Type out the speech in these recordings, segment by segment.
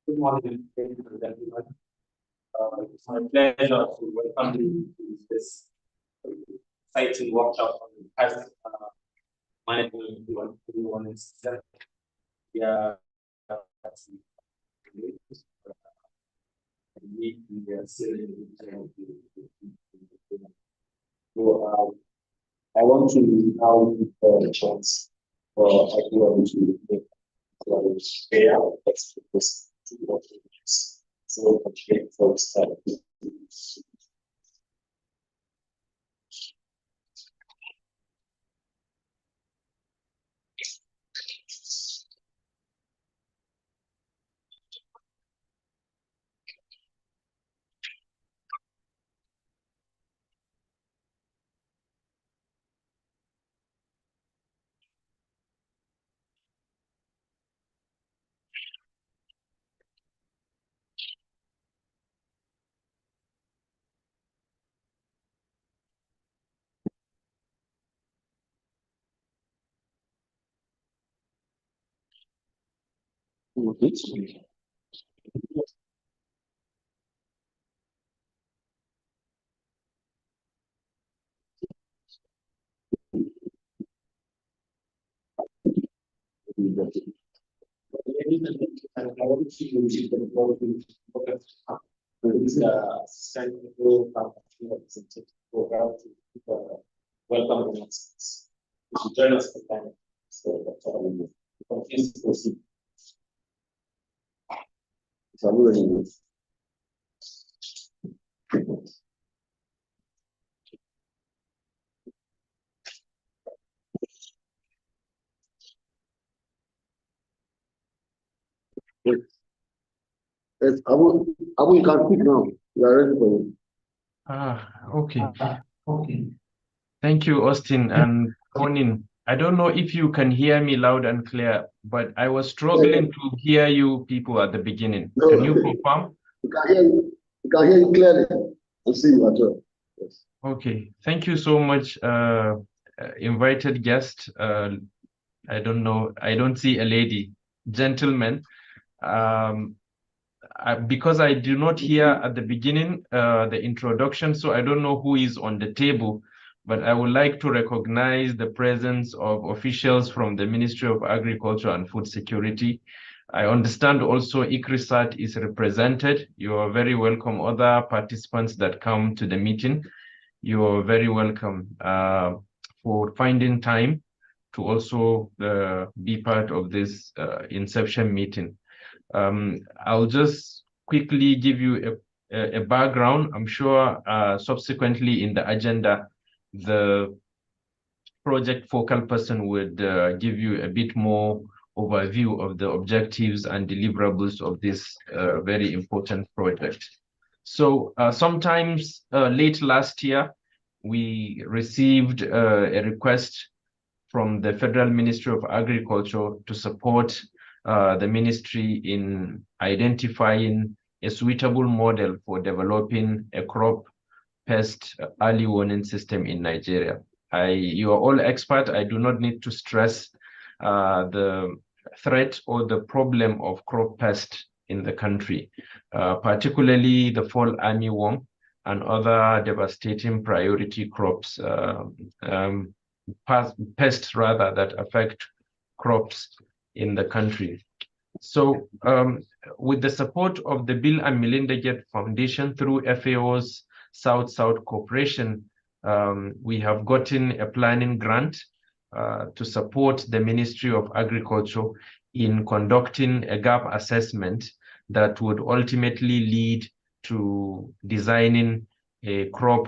Good morning, everyone. It's my pleasure to welcome you to this exciting workshop on past management. Yeah, so I want to now give the chance for everyone to make share experience to what it is. So, okay, folks, welcome the next. You should join us for time. So that's all we do. Please proceed. Yes, Abu, you can speak now. We are ready for you. Okay. Thank you, Austin and Conin. I don't know if you can hear me loud and clear, but I was struggling to hear you people at the beginning. No. Can you confirm? We can hear you. We can hear you clearly. I see you as well. Yes. Okay. Thank you so much, invited guest. I don't know. I don't see a lady. Gentlemen. because I do not hear at the beginning the introduction, so I don't know who is on the table, but I would like to recognize the presence of officials from the Ministry of Agriculture and Food Security. I understand also ICRISAT is represented. You are very welcome. Other participants that come to the meeting, you are very welcome for finding time to also be part of this inception meeting. I'll just quickly give you a background. I'm sure subsequently in the agenda, the project focal person would give you a bit more overview of the objectives and deliverables of this very important project. So sometimes late last year, we received a request from the Federal Ministry of Agriculture to support the ministry in identifying a suitable model for developing a crop pest early warning system in Nigeria. You are all experts. I do not need to stress the threat or the problem of crop pest in the country, particularly the fall armyworm and other devastating priority crops, pests rather, that affect crops in the country. So with the support of the Bill and Melinda Gates Foundation through FAO's South-South Cooperation, we have gotten a planning grant to support the Ministry of Agriculture in conducting a gap assessment that would ultimately lead to designing a crop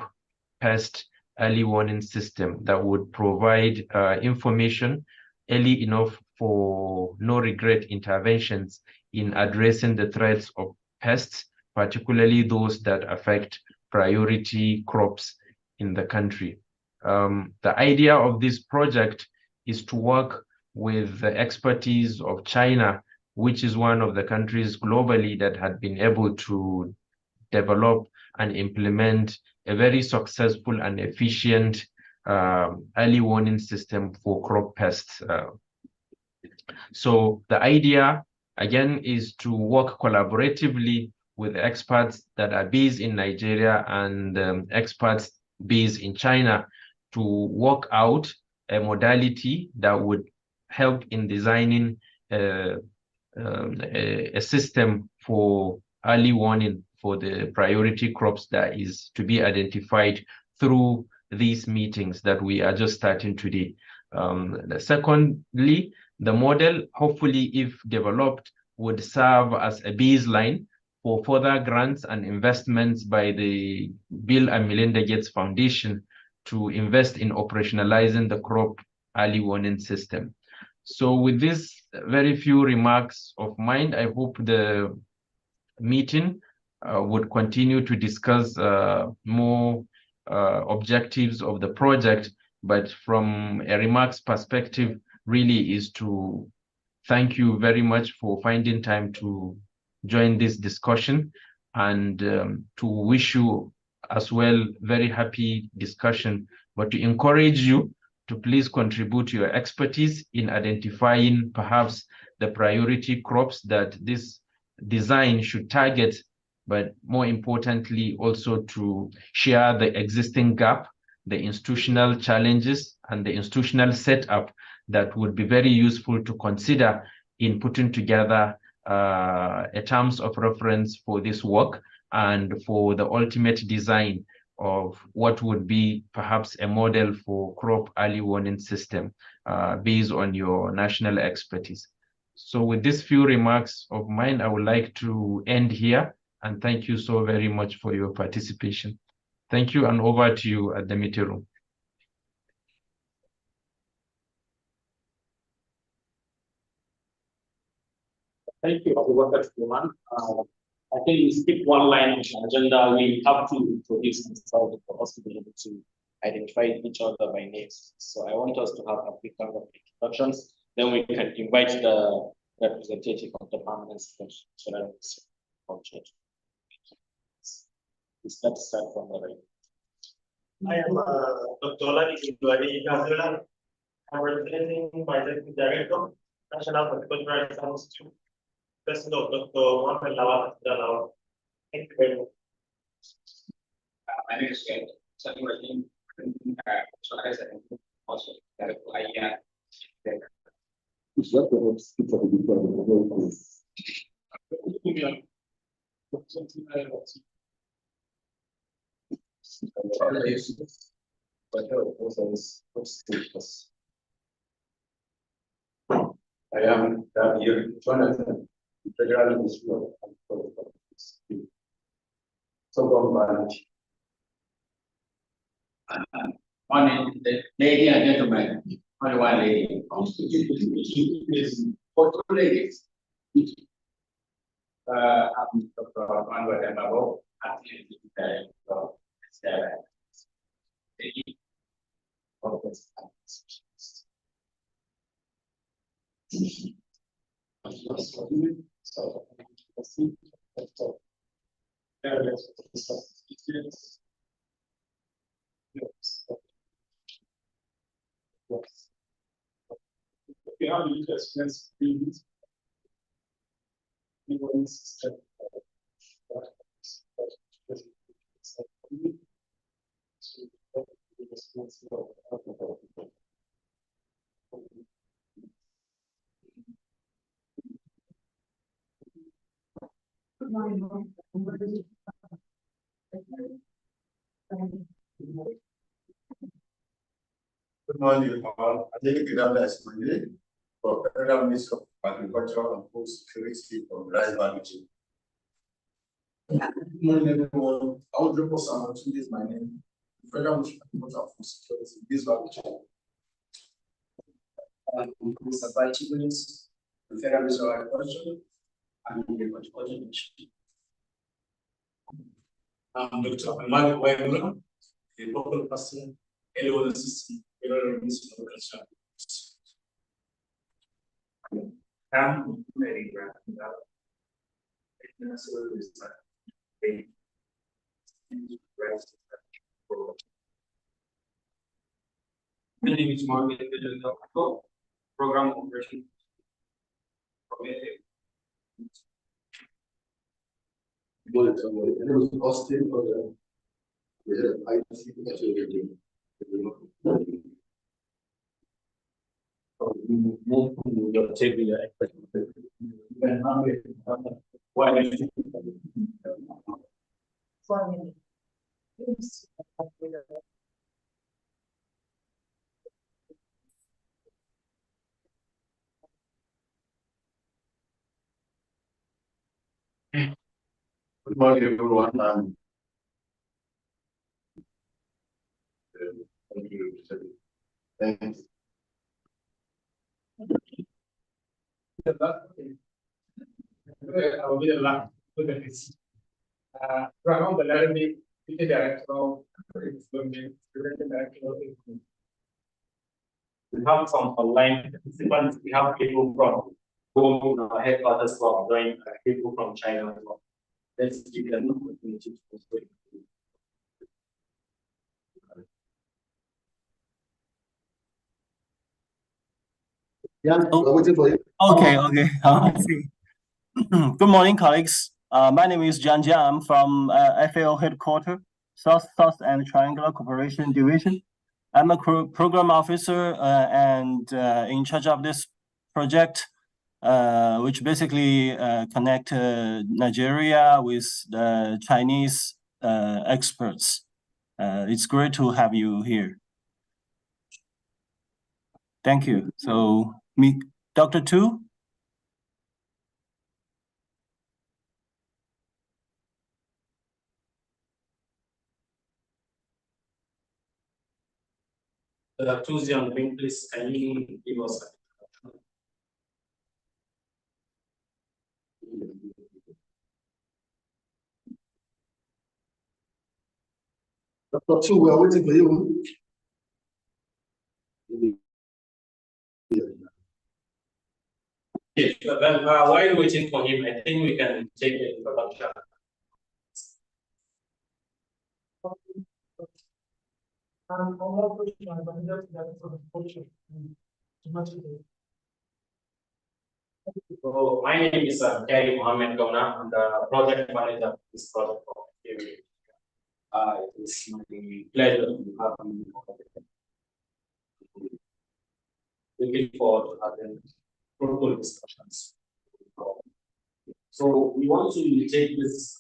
pest early warning system that would provide information early enough for no-regret interventions in addressing the threats of pests, particularly those that affect priority crops in the country. The idea of this project is to work with the expertise of China, which is one of the countries globally that had been able to develop and implement a very successful and efficient early warning system for crop pests. So the idea, again, is to work collaboratively with experts that are based in Nigeria and experts based in China to work out a modality that would help in designing a system for early warning for the priority crops that is to be identified through these meetings that we are just starting today. Secondly, the model, hopefully, if developed, would serve as a baseline for further grants and investments by the Bill and Melinda Gates Foundation to invest in operationalizing the crop early warning system. So with these very few remarks of mine, I hope the meeting would continue to discuss more objectives of the project, but from a remarks perspective, really is to thank you very much for finding time to join this discussion and to wish you as well very happy discussion, but to encourage you to please contribute your expertise in identifying perhaps the priority crops that this design should target, but more importantly, also to share the existing gap, the institutional challenges, and the institutional setup that would be very useful to consider in putting together a terms of reference for this work and for the ultimate design of what would be perhaps a model for crop early warning system based on your national expertise. So with these few remarks of mine, I would like to end here and thank you so very much for your participation. Thank you, and over to you at the meeting room. Thank you, Abubakar Suleiman. I think we skip one line on the agenda. We have to introduce ourselves for us to be able to identify each other by names. So I want us to have a quick round of introductions. Then we can invite the representative of the permanent session. So that is let's start from the right. I am Dr. Oladipuji Gazola. I'm representing my Executive Director, National Horticultural Research Institute, person of Dr. Mohamed Lawal. Thank you very much. My name is Ken. Something like him. So I said also that I It's not the next speech of the people. I am here, Jonathan, Federal Ministry of Agriculture. So, government. morning, lady and gentlemen. Only one lady. For two ladies. I'm Dr. Manuel Emaro, acting You have user experience previous. Good morning, all. I think EWS for Federal Ministry of Agriculture and Food Security for rice value chain. Good morning, everyone. I would drop us on to this my name. Federal Ministry of Agriculture and Food Security, this value chain. Mr. Vice President, the Federal Ministry of Agriculture and the Agriculture Ministry. I'm Dr. Emmanuel Wagner, a local person, anyone assistant. I'm very glad. My name is Mohamed Program Operation. Austin-Odia. I see Good morning, everyone. Thanks. I'll be the last. Look at this. Ramon Balardi, the director of we have some online participants. We have people from home, our headquarters from join people from China as well. Let's give them an opportunity to speak. Yeah, we're waiting for you. Okay. I see. Good morning, colleagues. My name is Jian Jiang from FAO headquarters, South and Triangular Cooperation Division. I'm a program officer and in charge of this project, which basically connect Nigeria with the Chinese experts. It's great to have you here. Thank you. So, Dr. Tu? Tuesday on the main please, can you give us Dr. Tu, we are waiting for you. okay, then while waiting for him, I think we can take the introduction. So my name is Gary Mohammed Gauna. I'm the project manager of this project. It's my pleasure to have you. Looking forward to having fruitful discussions. So we want to take this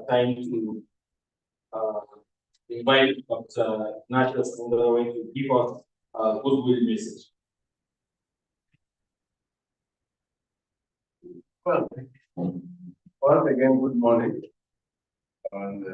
time to invite Dr. National Sundarawi to give us a goodwill message. Well, once again, good morning. And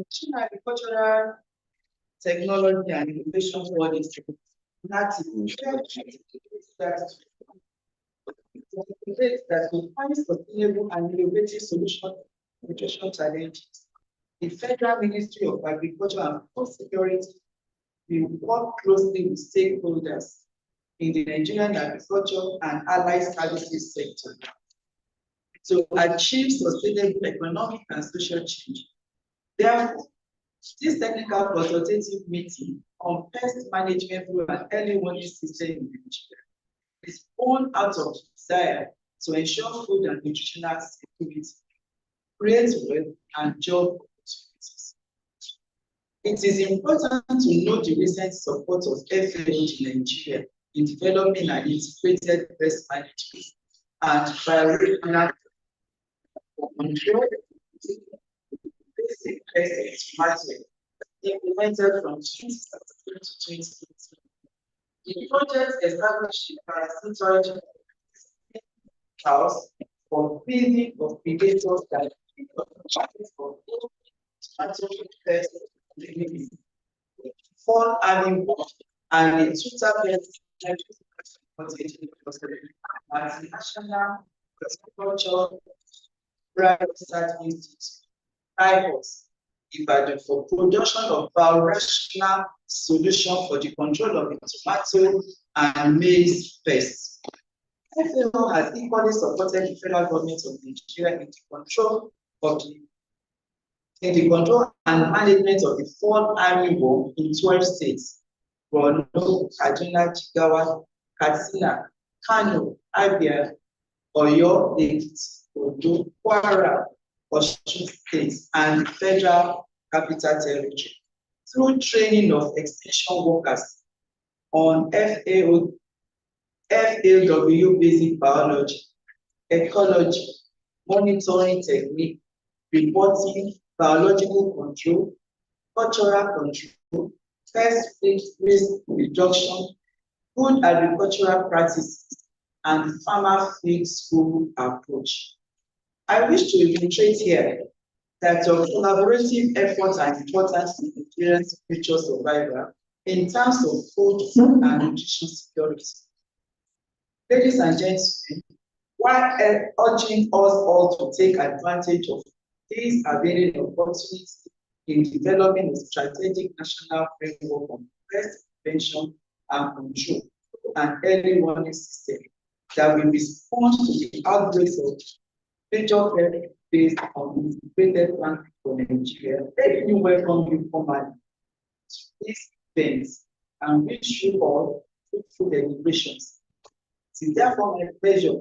National Agricultural Technology and Innovation Policy, that will find sustainable and innovative solutions to nutrition challenges. The Federal Ministry of Agriculture and Food Security will work closely with stakeholders in the Nigerian agriculture and allied services sector to achieve sustainable economic and social change. Therefore, this technical consultative meeting on pest management through an early warning system in Nigeria is born out of desire to ensure food and nutritional security, create wealth and job opportunities. It is important to note the recent support of FAO in Nigeria in developing an integrated pest management and bioregional control basic pest management implemented from 2017 to 2018. The project established parasitoid house for feeding of predators that for fall animal and the total as the National Agriculture Research Institute, IHOS, Ibadan, for production of biorational solution for the control of the tomato and maize pests. FAO has equally supported the federal government of Nigeria in the control and management of the fall armyworm in 12 states: Borno, Kaduna, Jigawa, Katsina, Kano, Abia, Oyo, Ekiti, Ondo, Kwara, Osun states, and Federal Capital Territory, through training of extension workers on FAW basic biology, ecology, monitoring technique, reporting, biological control, cultural control, pest risk reduction, good agricultural practices, and farmer field school approach. I wish to reiterate here that your collaborative efforts are important in Nigeria's future survival in terms of food and nutrition security. Ladies and gentlemen, while urging us all to take advantage of these available opportunities in developing a strategic national framework on pest prevention and control and early warning system that will respond to the outbreaks of major threats based on integrated plan for Nigeria, let me welcome you formally to these events and wish you all fruitful deliberations. It is therefore my pleasure,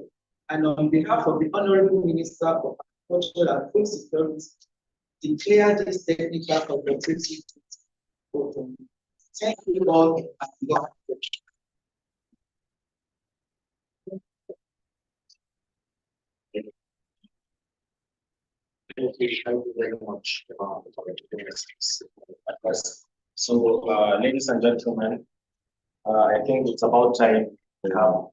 and on behalf of the Honorable Minister of Agriculture and Food Security, declare this technical consultative open. Thank you all, and God bless you. Thank you very much for this advice. So, ladies and gentlemen, I think it's about time we have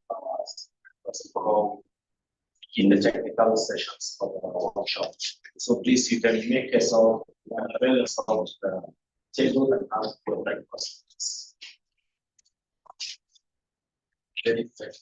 in the technical sessions of our workshop. So please, you can make yourself avail yourself to the table and ask your questions. Very effective.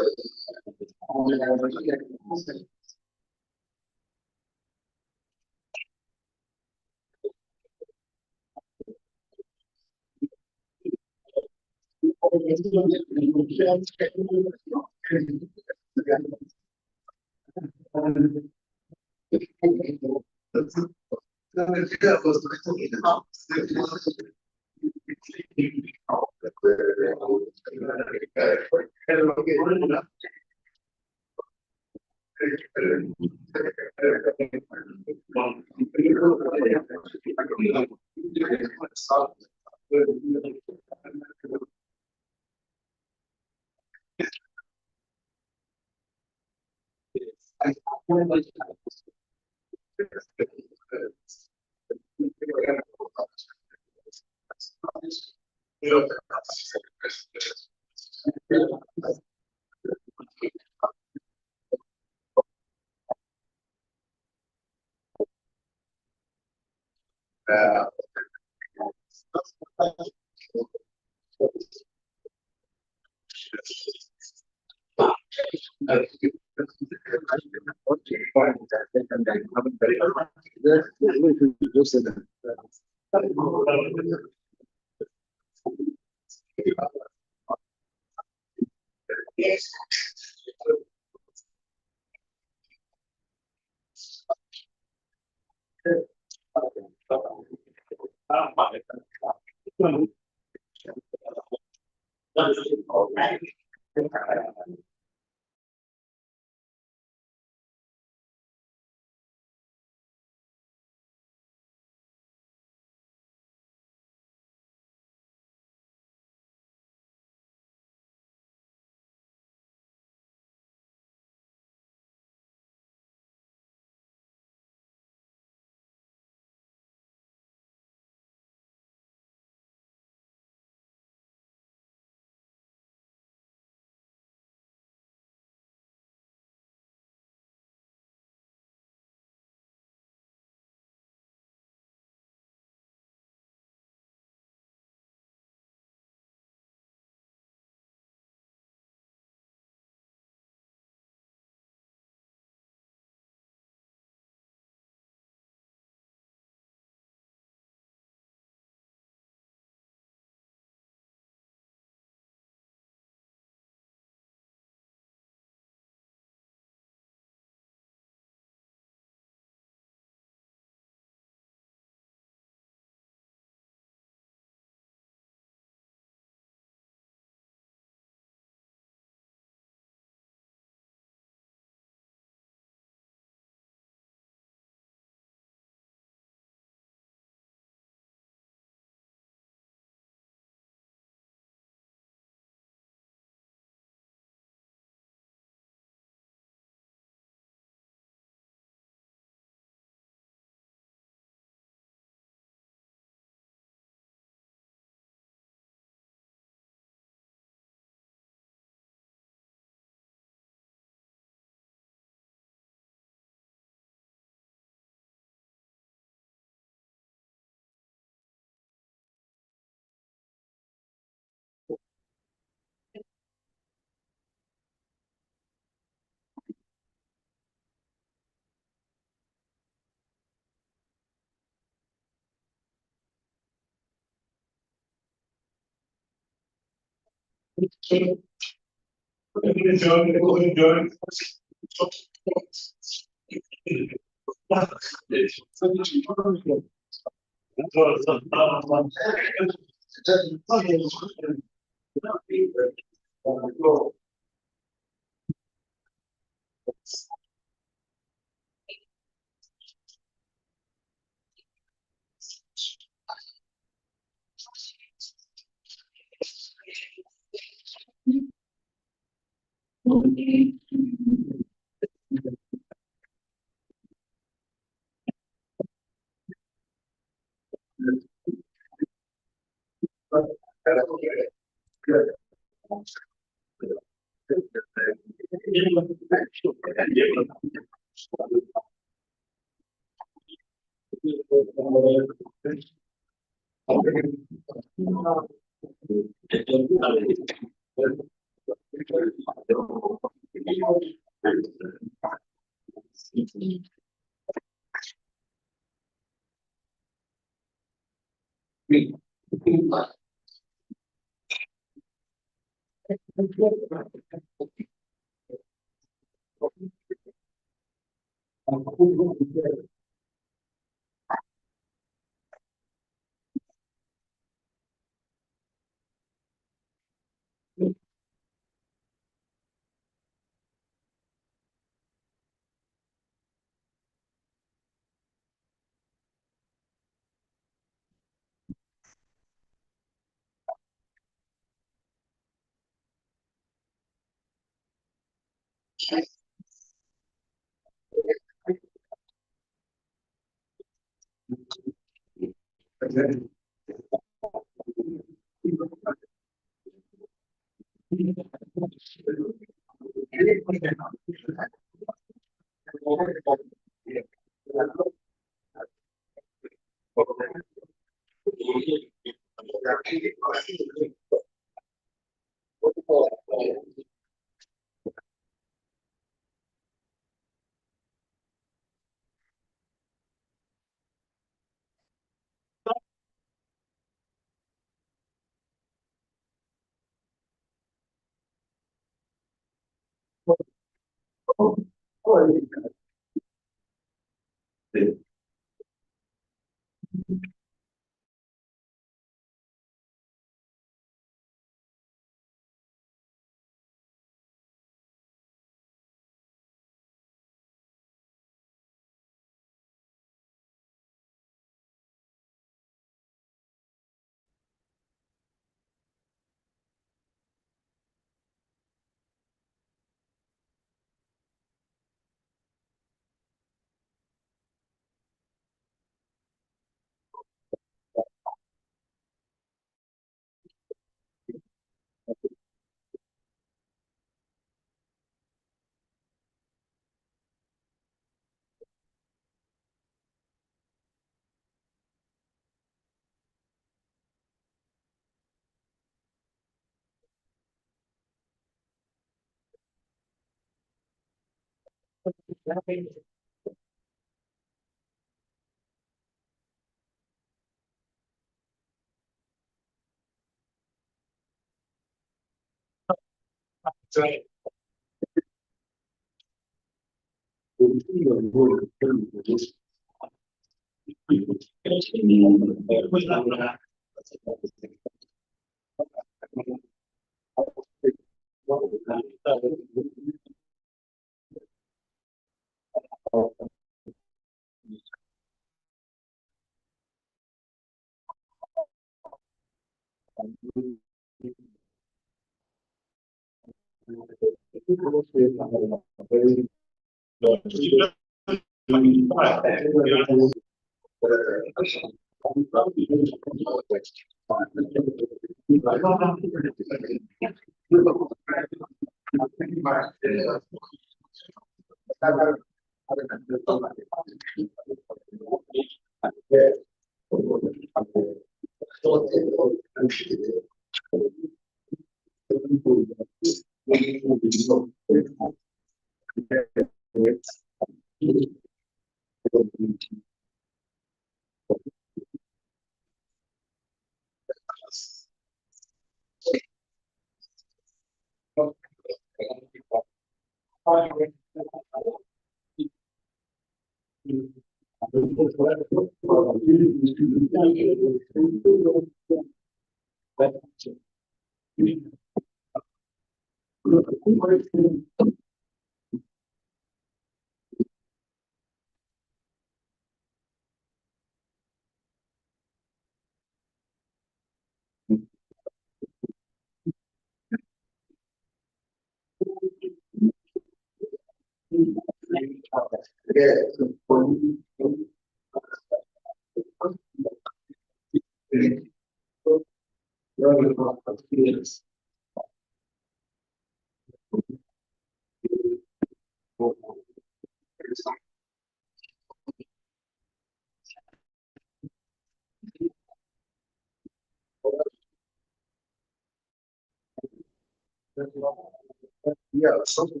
Yeah, something.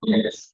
Yes.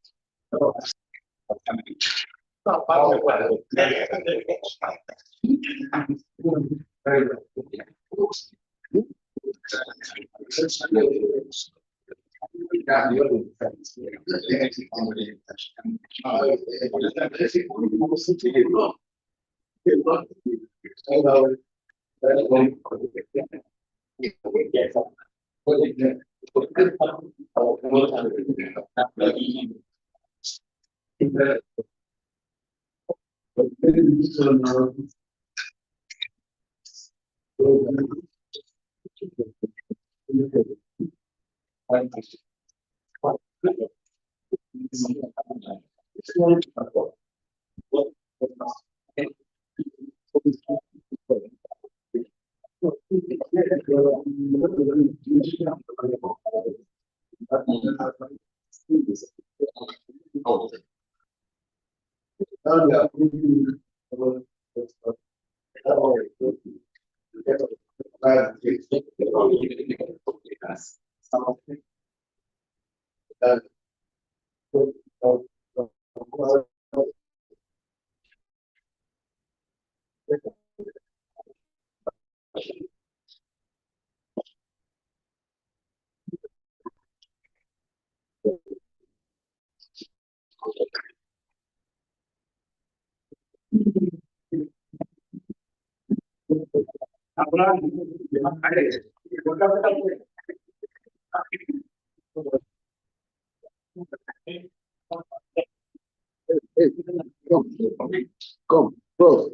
Hey, come, bro.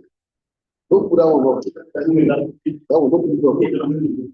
Don't put that one up. That one, don't put it up.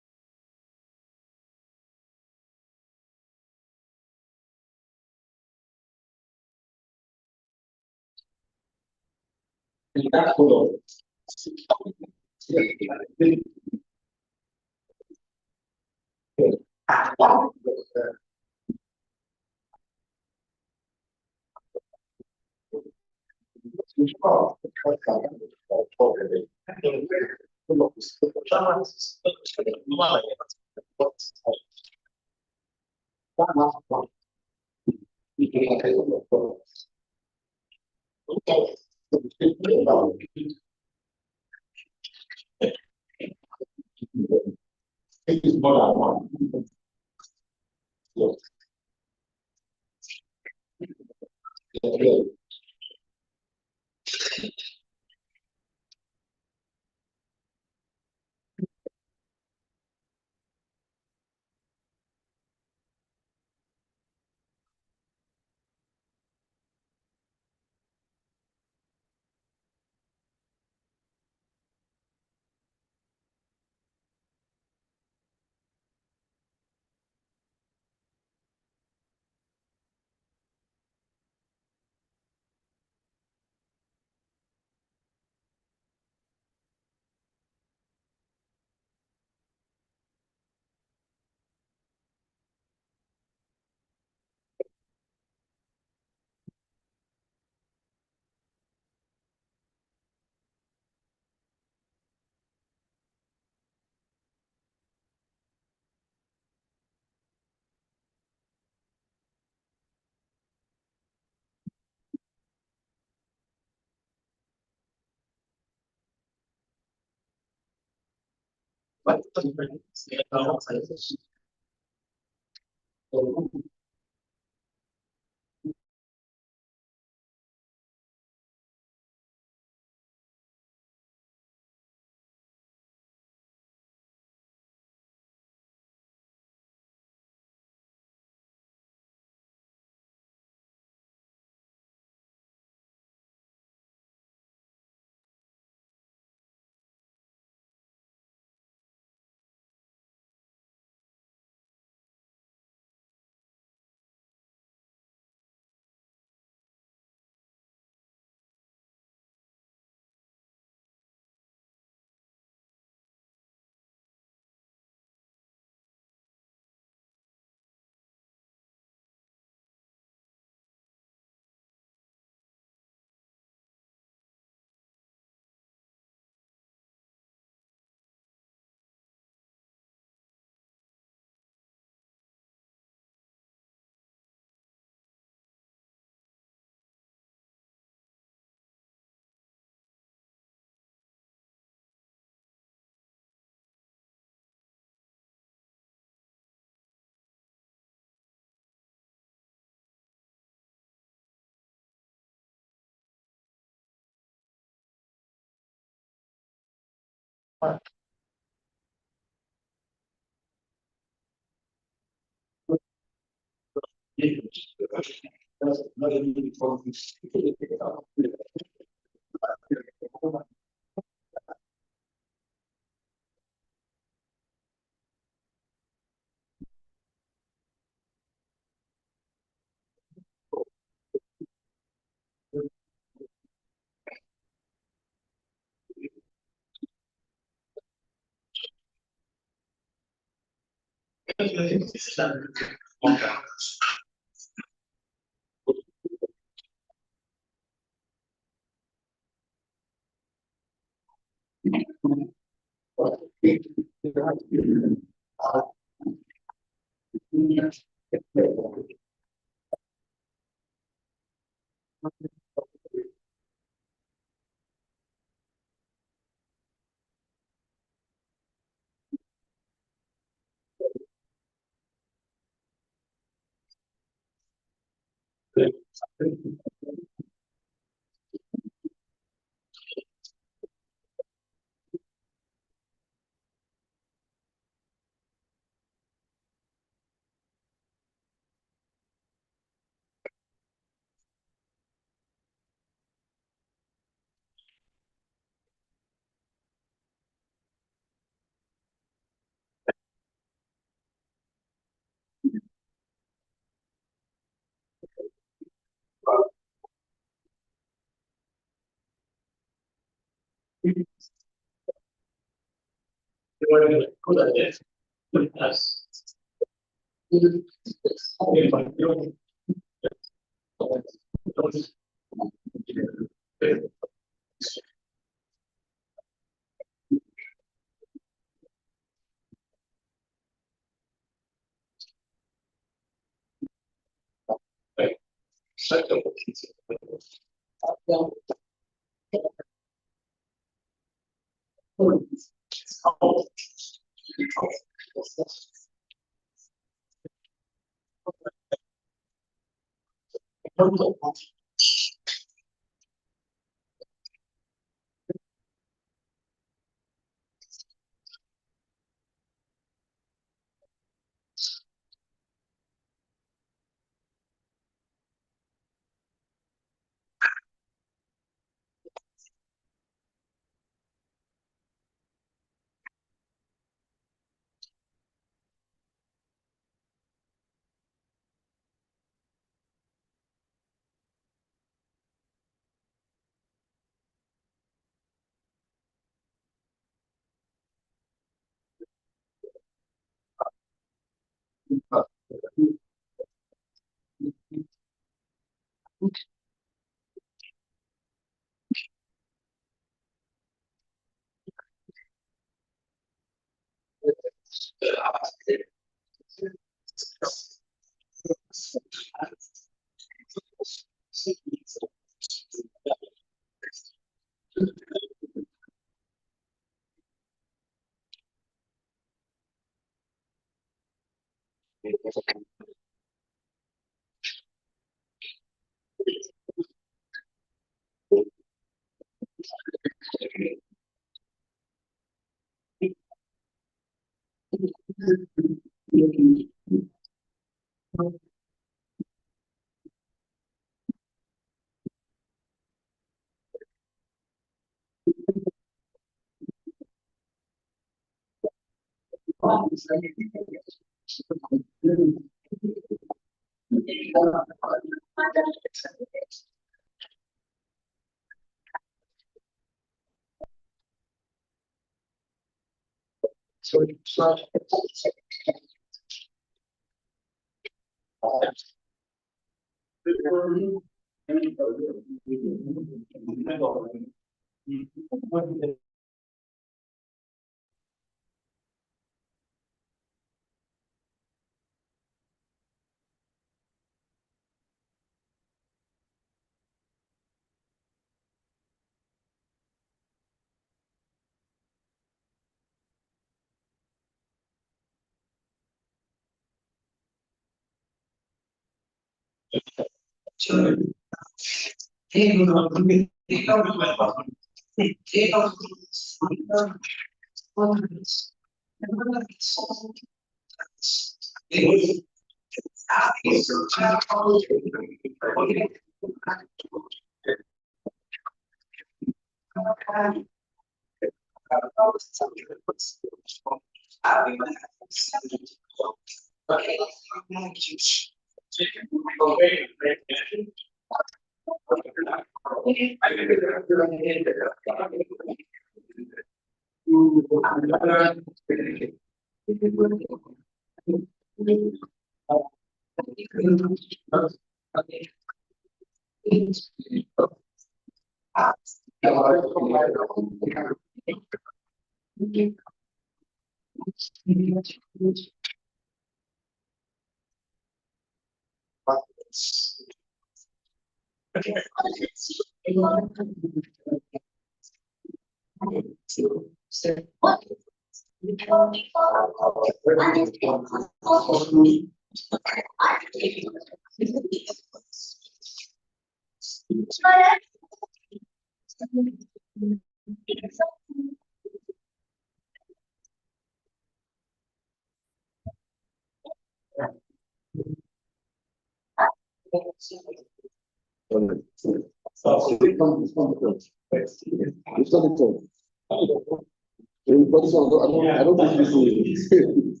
I don't think this is.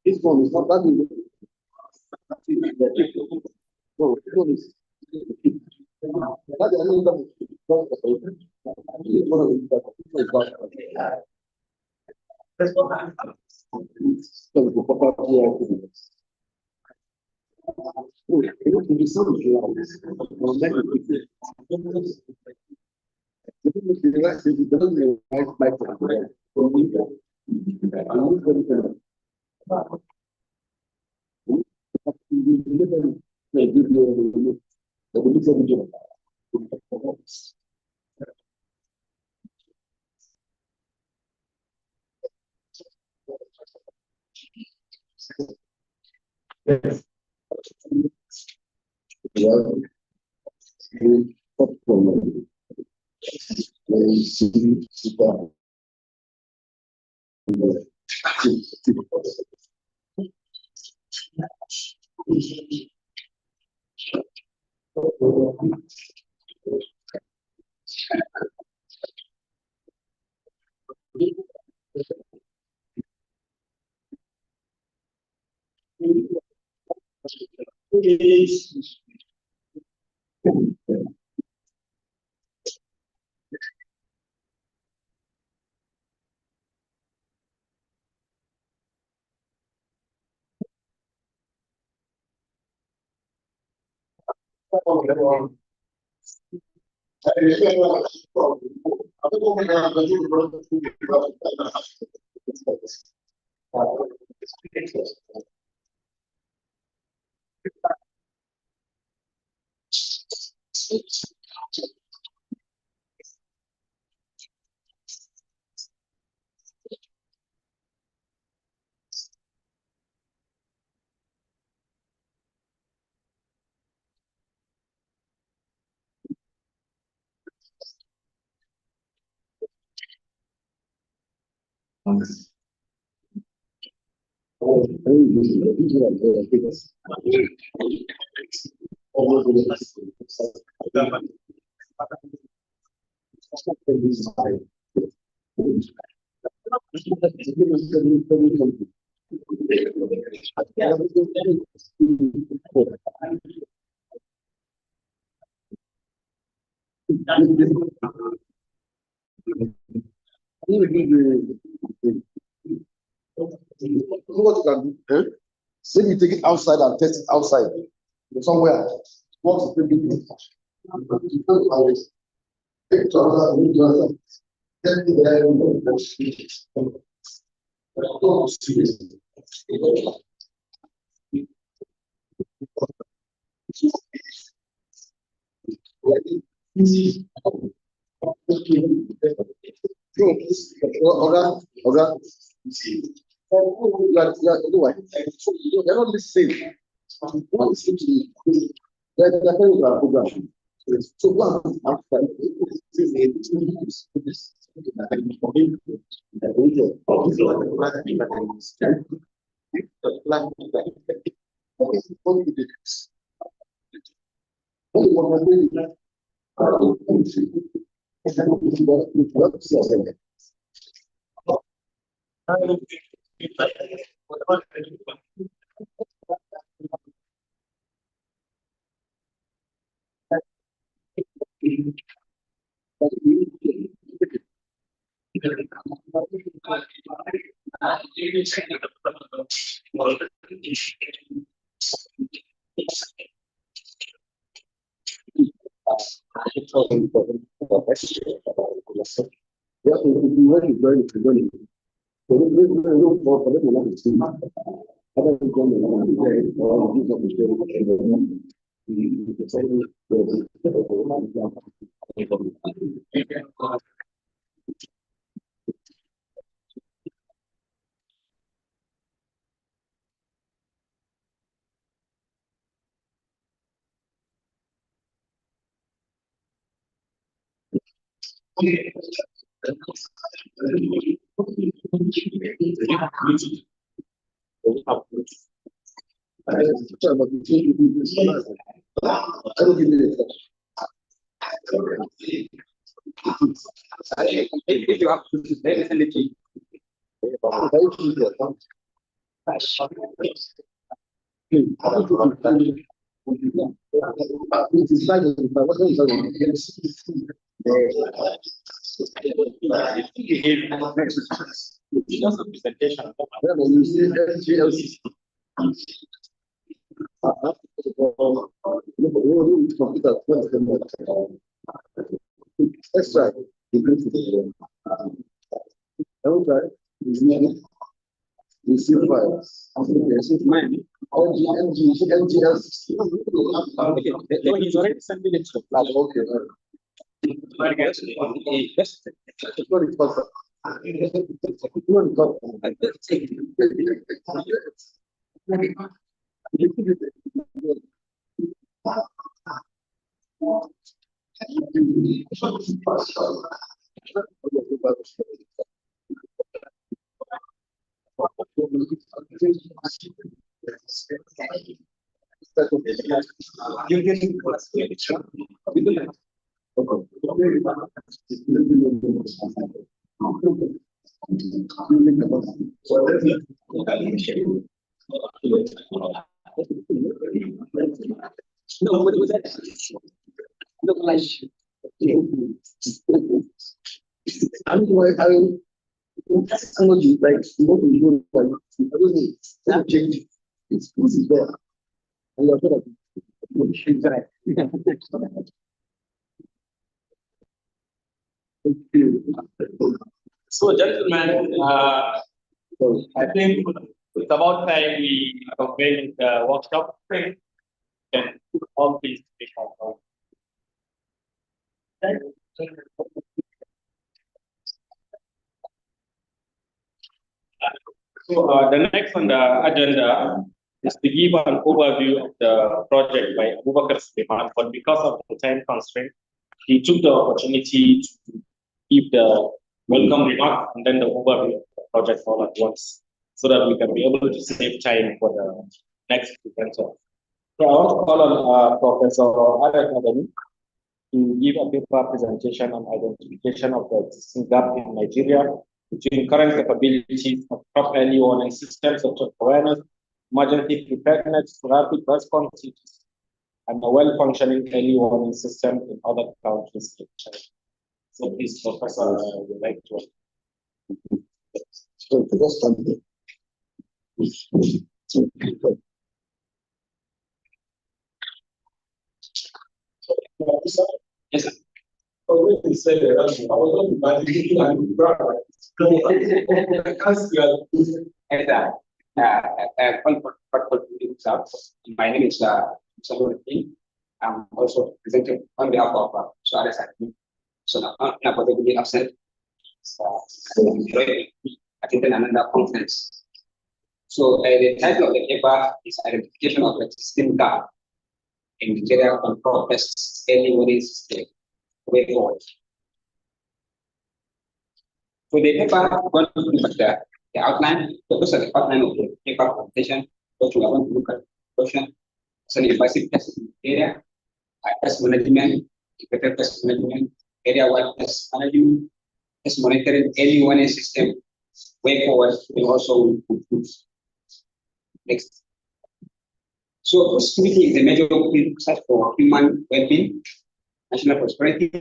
This one is not that. No, what you can do? Eh? Say you take it outside and test it outside. Somewhere. What is the You're not listening. One is program. So one after Just a presentation. That's right. You see files. NGS. He's already sent me the Okay. No, what was that? Look like. I'm like, somebody like what we do like I don't know, that change. It's easy there. And you're gonna So, gentlemen, I think it's about time we convene the workshop. And all these people. So, the next on the agenda is to give an overview of the project by Abubakar Suleiman, but because of the time constraint, he took the opportunity to give the welcome remark and then the overview of the project all at once, so that we can be able to save time for the next presenter. So I want to call on Professor Alex Adami to give a paper presentation on identification of the existing gap in Nigeria between current capabilities of crop early warning systems such as awareness, emergency preparedness, rapid response systems, and a well-functioning early warning system in other countries. So please, Professor, would like to. Yes, sir. My name is Samuel. I'm also presenting on behalf of Suarez. So now, I'm going to be absent. Attending another conference. So the title of the paper is Identification of Existing Gap in Nigeria on Crop Pests Early Warning System. Way forward. So the paper, going to look at the outline, those are the outline of the paper presentation, which we are going to look at question, so invasive pest area, pest management, effective pest management, area-wide pest management, pest monitoring, early warning system, way forward, and also next. So food security is a major prerequisite for human well-being, national prosperity,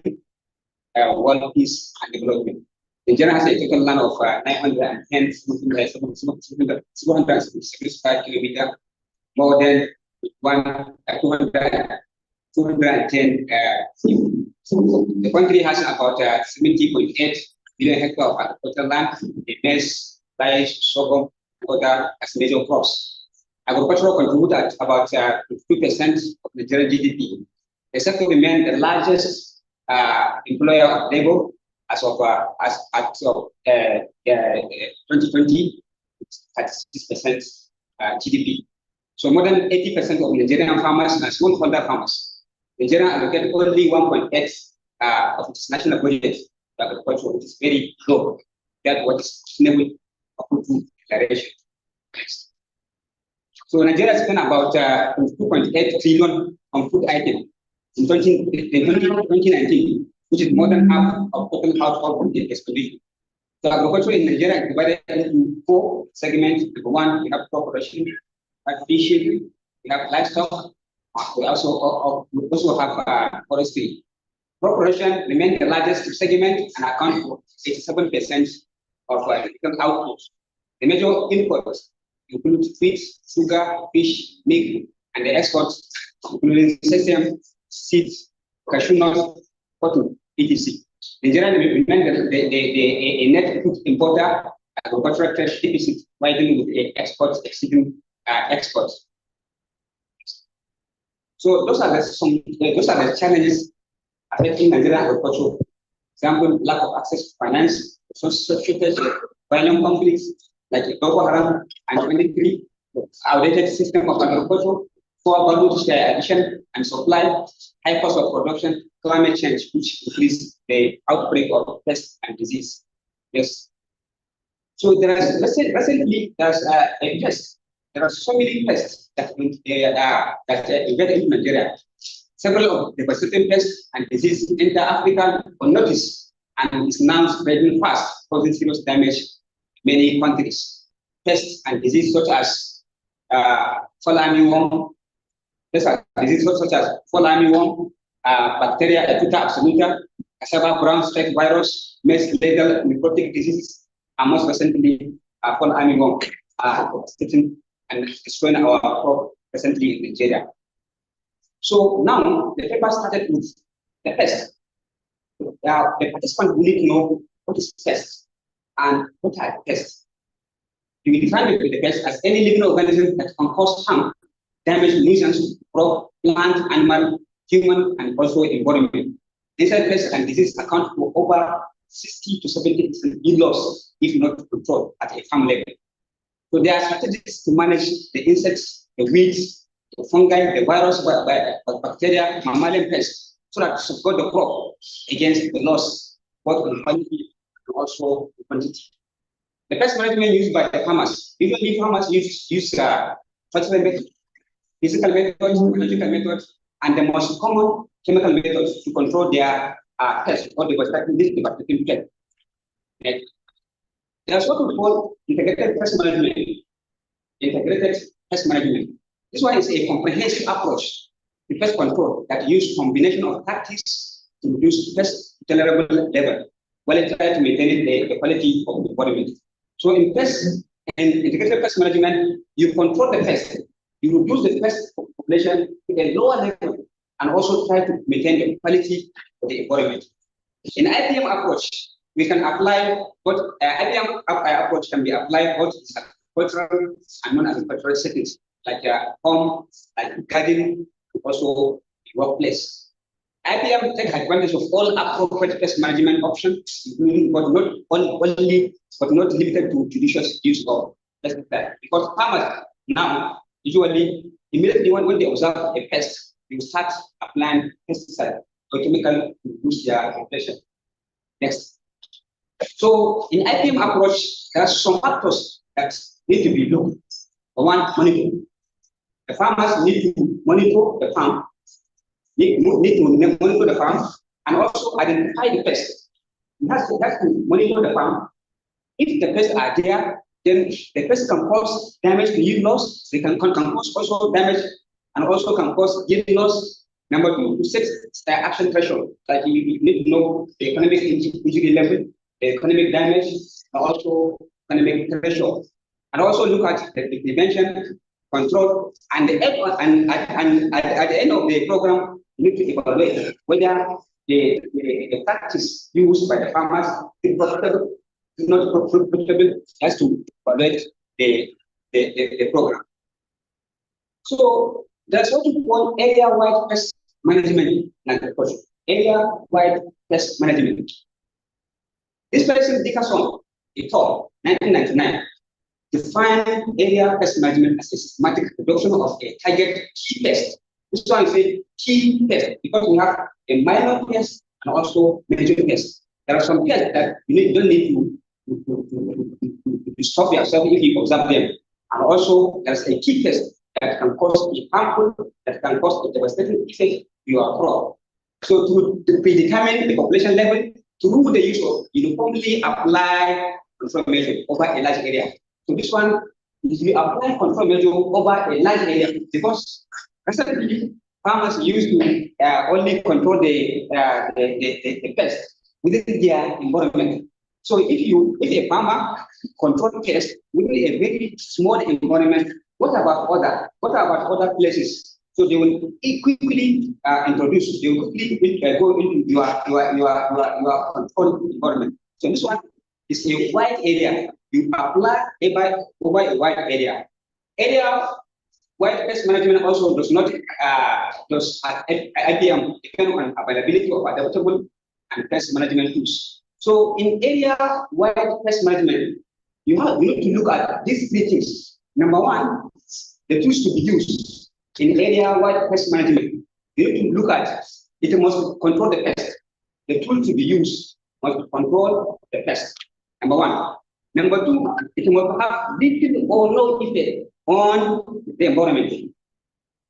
world peace and development. Nigeria has a total land of 910 775 kilometers, more than 210. The country has about 70.8 billion hectares of agricultural land. The maize, rice, sorghum, water as major crops. Agriculture contributes about 2% of Nigerian GDP. The sector remains the largest employer of labor as of 2020, 36% GDP. So more than 80% of Nigerian farmers are smallholder farmers. Nigeria allocated only 1.8 of its national budget to agriculture, which is very low. That's what is sustainable food declaration. So Nigeria spent about 2.8 trillion on food items in 2019, which is more than half of total household expenditure. So agriculture in Nigeria is divided into 4 segments. Number 1, we have crop production, we have fishing, we have livestock, We also have forestry. Crop production remains the largest segment and accounts for 87% of total output. The major inputs include wheat, sugar, fish, milk, and the exports including sesame, seeds, cashew nuts, cotton, etc. Nigeria remains a net food importer, agricultural cash deficit, widening with exports exceeding exports. So those are the challenges affecting Nigerian agriculture. Example: lack of access to finance, social shortage, violent conflicts like Boko Haram and 23, outdated system of agriculture, poor value share addition and supply, high cost of production, climate change, which increase the outbreak of pests and disease. Yes. So there is recently there's a pest. There are so many pests that invade in Nigeria. Several of the persistent pests and diseases enter Africa unnoticed and is now spreading fast, causing serious damage in many countries. Pests and diseases such as fall armyworm, bacteria Eputa absoluta, cassava brown streak virus, maize legal necrotic diseases, and most recently fall armyworm sitting and destroying our crop recently in Nigeria. So now the paper started with the pest. The participants need to know what is pest and what are pests. We define the pest as any living organism that can cause harm, damage, nuisance, crop, plant, animal, human, and also environment. Insect pests and disease account for over 60 to 70% yield loss if not controlled at a farm level. So there are strategies to manage the insects, the weeds, the fungi, the virus, bacteria, mammalian pests, so that to support the crop against the loss, both in quality and also in quantity. The pest management used by the farmers, usually farmers use physical methods, biological methods, and the most common chemical methods to control their pests or devastating pests. There's what we call integrated pest management. This one is a comprehensive approach to pest control that uses combination of tactics to reduce pest tolerable level while it tries to maintain the quality of the environment. So in integrated pest management, you control the pest, you reduce the pest population to a lower level, and also try to maintain the quality of the environment. In IPM approach, we can apply both IPM approach can be applied both in agricultural and non-agricultural settings, like home, like garden, also workplace. IPM takes advantage of all appropriate pest management options, including but not limited to judicious use of pesticide. Because farmers now usually immediately when they observe a pest, they start applying pesticide or chemical to reduce their population. Next. So in IPM approach, there are some factors that need to be looked. For one, monitoring. The farmers need to monitor the farm, and also identify the pests. You have to monitor the farm. If the pests are there, then the pests can cause damage to yield loss. They can cause also damage and also can cause yield loss. Number two, to set the action threshold. Like you need to know the economic injury level, the economic damage, and also economic threshold. And also look at the prevention, control, and at the end of the program, you need to evaluate whether the practice used by the farmers is profitable, is not profitable, has to evaluate the program. So that's what we call area-wide pest management and agriculture. Area-wide pest management. This person, Dickerson, et al., 1999, defined area pest management as a systematic reduction of a target key pest. This one is a key pest because we have a minor pest and also major pest. There are some pests that you don't need to stop yourself if you observe them. And also, there's a key pest that can cause a harmful, that can cause a devastating effect to your crop. So to predetermine the population level, through the use of uniformly apply control measure over a large area. So this one is you apply control measure over a large area because recently farmers used to only control the pest within their environment. So if a farmer control pest within a very small environment, what about other places? So they will quickly introduce. They will quickly go into your control environment. So this one is a wide area. You apply over a wide area. Wide pest management also does not IPM depend on availability of adaptable and pest management tools. So in area-wide pest management, you need to look at these three things. Number one, the tools to be used in area-wide pest management. You need to look at it must control the pest. The tool to be used must control the pest. Number one. Number two, it must have little or no effect on the environment.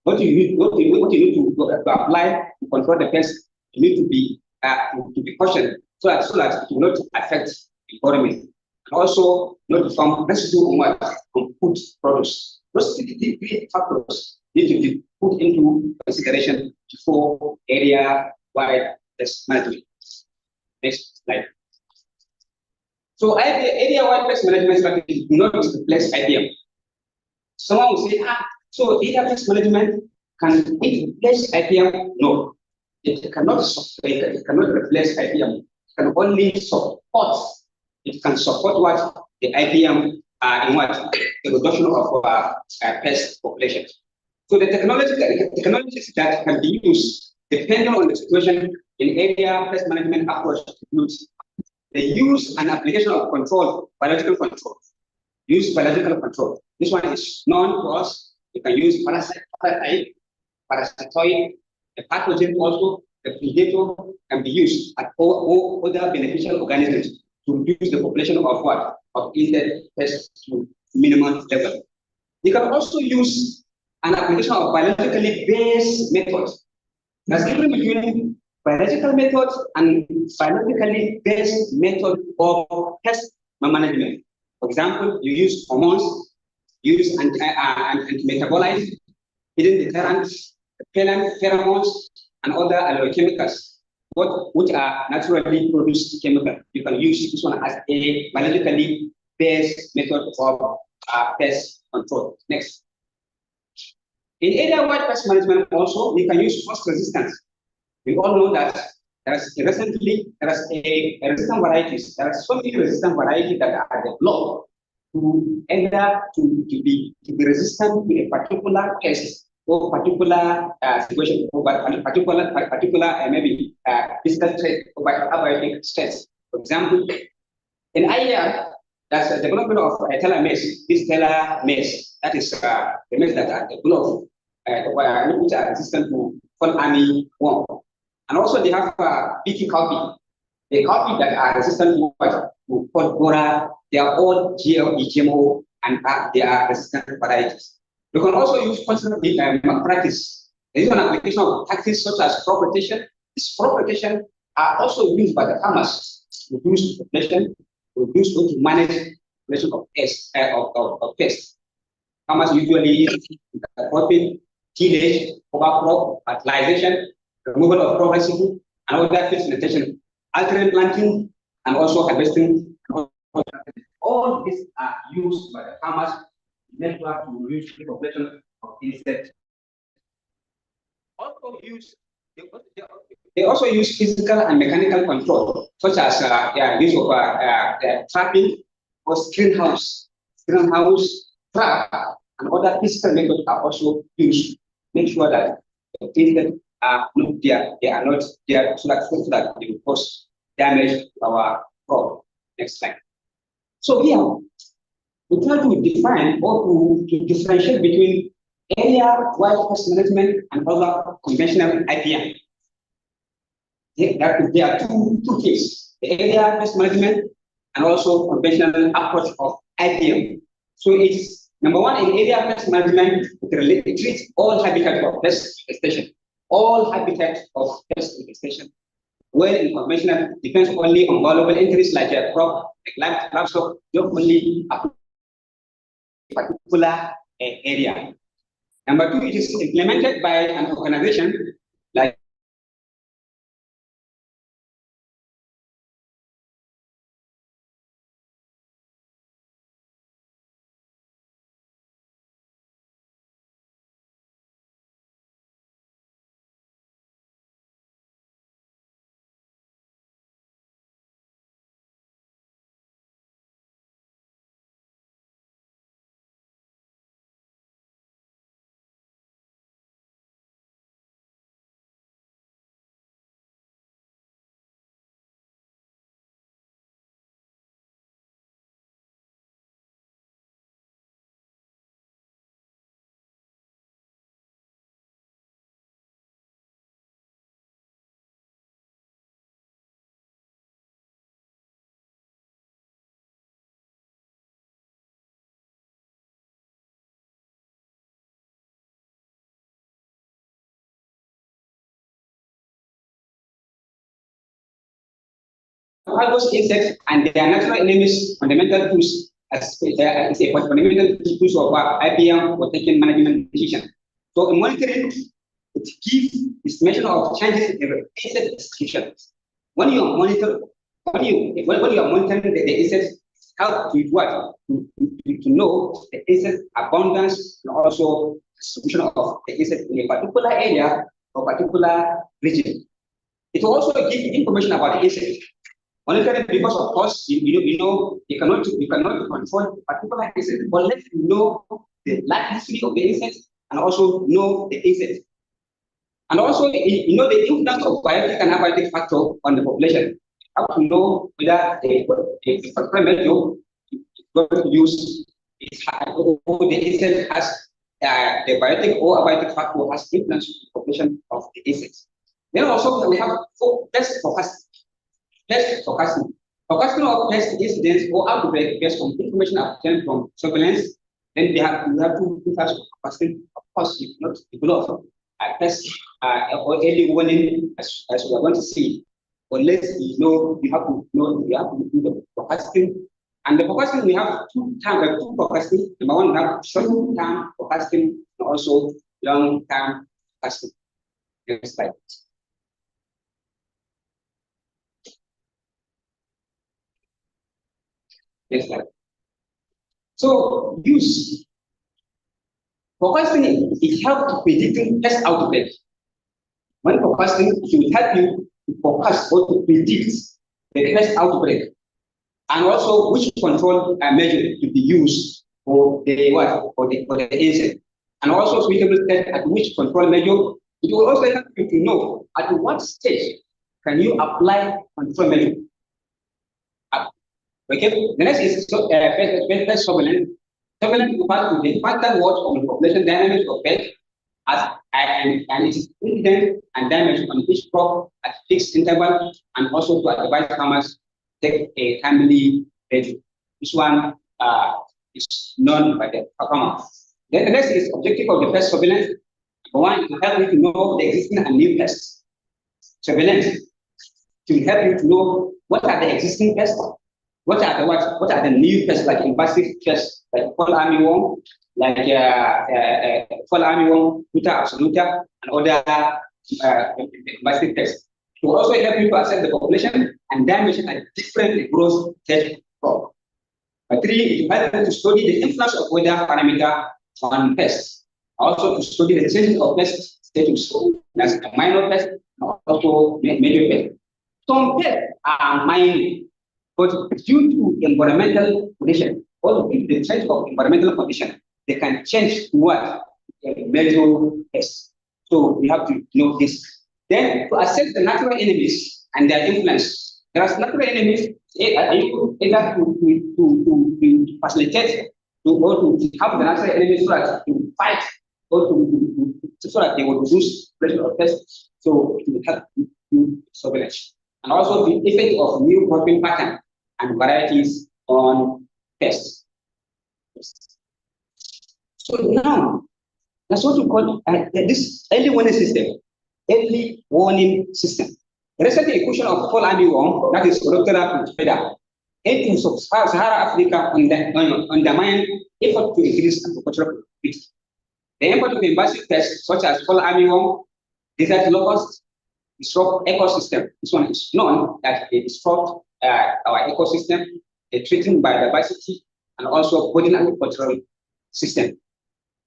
What you need to apply to control the pest, you need to be cautioned so that it will not affect the environment, and also not become residue on food products. Those three factors need to be put into consideration before area-wide pest management. Next slide. So area-wide pest management strategy do not replace IPM. Someone will say, so area pest management can it replace IPM? No, it cannot replace IPM. It can only support. It can support what the IPM in what the reduction of pest population. So the technologies that can be used depending on the situation in area pest management approach includes the use and application of biological control. Use biological control. This one is known to us. You can use parasitoid, the pathogen also, the predator can be used at all other beneficial organisms to reduce the population of what? Of insect pests to minimum level. You can also use an application of biologically based methods. There's a difference between biological methods and biologically based method of pest management. For example, you use hormones, use metabolites, hidden deterrents, pheromones, and other allochemicals, which are naturally produced chemicals. You can use this one as a biologically based method of pest control. Next. In area-wide pest management also, you can use frost resistance. We all know that there are resistant varieties. There are so many resistant varieties that are developed to either to be resistant to a particular pest or particular situation, or particular maybe physical threat or abiotic stress. For example, in IAR, that's the development of teller maize. This teller maize, that is the maize that are developed, which are resistant to fall army worm. And also they have BT cowpea. The cowpea that are resistant to what? To fall borer. They are all GMO and they are resistant varieties. You can also use functional practice. There is an application of tactics such as crop rotation. This crop rotation are also used by the farmers to reduce population, to manage population of pests. Farmers usually use cropping, tillage, cover crop, fertilization, removal of crop residue, and other field sanitation, alternate planting, and also harvesting. All these are used by the farmers network to reduce the population of insects. They also use physical and mechanical control, such as use of trapping or greenhouse trap, and other physical methods are also used to make sure that the insects are not there. They are not there so that they will cause damage to our crop. Next slide. So here, we try to define or to differentiate between area-wide pest management and other conventional IPM. There are two things, the area pest management and also conventional approach of IPM. So it's number one, in area pest management, it treats all habitats of pest infestation. All habitats of pest infestation. Well, in conventional depends only on valuable entries like a crop, like livestock, not only a particular area. Number two, it is implemented by an organization like all those insects and their natural enemies, fundamental tools as a fundamental tools of IBM for taking management decision. So in monitoring, it gives estimation of changes in the insect distribution. When you are monitoring, when you are monitoring the insects, help with what? To know the insect abundance and also distribution of the insect in a particular area or particular region. It will also give information about the insect. Monitoring, because of course you cannot control particular insect, but let you know the life history of the insect and also know the insect. And also the influence of biotic and abiotic factor on the population. How to know whether the particular measure is going to use or the insect has the biotic or abiotic factor has influence on the population of the insects. Then also we have test forecasting. Pest forecasting. Forecasting of pest incidents or outbreak based on information obtained from surveillance. Then we have two types of forecasting. Of course, you cannot develop a pest or early warning as we are going to see. Unless you have to do the forecasting. And the forecasting, we have two forecasting. Number one, we have short-term forecasting and also long-term forecasting. Next slide. Next slide. So use forecasting it helps to predicting pest outbreak. When forecasting, it will help you to forecast or to predict the pest outbreak, and also which control measure to be used for the insect, and also suitable step at which control measure. It will also help you to know at what stage can you apply control measure. Okay, the next is pest surveillance. Surveillance refers to the constant watch on the population dynamics of pests and it is incident and damage on each crop at fixed interval, and also to advise farmers take a timely measure. This one is known by the farmers. Then the next is objective of the pest surveillance. Number one, to help you to know the existing and new pests. Surveillance to help you to know what are the existing pests. What are the new pests, like invasive pests, like fall armyworm, like fall armyworm, Tuta absoluta, and other invasive pests. To also help you to assess the population and dimension at different growth stage crop. But three, it helps you to study the influence of weather parameter on pests. Also to study the changes of pest status, as a minor pest and also major pest. Some pests are minor, but due to environmental condition, or due to the change of environmental condition, they can change to what? A major pest. So we have to know this. Then to assess the natural enemies and their influence. There are natural enemies either to facilitate or to have the natural enemies so that to fight or so that they will reduce pressure of pests. So it will help you surveillance. And also the effect of new cropping pattern and varieties on pests. So now, that's what we call this early warning system. Early warning system. The recent inclusion of fall armyworm, that is Rotera Putfeda, in sub-Sahara Africa undermine effort to increase agricultural productivity. The impact of invasive pests such as fall armyworm, desert locust, disrupt ecosystem. This one is known that they disrupt our ecosystem, threatened biodiversity, and also burden agricultural system.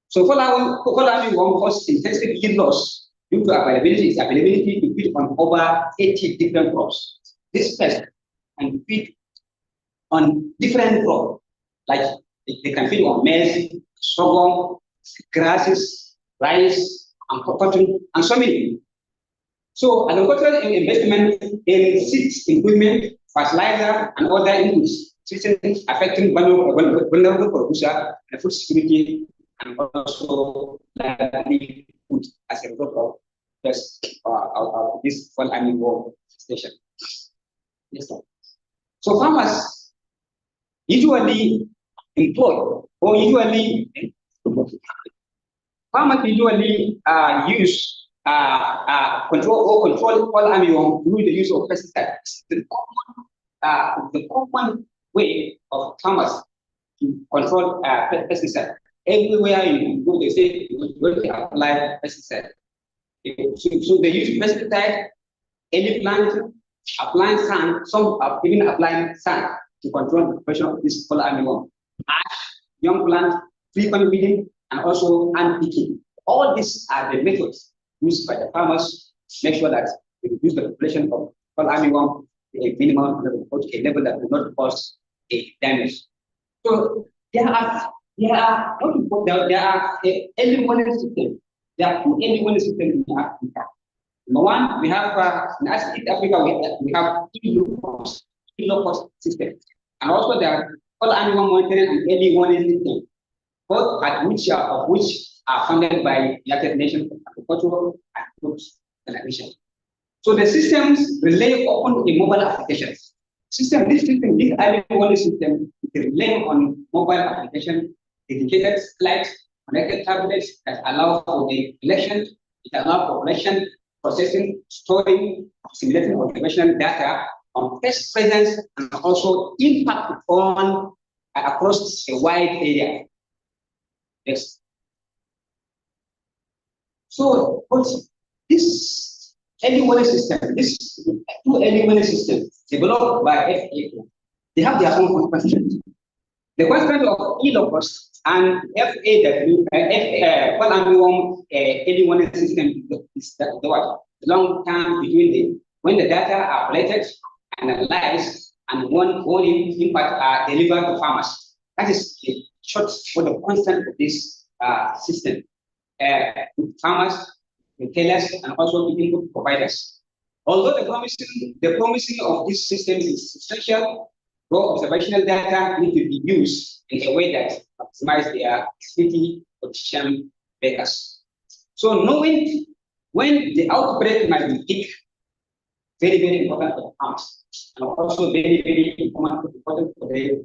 So fall armyworm causes intensive yield loss due to its ability to feed on over 80 different crops. This pest can feed on different crops, like they can feed on maize, sorghum, grasses, rice, and cotton, and so many. So agricultural investment in seeds, equipment, fertilizer, and other inputs, systems affecting vulnerable producer and food security, and also livelihood as a result of this fall armyworm station. Yes, sir. So farmers usually employ or usually use control fall armyworm through the use of pesticides. The common way of farmers to control pesticide. Everywhere you go, they say you're going to apply pesticide. So they use pesticide, any plant, applying sand, some are even applying sand to control the population of this fall armyworm. Ash, young plant, frequent weeding, and also hand picking. All these are the methods used by the farmers to make sure that they reduce the population of fall armyworm to a minimum level, or to a level that will not cause a damage. So there are early warning systems. There are two early warning systems in Africa. Number one, we have in Africa we have EWS system, and also there are fall armyworm monitoring and early warning system, both of which are funded by the United Nations Agricultural and Food Organization. So the systems rely on a mobile applications. This early warning system rely on mobile application, dedicated satellites, connected tablets that allow for the collection, it allows for collection, processing, storing, simulating observational data on pest presence and also impact on across a wide area. Yes. So this early warning system, this two early warning systems developed by FAO, they have their own questions. The question of EWS and fall armyworm early warning system is the long term between when the data are collected and analyzed and warning impact are delivered to farmers. That is the short for the constant of this system. Farmers, retailers, and also the input providers. Although the promising of this system is substantial, raw observational data need to be used in a way that maximizes their activity for decision makers. So knowing when the outbreak might be peak, very, very important for the farmers, and also very, very important for the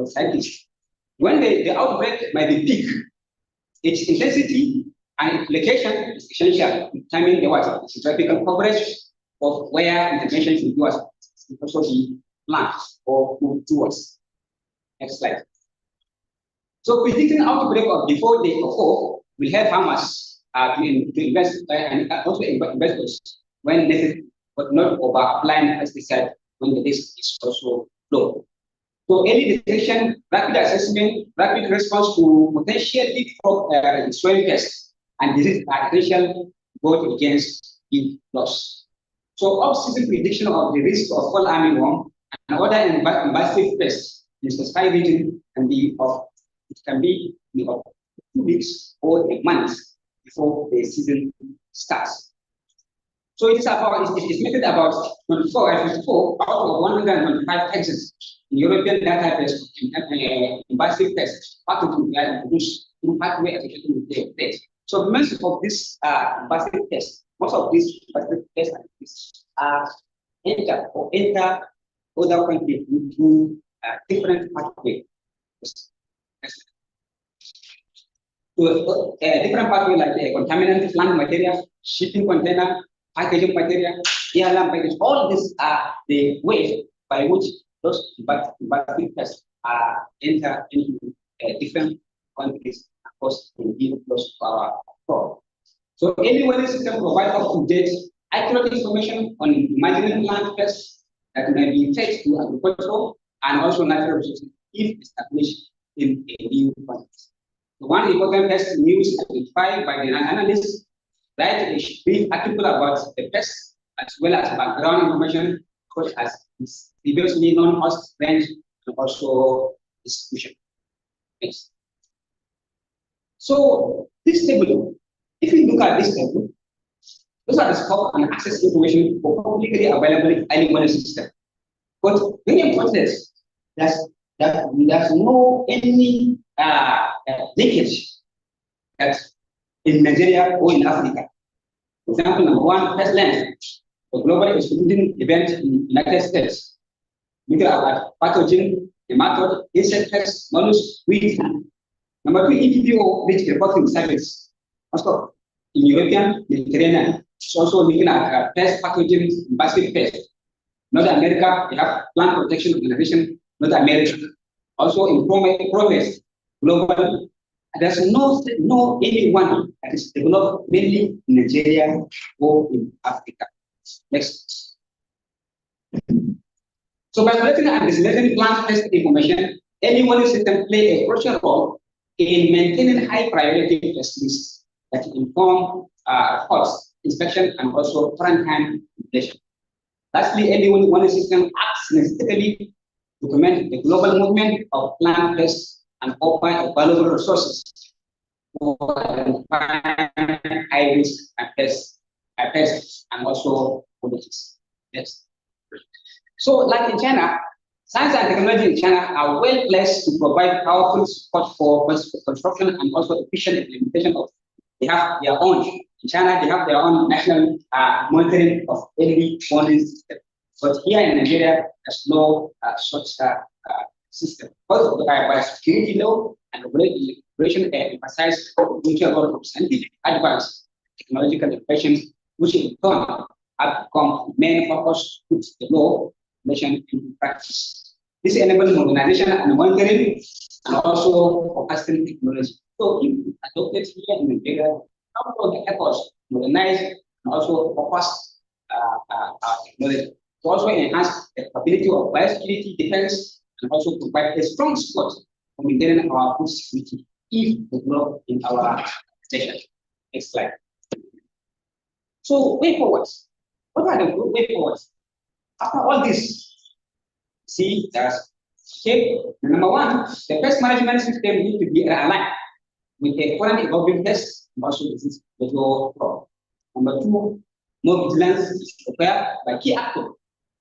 scientists. When the outbreak might be peak, its intensity and implication is essential in determining the geographical coverage of where intervention should do also be planned or moved towards. Next slide. So predicting outbreak of before they occur will help farmers to invest and also investors when necessary, but not over applying pesticide when the risk is also low. So early detection, rapid assessment, rapid response to potentially soil pests and disease potential both against yield loss. So off-season prediction of the risk of fall armyworm and other invasive pests in specified region can be of 2 weeks or a month before the season starts. So it's estimated about 54 out of 125 cases in European database of invasive pests pathogen that produce pathway associated with their pests. So most of these invasive pests, enter other countries into different pathways. So different pathways like contaminant plant material, shipping container, packaging material, airline package, all these are the ways by which those invasive pests enter into different countries course, will be close to our crop. So any warning system provides up-to-date, accurate information on emerging plant pests that may be faced to agriculture and also natural resources if established in a new context. So one important pest news identified by the analyst, write a brief article about the pest as well as background information such as its previously known host range and also distribution. Next. So this table, if you look at this table, those are the scope and access information for publicly available early warning system. But very important, there's no any leakage that in Nigeria or in Africa. For example, number one, pestilence, the global excluding event in the United States. Look at pathogen, nematode, insect pests, mollusks, weeds. Number two, EWS which reporting service. Also, in European Mediterranean, it's also looking at pest pathogens, invasive pests. North America, we have Plant Protection Organization, North America. Also in progress, global, there's no anyone that is developed mainly in Nigeria or in Africa. Next. So by collecting and disseminating plant pest information, any warning system play a crucial role in maintaining high priority pest lists that inform reports, inspection, and also front-hand regulation. Lastly, any warning system acts necessarily to document the global movement of plant pests and offer valuable resources for identifying high risk and pests and also qualities. Yes. So, like in China, science and technology in China are well placed to provide powerful support for construction and also efficient implementation of. They have their own. In China, they have their own national monitoring of early warning system. But here in Nigeria, there's no such system. Because by security law and regulation emphasize the mutual role of scientific advance, technological innovations, which in turn have become main focus to put the law into practice. This enables modernization and monitoring and also forecasting technology. So if adopted here in Nigeria, not only help us modernize and also focus technology, to also enhance the capability of biosecurity defense and also provide a strong support for maintaining our food security if developed in our station. Next slide. So way forward. What are the way forwards? After all this, see there's shape. Number one, the pest management system needs to be aligned with the current evolving pests and also disease control problem. Number two, more vigilance is required by key actors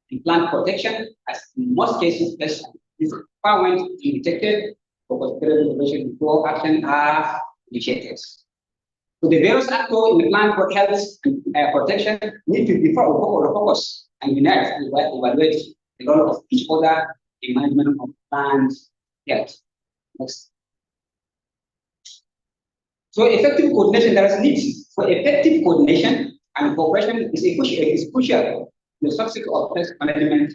in plant protection, as in most cases, pests is far went to be detected for consideration before action are initiated. So the various actors in the plant for health and protection need to be focused and unite to evaluate the role of each other in management of plant health. Next. So effective coordination, there is need for effective coordination and cooperation is crucial in the success of pest management.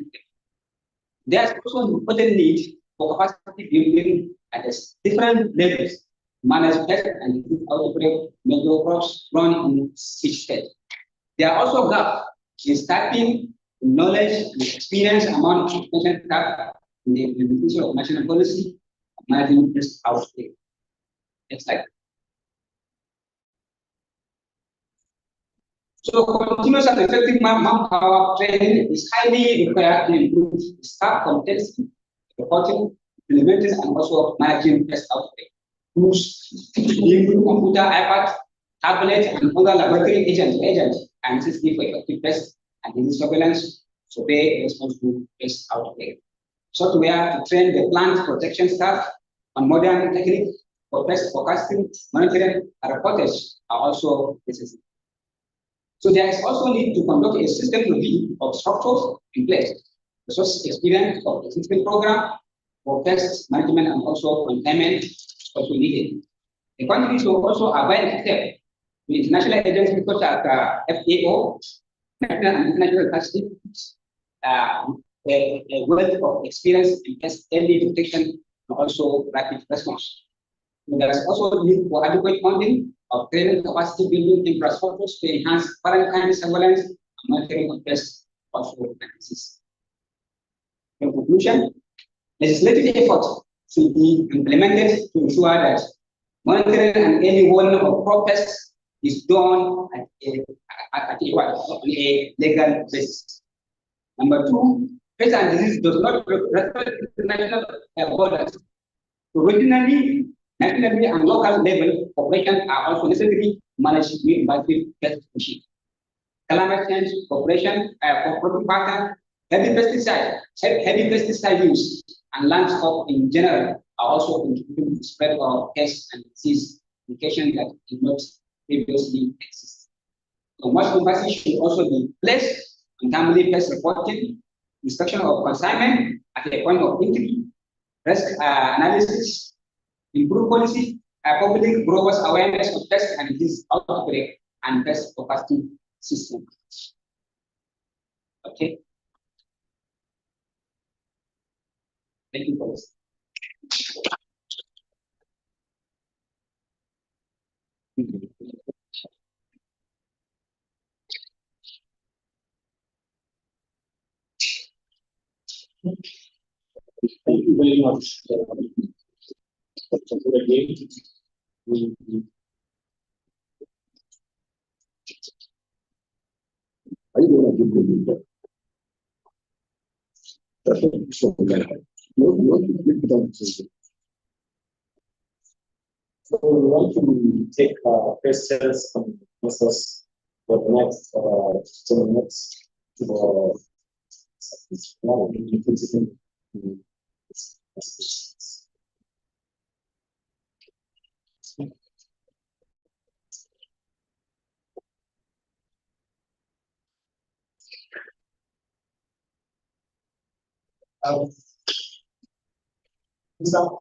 There's also important need for capacity building at different levels to manage pest and disease outbreak major crops run in each state. There are also gaps in staffing, knowledge, and experience among extension staff in the implementation of national policy of managing pest outbreak. Next slide. So continuous and effective manpower training is highly required to improve staff competency, reporting, implementing, and also managing pest outbreak. Tools, including computer, iPad, tablet, and other laboratory agents, and system for effective pest and disease surveillance, survey responsible pest outbreak. Software to train the plant protection staff on modern techniques for pest forecasting, monitoring, and reportage are also necessary. So there is also need to conduct a system review of structures in place, resource experience of the existing program for pest management and also containment also needed. The country should also abide with international agencies such as FAO, national and international statistics, a wealth of experience in pest early detection and also rapid response. There's also need for adequate funding of training capacity building infrastructures to enhance quarantine surveillance and monitoring of pests also practices. In conclusion, legislative efforts should be implemented to ensure that monitoring and early warning of crop pests is done on a legal basis. Number two, pest and disease does not respect international borders. Regionally, nationally, and local level operations are also necessarily managed with invasive pest species. Climate change, population, crop pattern, heavy pesticide use, and landscape in general are also contributing to the spread of pests and disease indication that did not previously exist. So much emphasis should also be placed on timely pest reporting, inspection of consignment at the point of entry, risk analysis, improve policy, public growers awareness of pest and disease outbreak, and pest forecasting system. Okay. Thank you for this. Thank you very much. Are you going to give the so we want to take questions from answers for the next 10 minutes to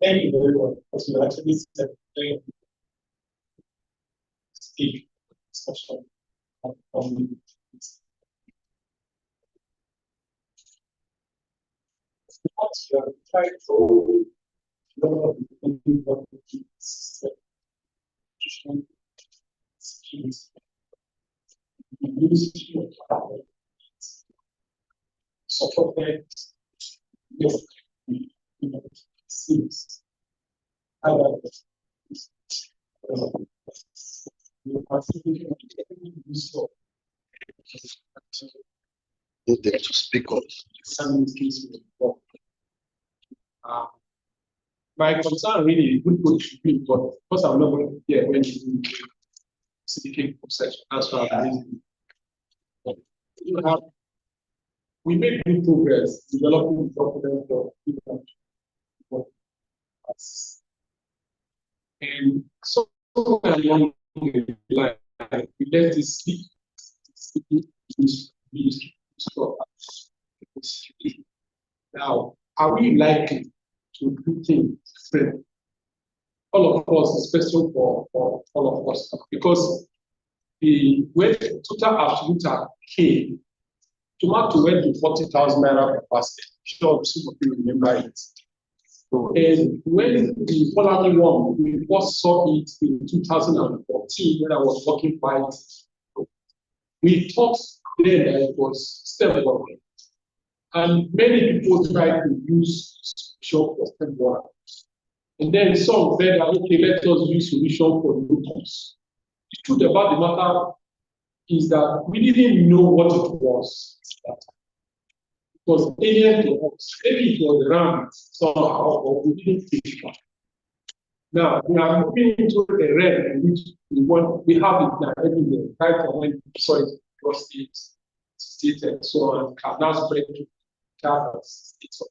thank you very much because you actually said speak discussion on what you are trying to to speak on. My concern really would go to be, but of course I'm not going to hear when you speaking of such as far as you have. We made good progress developing confidence for people. And so along the line, we let this sleep. Now, are we likely to do things different? All of us, especially for all of us, because when total absolute came, tomato went to 40,000 naira per basket. Sure, some of you remember it. And when the following one, we first saw it in 2014 when I was working by it. We thought then that it was step one. And many people tried to use solution for step one. And then some said, okay, let us use solution for locals. The truth about the matter is that we didn't know what it was. It was alien to us. Maybe it was around somehow, but we didn't think it. Now we are moving into a realm in which we have it now everywhere, right from when we saw it across states and so on, can now spread to states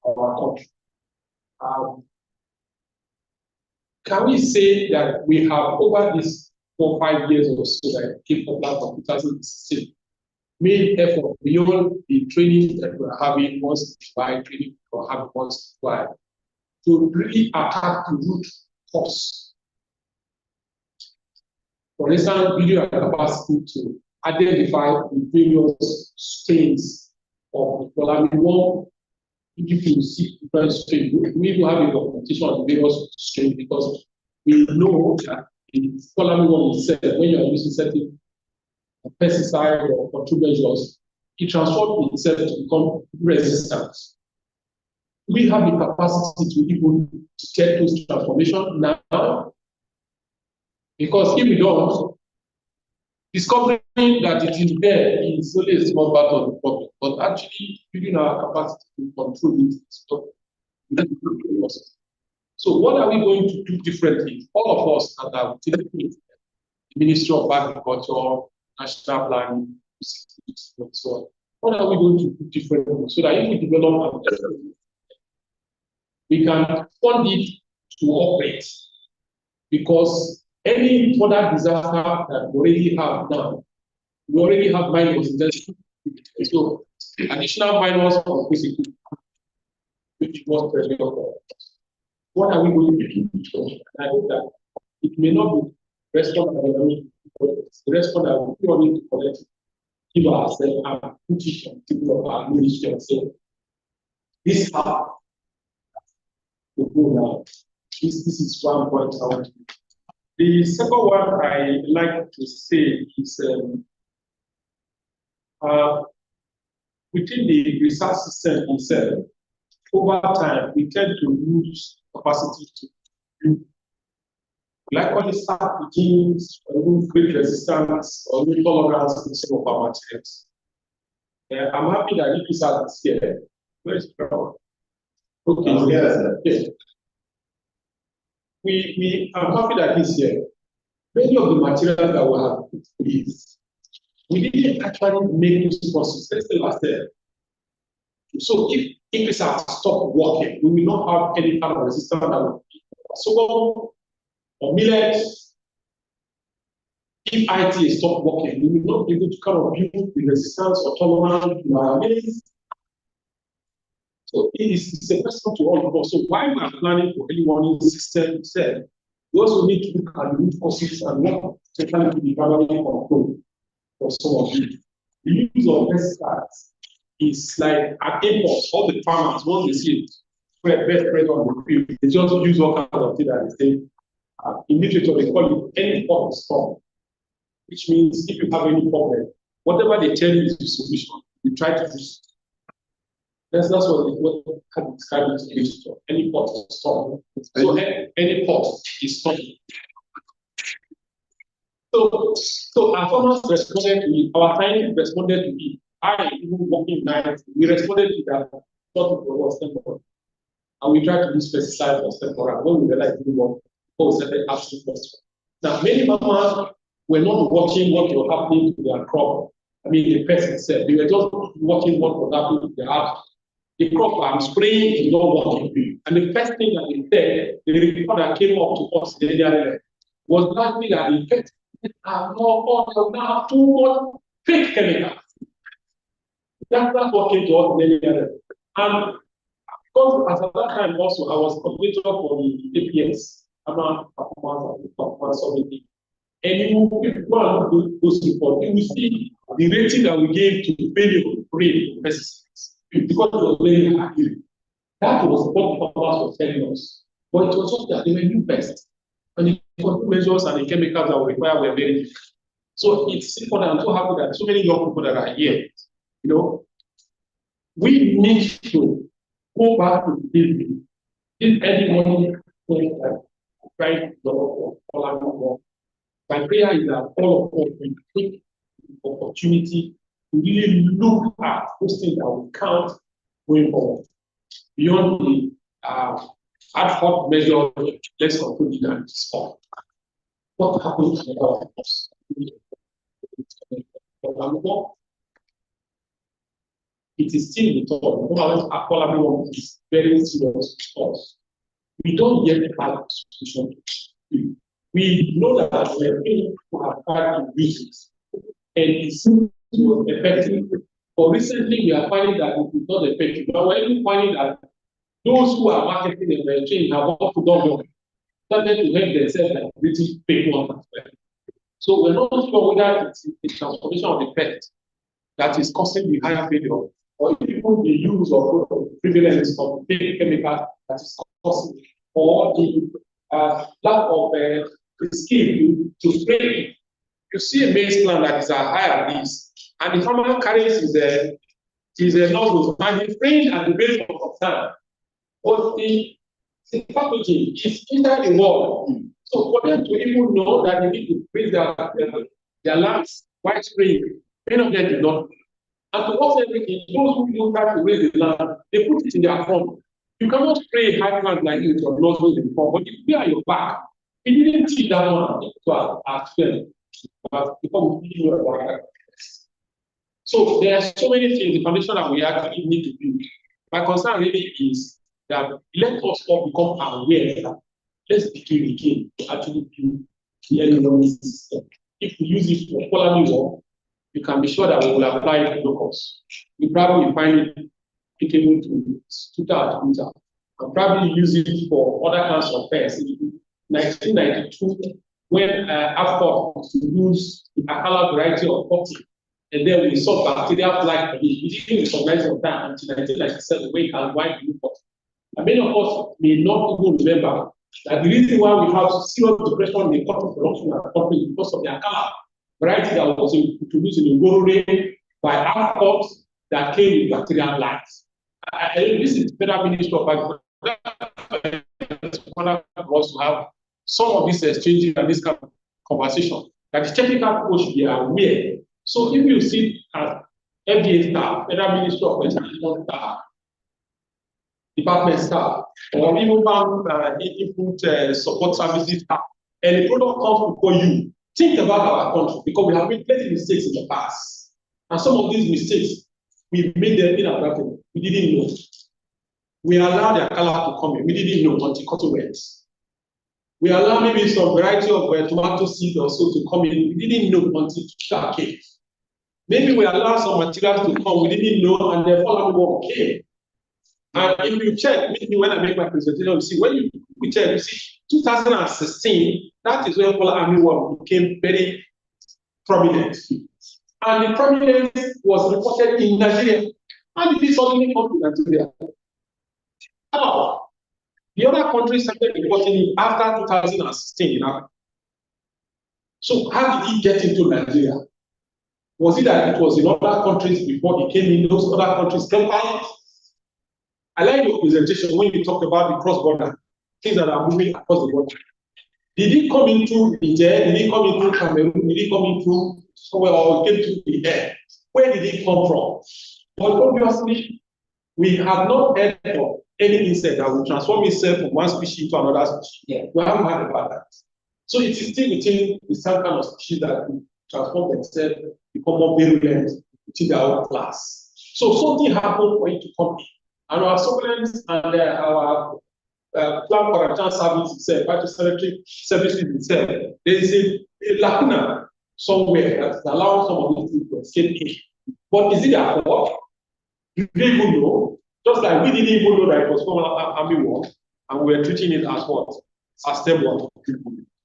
of our country. Can we say that we have over these 4 or 5 years or so that came up from 2016 made effort beyond the training that we're having once by training or having once by to really attack the root cause? For instance, video capacity to identify the various strains of the one. If you see different strains, we will have a documentation on various strains because we know that in following what we said, when you are using certain pesticide or control measures, it transforms itself to become resistant. We have the capacity to even get those transformations now, because if we don't, discovering that it is there is only a small part of the problem, but actually building our capacity to control it is not. So what are we going to do differently? All of us that are within the Ministry of Agriculture, National Planning, and so on. What are we going to do differently so that if we develop we can fund it to operate? Because any further disaster that we already have now, we already have minors in this. So additional minors for physical, which was pressure for us. What are we going to do? I hope that it may not be response but the response that we all need to collect, give ourselves and put it on people of our ministry and say, this how to go now. This is one point I want to make. The second one I like to say is within the research system itself, over time, we tend to lose capacity to do. Like when you start with genes, or even great resistance, or even tolerance in some of our materials. I'm happy that this is here. Where is the okay, yes. I'm happy that he's here. Many of the materials that we have is we didn't actually make those processes. Let's say last year. So if English has stopped working, we will not have any kind of resistance that will be so or millet. If IT is stopped working, we will not be able to kind of build the resistance or tolerance in our mills. So it's a question to all of us. So while we are planning for early warning system itself, we also need to look at the root causes and what technically to be gradually controlled for some of you. The use of pesticides is like an import. All the farmers, once they see it, spread on the field, they just use all kinds of things that they say. In literature, they call it any form of storm, which means if you have any problem, whatever they tell you is the solution, you try to do it. That's what I describe it in literature. Any pot is storm. So any pot is storm. So our farmers responded to it, our scientists responded to it. I, even working nights, we responded to that. Thought it was temporary. And we tried to use pesticides for temporary. When we realized it didn't work, we started asking questions. Now, many farmers were not watching what was happening to their crop. I mean, the pest itself. They were just watching what was happening to their house. The crop I'm spraying is not working. And the first thing that they said, the report that came up to us in the area was likely that the pest are now too much fake chemicals. That's what came to us in the area. And because at that time also, I was coordinator for the APS, performance of the and you go and do those reports, you will see the rating that we gave to failure rate of pesticides. Because it was very accurate. That was what the farmers were telling us. But it was just that they were new pests. And the control measures and the chemicals that we require were very different. So it's important. I'm so happy that so many young people that are here, you know, we need to go back to the building. If anyone trying to develop or my prayer is that all of us will take the opportunity to really look at those things that will count going forward. Beyond the ad hoc measure, let's conclude it and stop. What happens to all of us? It is still the top. Everyone is very serious with us. We don't yet have a solution. We know that we are able to have hard business, and it seems to be effective. But recently, we are finding that it is not effective. But we're even finding that those who are marketing and maintain have also done started to make themselves like pretty fake ones. So we're not sure whether it's the transformation of the pest that is causing the higher failure, or even the use of prevalence of fake chemicals that is causing, or the lack of skill to spray. You see a maize plant that is a higher risk, and the farmer carries his nozzles and he's spraying at the base of the tank. But the pathogen is inside the wall. So for them to even know that they need to raise their lamps while spraying, many of them do not. And to offset everything, those who don't have to raise the lamp, they put it in their front. You cannot spray high plant like you with your nozzle in the front, but if you are your back, we didn't teach that one to our students. But because we didn't know about that. So there are so many things, the foundation that we actually need to build. My concern really is that let us all become aware that let's begin again to actually build the economic system. If we use it for quality work, you can be sure that we will apply it to locals. We probably find it applicable to tutor, and probably use it for other kinds of affairs. In 1992, when AFCOT was to use the Akala variety of cotton, and then we saw bacterial plague for it. We didn't recognize of that until 1997 when Calvine grew cotton. And many of us may not even remember that the reason why we have serious depression in the cotton production and country is because of the Akala variety that was introduced in the Ngorore by AFCOT that came with bacterial plagues. This is Federal Ministry of Agriculture for us to have some of these exchanges and this kind of conversation. That the technical people should be aware. So if you see as FDA staff, Federal Ministry of Education staff, department staff, or even input support services staff, and the product comes before you, think about our country because we have made plenty mistakes in the past. And some of these mistakes, we made them inadvertent. We didn't know. We allowed their color to come in. We didn't know until cotton went. We allowed maybe some variety of tomato seed or so to come in. We didn't know until that came. Maybe we allowed some materials to come. We didn't know, and the following one came. And if you check, maybe when I make my presentation, you see, when you check, you see 2016, that is when Polar Army War became very prominent. And the prominence was reported in Nigeria. And it is suddenly come to Nigeria. How? The other countries started reporting it after 2016. So how did it get into Nigeria? Was it that it was in other countries before it came in, those other countries came out? I like your presentation when you talk about the cross-border, things that are moving across the border. Did it come into Niger? Did it come into Cameroon? Did it come into somewhere or came to the air? Where did it come from? But obviously, we have not heard of any insect that will transform itself from one species to another species. Yeah. We haven't heard about that. So it is still within the same kind of species that will transform themselves, become more virulent within their own class. So something happened for it to come in. And our surveillance and our plant quarantine service itself, phytosanitary services itself, there is a lacuna somewhere that is allowing some of these things to escape in. But is it their fault? Do they even know? Just like we didn't even know that it was from Army War, and we were treating it as what? As step one.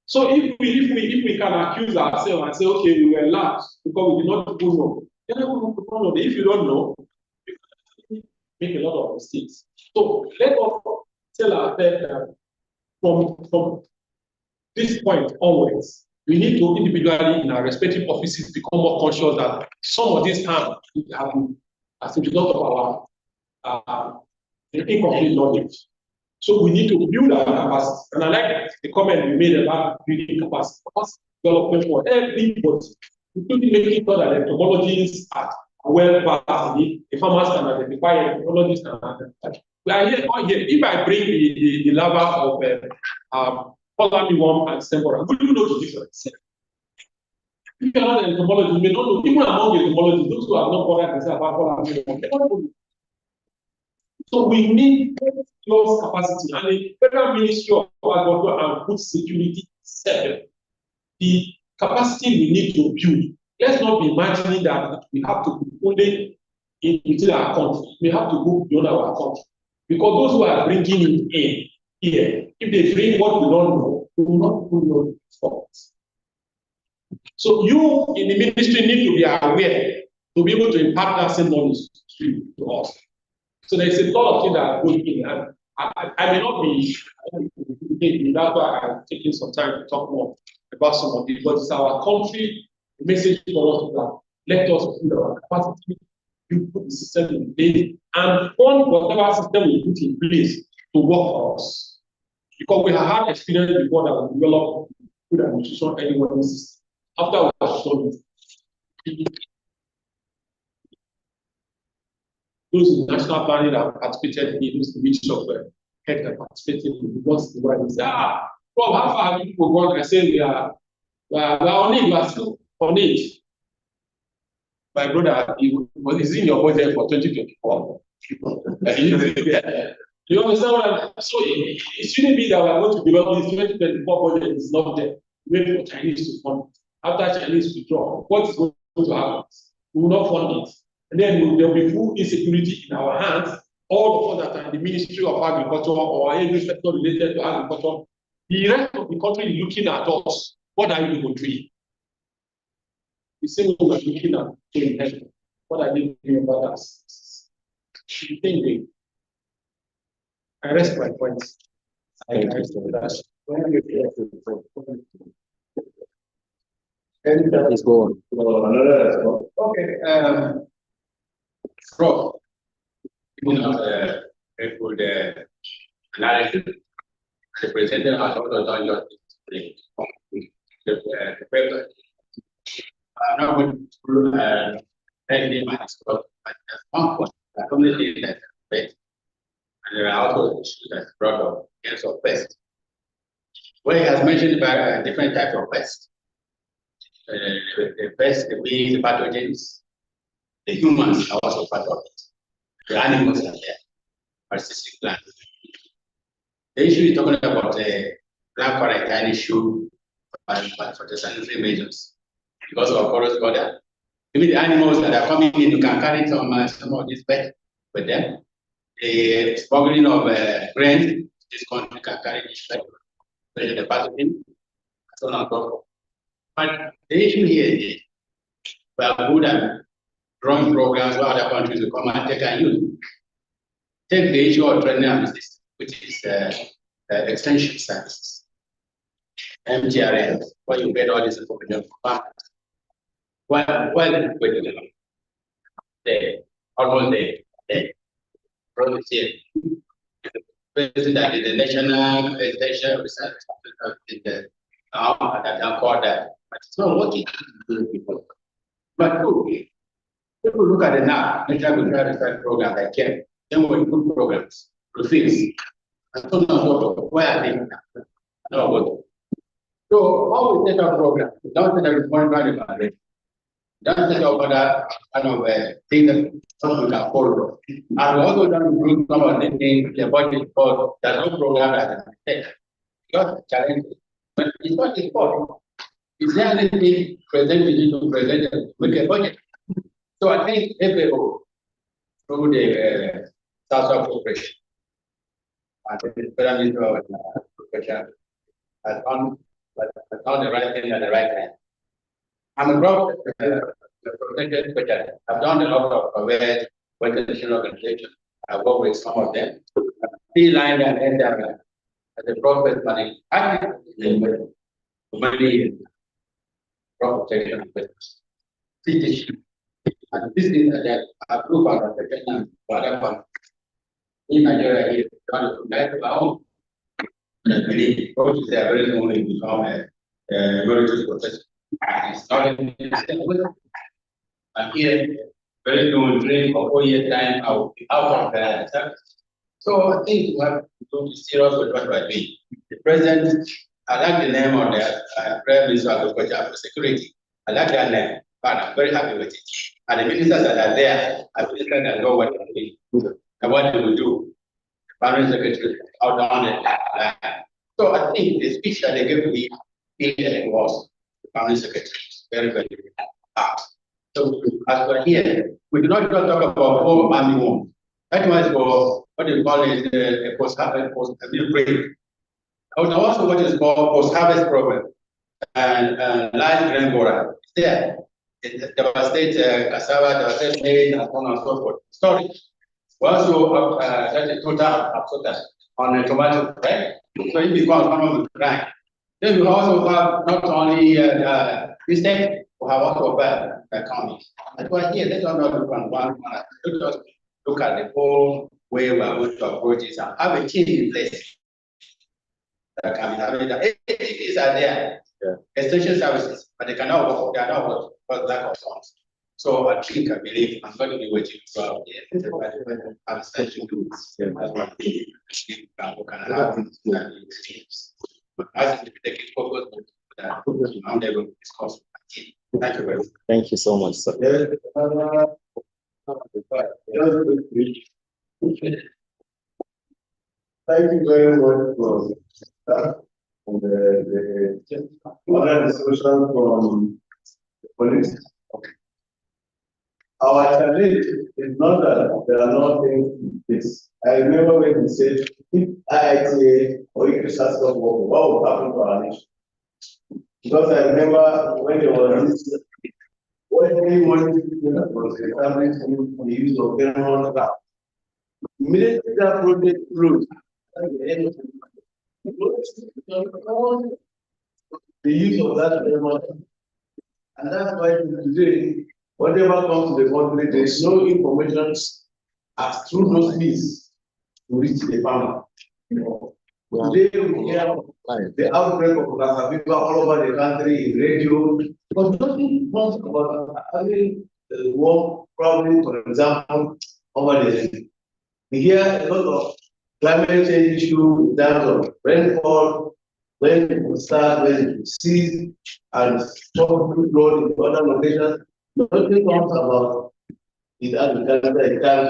So if we can accuse ourselves and say, okay, we were lax because we did not even know. If you don't know, you make a lot of mistakes. So let us tell ourselves from this point onwards, we need to individually in our respective offices become more conscious that some of these harm happen as a result of our incomplete knowledge. So we need to build our capacity. And I like the comment you made about building capacity development for everybody, including making sure that the entomologists are well versed in it. The farmers can identify entomologists and identify. We are here, if I bring the larva of Polar worm and Sembora, would you know the difference? If you are not an entomologist, you may not know, even among the entomologists, those who have not bothered themselves about Polar worm. So we need close capacity, and the Federal Ministry of Agriculture and Food Security itself, the capacity we need to build. Let's not be imagining that we have to be only within our country. We have to go beyond our country. Because those who are bringing it in here, if they bring what we don't know, we will not know for us. So you in the ministry need to be aware to be able to impart that same knowledge to us. So there's a lot of things that are going in, and I may not be, that's why I'm taking some time to talk more about some of it, but it's our country message for us that let us build our capacity, you put the system in place, and fund whatever system we put in place to work for us. Because we have had experience before that we developed food and nutrition early warning system. After we have shown it, those in national planning that participated in those committees of head that participated in what's the right and say, Rob, how far have people gone? I say we are on it, we are still on it. My brother, is in your budget for 2024. You understand what I'm so it shouldn't be that we are going to develop this 2024 budget is not there. Wait for Chinese to fund. After Chinese withdraw, what is going to happen? We will not fund it. And then there will be full insecurity in our hands. All of us that are in the Ministry of Agriculture or any sector related to agriculture, the rest of the country is looking at us. What are you going to do? The same way we are looking at doing. What are they doing about us? Thinking. I rest my points. And that is go on. Okay. Rob, you know, a good analysis. The president has also done your the paper. I'm not going to any matters, but at one point, the community that and there are also issues that brought up against of pest. Well, he has mentioned about different types of pests. The pests, the weeds, the pathogens, the humans are also part of it. The animals are there, parasitic plants. The issue is talking about the black quarantine issue for the sanitary measures because of porous border. Even the animals that are coming in, you can carry some of these pests with them. The smuggling of grain, this country can carry this pest, the pathogen, so on and so forth. But the issue here is we are good at drawing programs where other countries will come and take and use. Take the issue of training and assistance, which is extension services, MTRL, where you get all this information from farmers. Well, almost the project here. President is the National Extension Research in the that are called that. But it's not working. But people look at the now, National Research Program that came, then we put programs, refills. And so on, where are they? No. So how we set up programs? We don't set up one kind of array. Don't set up other kind of things that some we can follow. And we also don't include some of the things the budget for the whole program that is because challenge. But it's not his fault. Is there anything presented to present with a budget? So I think FAO through the South Corporation and the Federal Ministry of Agriculture has done the right thing at the right time. I'm a proud protected budget. I've done a lot of aware international organizations. I work with some of them. See line and end up as a profit money. I think money crop protection business. And this is that approve our protection whatever. In Nigeria, here, that alone, the approach is very only become a military protection. It's not in the and here, very soon, during a 4 year time, I will be out of that. So I think we have to be serious with what we're doing. The president, I like the name of the Prime Minister of Agriculture for Security. I like that name, but I'm very happy with it. And the ministers that are there, I think that know what they're doing and what they will do. The Foreign Secretary out on it. So I think the speech that they gave me was the Foreign Secretary. Very, very hard. So as we're here, we do not just talk about home army homes. That was for what you call it a post-harvest break. I would also what is called post-harvest program and live grain borer. It's there. It devastates cassava, devastates maize, and so on and so forth. Storage. We also that is total absorption. on the tomato, right? So it becomes one of the grind. Then we also have not only business, we have also economies. That's why here, let's not look on one, let's just look at the whole way we are going to approach this and have a team in place that can be available. These are there, extension services, but they cannot work, they are not working because lack of funds. So I think, I believe I'm going to be waiting for have extension groups. That's what we can have teams. But I think we take it focus on they will discuss. Thank you very much. Thank you so much, sir. Thank you very much for that. And the other discussion from the police. Our challenge is not that there are no things in place. I remember when he said, if IITA or if research don't work, what would happen to our nation? Because I remember when there was this, when anyone was established the use of general craft. Immediately that project closed. The use of that general, and that's why today, whatever comes to the country, there is no information as through those means to reach the farmer. Today we hear the outbreak of Lassa fever all over the country in radio, but nothing comes about having the war, probably, for example, over the sea. We hear a lot of climate change issue in terms of rainfall, when it will start, when it will cease, and tropical flood in other locations. Nothing comes about in agriculture in terms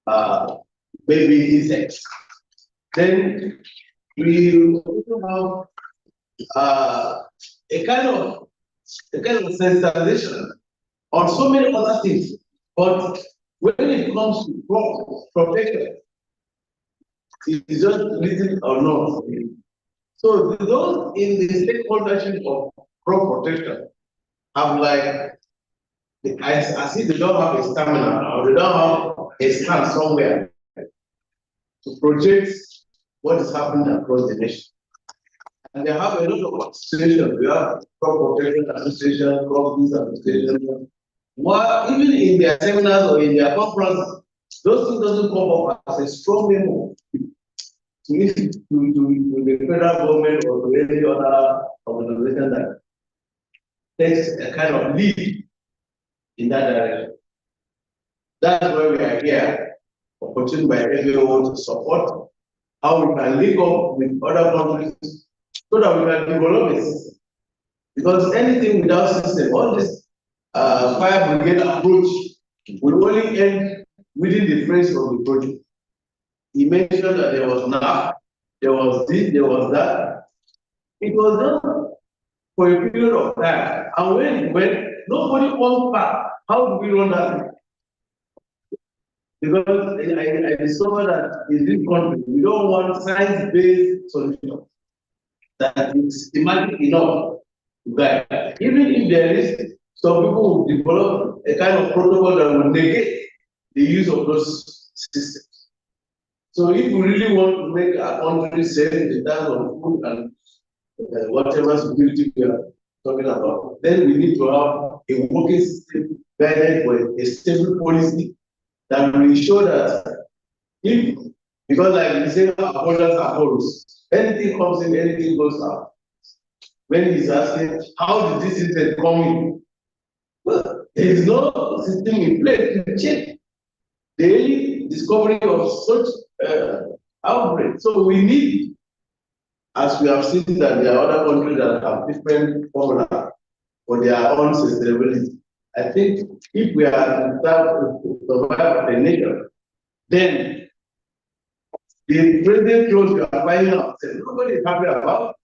of maybe insects. Then we also have a kind of sensitization on so many other things, but when it comes to crop protection, it is just little or not. So those in the stakeholdership of crop protection have like, I see they don't have a stamina or they don't have a stand somewhere to project what is happening across the nation. And they have a lot of associations. We have crop protection association, crop business association. While even in their seminars or in their conferences, those things doesn't come up as a strong memo to the federal government or to any other organization that takes a kind of lead in that direction. That's why we are here, opportunity by FAO to support how we can link up with other countries so that we can develop a system. Because anything without system, all this fire brigade approach will only end within the phrase of the project. He mentioned that there was NAP, there was this, there was that. It was done for a period of time. And when nobody comes back, how do we run that? Because I discovered that in this country, we don't want science-based solutions that is schematic enough to guide. Even if there is, some people will develop a kind of protocol that will negate the use of those systems. So if we really want to make our country safe in terms of food and whatever security we are talking about, then we need to have a working system guided by a stable policy that will ensure that if, because like we say, our borders are porous, anything comes in, anything goes out. When he's asking, how did this system come in? Well, there is no system in place to check the early discovery of such outbreak. So we need, as we have seen that there are other countries that have different formula for their own sustainability. I think if we are to survive as a nation, then the present clothes we are buying out, nobody is happy about,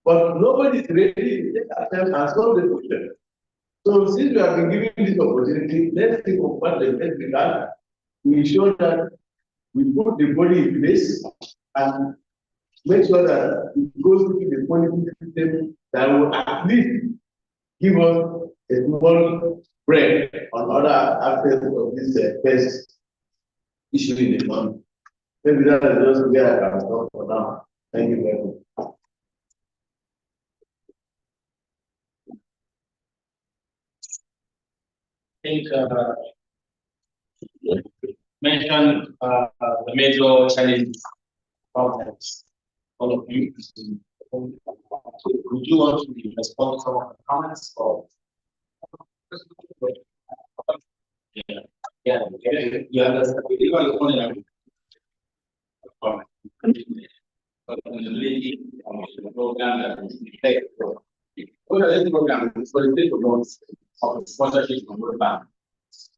but nobody is ready to take attempt and solve the problem. So since we have been given this opportunity, let's think of what the best we can to ensure that we put the body in place and make sure that it goes into the policy system that will at least give us a small break on other aspects of this pest issue in the economy. Maybe that is just where I can stop for now. Thank you very much. think mentioned the major challenges, problems, all of you. Would you want to respond to some of the comments or? Yeah, you understand. You are the one program that we take. What are the programs for the people of sponsorship from World Bank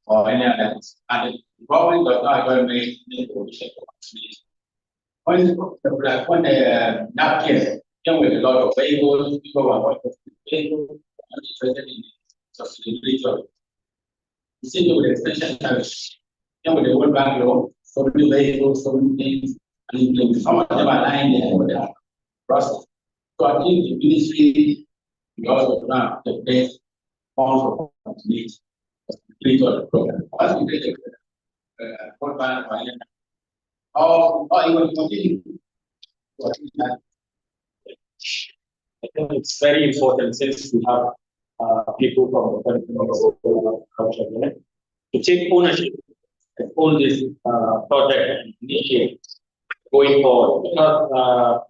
or any other? And probably does not going to make the provision for when now here, with a lot of vehicles, people are working with vehicles, and interested in sustainability of the city with extension service. With the World Bank law, so many vehicles, so many things, and some of them are lying there with the process. So I think the ministry, we also now the best forms of complete the program. As we did World Bank, or even continue. I think it's very important since we have people from the culture to take ownership of all this project and initiative going forward. Because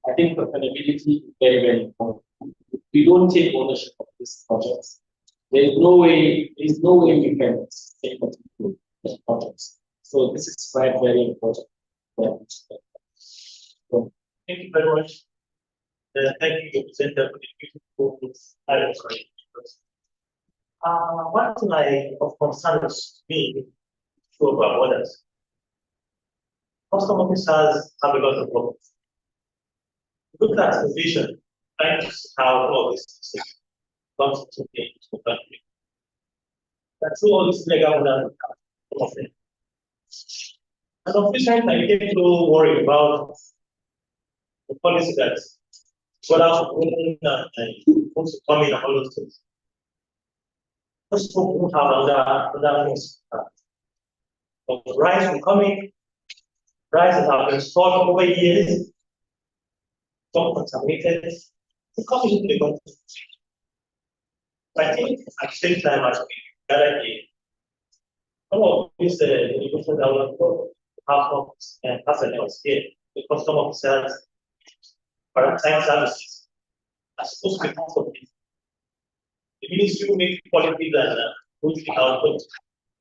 I think sustainability is very, very important. If we don't take ownership of these projects, there's no way we can take these projects. So this is quite very important. So, thank you very much. Thank you, presenter, for the beautiful items. One thing of concern me to about others. Custom officers have a lot of problems. Look at the vision, trying to see how all this comes to the country. That's all this legal order. As of recent, I became so worried about the policy that whether women want to come in and all those things. Most people don't have other things. But rice will come in, rice have been stored over years, some contaminated, it comes into the country. I think at the same time as we gather here, some of these individuals that will have personnel here, the custom officers, quarantine services, are supposed to be part of it. The ministry will make policy that will be output.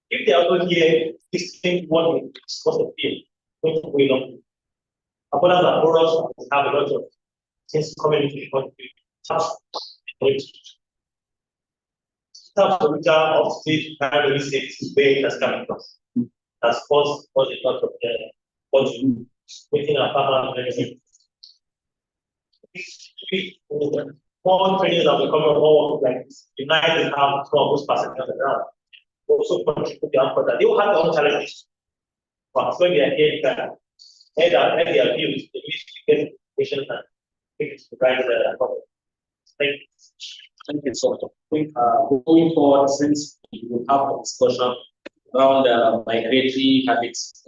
If they are not here, this thing what we discussed here, going to go on. According to products, we have a lot of things coming into the country. Staff which are of state primary states where it has come from. Has caused a lot of what you within a farmer benefit. More trainings that will come more like United have some of those passengers on the ground. Also contribute to their product. They will have their own challenges. But when they are here, they are views, they need to get information and take it to the right problem. Thank you. Thank you so much. I think going forward, since we will have a discussion around migratory habits,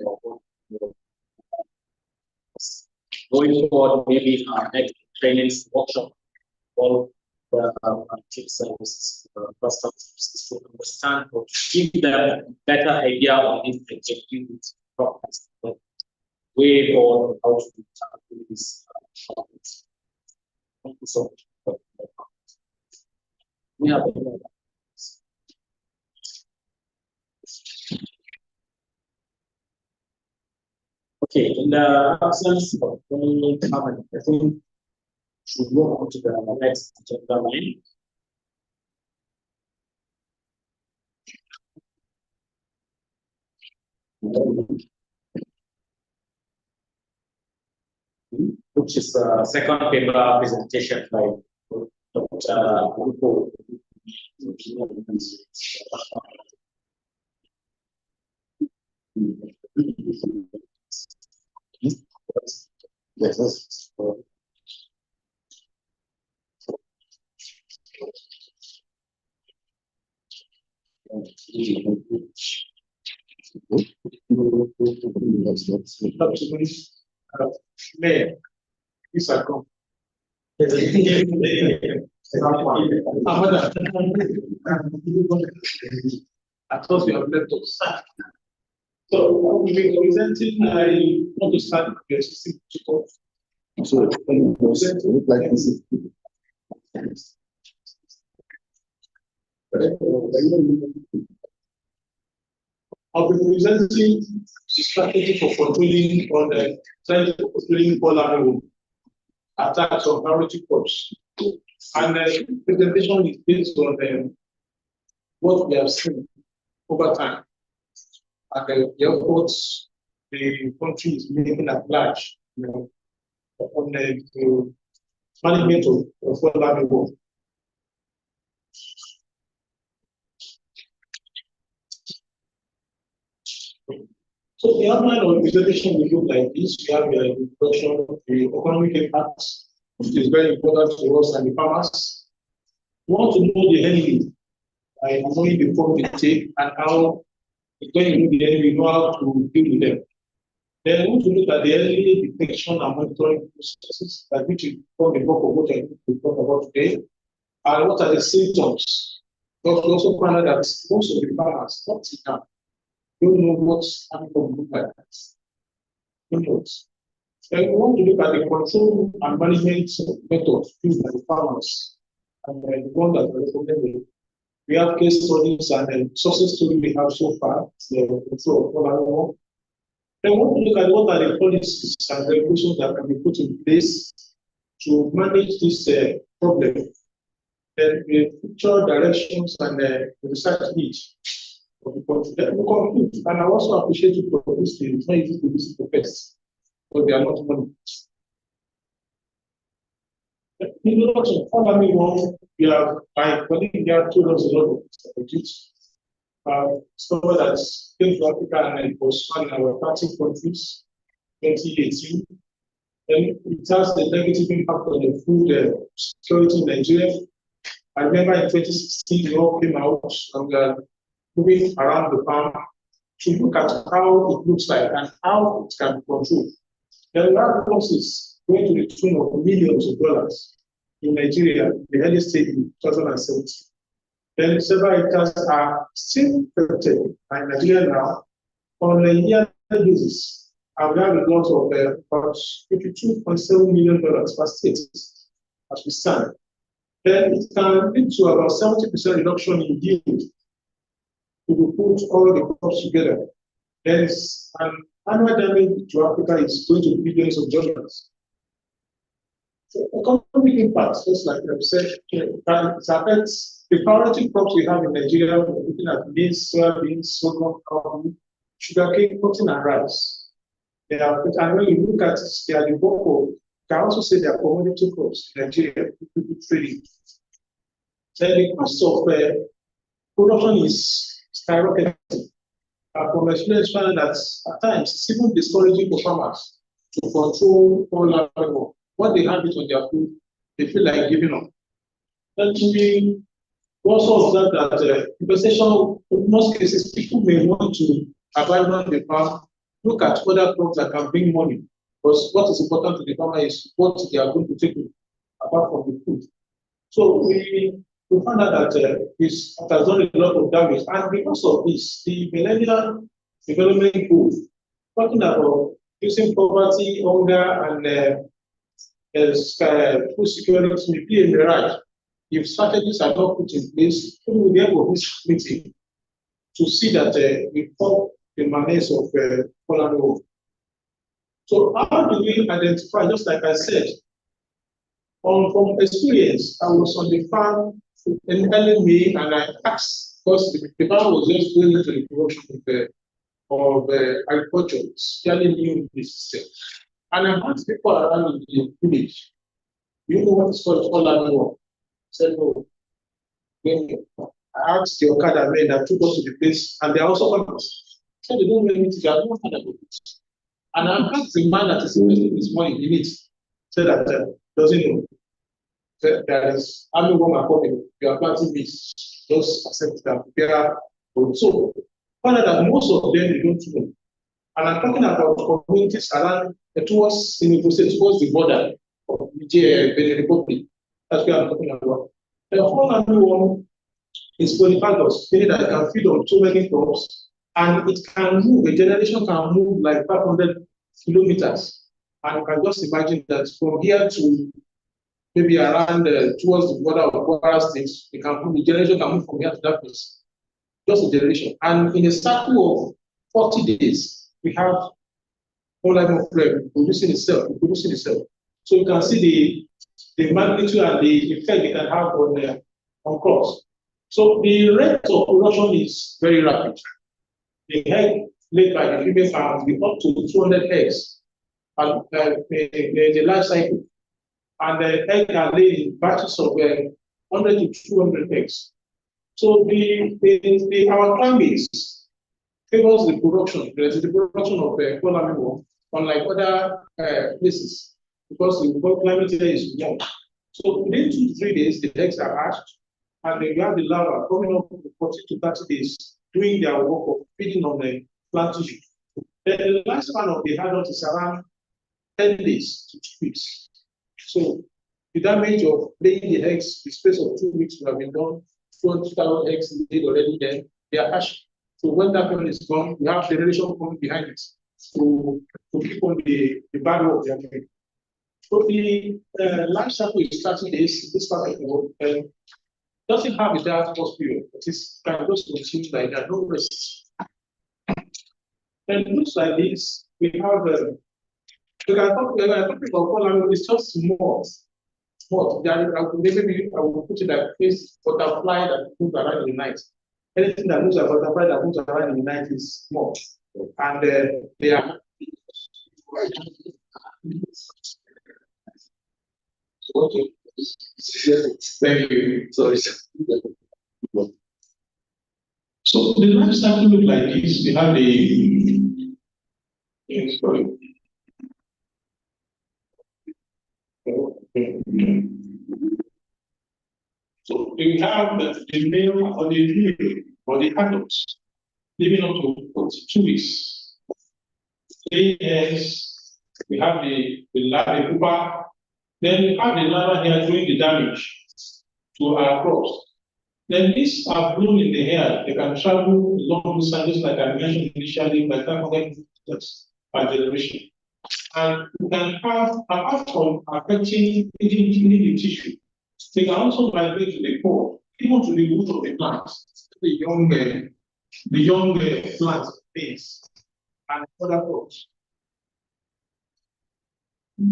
going forward, maybe our next trainings workshop all the tip services, custom services to understand or to give them a better idea of this executive problems. Way or how to tackle these problems. Thank you so much. We have okay, in the absence of any comment, I think should go on to the next agenda line. Which is the second paper presentation by Dr. Rupo. Yes. Mayor, these are come. I thought you have left us. So we'll be presenting, I want to start with the tutorial. So, look like this. I'll be presenting the strategy for controlling on the trying to controlling polar attacks on priority crops. And the presentation is based on what we have seen over time and the efforts the country is making at large, on the management of polar war. So the outline of the presentation will look like this. We have the introduction of the economic impact, which is very important to us and the farmers. We want to know the enemy by knowing the form they take and how, when you know the enemy, you know how to deal with them. Then we want to look at the early detection and monitoring processes, like which is from the bulk of what I will talk about today. And what are the symptoms? But we also find out that most of the farmers, not now, don't know what's happening look like that. Don't know. Then we want to look at the control and management methods used by the farmers and the one that we recommended. We have case studies and success stories we have so far, the control of all. Then we want to look at what are the policies and regulations that can be put in place to manage this problem. Then the future directions and the research needs of the country. Then we conclude, and I also appreciate you for this. It's not easy to listen to first, but they are not money. Introduction. Follow me on. We have, I think they have told us a lot of strategies. Discovered that came to Africa and it was found in our 30 countries, 2018. Then it has a negative impact on the food security in Nigeria. I remember in 2016, we all came out and we are moving around the farm to look at how it looks like and how it can be controlled. There are losses going to the tune of millions of dollars in Nigeria, the early stage in 2017. Then several hectares are still protected in Nigeria now on a yearly basis. And we have a loss of about $52.7 million per state as we stand. Then it can lead to about 70% reduction in yield if we put all the crops together. Then an annual damage to Africa is going to billions of dollars. So economic impact, just like I've said, it affects the priority crops we have in Nigeria. We're looking at beans, soybeans, sorghum, cotton, sugarcane, cotton, and rice. And when you look at the agriculture, you can also say they are commodity crops in Nigeria, trading. So the cost of production is skyrocketing. From experience, found that at times it's even discouraging for farmers to control all level. What they have it on their food, they feel like giving up. And we also observe that compensation, in most cases, people may want to abandon the farm, look at other crops that can bring money. Because what is important to the farmer is what they are going to take apart from the food. So we found out that this has done a lot of damage. And because of this, the Millennium Development Goal, talking about using poverty, hunger, and food security may be in the right. If strategies are not put in place, we will be able to this meeting to see that we stop the menace of polar war. So how do we identify, just like I said, from experience, I was on the farm in early May and I asked, because the farm was just going into the production of agriculture, it's fairly new in this system. And I asked people around the village, you know what is called polar war? I said, no. I asked the Okada men that took us to the place, and they are also farmers. So they don't know anything, they are not about it. And I asked the man that is investing this money in it, said that doesn't know. There is army woman coming, you are planting this, just accept that prepare for so. found out that most of them they don't know. And I'm talking about communities around towards towards the border of the Republic. That's what I'm talking about. The whole other one is polyphagous, meaning that it can feed on so many crops, and it can move, a generation can move like 500 kilometers. And you can just imagine that from here to maybe around towards the border of Kwara State, the generation can move from here to that place. Just a generation. And in a cycle of 40 days, we have whole life of flame producing itself. So you can see the magnitude and the effect it can have on crops. So the rate of production is very rapid. The egg laid by the female farm will be up to 200 eggs and the life cycle. And the eggs are laid in batches of 100 to 200 eggs. So our climate favors the production. There's the production of polyamine, unlike other places, because the climate here is warm. So within 2 to 3 days, the eggs are hatched, and then you have the larvae coming up in 40 to 30 days, doing their work of feeding on the plant tissue. Then the last one of the adult is around 10 days to 2 weeks. So the damage of laying the eggs, the space of 2 weeks will have been done. 2,000 eggs laid already, then they are hatched. So when that one is gone, we have generation coming behind it to keep on the bad work they are doing. So the life cycle is 30 days, this part of the world, and doesn't have a diapause period. It is can just continue like that, no rest. And it looks like this. We have we can talk about polyamine, it's just small. Maybe I will put it like this butterfly that moves around in the night. Anything that moves a butterfly that moves around in the night is small. And they are okay. Thank you. Sorry. So the life cycle look like this. We have sorry. So we have the male or the female or the adults living up to 42 weeks. We have the pupa. Then we have the larva here doing the damage to our crops. Then these are blown in the air. They can travel long distances, like I mentioned initially, by 500 meters per generation. And we can have, apart from affecting the tissue, they can also migrate to the core, even to the root of the plant, the young plant base, and other crops.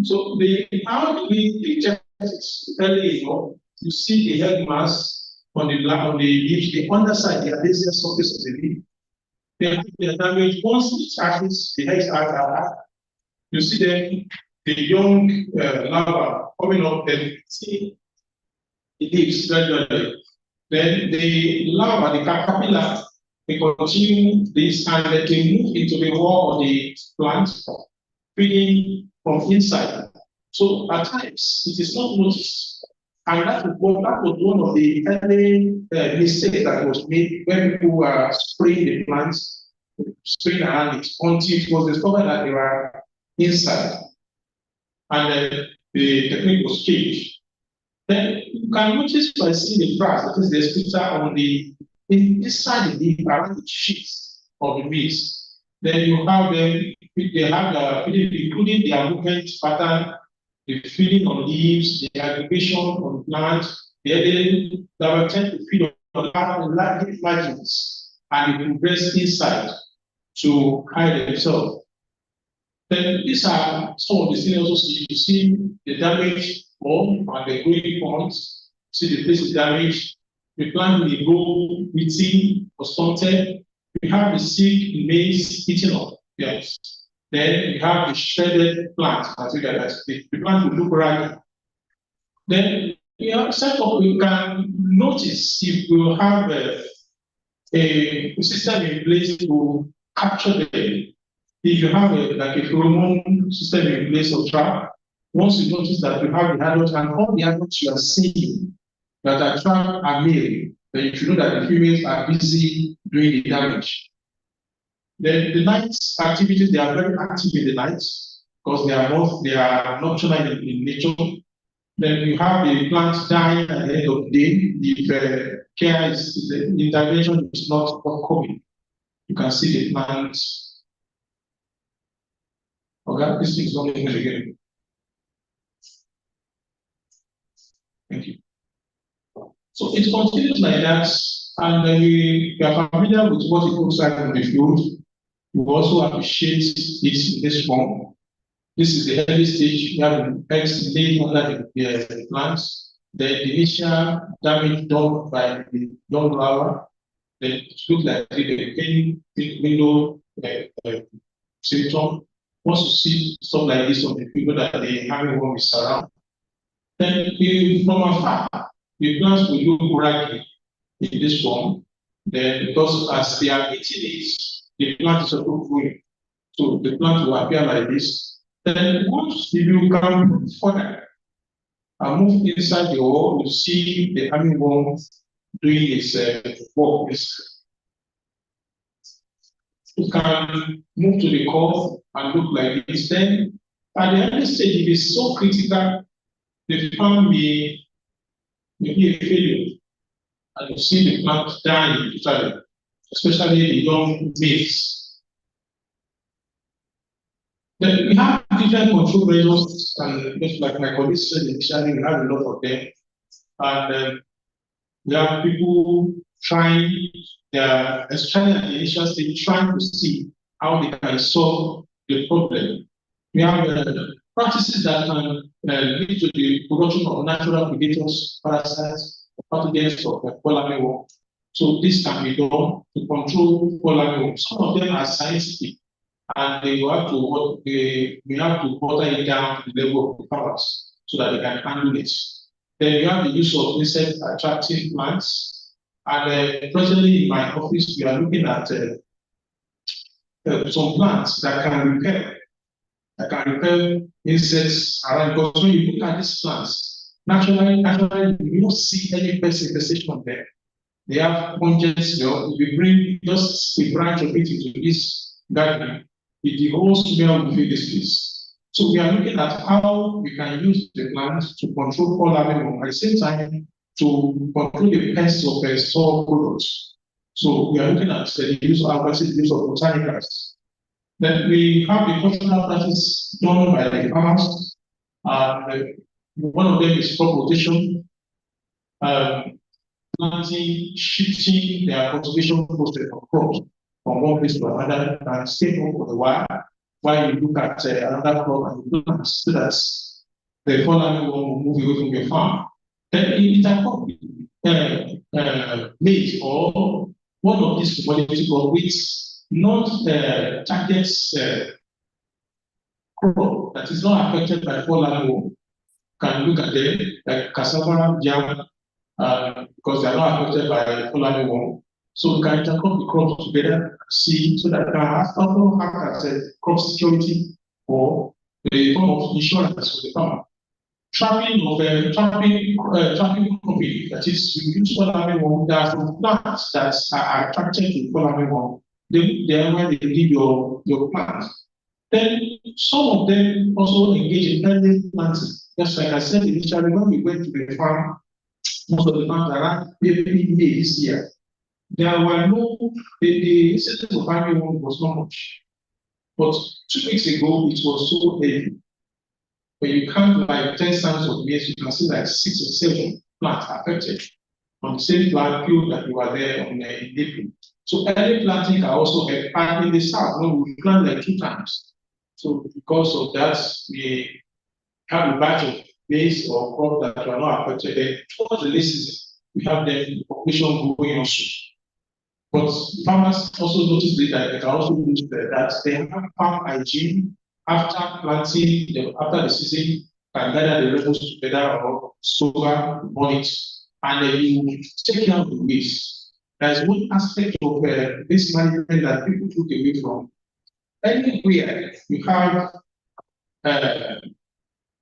So how do we detect this early on? You see the egg mass on the leaf, the underside, the adhesive surface of the leaf. The damage, once it happens, the eggs are you see then the young larva coming up and see the leaves gradually. Then the larva, the caterpillar, they continue this and they move into the wall of the plant, feeding from inside. So at times it is not noticed. And that was one of the early mistakes that was made when people were spraying the plants, spraying around it, until it was discovered that they were inside. And the technique was changed. Then you can notice by seeing the grass, that is the structure on the inside the leaf around the sheets of the leaves. Then you have them, they have including their movement pattern, the feeding on leaves, the aggregation on plants, they will tend to feed on large margins and they progress inside to hide themselves. Then these are some of the things also see. You see the damage form and the growing points, see the place is damaged, the plant will go meeting or stunted. We have the sick maize eaten up. Yes. Then we have the shredded plant. The plant will look ragged. Then we can notice if we have a system in place to capture them. If you have like a pheromone system in place or trap, once you notice that you have the adults and all the adults you are seeing that are trapped are male, then you should know that the females are busy doing the damage. Then the night activities, they are very active in the night because they are nocturnal in nature. Then you have the plants dying at the end of the day. If the intervention is not forthcoming, you can see the plants. Okay, this is not again. Thank you. So it continues like that, and we are familiar with what it looks like on the field. We also appreciate it in this form. This is the early stage. We have the eggs laid under the plants. The initial damage done by the young larva. Then it looks like the window symptom. Once you see stuff like this on the people that the armyworm is around, then from afar, the plants will look raggy in this form. Then because as they are eating it, the plant is also growing. So the plant will appear like this. Then once you come further and move inside the wall, you see the armyworm doing its work. You can move to the core and look like this. Then at the early stage, if it's so critical, the farm may be a failure. And you see the plant dying totally, especially the young maize. Then we have different control measures, and just like my colleagues said initially, we have a lot of them. And we have people trying, especially at the initial stage, trying to see how they can solve the problem. We have practices that can lead to the production of natural predators, parasites, pathogens of pollinator. So this can be done to control pollinator. Some of them are scientific, and we have to water it down to the level of the farmers so that they can handle it. Then you have the use of insect attractive plants. And presently in my office, we are looking at some plants that can repel insects around. Because when you look at these plants, naturally you don't see any pest infestation there. They have pungent smell. If you bring just a branch of it into this garden, the whole smell will fill this place. So we are looking at how we can use the plants to control all animals at the same time to control the pests of soil products. So we are looking at the use of aggressive use of botanicals. Then we have the cultural practice done by the farmers. One of them is crop rotation, planting, shifting their cultivation process of crops from one place to another and stay home for a while you look at another crop and you plant so that the following one will move away from your farm. Then it can be made or one of these commodity crop with not targets crop that is not affected by fall animal. Can look at them like cassava, yam, because they are not affected by fall animal. So we can intercrop the crops together and see so that we can also have crop security or the form of insurance for the farmer. Trapping cropping, that is, you use fall animal. There are some plants that are attracted to fall animal. They are where they leave your plant. Then some of them also engage in early planting. Just like I said initially, when we went to the farm, most of the farms around maybe May this year, there were the incidence of armyworm was not much. But 2 weeks ago, it was so heavy. When you count like 10 stands of maize, you can see like 6 or 7 plants affected on the same plant field that you were there on in April. So early planting can also help. And in the south, we plant like 2 times. So because of that, we have a batch of maize or crop that are not affected. Then towards the late season, we have the population growing also. But farmers also notice that they can also use that they have farm hygiene after planting, after the season, can gather the levels together or sober on it, and then you take care of the waste. There's one aspect of this management that people took away from. Anywhere you have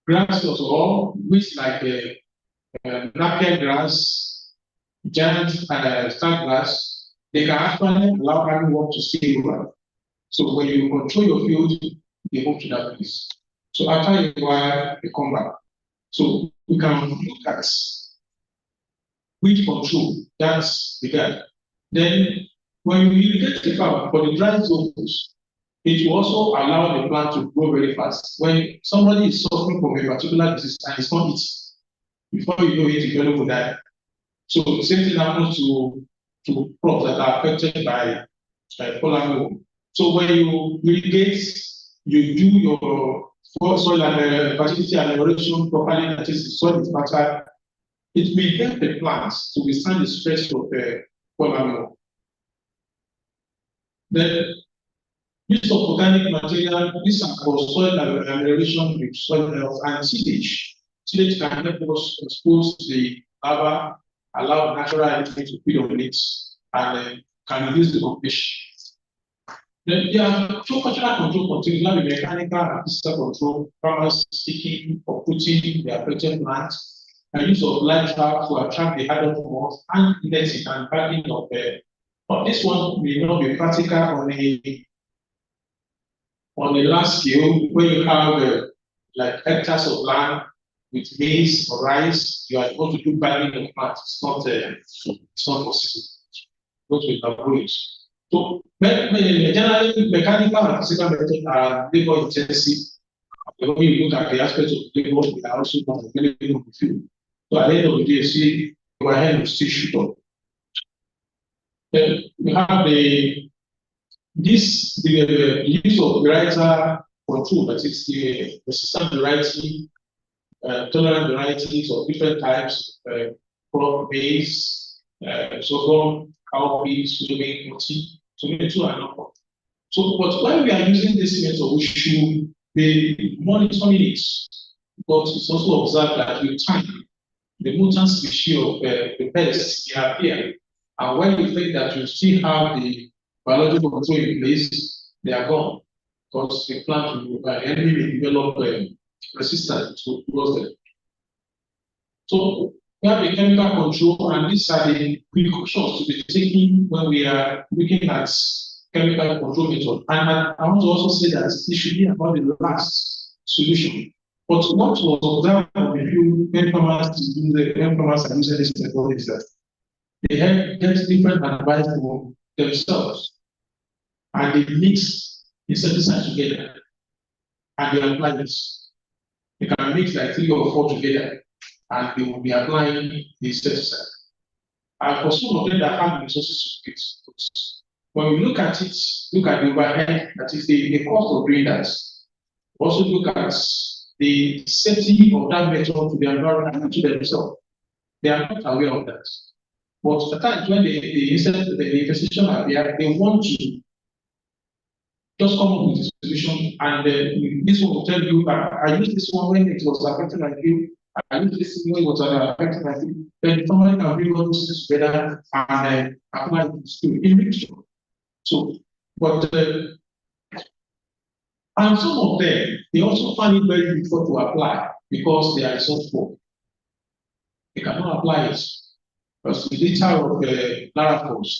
grasses or weeds like napier grass, giant star grass, they can actually allow animals to stay over. So when you control your field, they move to that place. So after a while, they come back. So we can look at weed control, that's the guy. Then when you irrigate the farm for the dry zones, it will also allow the plant to grow very fast. When somebody is suffering from a particular disease and it's not eating, before you know it, the fellow will die. So the same thing happens to crops that are affected by polar. So when you irrigate, you do your soil and fertility and erosion properly, that is, the soil is fertile, it will help the plants to withstand the stress of polar. The use of organic material, these are for soil amelioration with soil health and tillage. Tillage can help us expose the lava, allow natural element to feed on it, and can reduce the competition. Then there are two cultural control continues, like mechanical and physical control, farmers sticking or putting their affected plants, and use of live traps to attract the adult moths, and netting and bagging of but this one may not be practical on a large scale when you have like hectares of land with maize or rice. You are going to do bagging of plants. It's not possible. Not with avoid. So generally mechanical and physical methods are labor intensive. When you look at the aspects of labor, they are also not available in the field. So at the end of the day, see your hand will still shoot up. Then we have the use of varietal control, that is the resistant variety, tolerant varieties of different types of crop maize, sorghum, cowpeas, soybean, cotton, tomato, and okra. So, but when we are using this method, we should be monitoring it, but it's also observed that with time, the mutant species of the pests appear. And when you think that you still have the biological control in place, they are gone. Because the plant will enemy may develop resistance towards them. So we have the chemical control, and these are the precautions to be taken when we are looking at chemical control method. And I want to also say that it should be about the last solution. But what was observed on the field when farmers are using this method is that they get different advice for themselves, and they mix insecticides together, and they apply this. They can mix like 3 or 4 together, and they will be applying the insecticide. And for some of them that have resources to get, when we look at it, look at the overhead, that is the cost of doing that. Also look at the safety of that method to the environment and to themselves. They are not aware of that. But at times when the infestation appear, they want to just come up with a solution, and this one will tell you, I used this one when it was affecting my field, I used this one when it was affecting my field. Then somebody can bring all those things together and apply it in mixture. So, but and some of them, they also find it very difficult to apply because they are so poor. They cannot apply it. Because the liter of Larafos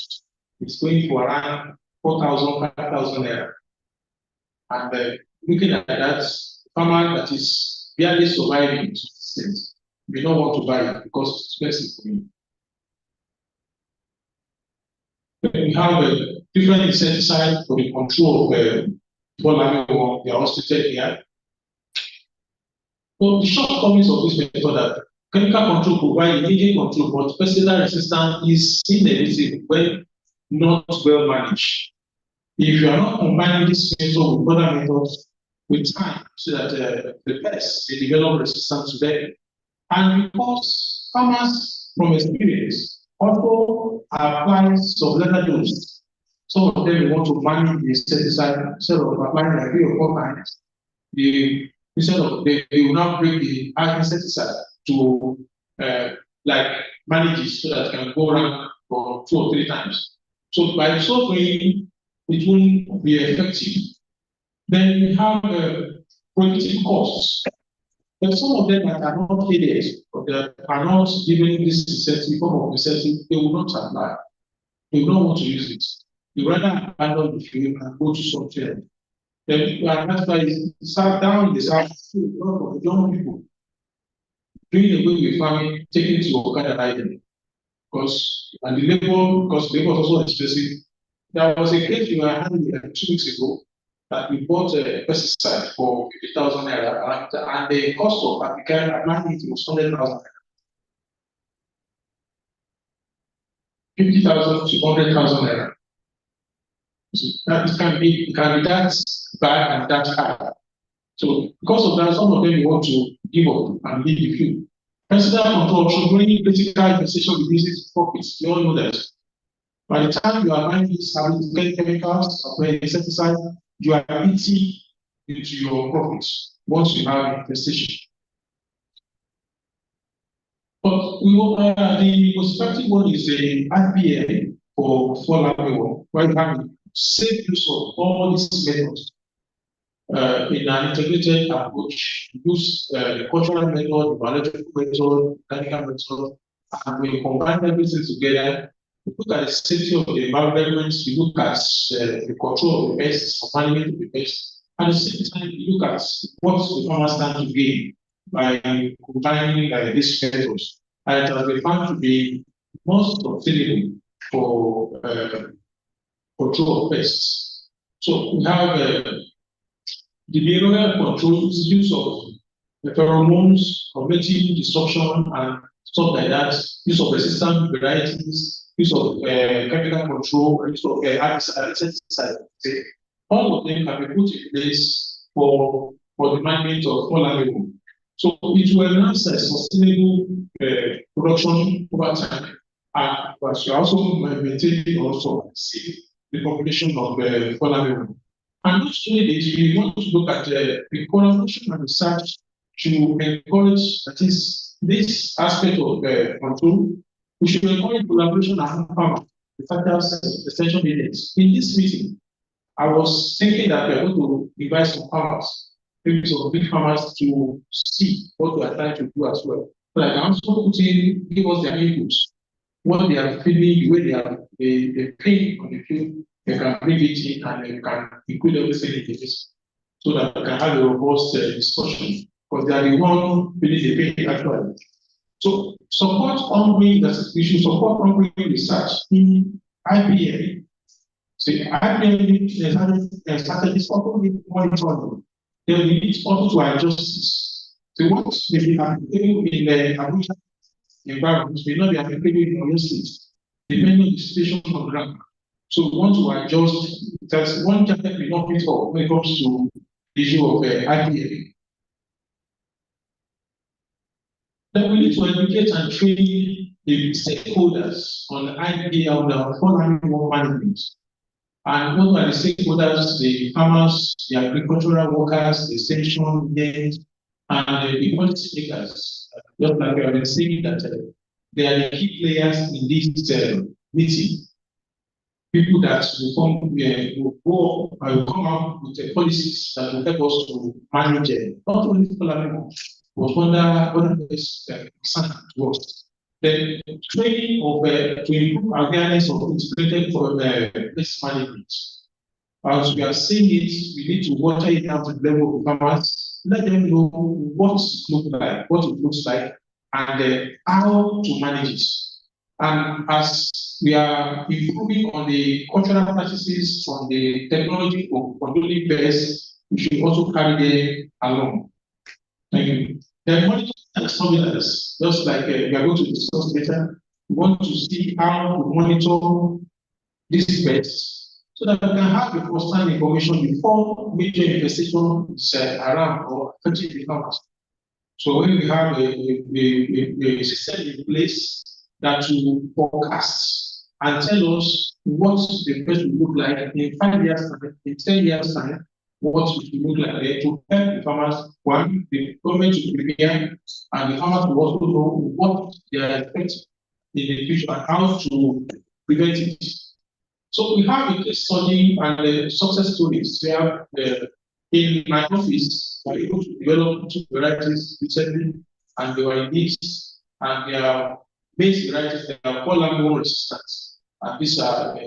is going for around 4,000, 5,000 naira. And looking at that, farmer that is barely surviving may not want to buy it because it's expensive for me. We have a different insecticide for the control of polar. They are also stated here. So the shortcomings of this method are chemical control provides immediate control, but pesticide resistance is inevitable when not well managed. If you are not combining this method with other methods with time, so that the pests they develop resistance to them, and because farmers from experience also apply some leather dose, some of them want to manage the insecticide instead of applying like 3 or 4 times. Instead of they will now bring the insecticide to like manage it so that it can go around for 2 or 3 times. So by so doing, it won't be effective. Then we have prohibitive costs. There are some of them that are not aided, or that are not given this incentive, form of incentive, they will not apply. They will not want to use it. You rather abandon the field and go to something else. Then that's why it sat down, they start a lot of young people doing away with farming, taking to Okada riding. Because the labor was also expensive. There was a case we were having 2 weeks ago that we bought a pesticide for 50,000 naira, and the cost of applying it was 100,000 naira. 50,000 to 100,000 naira. That can be that bad and that hard. So because of that, some of them want to give up and leave the field. Personal control, so bringing critical infestation reduces profits. You all know that. By the time you are buying these chemicals, applying insecticide, you are eating into your profits once you have infestation. But the most effective one is the IPA for level, where you have safe use of all these methods in an integrated approach. Use the cultural method, the biological method, chemical method, and we combine everything together. We look at the safety of the environment, we look at the control of the pests, or management of the pests. At the same time, we look at what the farmers stand to gain by combining these methods. And it has been found to be most sustainable for control of pests. So we have the behavioral control is use of pheromones, cognitive disruption, and stuff like that, use of resistant varieties, use of chemical control, use of insecticide. All of them can be put in place for the management of all animals. So it will enhance sustainable production over time, and but you also maintaining also the population of fall animals. And not only this, we want to look at the collaboration and research to encourage, that is, this aspect of control. We should encourage collaboration among farmers, the factors, extension agents. In this meeting, I was thinking that we are going to invite some farmers, maybe some big farmers, to see what we are trying to do as well. But I can also put in, give us their inputs, what they are feeling, the way they pay on the field. They can bring it in and they can include everything in this so that we can have a robust discussion, because they are the one really the pain actually. So support ongoing, we should support ongoing research in IPA. So IPA started this ongoing monitoring. Then we need also to adjust this. So what may be applicable in the Abuja environment may not be applicable in other states, depending on the situation on the ground. So we want to adjust. There's one chapter we not fit for when it comes to the issue of IPA. Then we need to educate and train the stakeholders on the IPA of the fall animal management. And what are the stakeholders? The farmers, the agricultural workers, the extension agents, and the policy makers. Just like we have been saying that they are the key players in this meeting. People that will come up with policies that will help us to manage not only people, but other concern to us. The training of to improve awareness of integrated pest management. As we are seeing it, we need to water it down to the level of farmers, let them know what it looks like, and how to manage it. And as we are improving on the cultural practices from the technology of controlling pests, we should also carry them along. Thank you. Then monitoring and surveillance, just like we are going to discuss later, we want to see how to monitor these pests so that we can have the first-hand information before major infestation is around or affecting the farmers. So when we have a system in place that will forecast and tell us what the pest will look like in 5 years' time, in 10 years' time, what it will look like there to help the farmers, one, the government to prepare, and the farmers will also know what they are expecting in the future and how to prevent it. So we have a case study and success stories. We have in my office, we were able to develop 2 varieties recently, and they were in this, and they are base varieties that are pollen resistant, and these are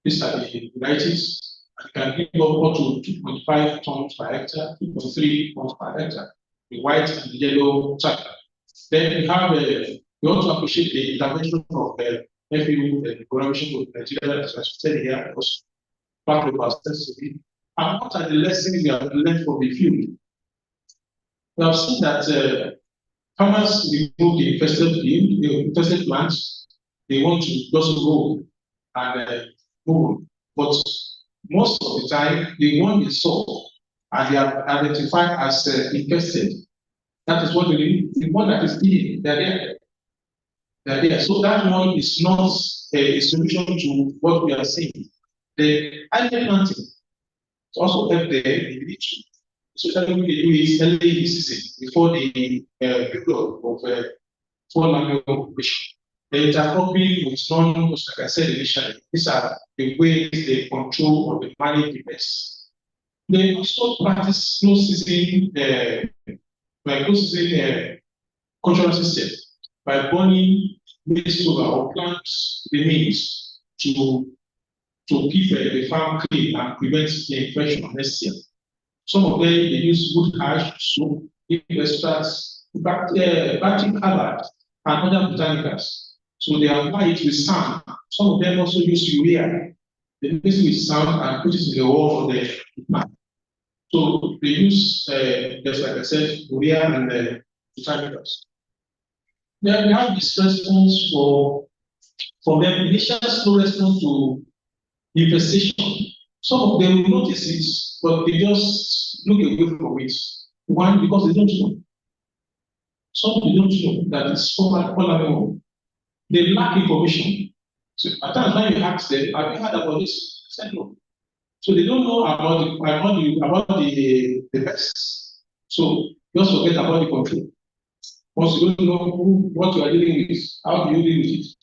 These are the varieties. You can give up to 2.5 tons per hectare, 2.3 tons per hectare, the white and the yellow chapter. Then we have we also appreciate the intervention of FAO, the collaboration with Nigeria, as I said here, was part of our study. And what are the lessons we have learned from the field? We have seen that farmers remove the infested field, the infested plants, they want to just go and move. But most of the time, they want the soil and they are identified as infested. That is what they need. The one that is eating, they're there. They're there. So that one is not a solution to what we are seeing. The early planting also help the individual, especially when they do it early in the season before the build-up of fall annual occupation. The intercropping with like I said initially, these are the ways they control or they manage the pests. They also practice close-season cultural system by burning waste over or plants remains to keep the farm clean and prevent the infection next year. Some of them they use wood ash, soap, extracts, battery colored, and other botanicals. So they apply it with sand. Some of them also use urea. They mix it with sand and put it in the wall for the plant. So they use, just like I said, urea and botanicals. Then we have this response for them, initial slow response to infestation. Some of them will notice it, but they just look away from it. One, because they don't know. Some they don't know that it's all. They lack information. So at times when you ask them, have you heard about this? They said no. So they don't know about the pests. So just forget about the control. Once you don't know what you are dealing with, how do you deal with it?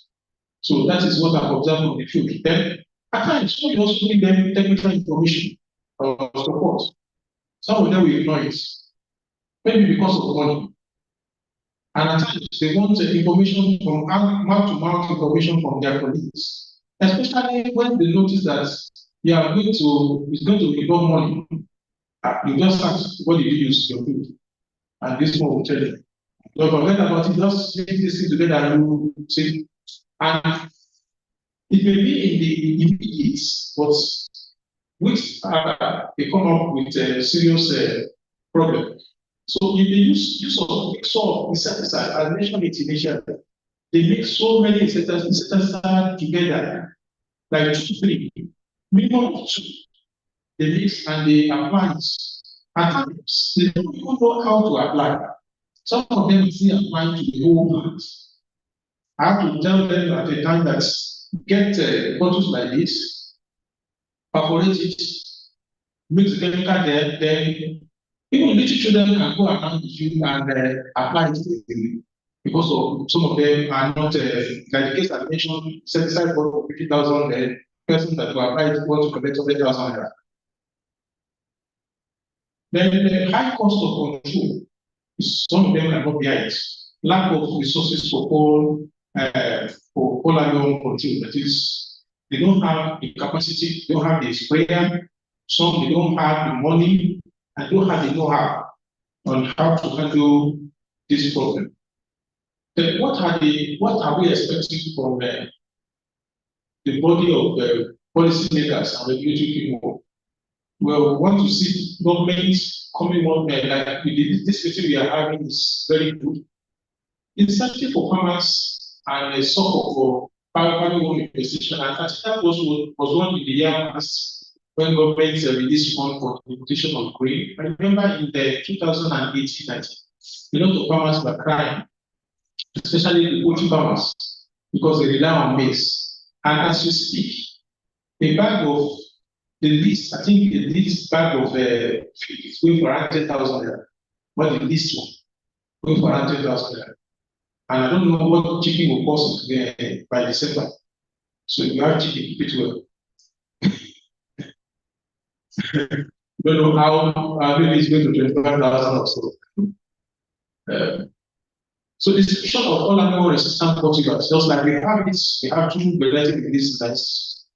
So that is what I've observed on the field. Then at times we also give them technical information or support. Some of them will ignore it, maybe because of money. And at times they want information from mouth-to-mouth information from their colleagues, especially when they notice that it's going to involve money. You just ask, what did you use your food? And this one will tell you. Don't forget about it, just make this thing together and you see. And it may be in the immediate, but which they come up with a serious problem. So if they use of insecticide, as mentioned it initially, they make so many insecticides together, like 2, 3, minimum of 2. They mix and they apply it. At times, they don't even know how to apply. Some of them still apply to the whole plant. I have to tell them at the time that get bottles like this, perforate it, mix the chemical there, then even little children can go around the field and apply it to them because of some of them are not, like the case I mentioned, insecticide for 50,000, the person that will apply it want to collect 100,000. Then the high cost of control, some of them cannot bear it. Lack of resources for all annual control. That is, they don't have the capacity, they don't have the sprayer, some they don't have the money, and don't have the know-how on how to handle this problem. Then what are we expecting from the body of policymakers and regulatory people? Well, we want to see government coming on like this meeting we are having is very good. Incentive for farmers and a support for family investigation. And that was one in the year past when government released fund for the importation of grain. I remember in the 2018-19, a lot of farmers were crying, especially the poultry farmers, because they rely on maize. And as we speak, a bag of the least, I think the least bag of feed is going for 100,000. But the least one going for 100,000. And I don't know what chicken will cost by December. So if you have chicken, keep it well. Don't know how maybe it's going to 25,000 or so. So the description of all animal resistant cultivars, just like we have 2 genetic release sites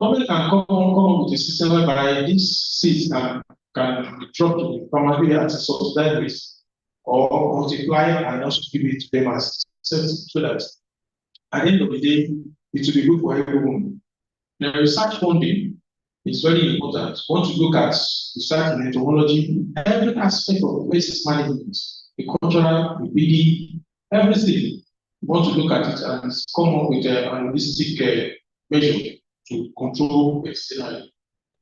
government can come up with a system whereby these seeds can be dropped to the farmer either at a subsidized rate or multiply and also give it to them as so that at the end of the day, it will be good for everyone. The research funding is very important. Once you look at research in entomology, every aspect of waste management, the cultural, the BD, everything, you want to look at it and come up with an analytic measure to control externally.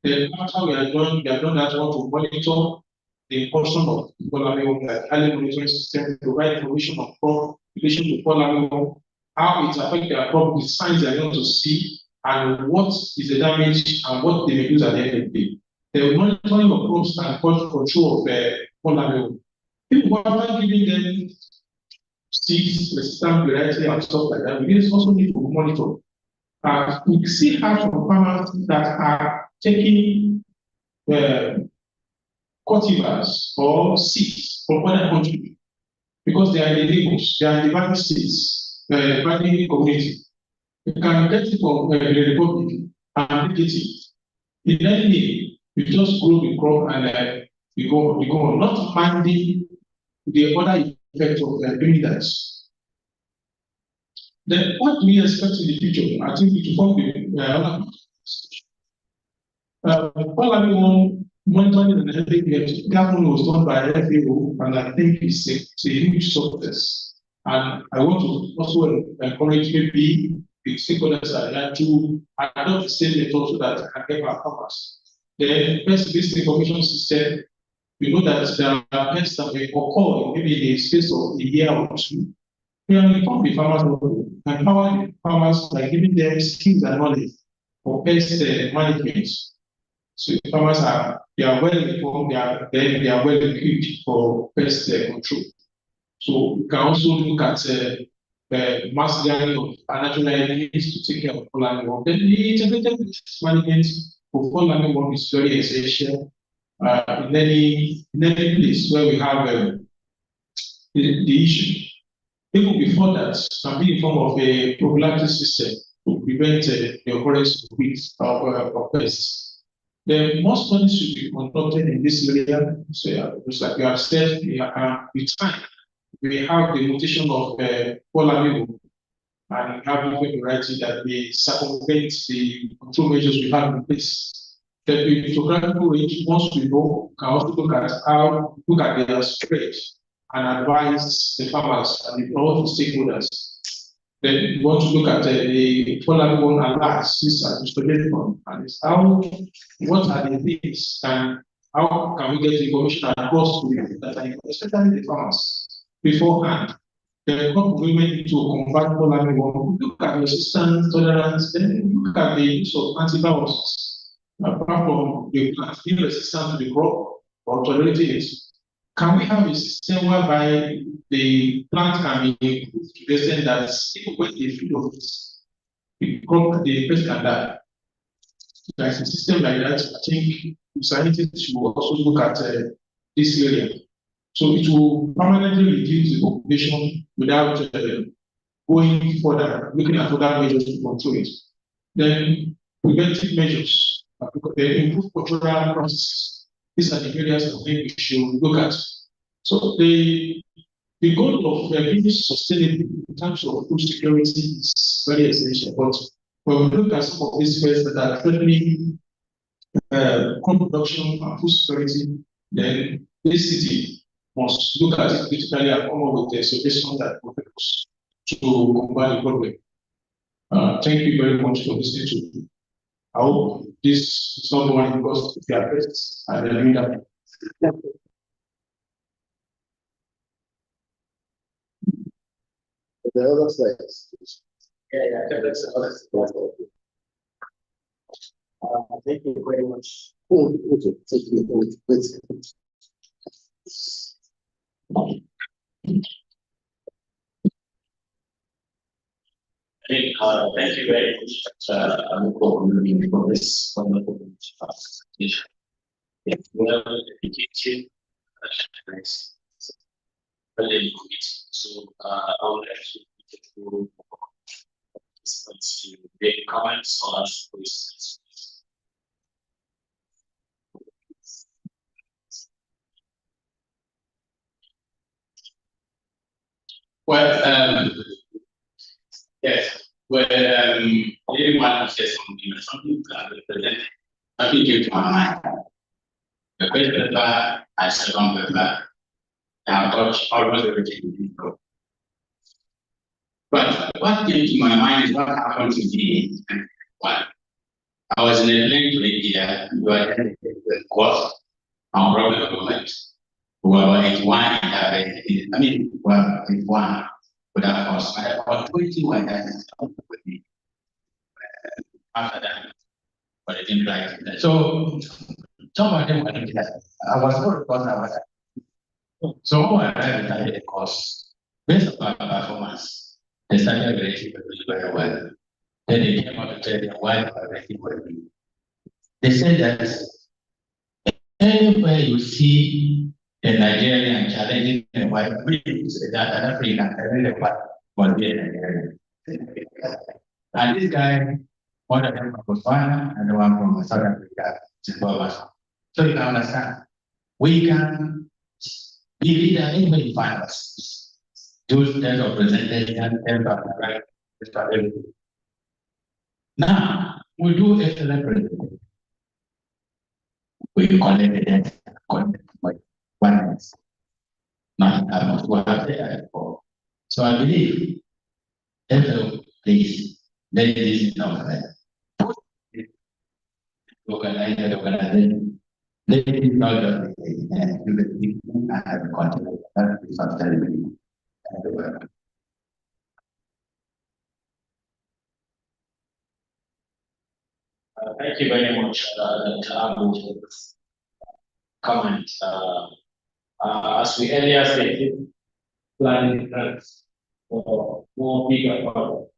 Then after we have done that, we want to monitor the function of polymorph, like early monitoring system, provide information on crop relation to polymorph, how it affects their crop, the signs they are going to see, and what is the damage and what they may use at the end of the day. The monitoring of crops and control of polymorph. People after giving them seeds, resistant variety and stuff like that, we also need to monitor. We see how some farmers that are taking cultivars or seeds from other countries because they are in the labels, they are in the value states, value community. You can get it from the Republic and get it. In any way, you just grow the crop and you go on, not minding the other effect of doing that. Then what do we expect in the future? I think it will be monitoring and everything. That one was done by FAO, and I think it's a huge success. And I want to also encourage maybe the stakeholders are there to adopt the same method so that I can get our farmers. The pest-based information system, we know that there are pests that may occur maybe in the space of a year or two. We are informed the farmers, empower the farmers by giving them skills and knowledge for pest management. So the farmers are well informed, they are well equipped for pest control. So we can also look at mass gathering of natural enemies to take care of pollen worm. Then the integrated management for pollen worm is very essential in any place where we have the issue. Even before that, can be in form of a prophylactic system to prevent the occurrence of weeds or pests. The most studies should be conducted in this area. So, just like you have said, with time, we have the mutation of pollen and we have different variety that may circumvent the control measures we have in place. The geographical range, once we know, can also look at their spread and advise the farmers and all the stakeholders. Then we want to look at the pollen alerts, this administration, and what are the things and how can we get the information across to them, especially the farmers beforehand. The crop women need to combat pollen worm. Look at resistance, tolerance, then look at the use of antibiotics. Apart from the plant being resistant to the crop or tolerating it, can we have a system whereby the plant can be improved to the extent that even when they feed on it, the pest can die? There's a system like that. I think scientists should also look at this area. So it will permanently reduce the population without going further, looking at other measures to control it. Then preventive measures, improve cultural processes. These are the areas that we should look at. So the goal of being sustainable in terms of food security is very essential. But when we look at some of these areas that are threatening crop production and food security, then this city must look at it critically and come up with a solution that will help us to combat the problem. Thank you very much for listening to me. I hope this is not one because of their pests and the leader. The other slides. Thank you very much. Oh, okay. Thank you. Thank you very much for this wonderful presentation. It's well educated, nice, very good. So I would actually go to make comments or ask questions. Well, yes. Well, anyone who says something that represent, something came to my mind. The first paper, I second paper, I touched almost everything in the. But what came to my mind is what happened to me. Well, I was in a plane to India, who attended the course on problem government. Well, 81, I mean, well, 81, but of course, I about 21 with me after that, but I didn't like it. So, some of them were doing that. I was good because I was. So, I had a course based on my performance. They started rating very well. Then they came out to tell them why they were rating well. They said that anywhere you see a Nigerian challenging a white that an African challenging a white must be a Nigerian. And this guy, one of them from Botswana and the one from South Africa, Zimbabwe. So you can understand, we can be leader anywhere you find us. Those kinds of presentation and right. Now we do excellent presentation. We collect the data, collect oneness. Not what have there for. So I believe every please let this is not right. Organize the organization. Let it not just and you will be and have contact. That is sustainability. Thank you very much, Dr. Abu, for this comment. As we earlier stated, planning grants for more bigger projects.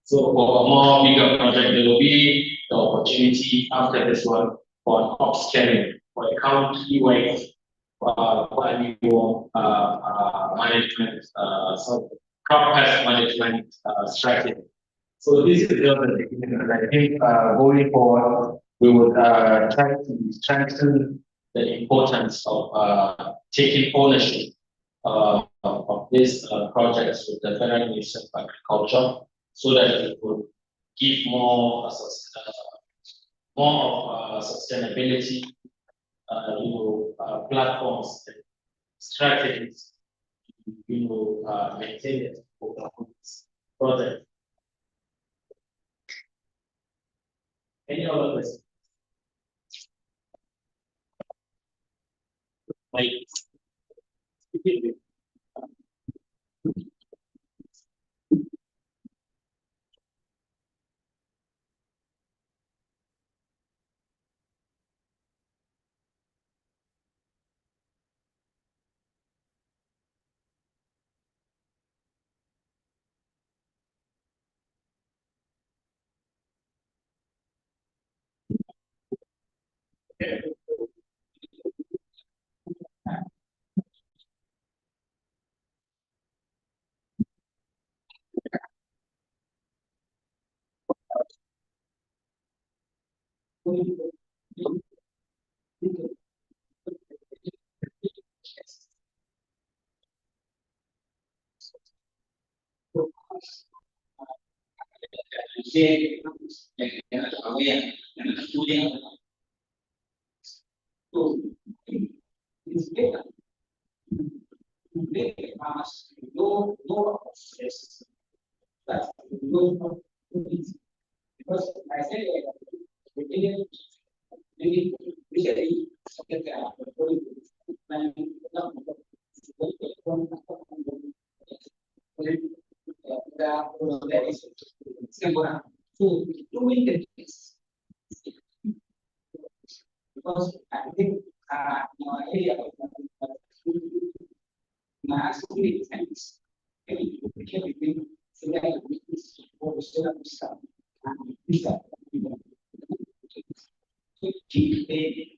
So for a more bigger project, there will be the opportunity after this one for an upscaling, for a county-wide annual management, so crop pest management strategy. So this is the beginning, and I think going forward, we would try to strengthen the importance of taking ownership of these projects with the Federal Ministry of Agriculture, so that it would give more of sustainability, platforms and strategies, maintain it for this project. Any other questions? Because I said we didn't really so doing the things because I think our area my activity things we can be so that we can set up stuff and use that. Keep the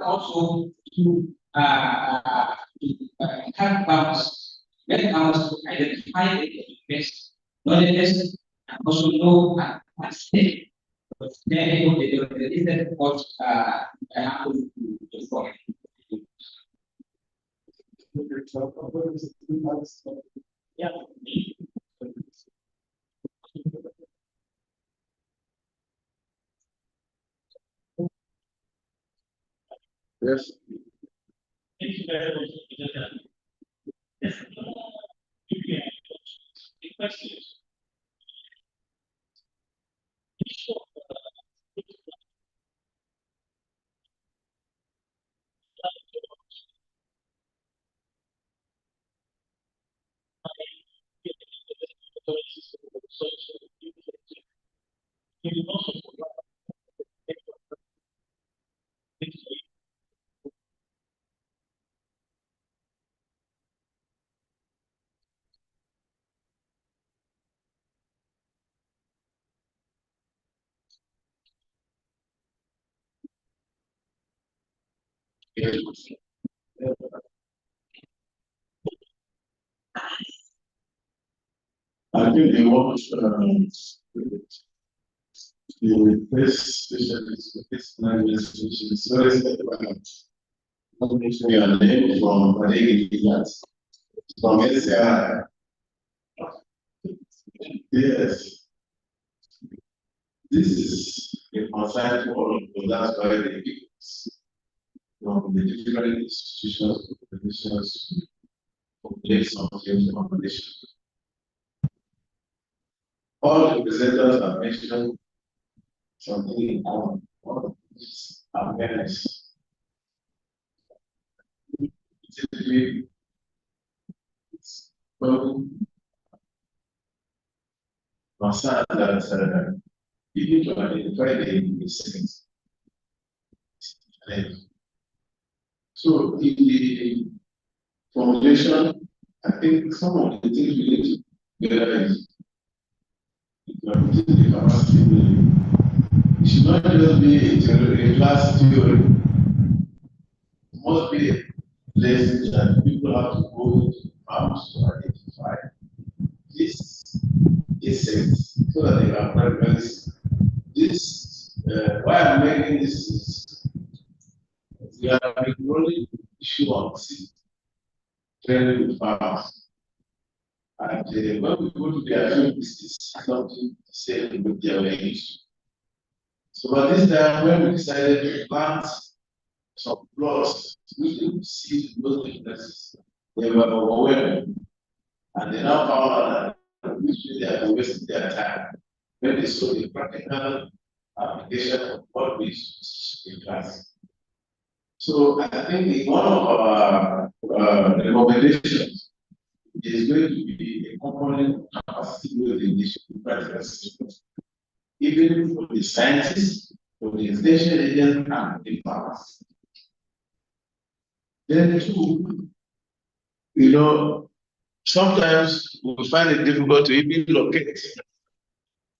also to help us when it comes to identify the best knowledge also know at stake. But then there isn't what happened to for. Yeah. Yes. Thank you very much. Yes. Questions? I think they want this language, which is very important. Not making your name from SCI. Yes. This is a concern for all of us. That's why they give us from the different institutions, organizations, population, population. All the presenters have mentioned something on awareness. Well, concerned that you need to identify the settings. So in the formulation, I think some of the things we need to realize it should not just be a class theory. It must be a place that people have to go into farms to identify this insects so that they can recognize this. Why I'm making this is we have been rolling issue on seed training with farmers. And when we go to their field, this is something the same with their language. So at this time, when we decided to plant some plots, we didn't see those differences. They were overwhelmed. And they now found out that usually they are wasting their time when they saw the practical application of what we in class. So I think in one of our recommendations is going to be a component capacity building in practical systems, even for the scientists, for the extension agents, and the farmers. Then two, sometimes we find it difficult to even locate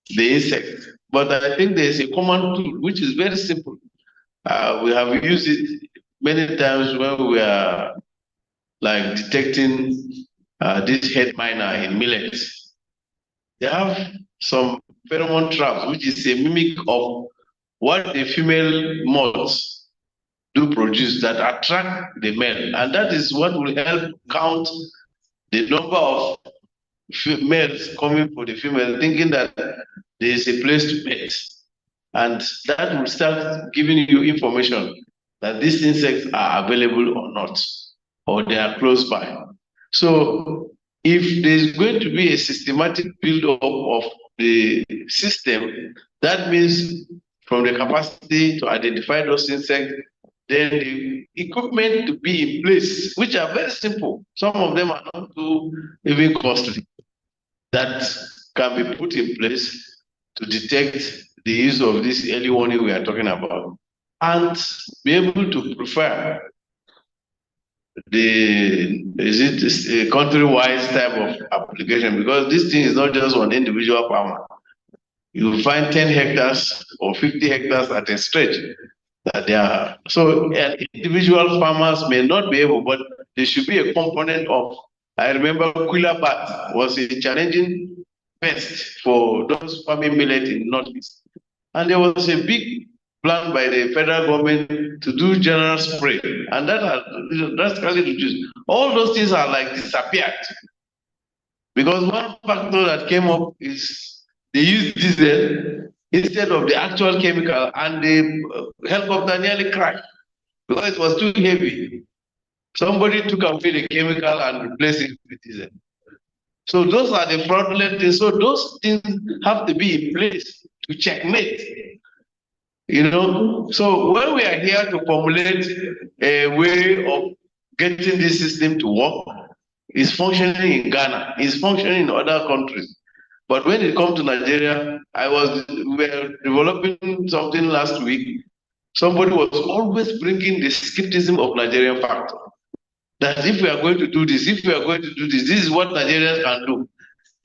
the insect, but I think there is a common tool which is very simple. We have used it many times when we are like detecting this head miner in millets. They have some pheromone traps, which is a mimic of what the female moths do produce that attract the male, and that is what will help count the number of males coming for the female, thinking that there is a place to mate. And that will start giving you information that these insects are available or not, or they are close by. So if there's going to be a systematic build-up of the system, that means from the capacity to identify those insects, then the equipment to be in place, which are very simple. Some of them are not too even costly, that can be put in place to detect the use of this early warning we are talking about, and be able to prefer a country-wise type of application, because this thing is not just one individual farmer. You will find 10 hectares or 50 hectares at a stretch that they are. So individual farmers may not be able, but there should be a component of, I remember Quilla bat was a challenging best for those farming millet in Northeast. And there was a big plan by the federal government to do general spray, and that has drastically reduced. All those things are like disappeared. Because one factor that came up is they used diesel instead of the actual chemical, and the helicopter nearly crashed because it was too heavy. Somebody took away the chemical and replaced it with diesel. So those are the fraudulent things. So those things have to be in place to checkmate. You know, so when we are here to formulate a way of getting this system to work, it's functioning in Ghana, it's functioning in other countries. But when it comes to Nigeria, we were developing something last week. Somebody was always bringing the skepticism of Nigerian factor. That if we are going to do this, this is what Nigerians can do.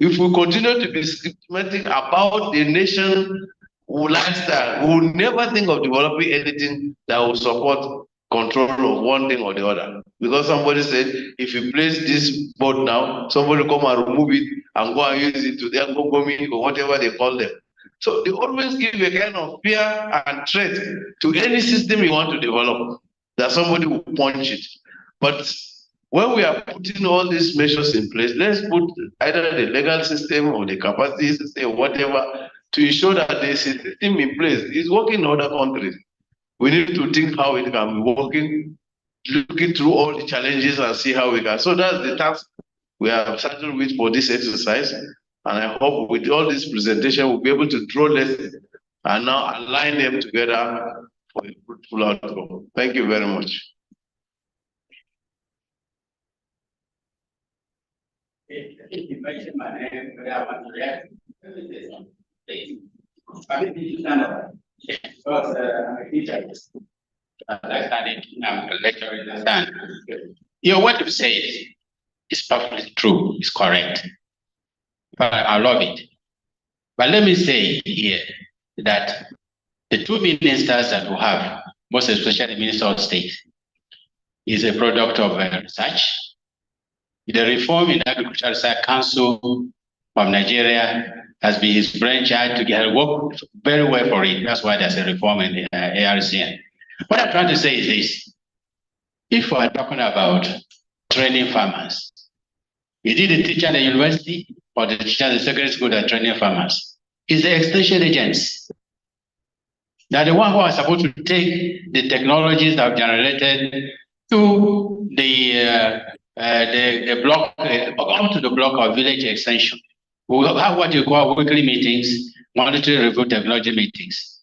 If we continue to be systematic about the nation lifestyle, we will never think of developing anything that will support control of one thing or the other. Because somebody said, if you place this board now, somebody come and remove it and go and use it to their government or whatever they call them. So they always give a kind of fear and threat to any system you want to develop, that somebody will punch it. But when we are putting all these measures in place, let's put either the legal system or the capacity system, whatever, to ensure that the system in place is working in other countries. We need to think how it can be working, looking through all the challenges and see how we can. So that's the task we have started with for this exercise. And I hope with all this presentation, we'll be able to draw lessons and now align them together for a fruitful outcome. Thank you very much. You mentioned my name, but I want to react. I mean, you stand up. Because I'm a teacher. I'm a lecturer. What you said is perfectly true, is correct. But I love it. But let me say here that the two ministers that we have, most especially the Minister of State, is a product of research. The reform in the Agricultural Research Council of Nigeria has been his brainchild to get work very well for it. That's why there's a reform in the ARCN. What I'm trying to say is this. If we're talking about training farmers, is it the teacher at the university or the teacher at the secondary school that training farmers? It's the extension agents. They're the one who are supposed to take the technologies that are generated to the block, up to the block of village extension. We have what you call weekly meetings, monetary review technology meetings.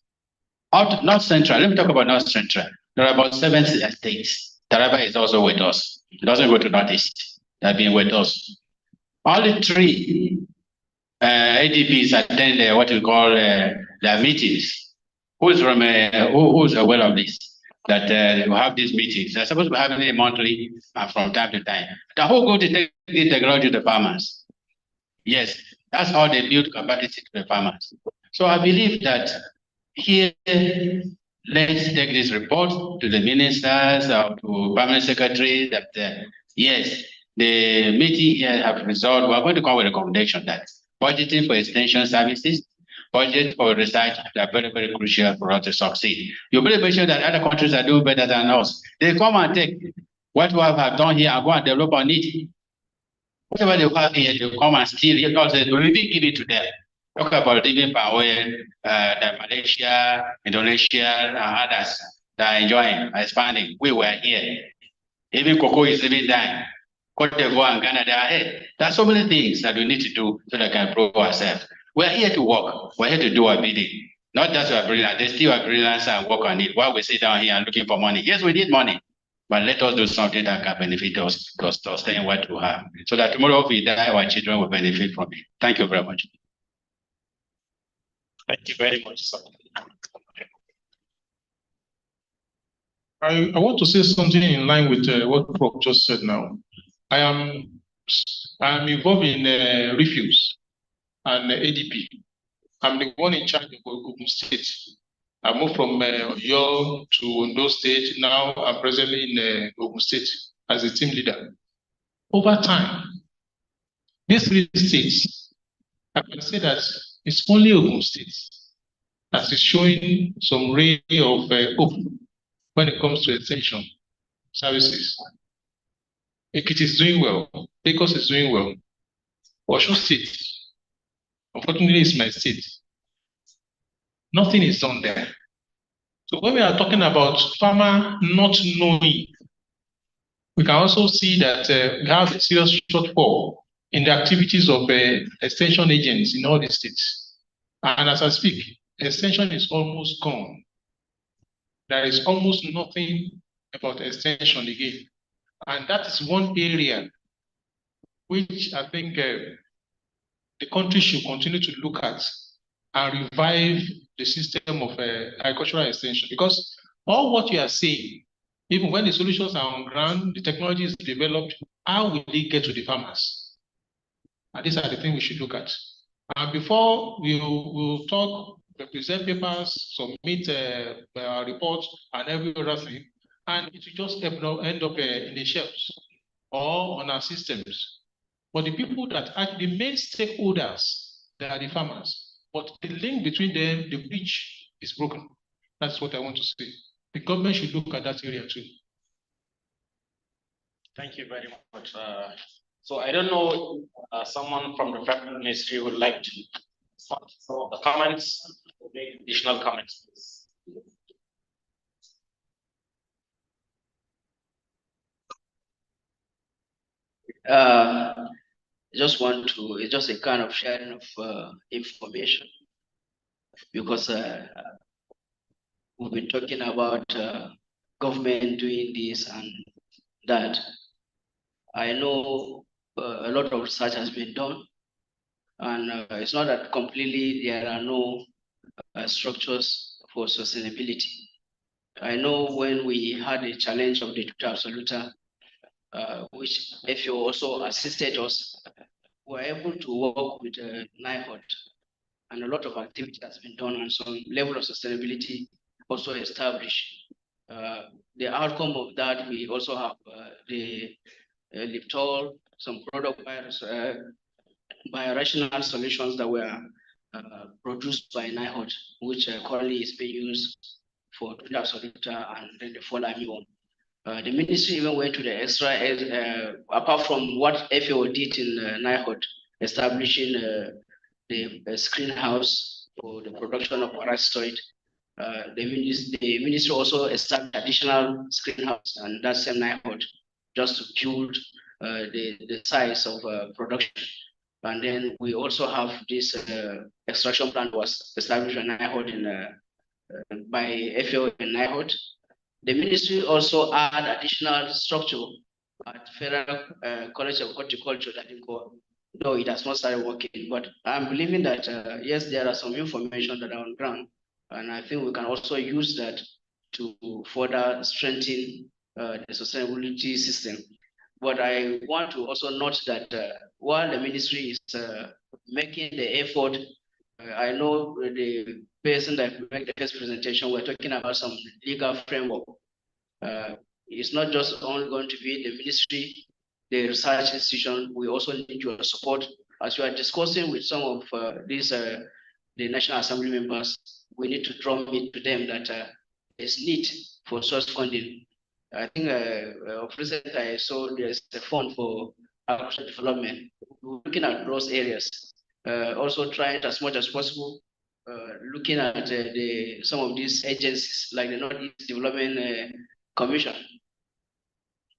Out North Central, let me talk about North Central. There are about 7 states. Taraba is also with us. It doesn't go to Northeast. They've been with us. Only 3 ADPs attend what we call their meetings. Who's aware of this? That we have these meetings. They're supposed to be having it monthly from time to time. The whole goal to take the technology to the farmers. Yes, that's how they build capacity to the farmers. So I believe that here, let's take this report to the ministers or to permanent secretary that yes, the meeting here have resolved. We're going to come with a recommendation that budgeting for extension services, budget for research are very, very crucial for us to succeed. You better make sure that other countries are doing better than us. They come and take what we have done here and go and develop on it. Whatever they have here, they come and steal it because we will give it to them. Talk about even palm oil, Malaysia, Indonesia, and others that are enjoying, expanding. We were here. Even cocoa is even dying. Cote d'Ivoire and Ghana, they are ahead. There are so many things that we need to do so that we can improve ourselves. We're here to work. We're here to do our bidding. Not just our brilliance. They still are brilliance and work on it while we sit down here and looking for money. Yes, we need money. But let us do something that can benefit us to sustain what we have. So that tomorrow if we die, our children will benefit from it. Thank you very much. Thank you very much, sir. I want to say something in line with what Prof just said now. I am involved in refuse and ADP. I'm the one in charge of Ogun State. I moved from Oyo to Ondo State. Now I'm presently in Ogun State as a team leader. Over time, these 3 states, I can say that it's only Ogun State that is showing some ray of hope when it comes to extension services. Ekiti is doing well, Lagos is doing well. Osun State, unfortunately, is my state. Nothing is done there. So when we are talking about farmer not knowing, we can also see that we have a serious shortfall in the activities of extension agents in all the states. And as I speak, extension is almost gone. There is almost nothing about extension again. And that is one area which I think the country should continue to look at and revive the system of agricultural extension. Because all what you are saying, even when the solutions are on ground, the technology is developed, how will they get to the farmers? And these are the things we should look at. And before we will talk, present papers, submit reports, and every other thing, and it will just end up in the shelves or on our systems. But the people that are the main stakeholders, they are the farmers. But the link between them, the bridge is broken. That's what I want to say. The government should look at that area too. Thank you very much. So I don't know, someone from the Federal Ministry would like to respond to some of the comments, make additional comments, please. Just want to, it's just a kind of sharing of information, because we've been talking about government doing this and that. I know a lot of research has been done, and it's not that completely there are no structures for sustainability. I know when we had a challenge of the Tuta Absoluta, which FAO also assisted us, we were able to work with NIHOD, and a lot of activity has been done, and some level of sustainability also established. The outcome of that, we also have the Liptol, some product biorational solutions that were produced by NIHOD, which currently is being used for Tuta Absoluta and then the Folamion. The ministry even went to the extra, apart from what FAO did in NIHOD, establishing the screen house for the production of parasitoid. The ministry also established additional screen house, and that same NIHOD, just to build the size of production. And then we also have this extraction plant was established in NIHOD by FAO in NIHOD. The ministry also add additional structure at Federal College of Horticulture that though it has not started working, but I'm believing that yes, there are some information that are on ground, and I think we can also use that to further strengthen the sustainability system. But I want to also note that while the ministry is making the effort, I know the person that made the first presentation, we're talking about some legal framework. It's not just only going to be the ministry, the research institution, we also need your support. As we are discussing with some of these, the National Assembly members, we need to drum it to them that there's need for such funding. I think recently I saw there's a fund for agricultural development. We're looking at those areas, also trying as much as possible, looking at some of these agencies like the Northeast Development Commission.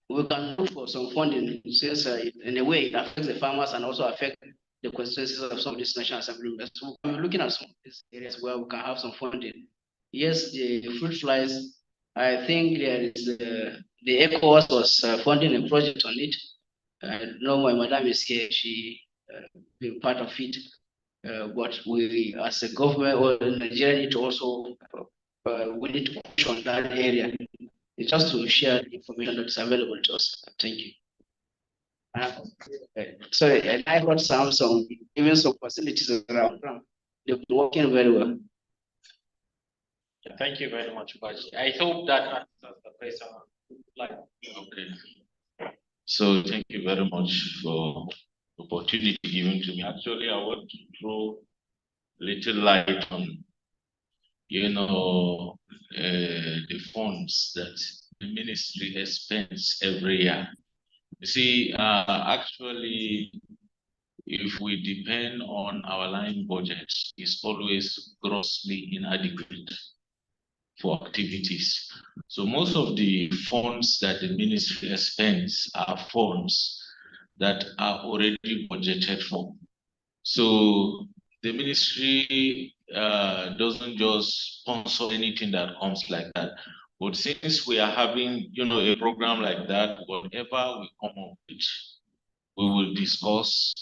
We can look for some funding since in a way it affects the farmers and also affect the constituencies of some of these National Assembly members. So we're looking at some of these areas where we can have some funding. Yes, the fruit flies, I think there is the ECOWAS was funding a project on it. No, my madam is here, she been part of it. But we, as a government or Nigeria, need to also we need to push on that area. It's just to share the information that's available to us. Thank you. Sorry, I got some even some facilities around. They've been working very well. Thank you very much, Baji. I hope that answers the question. Okay. So thank you very much for opportunity given to me. Actually, I want to throw little light on, the funds that the ministry expends every year. You see, actually, if we depend on our line budget, it's always grossly inadequate for activities. So most of the funds that the ministry spends are funds that are already budgeted for. So the ministry doesn't just sponsor anything that comes like that. But since we are having, a program like that, whatever we come up with, we will discuss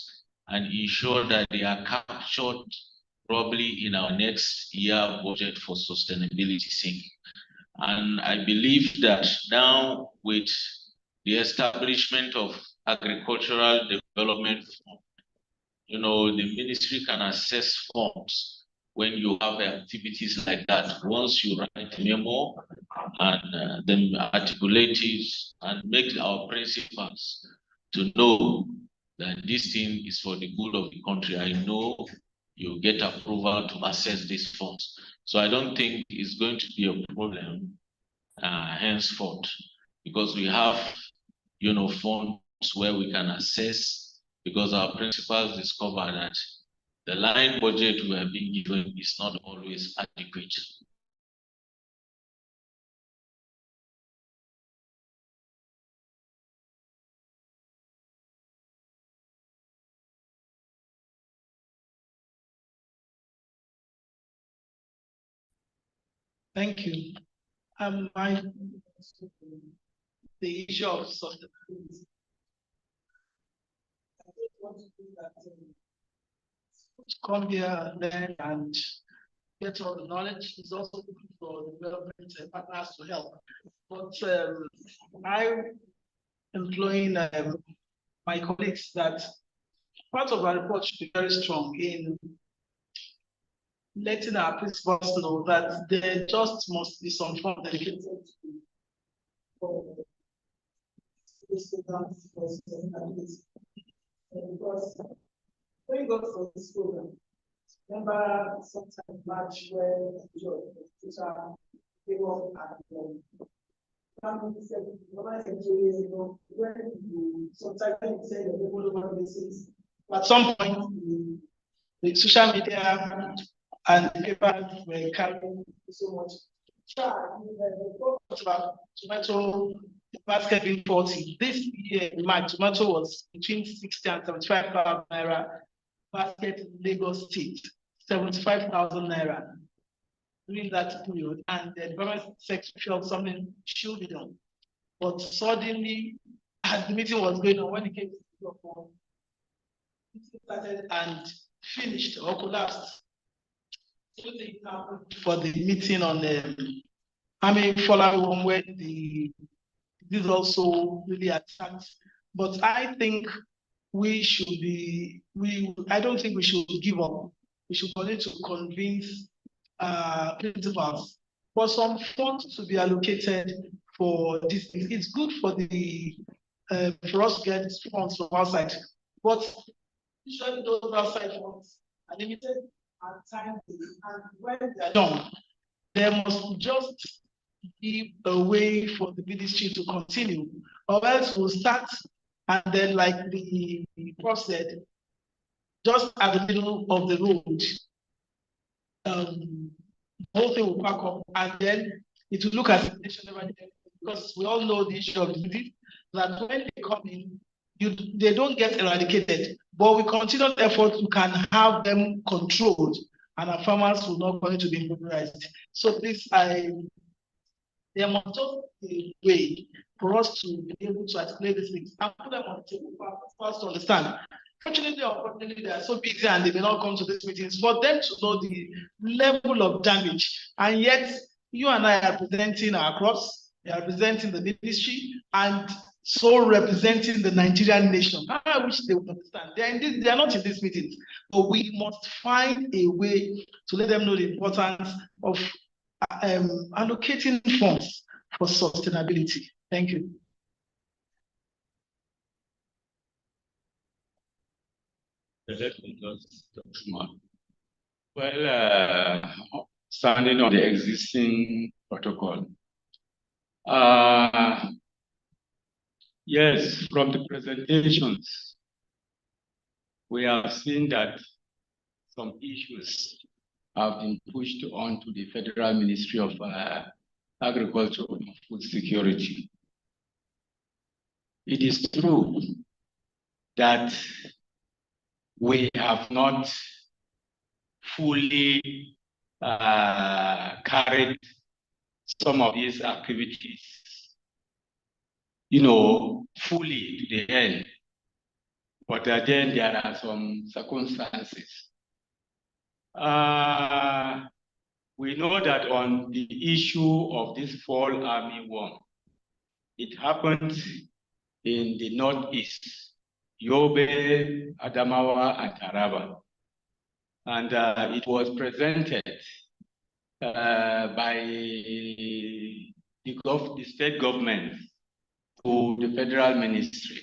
and ensure that they are captured probably in our next year budget for sustainability sake. And I believe that now with the establishment of agricultural development fund, the ministry can access funds when you have activities like that. Once you write a memo and then articulate it and make our principals to know that this thing is for the good of the country, I know you get approval to access these funds. So I don't think it's going to be a problem henceforth, because we have, funds where we can access, because our principals discover that the line budget we are being given is not always adequate. Thank you. The issue of sustainability. I just want to do that come here and learn and get all the knowledge. It's also good for development partners to help. But I'm employing my colleagues that part of our report should be very strong in letting our principals know that there just must be some fund dedicated to because when you go for this program, remember sometime March where the teacher came up and said, when you sometimes say at some point the social media and the paper were carrying so much. Tomato basket being 40. This year, my tomato was between 60 and 75,000 naira. Basket in Lagos State, 75,000 naira during that period. And the government sector felt something should be done. But suddenly, as the meeting was going on, when it came to the report, it started and finished or collapsed. For the meeting on the following where this also really attacks. But I think we should be, I don't think we should give up. We should continue to convince principals for some funds to be allocated for this. It's good for the for us to get funds from outside, but usually those outside funds are limited at time, and when they are done, there must just be a way for the ministry to continue, or else we'll start and then, like the prof said, just at the middle of the road, the whole thing will pack up, and then it will look as if because we all know the issue of disease, that when they come in, they don't get eradicated, but with continued effort, we can have them controlled, and our farmers will not going to be immobilized. So this, there must just be a way for us to be able to articulate these things and put them on the table for us to understand. Fortunately or unfortunately, they are so busy and they may not come to these meetings. For them to know the level of damage, and yet you and I are presenting our crops, they are representing the ministry, and so representing the Nigerian nation. I wish they would understand. They are not in these meetings, but we must find a way to let them know the importance of allocating funds for sustainability. Thank you. Well, standing on the existing protocol. Yes, from the presentations, we have seen that some issues have been pushed on to the Federal Ministry of Agriculture and Food Security. It is true that we have not fully carried some of these activities, fully to the end. But then there are some circumstances. We know that on the issue of this fall army worm, it happened in the northeast, Yobe, Adamawa, and Taraba. And it was presented by the state government to the federal ministry.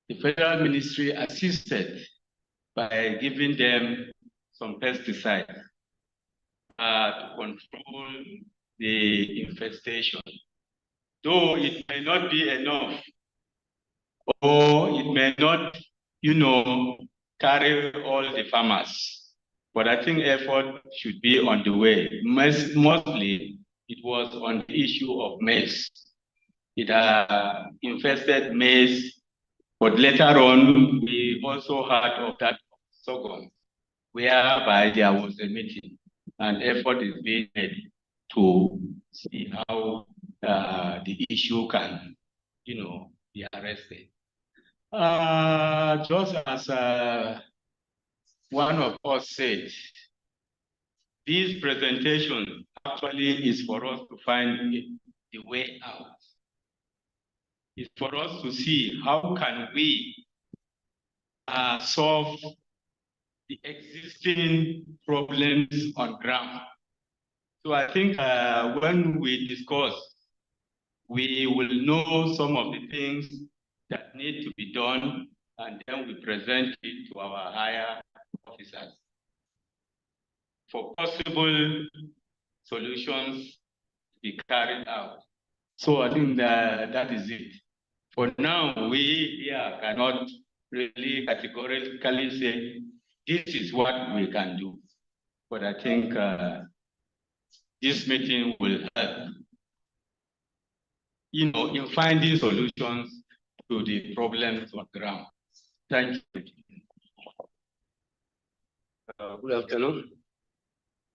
The federal ministry assisted by giving them some pesticides to control the infestation. Though it may not be enough, or it may not, carry all the farmers. But I think effort should be on the way. Mostly, it was on the issue of maize. It infested maize, but later on, we also heard of that sorghum, whereby there was a meeting and effort is being made to see how the issue can, be arrested. Just as one of us said, this presentation actually is for us to find the way out. It's for us to see how can we solve the existing problems on ground. So I think when we discuss, we will know some of the things that need to be done, and then we present it to our higher officers for possible solutions to be carried out. So I think that is it. For now, we here cannot really categorically say this is what we can do. But I think this meeting will help, in finding solutions to the problems on the ground. Thank you. Good afternoon.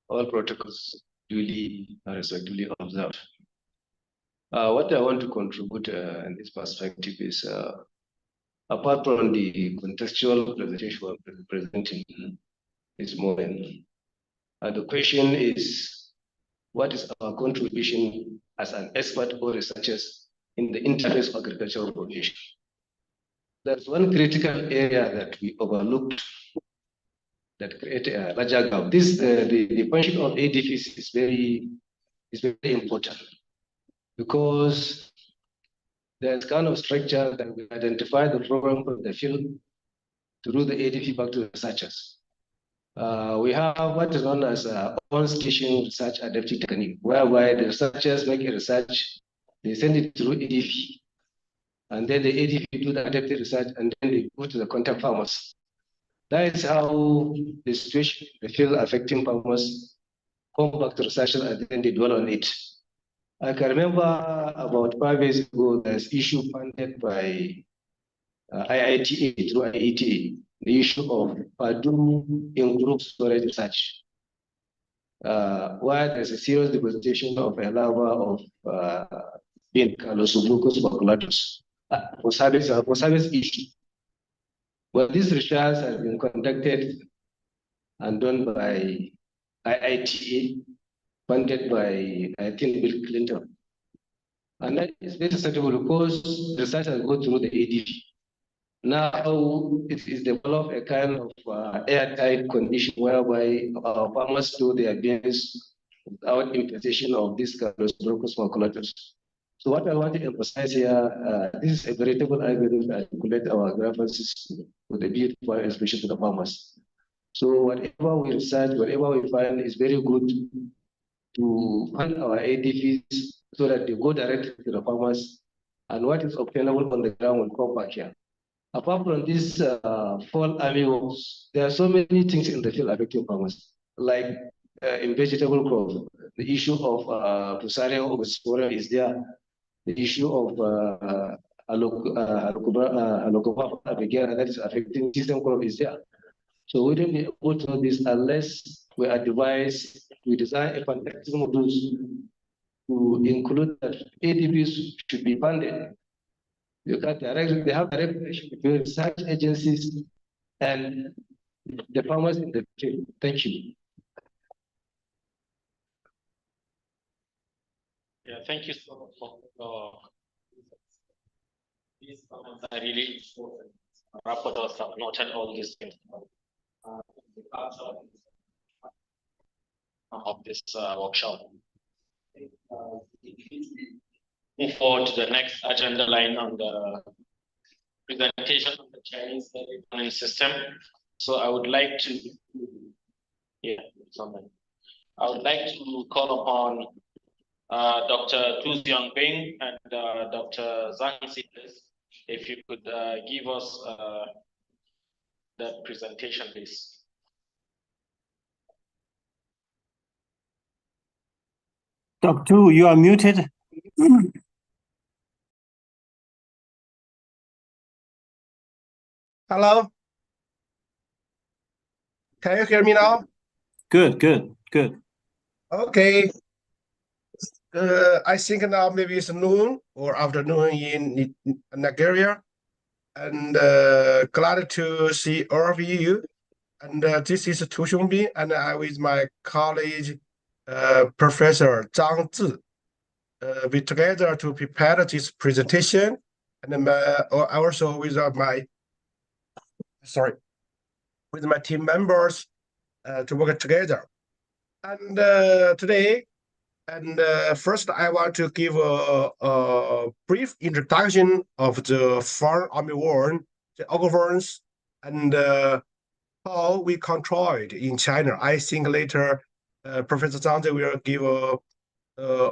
All protocols duly and respectively observed. What I want to contribute in this perspective is, apart from the contextual presentation we're presenting this morning, the question is, what is our contribution as an expert or researchers in the interest of agricultural production? There's one critical area that we overlooked that create a larger gap. The function of ADPs is very important, because there's kind of structure that we identify the problem from the field through the ADP back to the researchers. We have what is known as on-station research adaptive technique, whereby the researchers make a research, they send it through ADP, and then the ADP do the adaptive research, and then they go to the contact farmers. That is how the situation in the field affecting farmers come back to researchers, and then they dwell on it. I can remember about 5 years ago, there's issue funded by IITA through IITA, the issue of Purdue in group storage research, where there's a serious deposition of a larva of bean Calosubrucus maculatus for service issue. Well, this research has been conducted and done by IITA, funded by, I think, Bill Clinton. And that is very suitable because research has gone through the ADP. Now it is developed a kind of airtight condition whereby our farmers do their beans without infestation of this Calosubrucus maculatus. So what I want to emphasize here, this is a veritable algorithm that calculate our grievances with a beautiful expression to the farmers. So whatever we research, whatever we find is very good to fund our ADVs so that they go directly to the farmers, and what is obtainable on the ground will come back here. Apart from this fall army works, there are so many things in the field affecting farmers, like in vegetable crops. The issue of Fusarium ovispora is there. The issue of Alocobaba abigail that is affecting system crop is there. So we don't be able to do this unless we we design a fantastic modules to include that ADBs should be funded. You can they have direct relation between research agencies and the farmers in the field. Thank you. Yeah, thank you so much for these comments are really important. Rapporteurs have noted all these things of this workshop. Move forward to the next agenda line on the presentation of the Chinese early system. So I would like to, I would like to call upon Dr. Tu Xiangbing and Dr. Zhang Xipes, if you could give us the presentation, please. Dr. Tu, you are muted. Hello. Can you hear me now? Good, good, good. Okay. I think now maybe it's noon or afternoon in Nigeria. And glad to see all of you. And this is Tu Xiangbing, and I with my colleague, Professor Zhang Zi. We together to prepare this presentation, and also with with my team members to work together. And today, first I want to give a brief introduction of the Foreign Army War, the governance, and how we control it in China. I think later Professor Zhang will give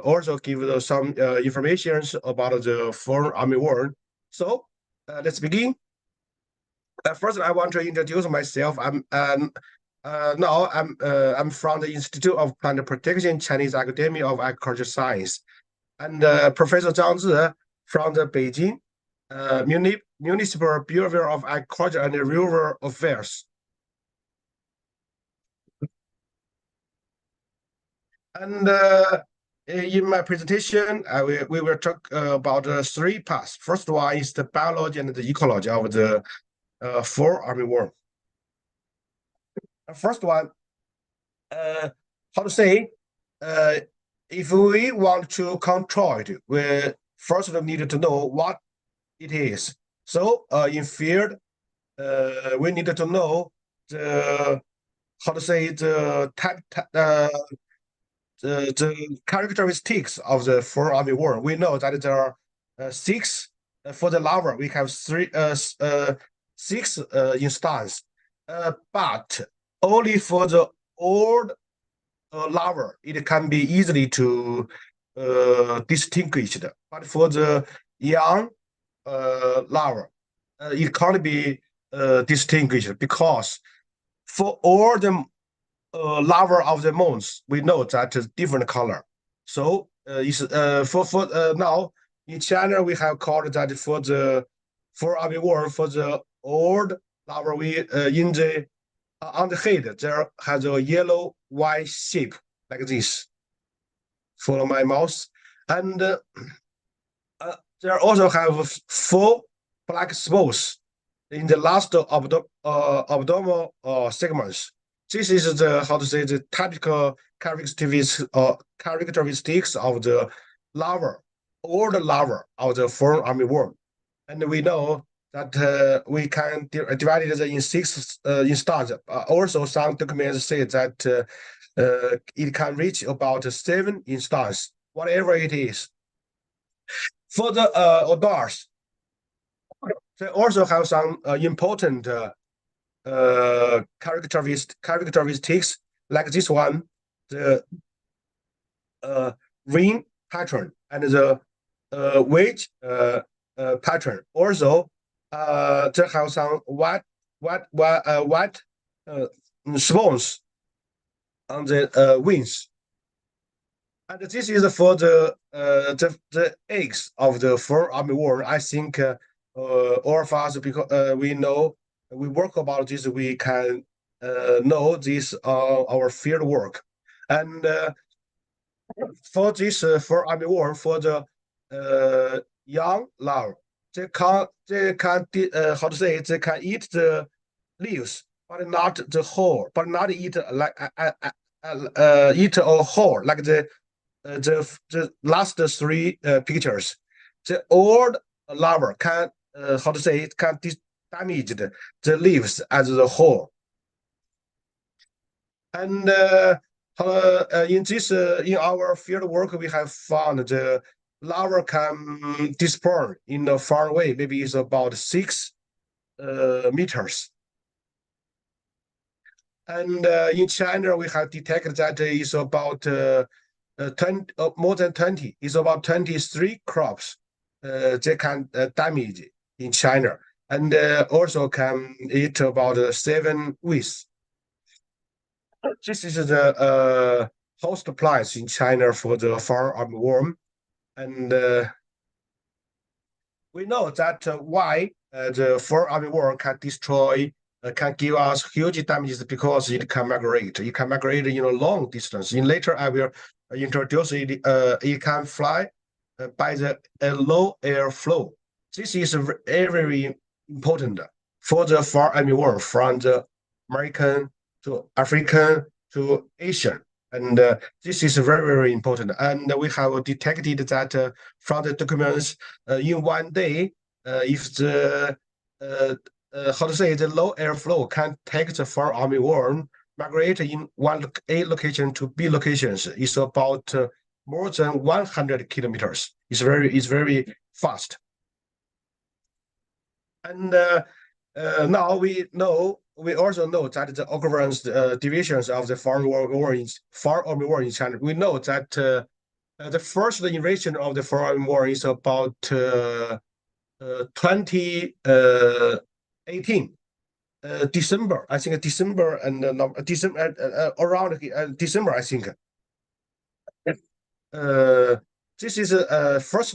also give some information about the Foreign Army War. So let's begin. First, I want to introduce myself. I'm from the Institute of Plant Protection, Chinese Academy of Agricultural Science, and Professor Zhang Zi from the Beijing Municipal Bureau of Agriculture and Rural Affairs. And in my presentation, we will talk about three parts. First one is the biology and the ecology of the Foreign Army War. First one, how to say, if we want to control it, we first need to know what it is. So in field, we need to know the how to say the the characteristics of the Foreign Army War. We know that there are six for the larva. We have six instances, but only for the old larva it can be easily to distinguished. But for the young larva, it can't be distinguished because for all the larva of the moths, we know that is different color. So it's for now in China we have called that for the Army War for the old larva we in the on the head there has a yellow white shape like this. Follow my mouse, and there also have 4 black spots in the last abdominal segments. This is the how to say the typical characteristics of the larva or the larva of the Foreign Army Worm, and we know that we can divide it in 6 instances. Also, some documents say that it can reach about 7 instances, whatever it is. For the odors, they also have some important characteristics like this one, the ring pattern and the wedge pattern. Also, they have some white spots on the wings. And this is for the eggs of the fur armyworm. I think all of us, because we know we work about this, we can know this our field work. And for this fur armyworm, for the young larvae, they can how to say, they can eat the leaves, but not the whole, but not eat like eat a whole like the last three pictures. The old larva can how to say, it can damage the leaves as a whole. And in this in our field work, we have found the larva can disperse in a far away, maybe it's about 6 meters. And in China, we have detected that is about 20, more than 20, is about 23 crops they can damage in China, and also can eat about 7 weeks. This is the host plants in China for the fur armyworm, and we know that why the fur armyworm can destroy, can give us huge damages, because it can migrate. It can migrate in a long distance. In later, I will introduce it. It can fly by the low air flow. This is very important for the fur armyworm from the American to African to Asian. And this is very, very important. And we have detected that from the documents, in one day, if the how to say, the low airflow can take the fur armyworm migrate in one A location to B locations, is about more than 100 kilometers. It's very fast. And now we also know that the occurrence divisions of the fur armyworm in China. We know that the first generation of the fur armyworm is about 2018. December, I think December and December around December, I think. This is first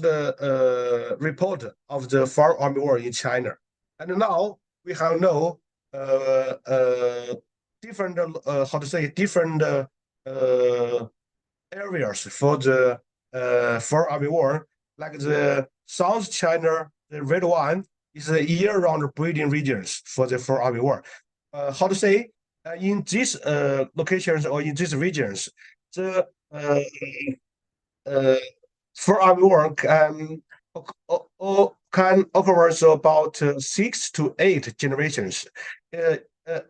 report of the fur armyworm in China, and now we have no different how to say, different areas for the fur armyworm, like the South China, the red one is a year-round breeding regions for the fur armyworm. How to say, in these locations or in these regions, the fur armyworm can occur about 6 to 8 generations.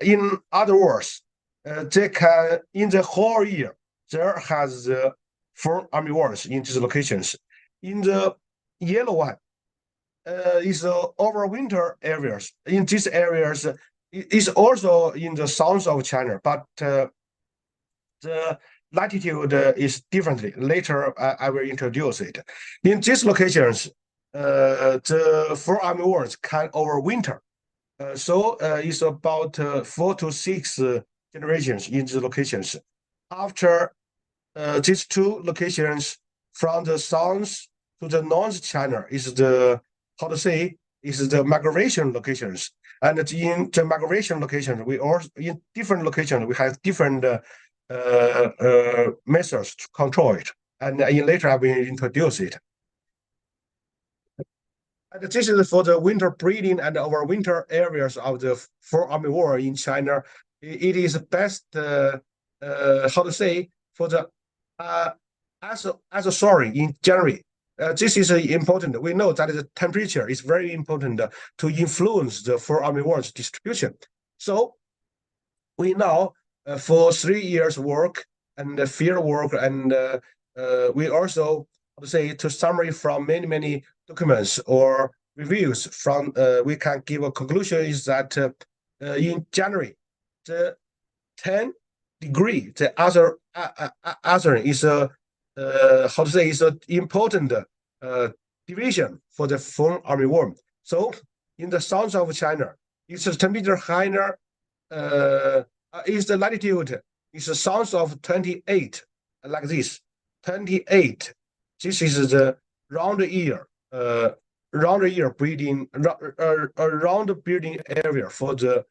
In other words, they can, in the whole year, there has the fur armyworms in these locations. In the yellow one, is overwinter areas. In these areas, it is also in the south of China, but the latitude is differently. Later, I will introduce it. In these locations, the fur armyworms can overwinter. So it's about 4 to 6 generations in the locations. After these two locations, from the south to the north China, is the, how to say, is the migration locations. And in the migration location, we also, in different locations, we have different methods to control it. And later I will introduce it. And this is for the winter breeding and overwinter areas of the fur armyworm in China. It is best, how to say, for the sorry, in January. This is important. We know that the temperature is very important to influence the fur armyworm's distribution. So we now, for 3 years work and field work, and we also to say, to summary from many documents or reviews from, we can give a conclusion is that in January, the 10 degree, the other is a how to say, is an important division for the foreign armyworm. So in the south of China, it's a temperature higher, is the latitude is the south of 28, like this, 28. This is the round year breeding, round breeding area for the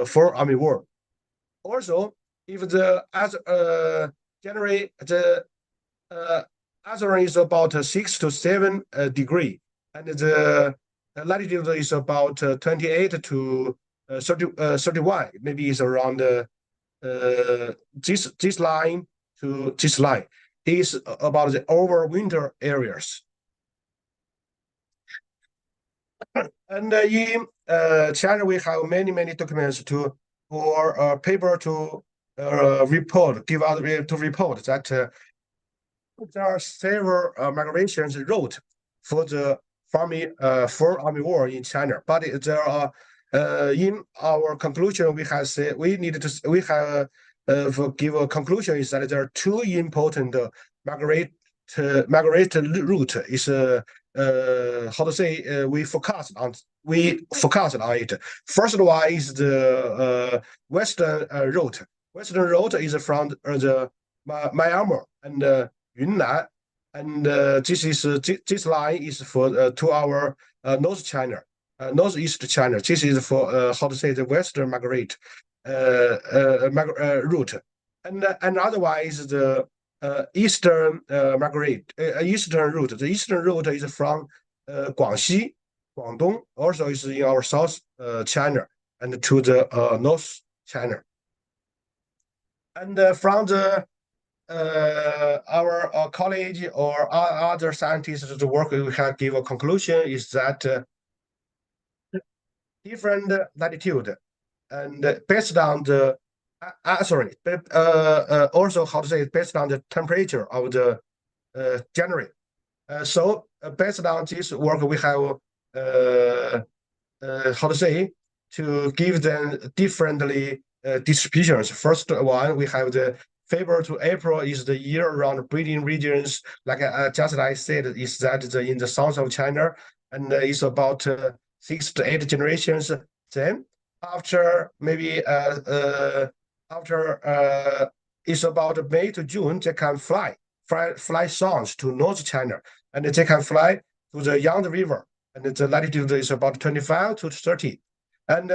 foreign armyworm. Also, if the January the other is about 6 to 7 degree, and the latitude is about 28 to 31. Maybe it's around this line to this line is about the overwinter areas. And in China, we have many documents to or paper to report, give out to report that there are several migrations route for the foreign army war in China, but there are in our conclusion we have said we have give a conclusion is that there are two important migrate route is how to say we focus on it. First one is the western route. Western route is from the Myanmar and Yunnan, and this line is for to our North China, Northeast China. This is for how to say the western migrate route, and otherwise the eastern migrate eastern route. The eastern route is from Guangxi, Guangdong, also is in our South China and to the North China. And from the our college or other scientists to work, we can give a conclusion is that different latitude and based on the also how to say based on the temperature of the January. So based on this work, we have how to say to give them differently distributions. First one, we have the February to April is the year-round breeding regions. Like just I said, is that in the south of China, and it's about 6 to 8 generations. Then after maybe it's about May to June, they can fly south to North China, and they can fly to the Yangtze River, and the latitude is about 25 to 30. And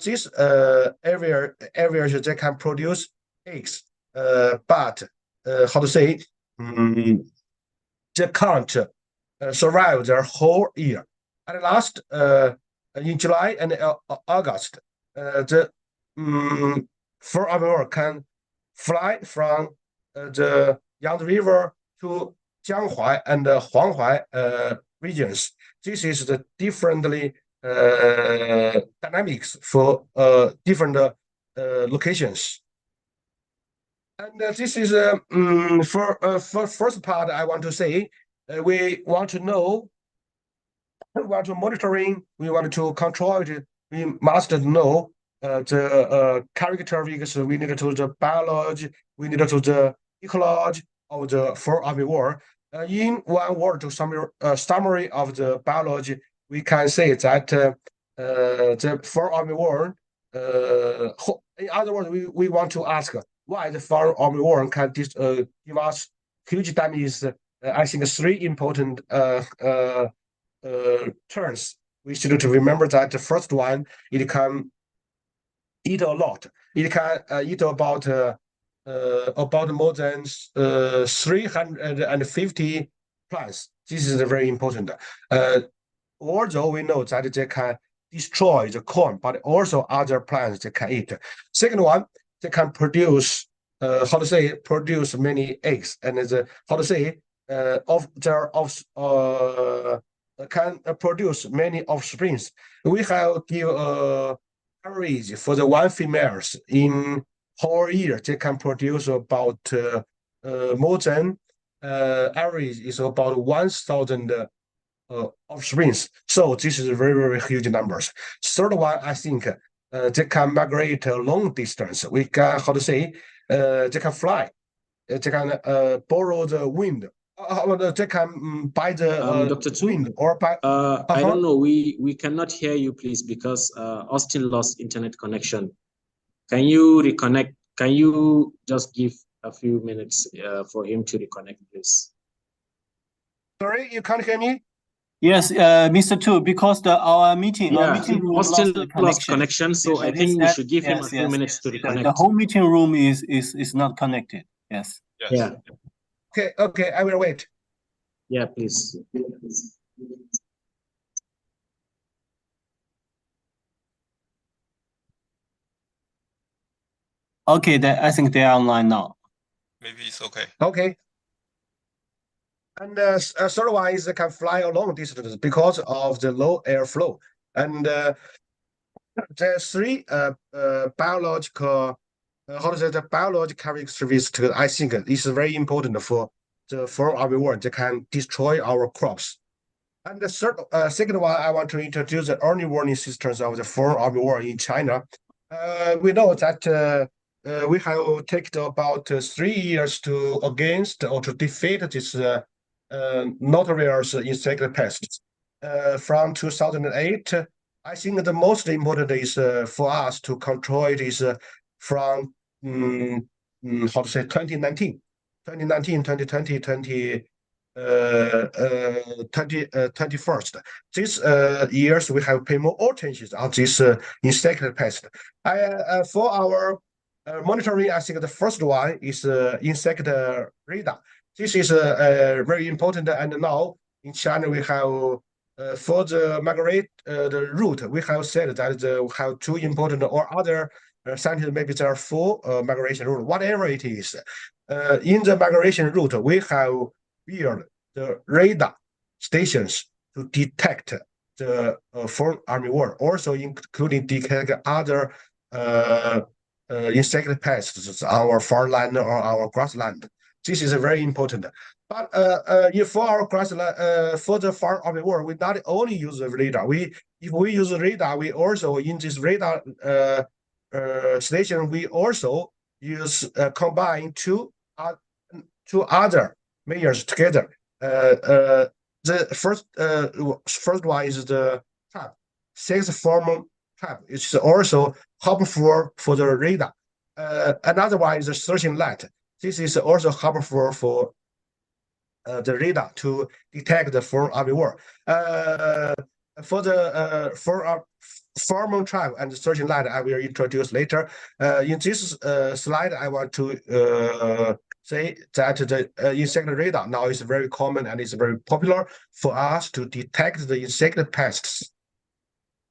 this areas they can produce eggs, but how to say, they can't survive their whole year. At last, in July and August, the fur armor can fly from the Yangtze River to Jianghuai and Huanghuai regions. This is the differently dynamics for different locations. And this is for first part. I want to say we want to know, we want to monitoring, we want to control it. We must know the characteristics. We need to the biology. We need to the ecology of the fur army war. In one word, to summary of the biology, we can say that the fur army war. In other words, we want to ask why the fur army war can give us huge damage. I think 3 important terms. We should remember that the first one, it can eat a lot. It can eat about more than 350 plants. This is very important. Although we know that they can destroy the corn, but also other plants they can eat. Second one, they can produce how to say produce many eggs, and how to say can produce many offsprings. We have give average for the one females in whole year, they can produce about more than average is about 1,000 offsprings. So this is very, very huge numbers. Third one, I think they can migrate a long distance. We can, how to say, they can fly. They can borrow the wind. They can buy the Dr. Tu, wind or buy. I don't know. We cannot hear you, please, because Austin lost internet connection. Can you reconnect? Can you just give a few minutes for him to reconnect, please? Sorry, you can't hear me? Yes, Mr. Tu, because our meeting room Austin lost connection, so I think we should give him a few minutes to reconnect. The whole meeting room is not connected. Yes. Yeah. Okay, I will wait. Yeah, please. Okay, I think they are online now. Maybe it's okay. Okay. And third one is they can fly a long distance because of the low airflow. And the three biological, how to say, the biological characteristics, I think is very important for the herbivore. They can destroy our crops. And the second one, I want to introduce the early warning systems of the herbivore in China. We know that we have taken about 3 years to against or to defeat this notorious insect pests. From 2008, I think the most important is for us to control it is from how to say 2019, 2020, 21st. These years we have paid more attention on this insect pest. For our monitoring, I think the first one is insect radar. This is very important, and now in China we have for the migrate the route, we have said that we have two important or other scientists, maybe there are four migration route, whatever it is. In the migration route, we have built the radar stations to detect the foreign herbivore, also including detect other insect pests, our farmland or our grassland. This is very important. But if for our grassland, for the farm herbivore, we not only use the radar. If we use the radar, we also in this radar station, we also use combine two other measures together. The first one is the trap, sex pheromone trap. It's also helpful for the radar. Another one is the searching light. This is also helpful for the radar to detect the foreign herbivore. For the pheromone trap and the searching light, I will introduce later. In this slide, I want to say that the insect radar now is very common and is very popular for us to detect the insect pests.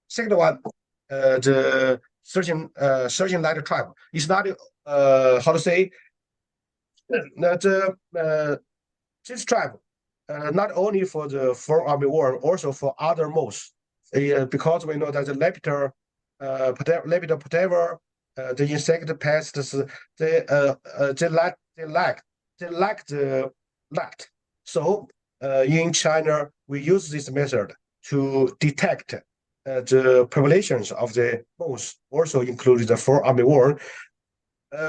Second one, the searching light trap is not how to say that this trap not only for the foreign herbivore, also for other moths, because we know that the Lepidoptera, the insect pests, they lack the light. So in China, we use this method to detect the populations of the moths, also including the foreign herbivore.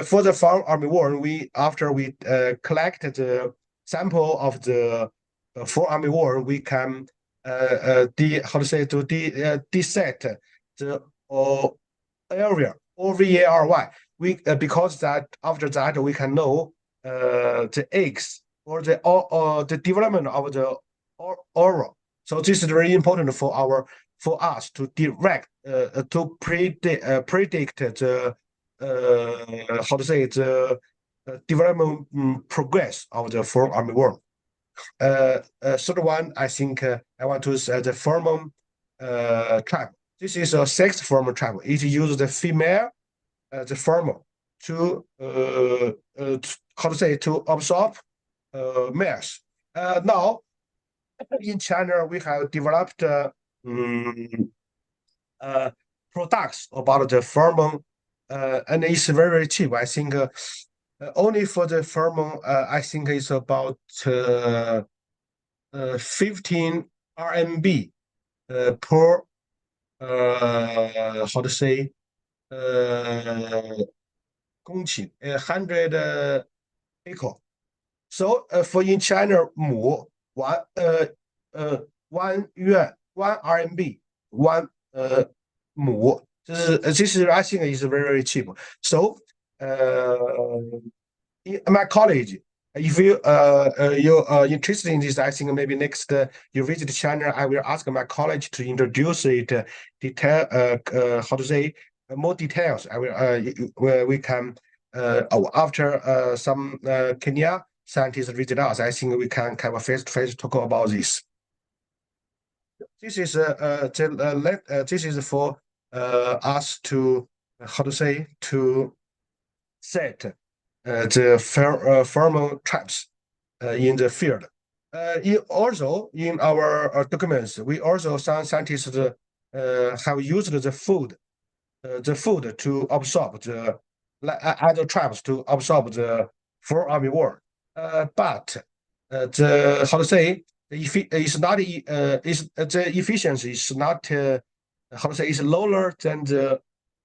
For the foreign herbivore, after we collect the sample of the foreign herbivore, we can dissect the area OVARY. Because that after that we can know the eggs or the development of the oral. So this is very important for us to direct to predict the the development progress of the foreign herbivore. Third one, I think I want to say the pheromone trap. This is a sex pheromone trap. It uses the female the pheromone to to absorb males. Now in China we have developed products about the pheromone, and it's very, very cheap. I think only for the pheromone, I think it's about 15 RMB per how to say 公顷 100 acre. So for in China, 亩 1 yuan 1 RMB 1 亩 this is I think is very cheap. So in my college, if you're interested in this, I think maybe next you visit China, I will ask my college to introduce it detail how to say more details. I will where we can after some Kenya scientists visit us, I think we can have a face-to-face talk about this. This is this is for us to how to say to set the pheromone traps in the field. Also in our documents, we also some scientists have used the food to absorb the other traps to absorb the four armyworm. But the how to say is not is the efficiency is not how to say is lower than the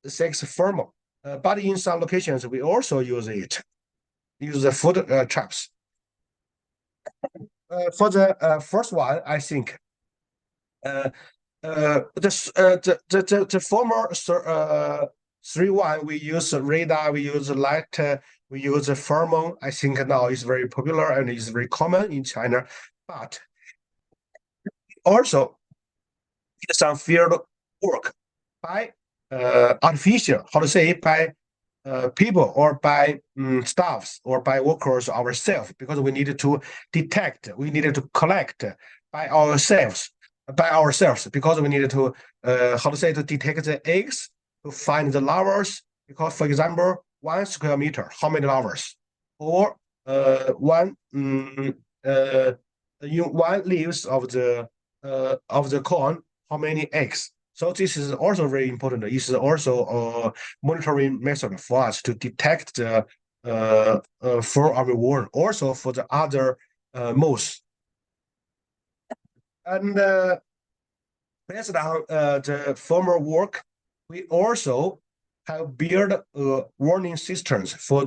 sex pheromone. But in some locations we also use the food traps. For the first one, I think the former 3.1 we use radar, we use light, we use pheromone. I think now is very popular and is very common in China. But also some field work by artificial, how to say, by people or by staffs or by workers ourselves, because we needed to detect, we needed to collect by ourselves, because we needed to how to say to detect the eggs, to find the larvas, because for example 1 square meter how many larvas, or one leaves of the corn how many eggs. So this is also very important. This is also a monitoring method for us to detect the for our worm, also for the other moths. And based on the former work, we also have built warning systems for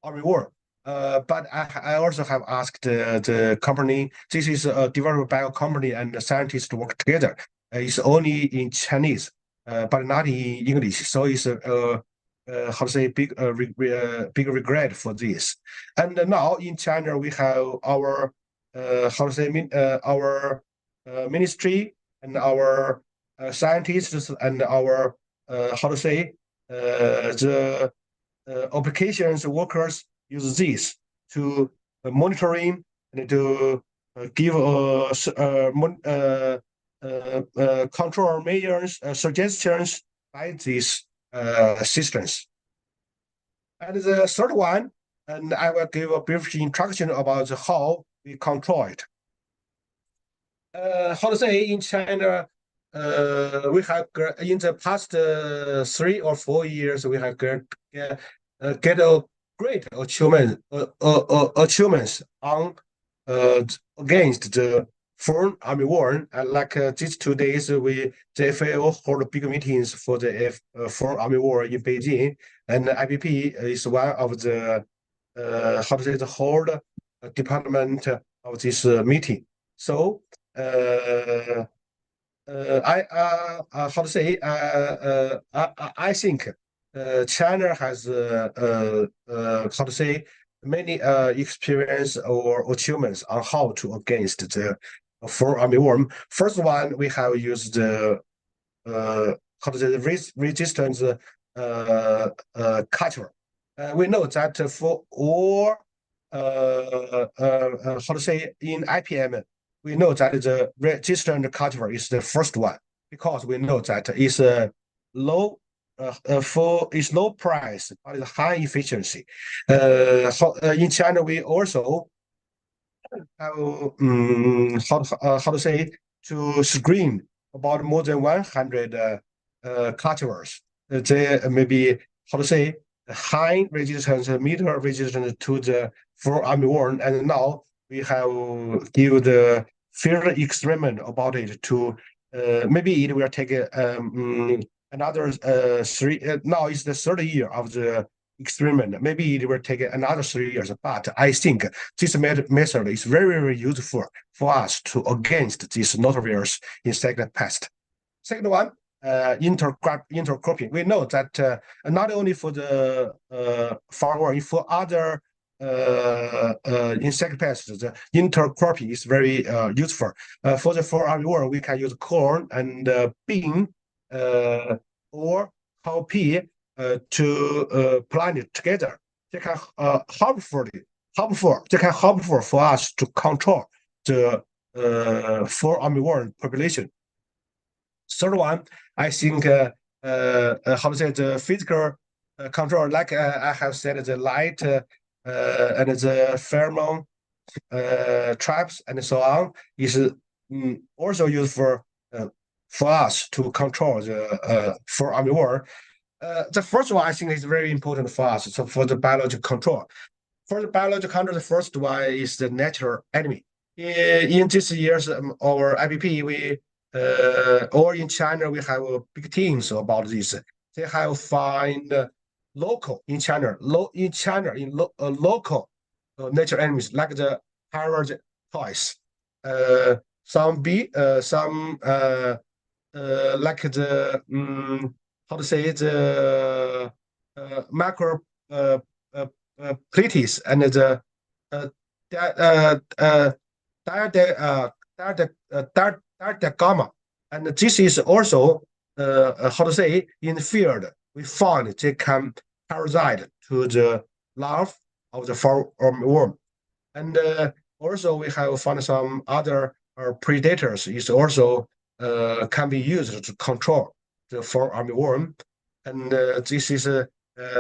our worm. But I also have asked the company. This is developed by a company and the scientists work together. It's only in Chinese, but not in English. So it's how to say big regret for this. And now in China we have our how to say our ministry and our scientists and our how to say the applications workers use this to monitoring and to give control measures, suggestions by these systems. And the third one, and I will give a brief introduction about how we control it. How to say in China, we have in the past 3 or 4 years we have get a great achievements on against the foreign armyworm. Like these 2 days, the FAO hold big meetings for the foreign armyworm in Beijing, and the IPP is one of the how to say the whole department of this meeting. So I how to say I think China has how to say many experience or achievements on how to against the foreign armyworm. First one, we have used the how to say the resistance culture. We know that for all how to say in IPM, we know that the resistant cultivar is the first one, because we know that it's a low it's low price but it's high efficiency. In China we also have how to say to screen about more than 100 cultivars. They maybe how to say high resistance, middle resistance to the for armyworm, and now we have give the field experiment about it to maybe it will take another 3. Now it's the third year of the experiment. Maybe it will take another 3 years, but I think this method is very useful for us to against this notorious insect pest. Second one, intercropping. We know that not only for the farmer, for other insect pests, the intercropping is very useful. For the armyworm, we can use corn and bean or cowpea to plant it together. They can harmful. They can harmful for us to control the armyworm population. Third one, I think how to say the physical control, like I have said, the light and the pheromone traps and so on is also used for us to control the for armyworm. The first one I think is very important for us. So for the biological control, the first one is the natural enemy. In this year's our IPP, we or in China we have big teams about this. They have find local in China, local natural enemies like the parrot toys, some like the how to say the macro platies and the gamma, and this is also how to say in the field we found they can parasite to the larvae of the worm, and also we have found some other predators is also can be used to control the armyworm, and this is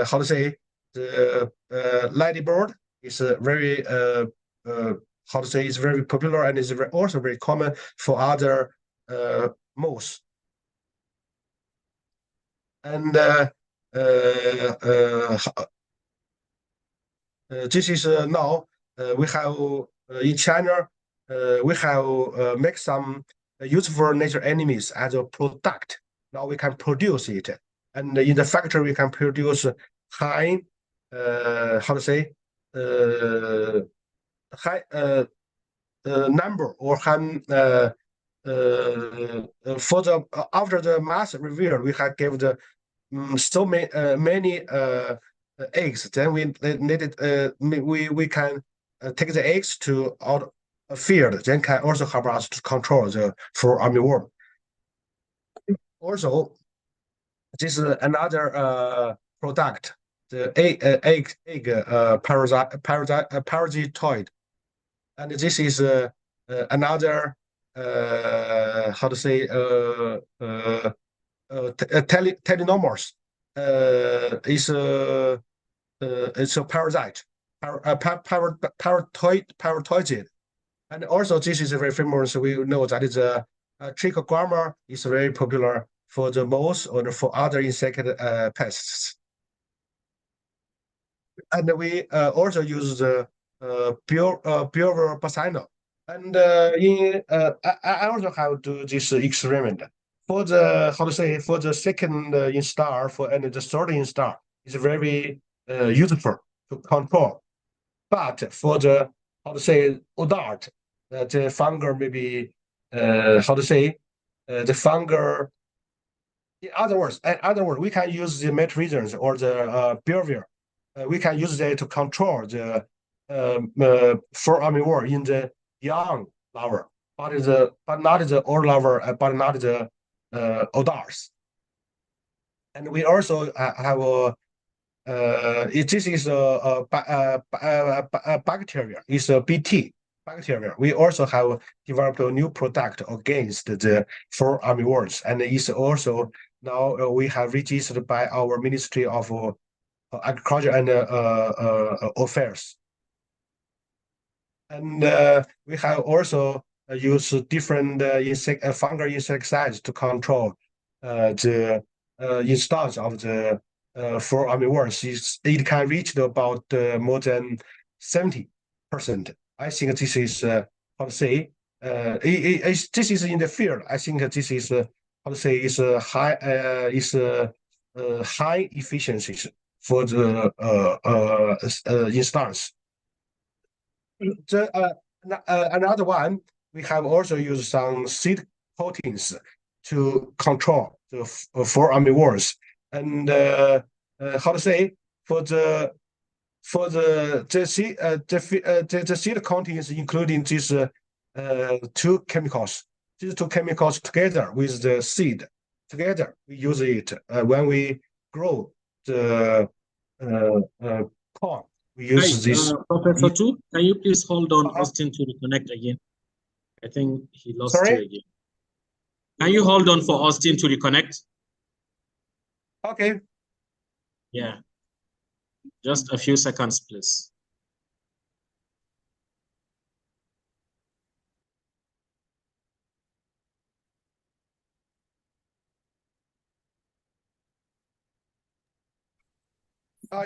how to say the ladybird is very how to say is very popular and is also very common for other moths. And this is now we have in China we have make some useful natural enemies as a product. Now we can produce it, and in the factory we can produce high how to say high number or high for the after the mass reveal we have gave the so many eggs. Then we needed we can take the eggs to out a field. Then can also help us to control the armyworm. Also, this is another product, the egg parasitoid, and this is another how to say telenomas. It's a parasite, parasitoid, and also this is very famous. We know that is a trichogramma is very popular for the moths or for other insect pests, and we also use the pure and I also have to do this experiment for the how to say for the second instar for and the third instar is very useful to control, but for the how to say odart the fungal maybe how to say the fungal. In other words, we can use the metrigens or the behavior. We can use that to control the armyworm in the young larva, but not the old larva, but not the odars. And we also have this is a bacteria. It's a BT bacteria. We also have developed a new product against the armyworms, and it's also now we have registered by our Ministry of Agriculture and Affairs. And we have also used different fungal insecticides to control the instance of the for armyworms, it can reach about more than 70%. I think this is how to say. This is in the field. I think this is how to say is a high efficiency for the instance. Another one, we have also used some seed coatings to control the for armyworms. And how to say, for the seed coatings, including these two chemicals. These two chemicals together with the seed together, we use it when we grow the corn. We use this. Professor Tu, can you please hold on Austin to reconnect again? I think he lost you again. Can you hold on for Austin to reconnect? Okay. Yeah. Just a few seconds, please.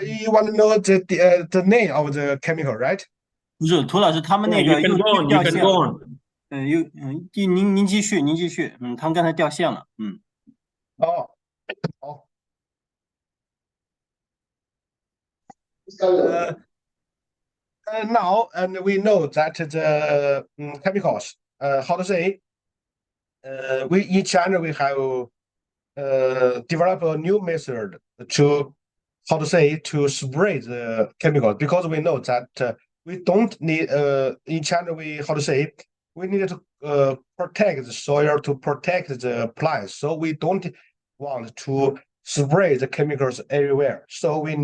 You want to know the name of the chemical, right? 不是，涂老师他们那个又掉线了。您继续，他们刚才掉线了，Now, and we know that the chemicals, how to say, we in China we have developed a new method to how to say to spray the chemicals, because we know that we don't need in China we how to say we need to protect the soil, to protect the plants, so we don't want to spray the chemicals everywhere. So we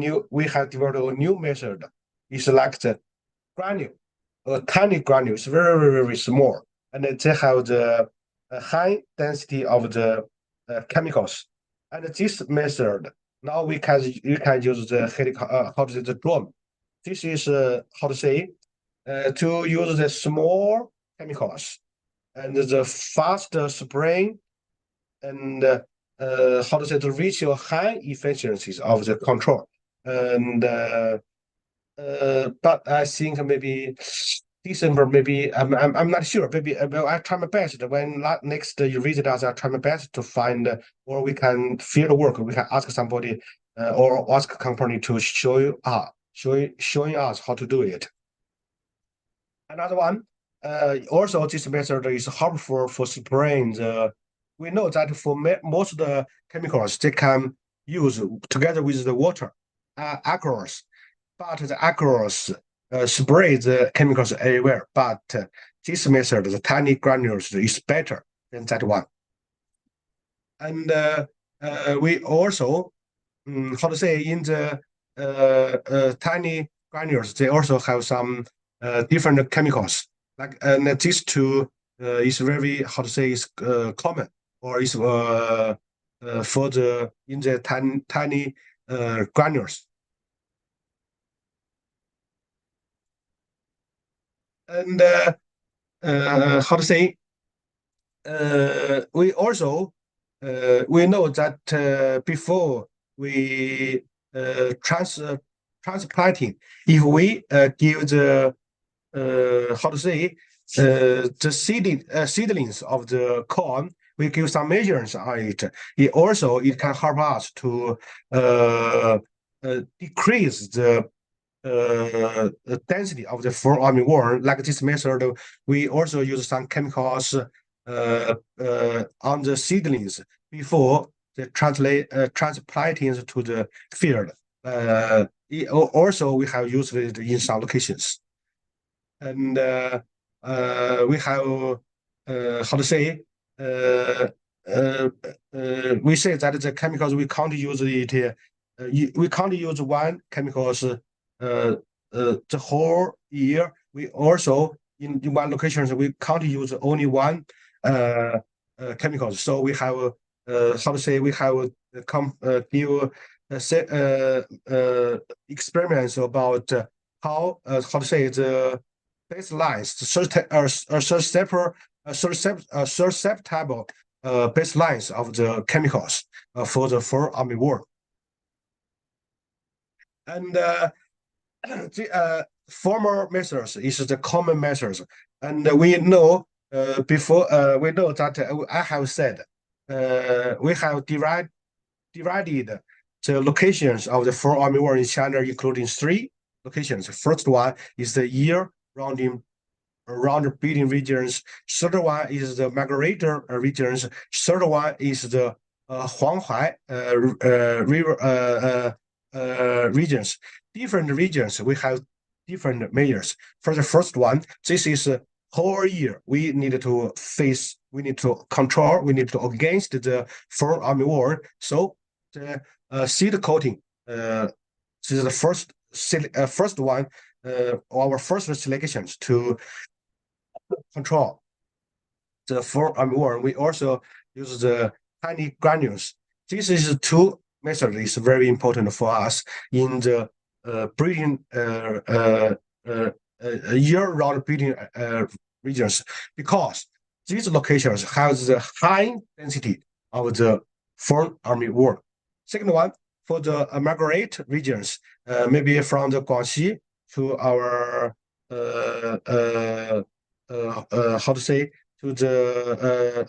have developed a new method. It's like the granule, a tiny granules, very small, and they have the high density of the chemicals. And this method now you can use the how to say the drone. This is how to say to use the small chemicals and the fast spraying, and how to say to reach your high efficiencies of the control. And but I think maybe December, maybe I'm not sure. Maybe I try my best when next you visit us. I try my best to find, or we can field work. We can ask somebody or ask a company to showing us how to do it. Another one, also this method is helpful for spraying the. We know that for most of the chemicals they can use together with the water, aqueous, but the aqueous spray the chemicals everywhere. But this method, the tiny granules, is better than that one. And we also, how to say, in the tiny granules, they also have some different chemicals. Like and these two is very how to say is common, or is for the in the tiny granules. And how to say? We also we know that before we transplanting, if we give the how to say the seedlings of the corn, we give some measures on it. It can help us to decrease the density of the fall armyworm. Like this method, we also use some chemicals on the seedlings before the transplanting to the field. Also, we have used it in some locations, and we have how to say we say that the chemicals we can't use it. We can't use one chemicals the whole year. We also in one location we can't use only one chemicals. So we have how to say we have give experiments about how to say the baselines, susceptible baselines of the chemicals for the fall armyworm. And the former methods is the common methods, and we know before we know that I have said we have divided the locations of the four army war in China, including three locations. First one is the year-round building regions. Third one is the migrator regions. Third one is the Huanghai river regions. Different regions, we have different measures. For the first one, this is a whole year we need to face, we need to control, we need to against the foreign army war. So the seed coating, this is the first one, our first selections to control the foreign army war. We also use the tiny granules. This is two method is very important for us in the breeding year-round breeding regions, because these locations have the high density of the foreign army war. Second one, for the migrate regions, maybe from the Guangxi to our how to say, to the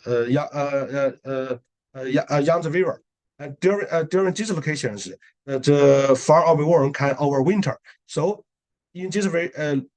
Yangtze River. And during these locations, the foreign army war can overwinter. So in these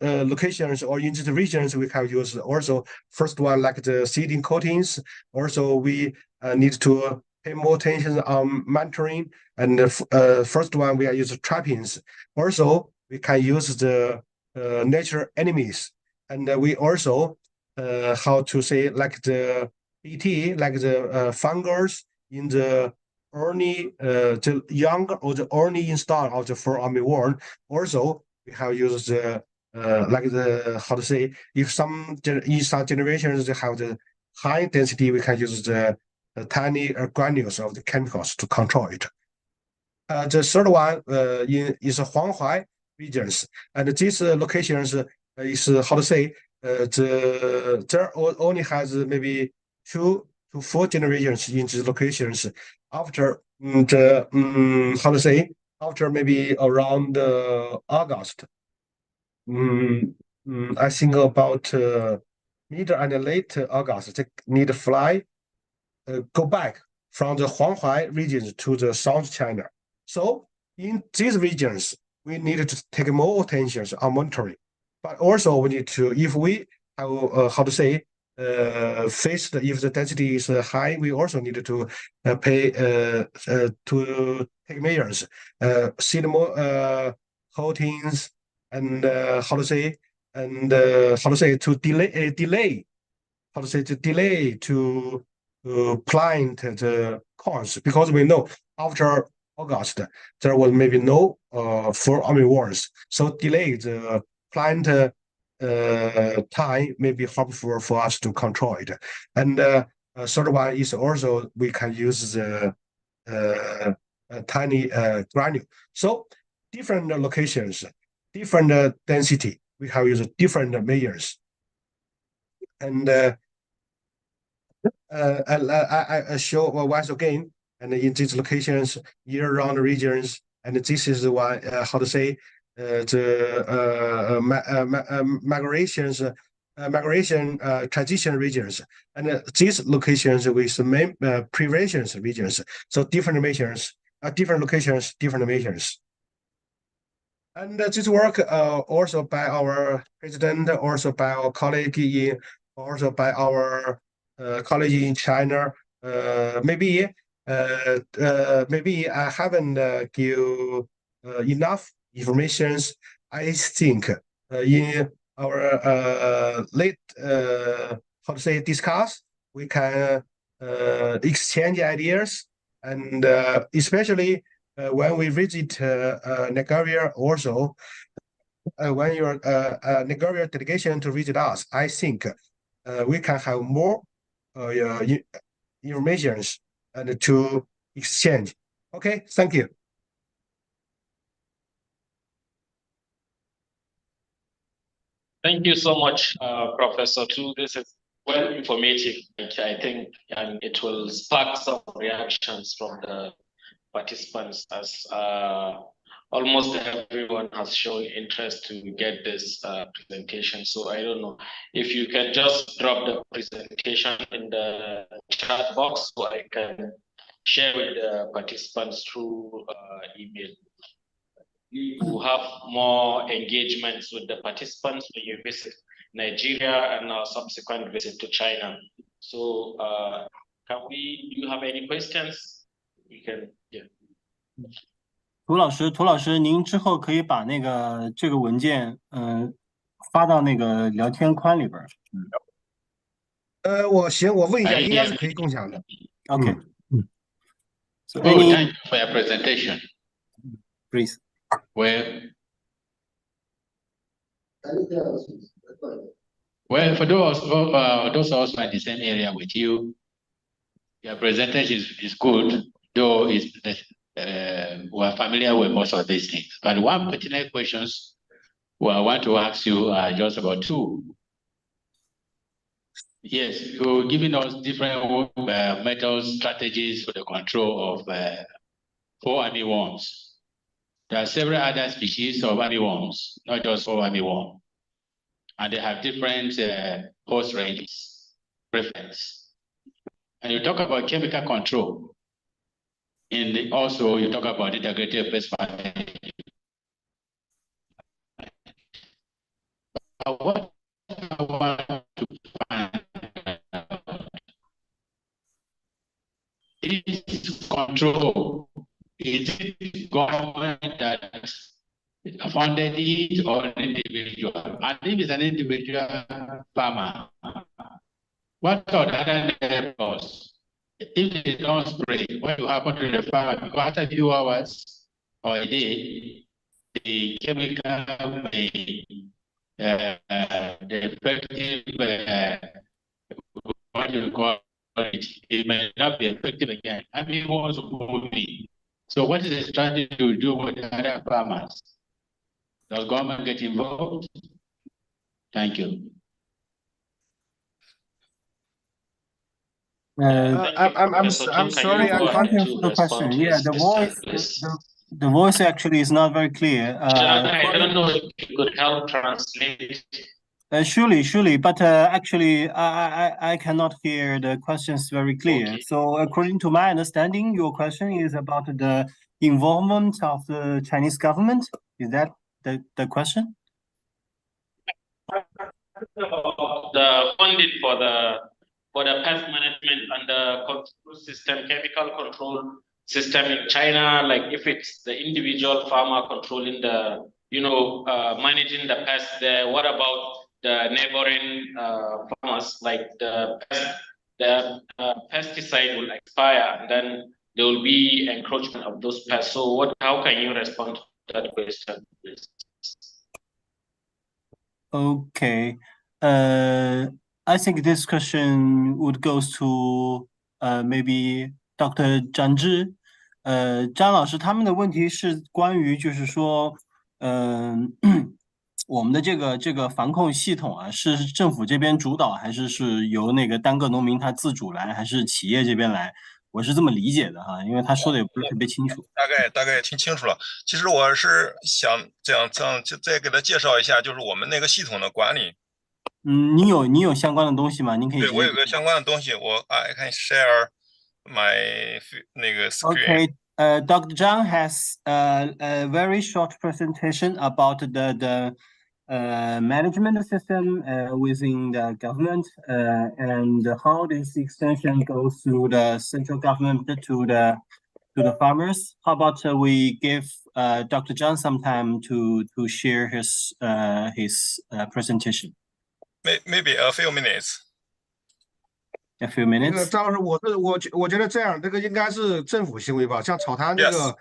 locations or in these regions, we have used also first one like the seeding coatings. Also, we need to pay more attention on monitoring. And first one, we are using trappings. Also, we can use the natural enemies. And we also, how to say, like the BT, like the fungus in the early, the young or the early install of the foreign army war. Also, we have used like the, how to say, if some in some generations they have the high density, we can use the tiny granules of the chemicals to control it. The third one is Huanghai regions, and these locations is how to say, there only has maybe 2 to 4 generations in these locations. After how to say, after maybe around August, I think about mid and late August, they need to fly, go back from the Huanghai regions to the South China. So in these regions, we need to take more attention on monitoring, but also we need to, if we have how to say, face if the density is high, we also need to pay to take measures, seed more coatings, and how to say, and how to say, to delay, how to say, to delay to plant the corns, because we know after August there was maybe no foreign army wars, so delay the plant time may be harmful for us to control it. And third one is also we can use the tiny granule. So different locations, different density, we have used different measures. And I show once again, and in these locations, year-round regions, and this is why how to say, the migration transition regions, and these locations with main prevention regions. So different measures, different locations, different measures. And this work also by our president, also by our colleague, also by our colleague in China. Maybe I haven't give enough information. I think in our late how to say, discuss, we can exchange ideas, and especially when we visit Nigeria, also when your Nigeria delegation to visit us, I think we can have more information and to exchange. Okay, thank you. Thank you so much, Professor Tu. This is well informative. I think it will spark some reactions from the participants as almost everyone has shown interest to get this presentation. So I don't know if you can just drop the presentation in the chat box so I can share with the participants through email. To have more engagements with the participants when you visit Nigeria and our subsequent visit to China. So do you have any questions? We can, yeah. 涂老师，您之后可以把这个文件，发到那个聊天框里边儿。我问一下，应该是可以共享的。OK。So thank you for your presentation. Please. Well, for those of us in the same area with you, your presentation is good, though we're familiar with most of these things. But one particular questions I want to ask you are just about two. Yes, you're giving us different methods, strategies for the control of fall armyworms. There are several other species of armyworms, not just fall armyworm. And they have different host ranges, preference. And you talk about chemical control. Also, you talk about integrated pest management. What I want to find is control. Is it government that funded it or an individual? And if it's an individual farmer, what are the other levels? If they don't spray, what will happen to the farmer? Because after a few hours or a day, the chemical may, the effective, what you call it may not be effective again. I mean, what's moving? So what is the strategy to do with other farmers? Does government get involved? Thank you. I'm sorry, I can't answer the question. Yeah, the voice actually is not very clear. I don't know if you could help translate. Surely, but actually, I cannot hear the questions very clear. Okay. So, according to my understanding, your question is about the involvement of the Chinese government. Is that the question? The funding for the pest management and the control system, chemical control system in China, like if it's the individual farmer controlling the, managing the pest there, what about the neighboring farmers, like the pesticide will expire and then there will be encroachment of those pests. So how can you respond to that question, please? Okay. I think this question would go to maybe Dr. 张志。张老师，他们的问题是关于就是说，我们的这个防控系统啊，是政府这边主导，还是由那个单个农民他自主来，还是企业这边来？我是这么理解的哈，因为他说的也不是特别清楚。大概听清楚了。其实我是想这样就再给他介绍一下，就是我们那个系统的管理。你有相关的东西吗？您可以。对，我有个相关的东西，I can share my 那个 screen. Okay, Dr. Zhang has a very short presentation about the management system within the government and how this extension goes through the central government to the farmers. How about we give Dr. Zhang some time to share his presentation? Maybe a few minutes. A few minutes. 张老师，我觉得这样，这个应该是政府行为吧？像草滩这个，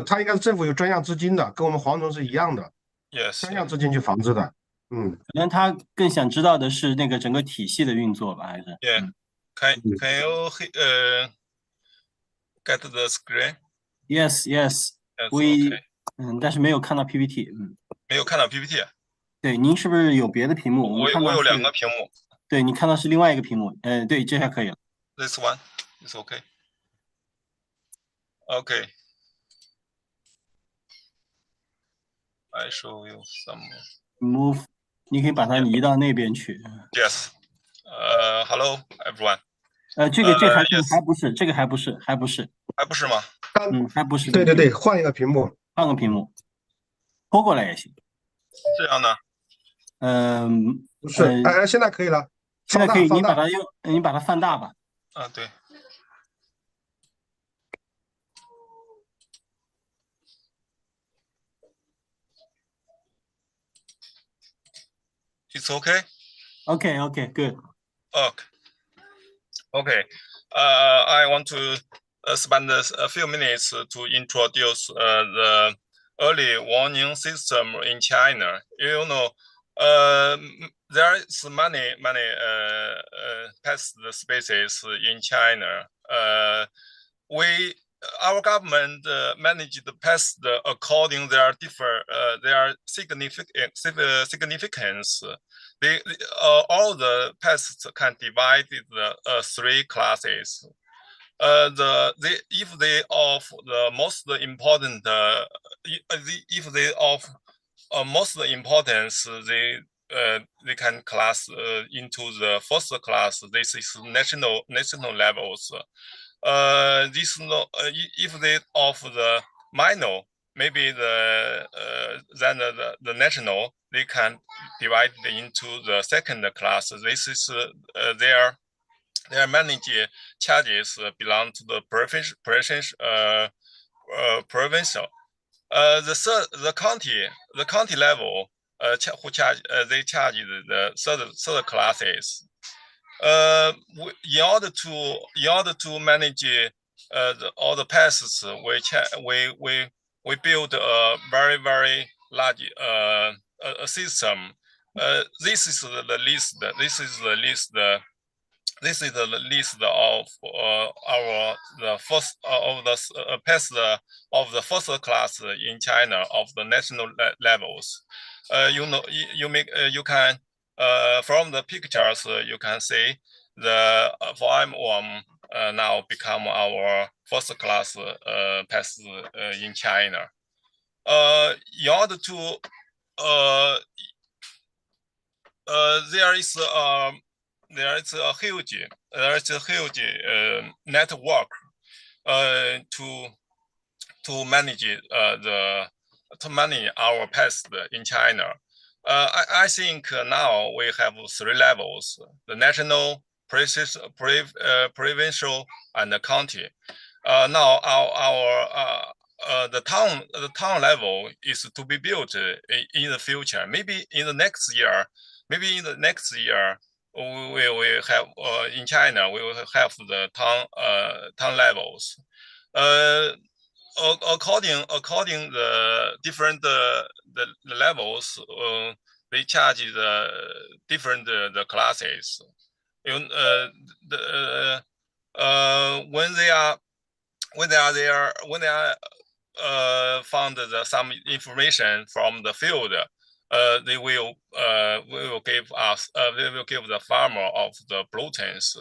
他应该是政府有专项资金的，跟我们蝗虫是一样的。Yes. 专项资金去防治的。可能他更想知道的是那个整个体系的运作吧，还是 ？Yeah. Can you get the screen? Yes. We. 但是没有看到 PPT。没有看到 PPT。对，您是不是有别的屏幕？我有两个屏幕。对，你看到是另外一个屏幕。对，这下可以了。This one is okay. Okay. I show you some. Move，你可以把它移到那边去。Yes. Hello everyone. 这个还是 yes. 还不是，这个还不是，还不是。还不是吗？还不是。对对对，换一个屏幕。换个屏幕，拖过来也行。这样呢？不是，现在可以了。现在可以，放大。你把它放大吧。啊，对。It's okay? Okay, good. Okay. I want to spend a few minutes to introduce the early warning system in China. You know, there is many pest species in China. Our government managed the pests according their significance. All the pests can divide the three classes. If they of the most important, if they of most importance, they can class into the first class. This is national levels. If they of the minor, maybe then the national, they can divide into the second class. This is their managed charges belong to the provincial. The county level who charge they charge the third classes. In order to manage all the pests, we build a very large a system. This is the list. This is the list of the first of the pests of the first class in China of the national levels. You can from the pictures you can see the worm now become our first class pest in China. In order to there is a huge network to manage our pests in China. I think now we have three levels: the national, provincial, and the county. Now the town level is to be built in the future. Maybe in the next year. We will have in China. We will have the town levels. According the different the levels, they charge the different the classes. When they are found some information from the field, they will give us they will give the farmer of the bloatings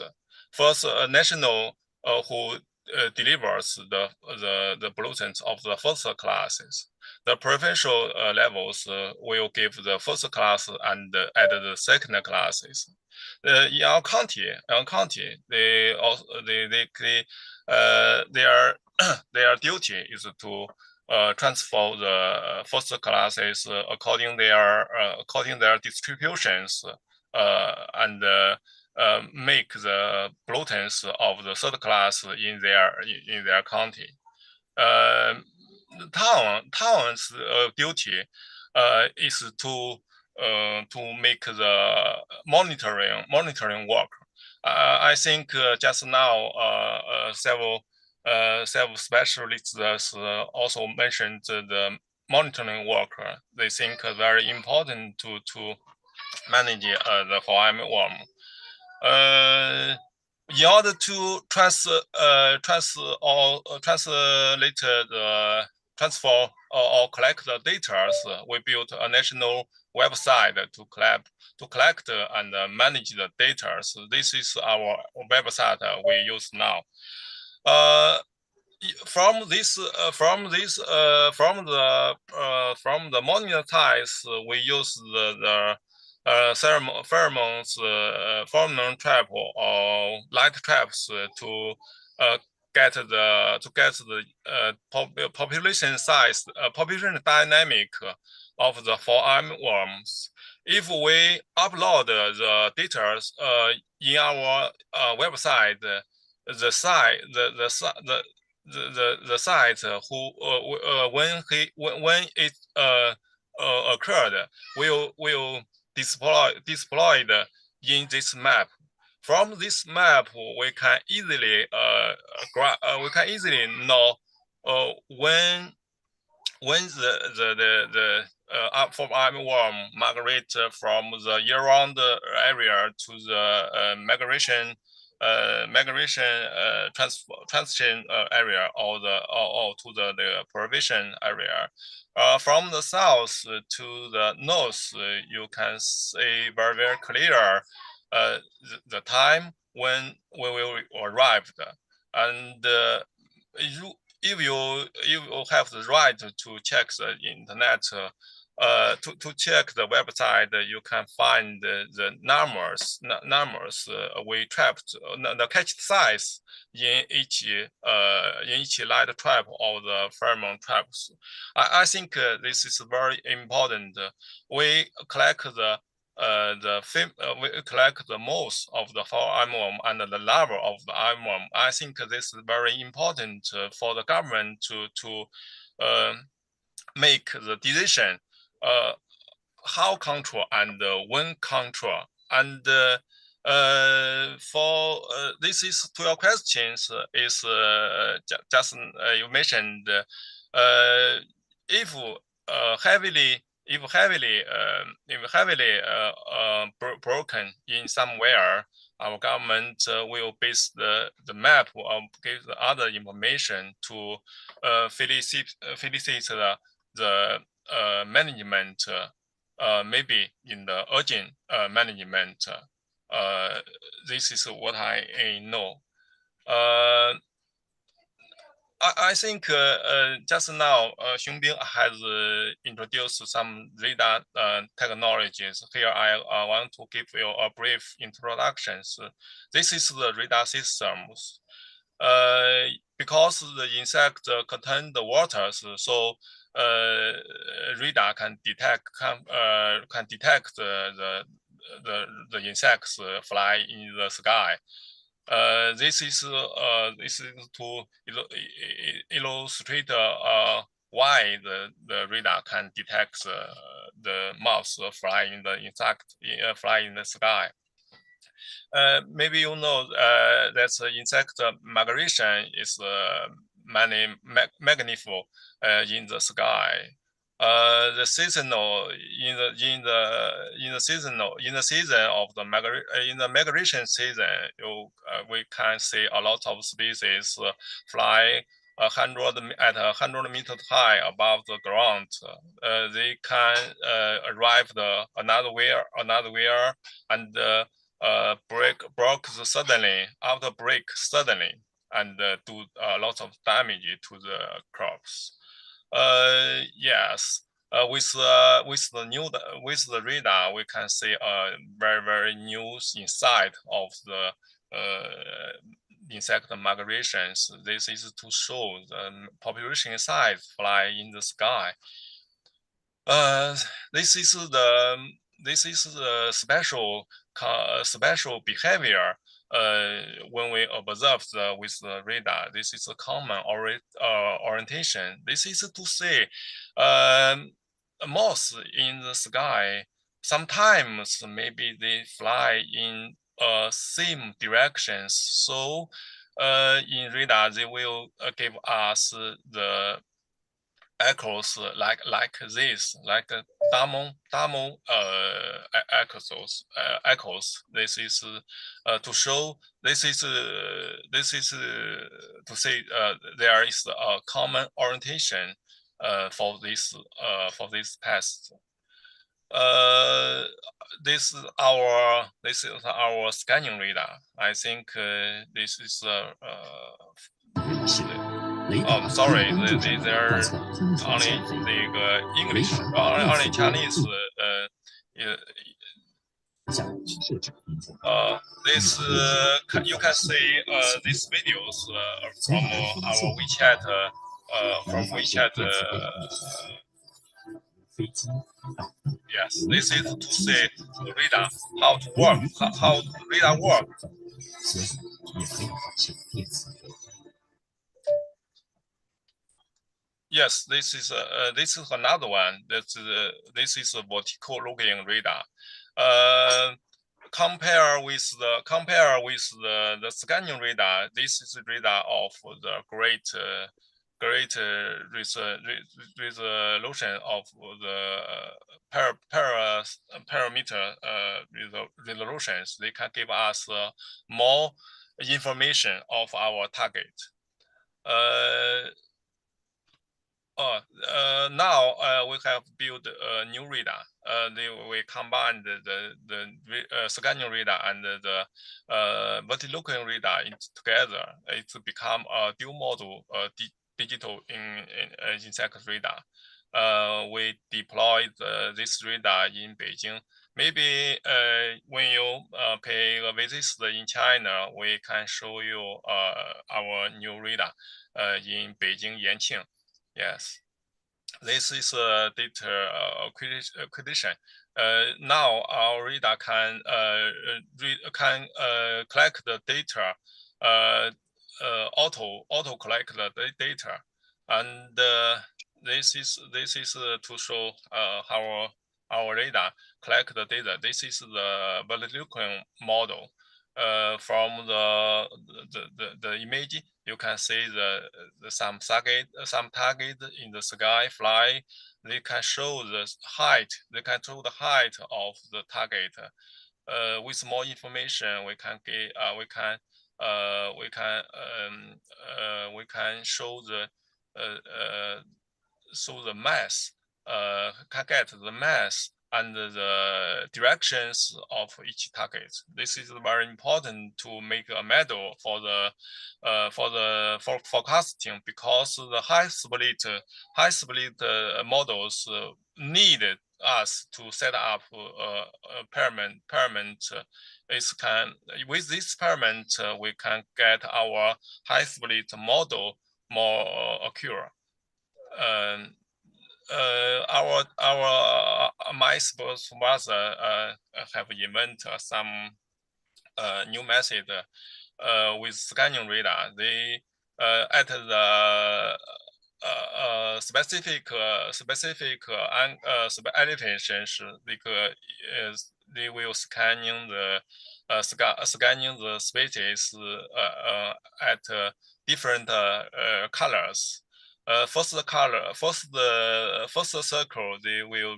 first national who delivers the bloatings of the first classes. The provincial levels will give the first class and add the second classes. In our county, they also their duty is to transfer the first classes according their distributions and make the bloatings of the third class in their county. Town's duty is to make the monitoring work. I think just now several specialists also mentioned the monitoring work. They think very important to manage the Hawaiian worm. In order to transfer or collect the data, we built a national website to collect and manage the data. So this is our website we use now. from the monitor types, we use the pheromones, pheromone trap or light traps to get the population size, population dynamic of the fall armworms. If we upload the data in our website, the site the site when it occurred will deployed in this map. From this map, we can easily know when the from armyworm migrate from the year-round area to the migration transition area or to the provision area. From the south to the north, you can see very clear the time when we will arrive, and if you have the right to check the internet, to check the website, you can find the numbers we trapped, the catch size in each light trap or the pheromone traps. I think this is very important. We collect we collect the most of the fall armworm and the larva of the armworm. I think this is very important for the government to make the decision how control and when control. And for this is to your questions is just you mentioned if heavily broken in somewhere, our government will base the map or give the other information to facilitate the management, maybe in the urgent management. This is what I know. I think just now Xiongbing has introduced some radar technologies. Here I want to give you a brief introduction. This is the radar systems. Because the insect contain the waters, so radar can detect the insects fly in the sky. This is to illustrate why the radar can detect the mouse flying in the insect fly in the sky. Maybe you know that insect migration is magnified in the sky. The seasonal in the season of the migration season, we can see a lot of species fly 100 meters high above the ground. They can arrive another where, and break suddenly and do a lot of damage to the crops. Yes, with the radar, we can see a very new insight of the insect migrations. This is to show the population size fly in the sky. This is the special behavior when we observe with the radar. This is a common orientation. This is to say moths in the sky. Sometimes maybe they fly in same directions. So in radar, they will give us the echoes like this, like Damon echoes. This is to show. This is to say there is a common orientation for this test. This is our scanning radar. I think this is sorry, they're only the English, only Chinese. This you can see these videos from our WeChat. From WeChat. Yes, this is to say radar how to work, how radar work. Yes, this is another one. This is a vertical looking radar. Compare with the scanning radar. This is radar of the great resolution of the parameter resolutions. They can give us more information of our target. Now we have built a new radar. We combine the scanning radar and the vertical radar together. It's become a dual model digital insect radar. We deployed this radar in Beijing. Maybe when you pay a visit in China, we can show you our new radar in Beijing, Yanqing. Yes, this is a data acquisition. Now our radar can collect the data, auto collect the data, and this is to show how our radar collect the data. This is the vertical model. From the image, you can see some target in the sky fly. They can show the height. They can show the height of the target. With more information, we can get we can show the mass. Can get the mass and the directions of each target. This is very important to make a model for forecasting, because the high split models needed us to set up a pyramid. With this pyramid, we can get our high split model more accurate. My supervisor have invented some new method with scanning radar. They at the specific elevations, they will scanning the species at different colors. First circle, they will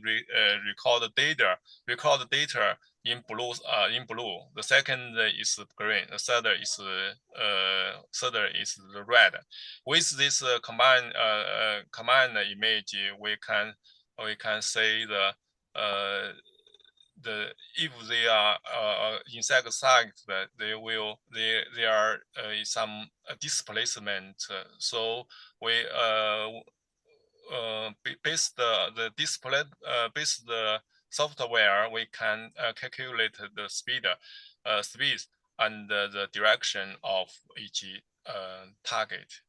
record the data in blue. The second is green. The third is the red. With this combined image, we can say if they are insecticides, that they are some displacement. So we based the software, we can calculate the speed and the direction of each target.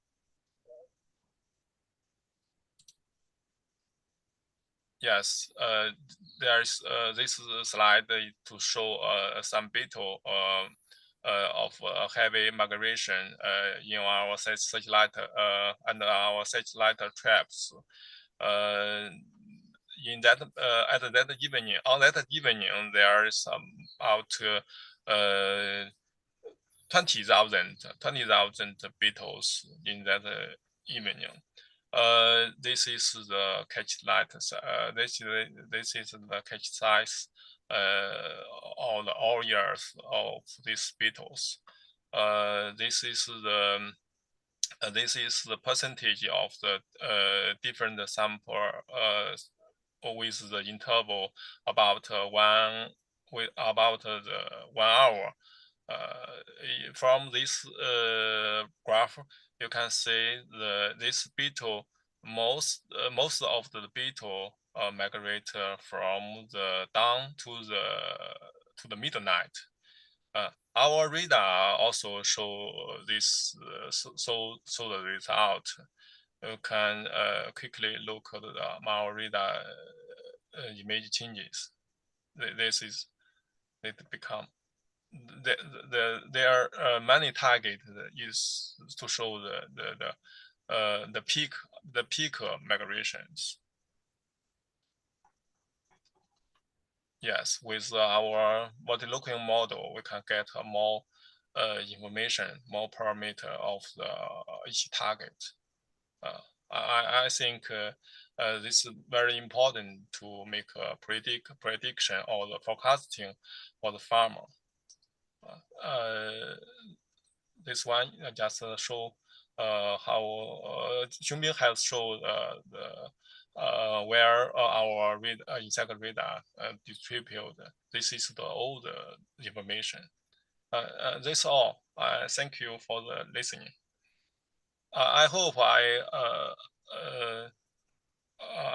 Yes, there's this slide to show some beetle of heavy migration in our satellite and our satellite traps. In that on that evening, there is about 20,000 beetles in that evening. This is the catch light. This is the catch size all years of these beetles. This is the percentage of the different sample with the interval about 1 hour. From this graph, you can see this beetle, most of the beetle migrate from the dawn to the midnight. Our radar also show this, so the result. You can quickly look at our radar image changes. This is it become. There are many targets used to show the peak migrations. Yes, with our multi-looking model, we can get more information, more parameter of each target. I think this is very important to make a prediction or the forecasting for the farmer. This one just show how Xungbin has shown where our insect radar distributed. This is the old information. That's all. Thank you for the listening. I hope I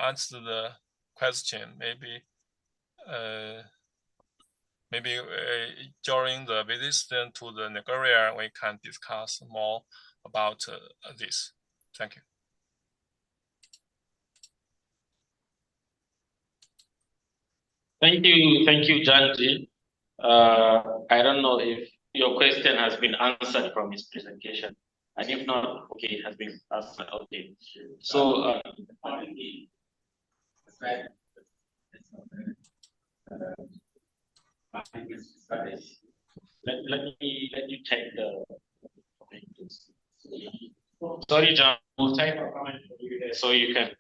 answered the question. Maybe during the visit to the Nigeria, we can discuss more about this. Thank you. Thank you, Janji. I don't know if your question has been answered from his presentation, and if not, okay, it has been answered. Okay, so let you take the. Sorry, John. We'll type a comment for you there so you can.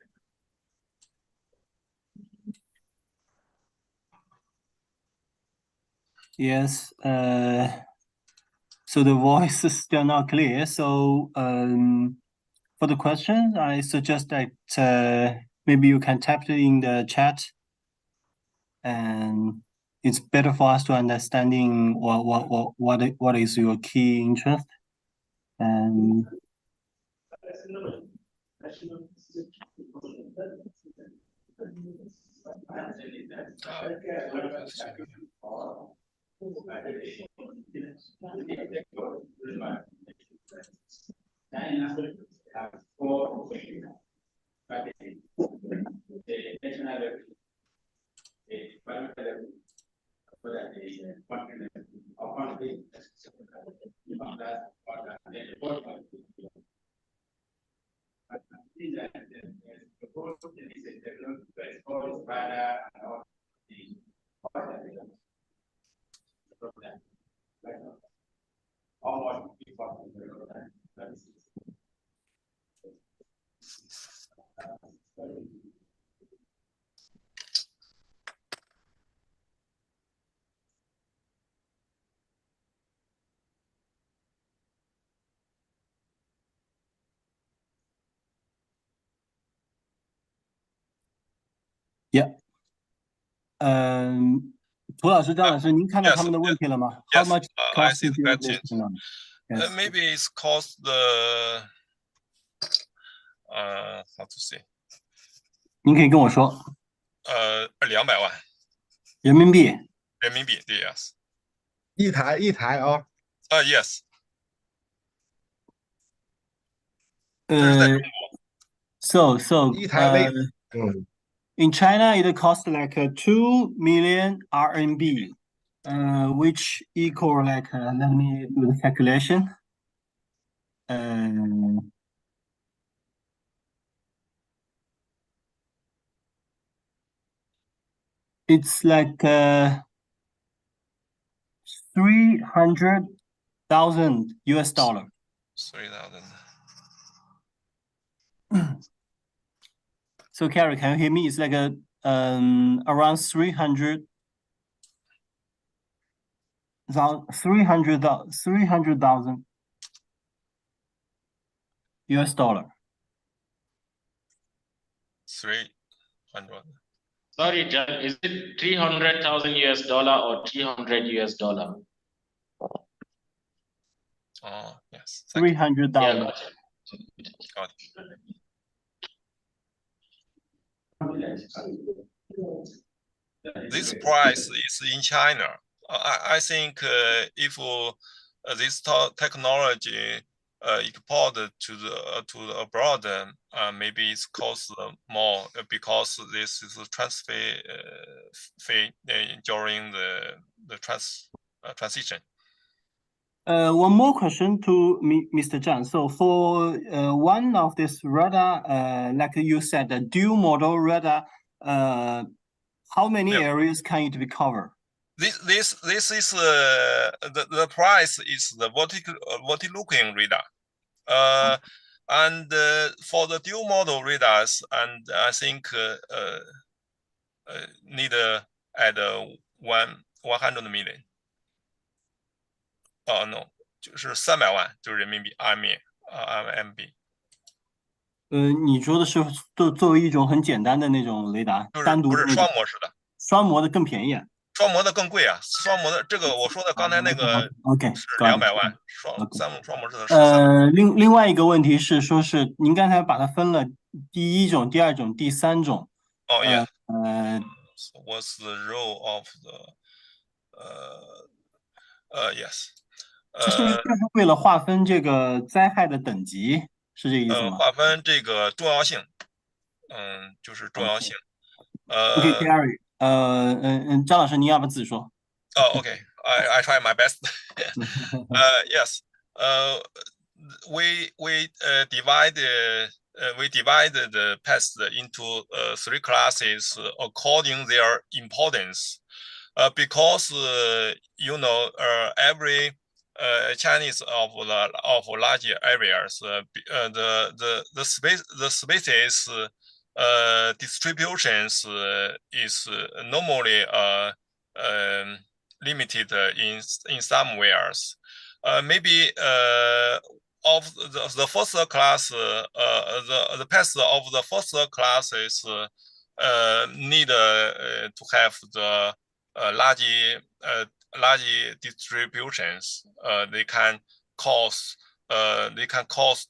Yes. So the voice is still not clear. So for the question, I suggest that maybe you can type it in the chat, and it's better for us to understanding what is your key interest. And yeah. 涂老师、张老师，您看到他们的问题了吗 ？How much I see the question? question. Maybe it's cost the how to say? 您可以跟我说。200万。人民币。人民币，对 ，yes。一台啊。Yes。So in China, it costs like 2 million RMB, which equal like let me do the calculation. It's like 300,000 US dollar. 3,000. So Carrie, can you hear me? It's like a around 300,000 US dollar. 300. Sorry, John, is it 300,000 US dollar or 300 US dollar? Oh, yes. 300,000. Got it. This price is in China. I think if this technology exported to the abroad, maybe it's cost more because this is a transfer fee during the transition. One more question to Mr. Zhang. So for one of this radar, like you said, the dual model radar, how many areas can it be covered? This is the price is the vertical-looking radar. And for the dual model radars, and I think need at 100 million. Oh no，就是300万，就是人民币RMB。你说的是作为一种很简单的那种雷达，单独不是双模式的，双模的更便宜啊。双模的更贵啊，双模的这个我说的刚才那个 OK 是200万，双模式的是300万。另外一个问题是说是您刚才把它分了第一种、第二种、第三种。Oh yeah. What's the role of the yes? 这是为了划分这个灾害的等级，是这个意思吗？划分这个重要性，就是重要性。OK, Gary，张老师，您要不自己说？Okay, I try my best. Yes. We divide the pests into 3 classes according their importance. Because you know every Chinese of large areas, the species distributions is normally limited in some ways. Maybe of the first class, the pests of the first classes need to have the large distributions. They can cause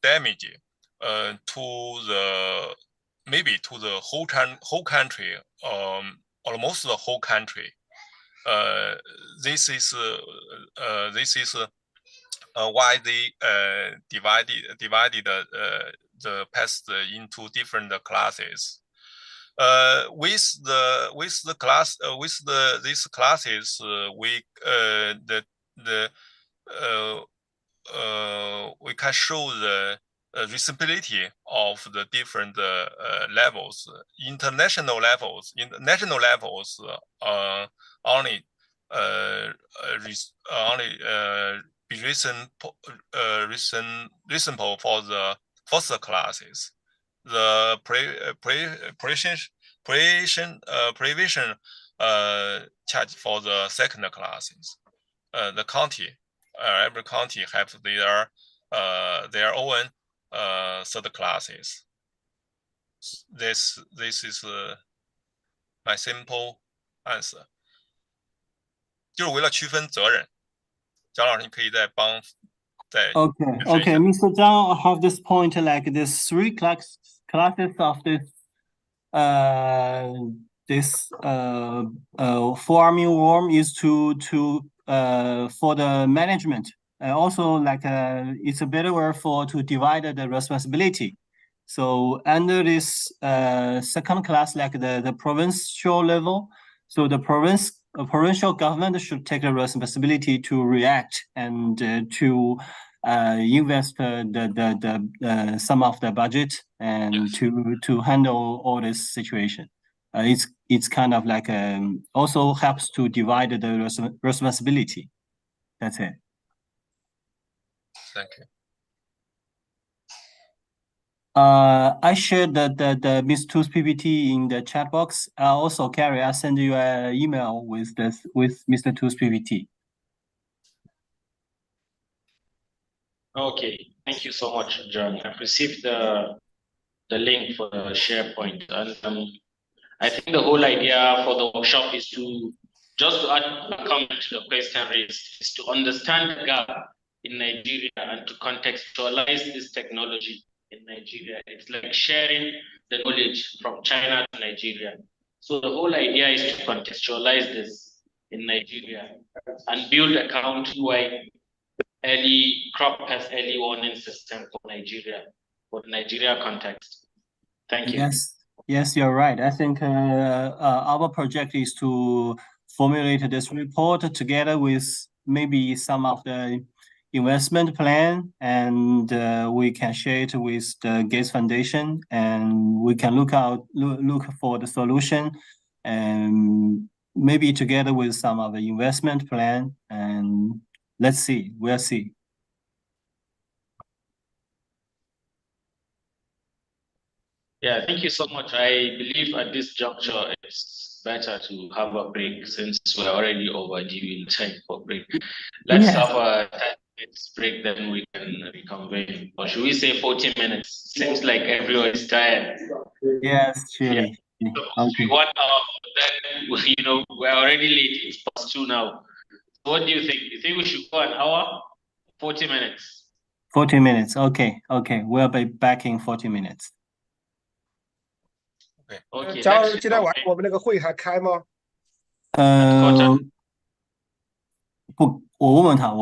damage to the whole country, almost the whole country. This is why they divided the pests into different classes. With these classes, we can show the visibility of the different levels. International levels, national levels, only be reasonable for the first classes. The provision charge for the second classes. The county, every county have their own third classes. This is my simple answer. 就是为了区分责任。蒋老师，你可以再帮再 Okay, Mr. Zhang, I have this point like this 3 classes of this 4-army worm is to for the management, and also like it's a better word for to divide the responsibility. So under this second class, like the provincial level, so the provincial government should take the responsibility to react and to invest the some of the budget and to handle all this situation. It's kind of like also helps to divide the responsibility. That's it. Thank you. I shared the Ms. Tu's PPT in the chat box. Also, Carrie, I'll send you an email with Mr. Tu's PPT. Okay, thank you so much, John. I've received the link for the SharePoint, and I think the whole idea for the workshop is to just to add a comment to the question raised, is to understand the gap in Nigeria and to contextualize this technology in Nigeria. It's like sharing the knowledge from China to Nigeria. So the whole idea is to contextualize this in Nigeria and build a country-wide early crop pest early warning system for Nigeria, for the Nigeria context. Thank you. Yes, you're right. I think our project is to formulate this report together with maybe some of the investment plan, and we can share it with the Gates Foundation, and we can look for the solution, and maybe together with some of the investment plan, and let's see, we'll see. Yeah, thank you so much. I believe at this juncture it's better to have a break since we're already overdue in time for break. Let's have a 10 minutes break, then we can reconvene. Or should we say 40 minutes? Seems like everyone is tired. Yes, surely. Yeah. So okay. 1 hour, then we're already late. It's past 2 now. So what do you think? You think we should go an hour? 40 minutes. 40 minutes. Okay. We'll be back in 40 minutes. Okay. 张老师，今天晚上我们那个会还开吗？不，我问他。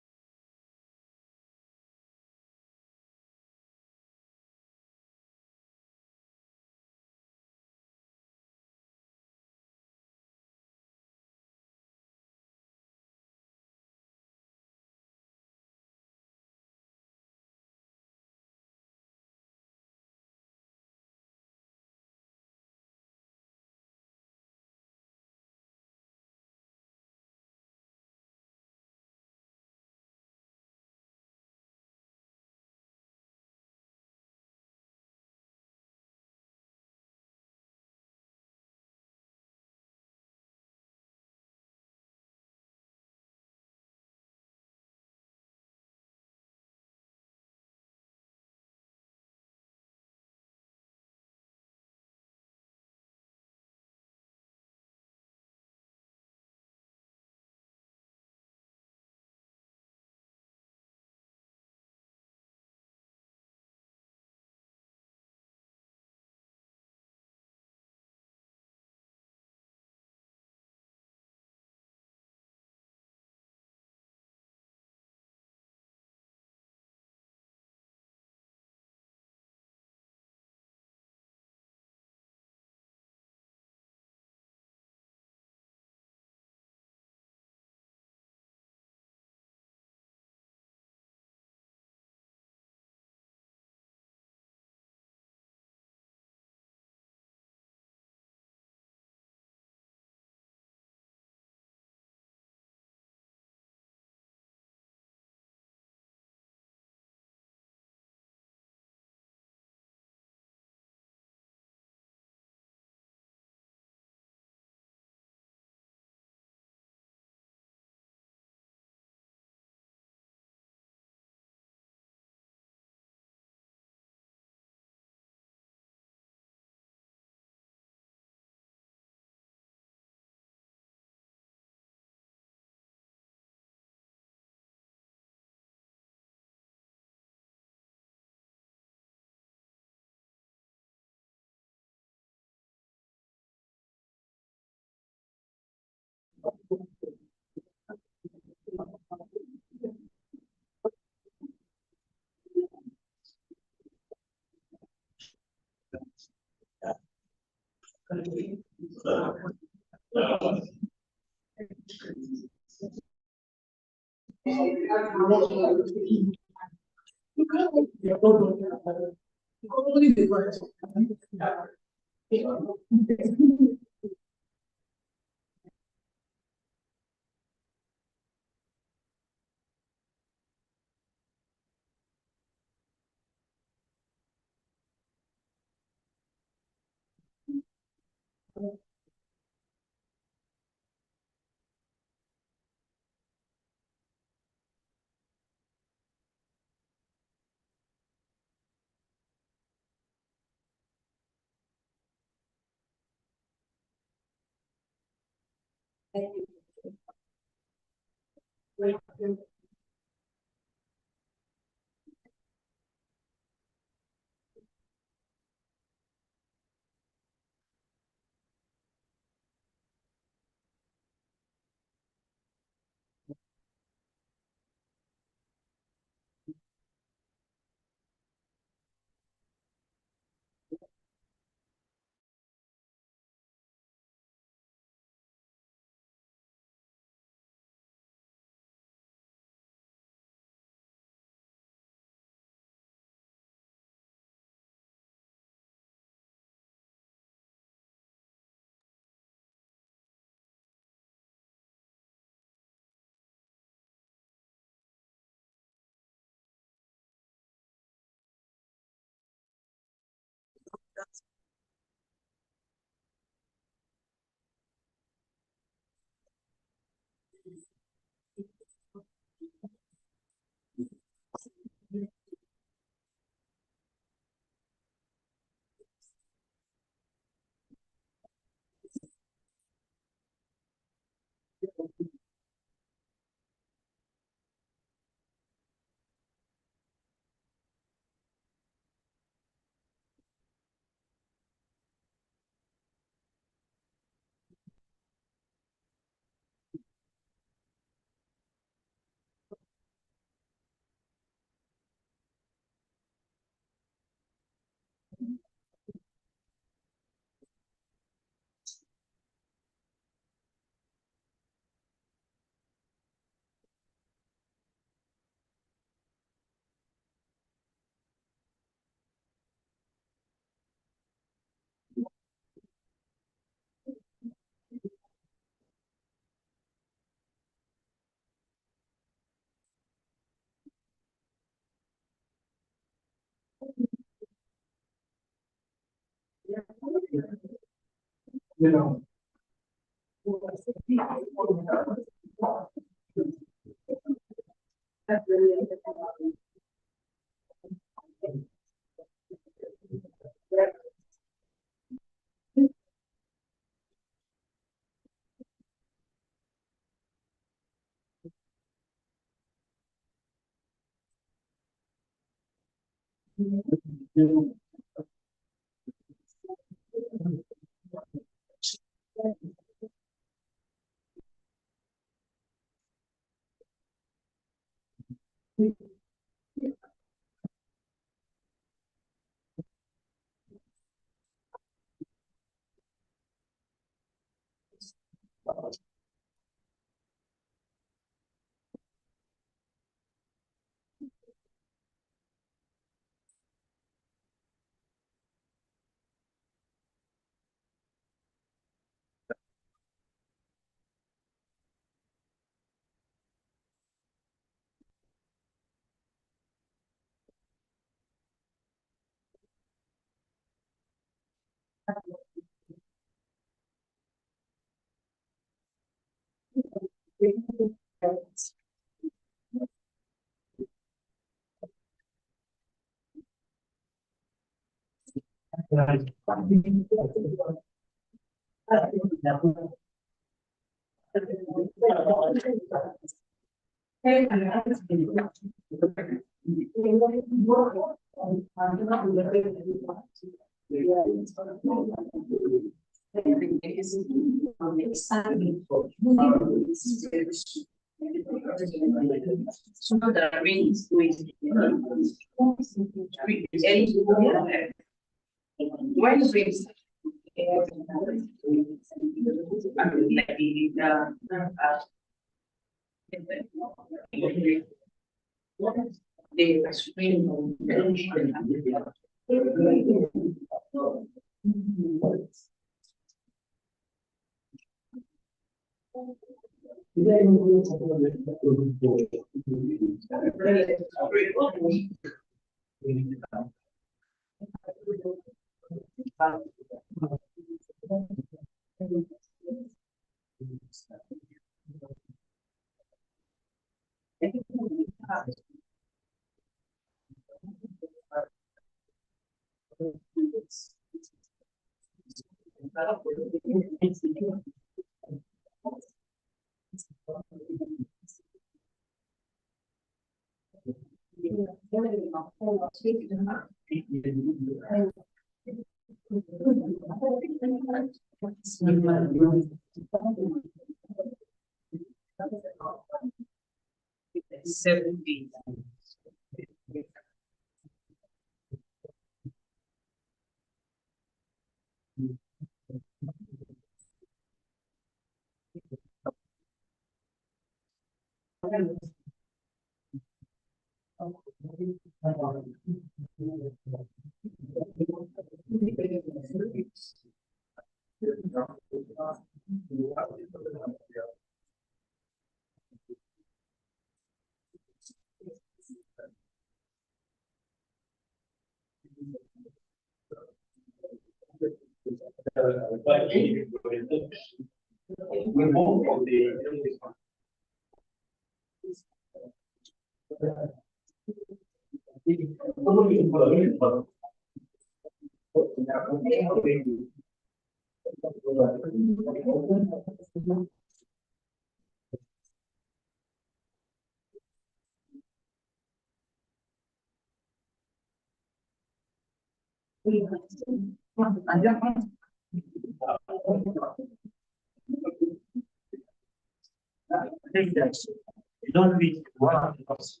Don't be one of us.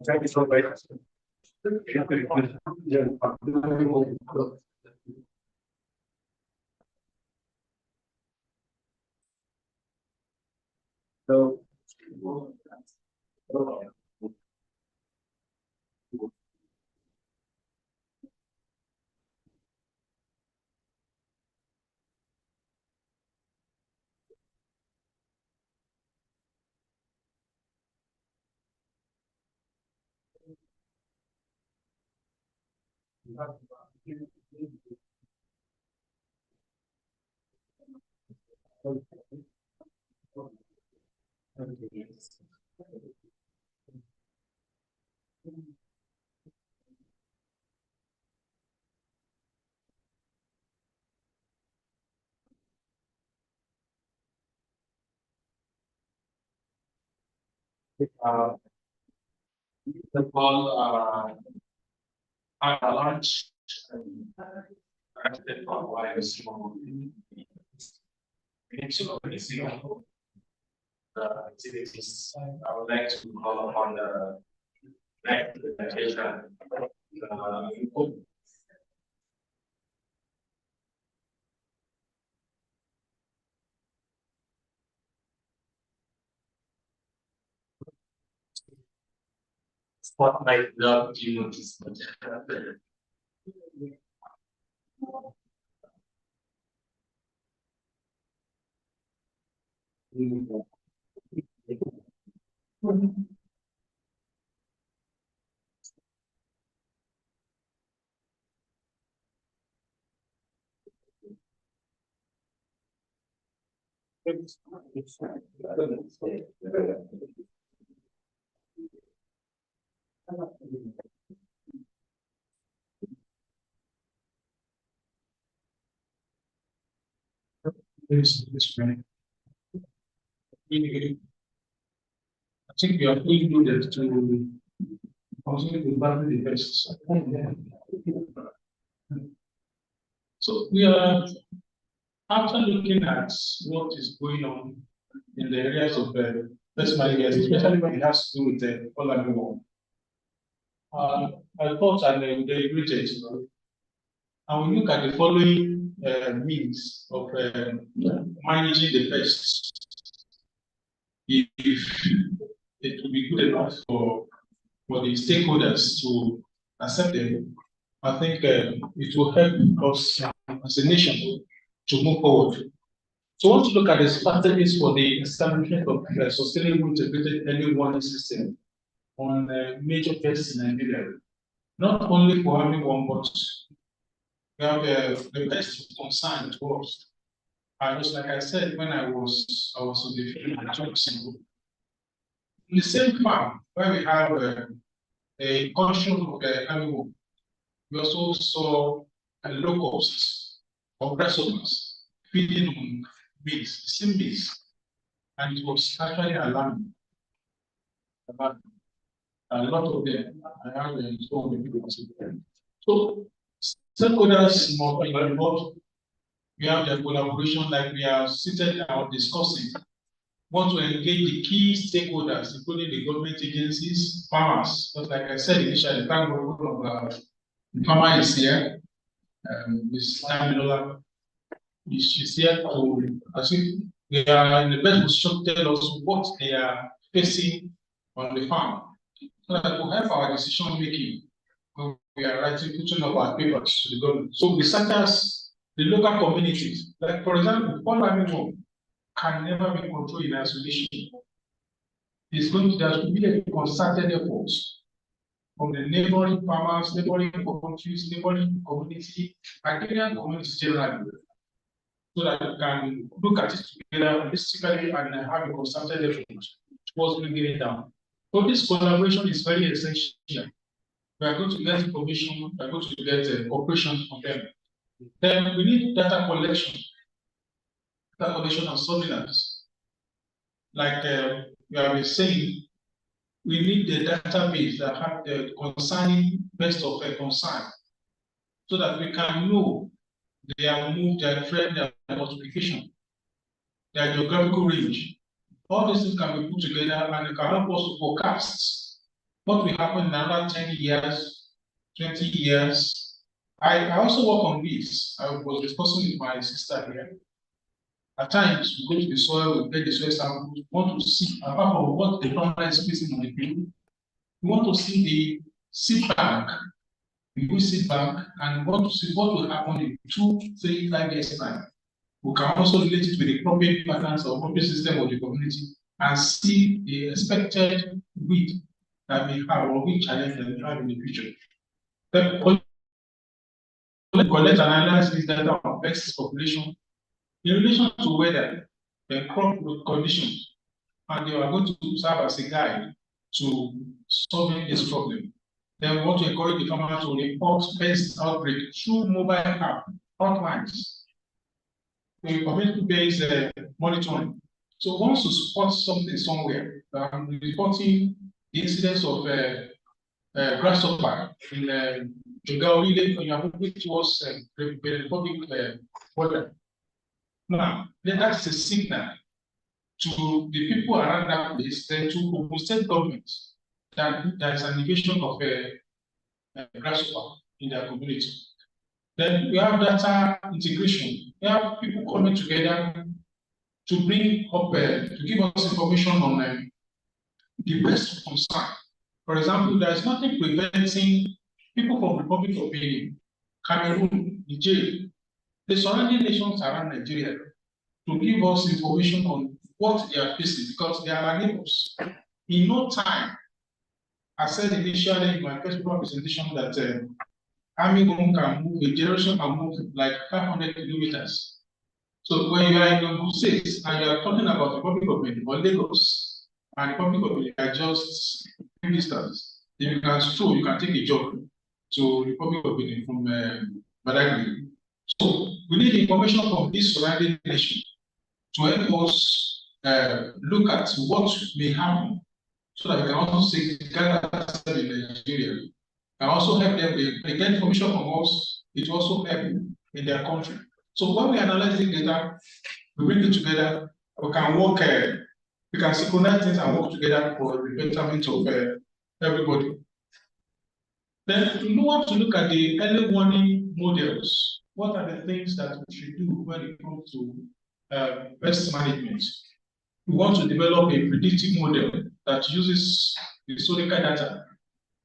Thank you so much. So, the call launch for wireless mode. activities. I would like to call on the next presentation. Spotlight love you notice. I think we are included to also to battle the pests. So we are after looking at what is going on in the areas of pest management, especially when it has to do with the pollen war. I thought and deliberated, and we look at the following means of managing the pests. If it will be good enough for the stakeholders to accept them, I think it will help us as a nation to move forward. So I want to look at the strategies for the establishment of a sustainable integrated early warning system on major pests in Nigeria. Not only for having one, but we have the best concern to us. And just like I said, when I was on the field in Jackson, in the same farm where we have a caution of the animal, we also saw a locusts or grasshoppers feeding on bees, the same bees, and it was actually alarming. About a lot of them, I have so many people. So stakeholders more involved. We have the collaboration, like we are seated now discussing. Want to engage the key stakeholders, including the government agencies, farmers. But like I said initially, thank God the farmer is here. Ms. Namilola, she's here to, I think they are in the best position to tell us what they are facing on the farm. So that will help our decision making when we are writing, putting up our papers to the government. So we such as the local communities, like for example, all animal can never be controlled in isolation. It's going to, there to be a concerted effort from the neighboring farmers, neighboring countries, neighboring community, Nigerian communities generally, so that we can look at it together holistically and have a concerted effort towards bringing it down. So this collaboration is very essential. We are going to get information, we are going to get cooperation from them. Then we need data collection and surveillance. Like we have been saying, we need the database that have the concerning best of a concern, so that we can know their move, their trend, their multiplication, their geographical range. All these things can be put together and it can help us to forecast what will happen in another 10 years, 20 years. I also work on this. I was discussing with my sister here. At times, we go to the soil, we get the soil samples, we want to see, apart from what the farmer is facing on the field, we want to see the seed bank, the good seed bank, and we want to see what will happen in 2, 3, 5 years' time. We can also relate it with the cropping patterns or cropping system of the community and see the expected weed that we have or weed challenge that we have in the future. Then collect and analyze this data on pest population in relation to weather, the crop conditions, and they are going to serve as a guide to solving this problem. Then we want to encourage the farmer to report pest outbreak through mobile app hotlines. The community-based monitoring. So once you spot something somewhere, reporting the incidence of grasshopper in Jogauri, which was the public border. Now, that's a signal to the people around that place, then to Ogun State government that there is an invasion of grasshopper in their community. Then we have data integration. We have people coming together to bring up, to give us information on the best concern. For example, there is nothing preventing people from Republic of Benin, Cameroon, Niger, the surrounding nations around Nigeria to give us information on what they are facing because they are our neighbors. In no time, I said initially in my first presentation that Army can move, a generation can move like 500 kilometers. So when you are in Ogun State and you are talking about the Republic of Benin or Lagos, and the Republic of Benin are just few distance, if you can stroll, you can take a job to the Republic of Benin from Badagry. So we need information from this surrounding nation to help us look at what may happen so that we can also gather in Nigeria. Can also help them, they get information from us, it also help in their country. So when we analyze the data, we bring it together, we can work, we can synchronize things and work together for the betterment of everybody. Then we want to look at the early warning models. What are the things that we should do when it comes to pest management? We want to develop a predictive model that uses historical data.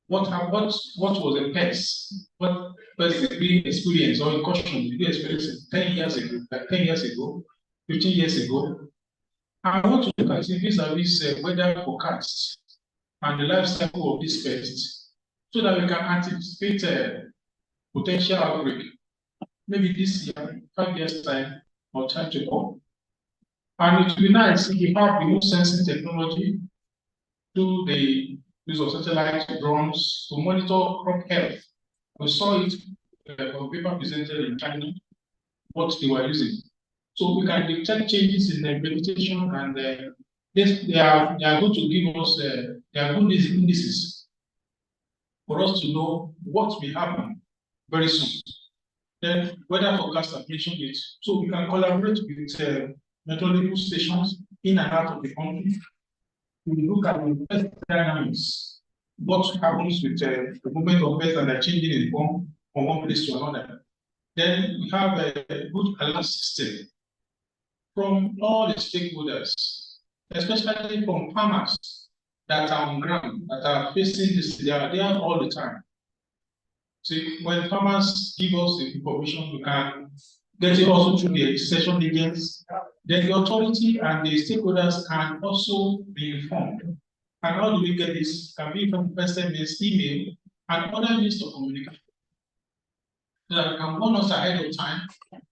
What was a pest? What pest did we experience or incursion did we experience 10 years ago, like 10 years ago, 15 years ago? I want to look at vis-a-vis weather forecasts and the life cycle of these pests so that we can anticipate potential outbreak. Maybe this year, 5 years time, or time to come. And it would be nice if we have remote sensing technology to the use of satellite drones to monitor crop health. We saw it on paper presented in China, what they were using. So we can detect changes in the vegetation and they are going to give us, they are good indices for us to know what will happen very soon. Then weather forecast application it, so we can collaborate with meteorological stations in and out of the country. We look at the pest dynamics, what happens with the movement of pests and they're changing in form from one place to another. Then we have a good alert system from all the stakeholders, especially from farmers that are on ground, that are facing this, they are there all the time. See, when farmers give us the information, we can get it also through the extension agents. Then the authority and the stakeholders can also be informed. And how do we get this? Can be from SMS, email, and other means of communication. So that we can warn us ahead of time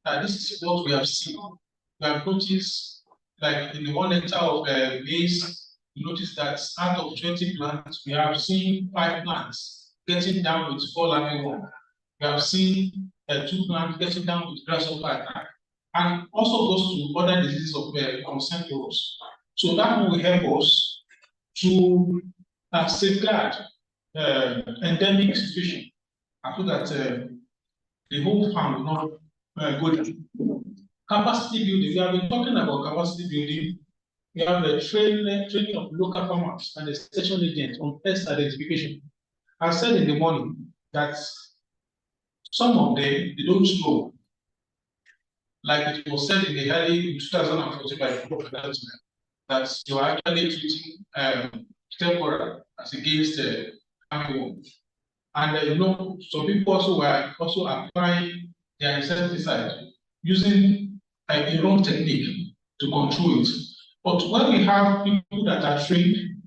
that this is what we have seen. We have noticed, like in the 1 hectare of maize, you notice that out of 20 plants, we have seen 5 plants getting down with fall armyworm. We have seen 2 plants getting down with grasshopper attack, and also goes to other diseases of concern to us. So that will help us to safeguard endemic situation, so that the whole farm will not go down. Capacity building, we have been talking about capacity building. We have the training of local farmers and the extension agents on pest identification. I said in the morning that some of them, they don't know. Like it was said in the early 2045 that you are actually treating temporal as against armyworm. And you know, some people also were also applying their insecticide using a wrong technique to control it. But when we have people that are trained,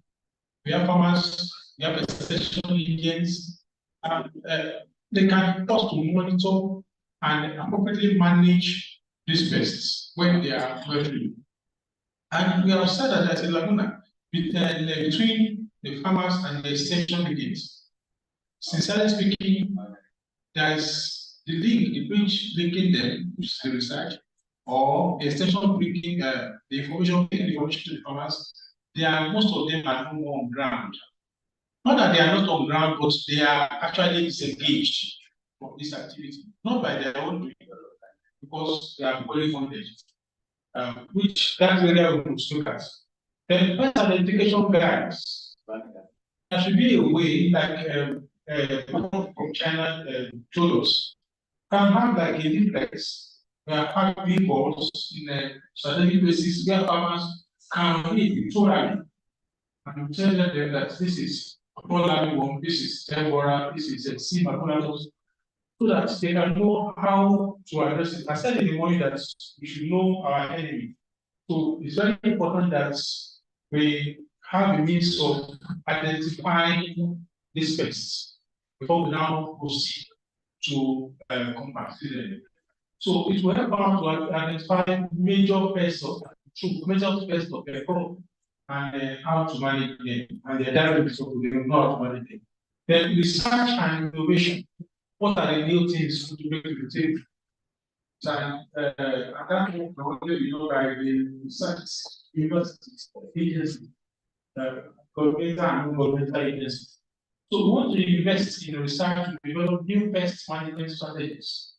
we have farmers, we have extension agents, and they can help to monitor and appropriately manage these pests when they are emerging. And we have said that there's a laguna between the farmers and the extension agents. Sincerely speaking, there is the link, the bridge linking them, which is the research, or the extension bringing the information to the farmers. Most of them are no more on ground. Not that they are not on ground, but they are actually disengaged from this activity, not by their own doing, because they are fully funded. which that area we must look at. Then first identification guides. There should be a way like from China told us, can have like a duplex. We are having boards in strategic places where farmers can read thoroughly and tell them that this is Paul, this is Deborah, this is Sima, so that they can know how to address it. I said in the morning that we should know our enemy. So it's very important that we have a means of identifying these pests before we now proceed to combat them. So it will help us to identify major pests of the crop and how to manage them and the damages of them, not to manage them. Then research and innovation. What are the new things to make the table? And that will be known by the research universities, agencies, governmental and non-governmental agencies. So we want to invest in research to develop new pest management strategies.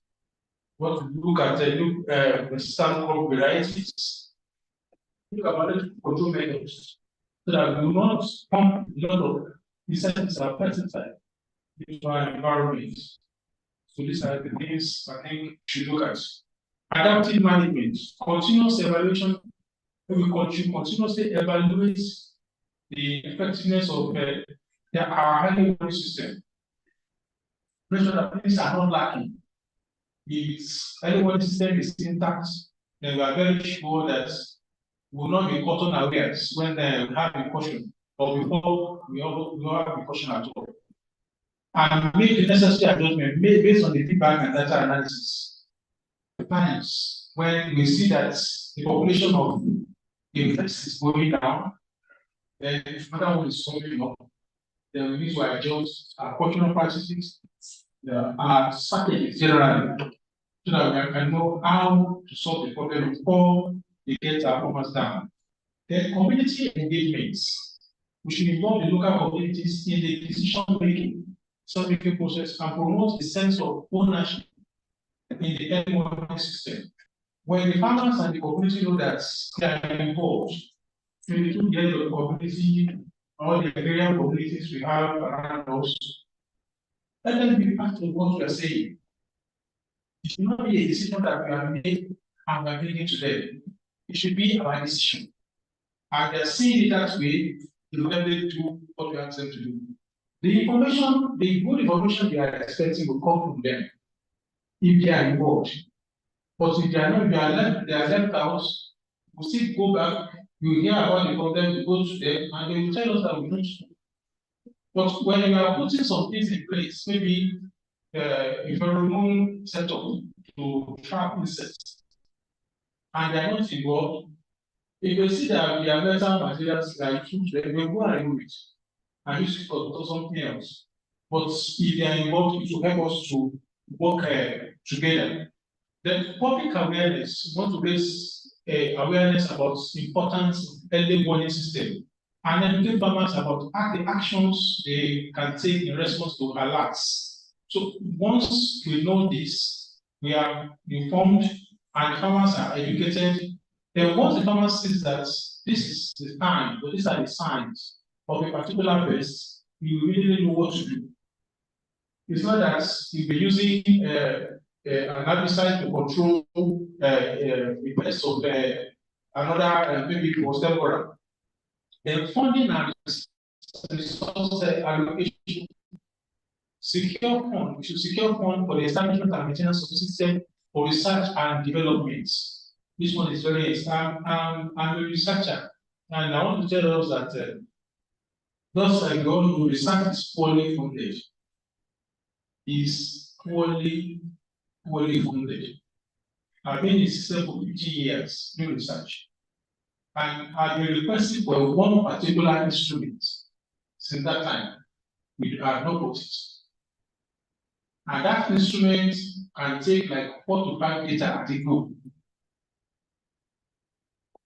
We want to look at new resistant crop varieties, look at management control methods, so that we will not pump a lot of insecticides or pesticides into our environment. So these are the things I think we should look at. Adaptive management, continuous evaluation. We continuously evaluate the effectiveness of our early warning system. Make sure that things are not lacking. If early warning system is intact, then we are very sure that we will not be caught unawares when we have a caution, or before we have a caution at all. And make the necessary adjustment based on the feedback and data analysis. Times when we see that the population of infects is going down, then if another one is coming up, then we need to adjust our cultural practices, our strategies generally, so that we can know how to solve the problem before we get our performance down. Then community engagements. We should involve the local communities in the decision-making process and promote a sense of ownership in the early warning system. When the farmers and the community know that they are involved, 22 years of community, all the agrarian communities we have around us, let them be part of what we are saying. It should not be a decision that we have made and we are bringing to them. It should be our decision. And they are seeing it that way, they will definitely do what we ask them to do. The information, the good information they are expecting will come from them if they are involved. But if they are not, they are left out, we still go back, you hear about the problem, you go to them, and they will tell us that we don't know. But when you are putting some things in place, maybe a pheromone setup to trap insects, and they are not involved, if you see that the metal materials like food, they will go and remove it and use it for something else. But if they are involved, it will help us to work together. The public awareness, we want to raise awareness about the importance of early warning system and educate farmers about the actions they can take in response to alerts. So once we know this, we are informed and farmers are educated. Then once the farmer sees that this is the time, or these are the signs of a particular pest, you really know what to do. It's not that you'll be using an herbicide to control the pest of another maybe Deborah. The funding and resource allocation, secure fund, we should secure fund for the establishment and maintenance of the system for research and development. This one is very exciting. I'm a researcher, and I want to tell us that those are going to research is poorly funded. Is poorly funded. I've been in the system for 50 years doing research. And I've been requesting for one particular instrument since that time. We have not got it. And that instrument can take like 4 to 5 data at a go.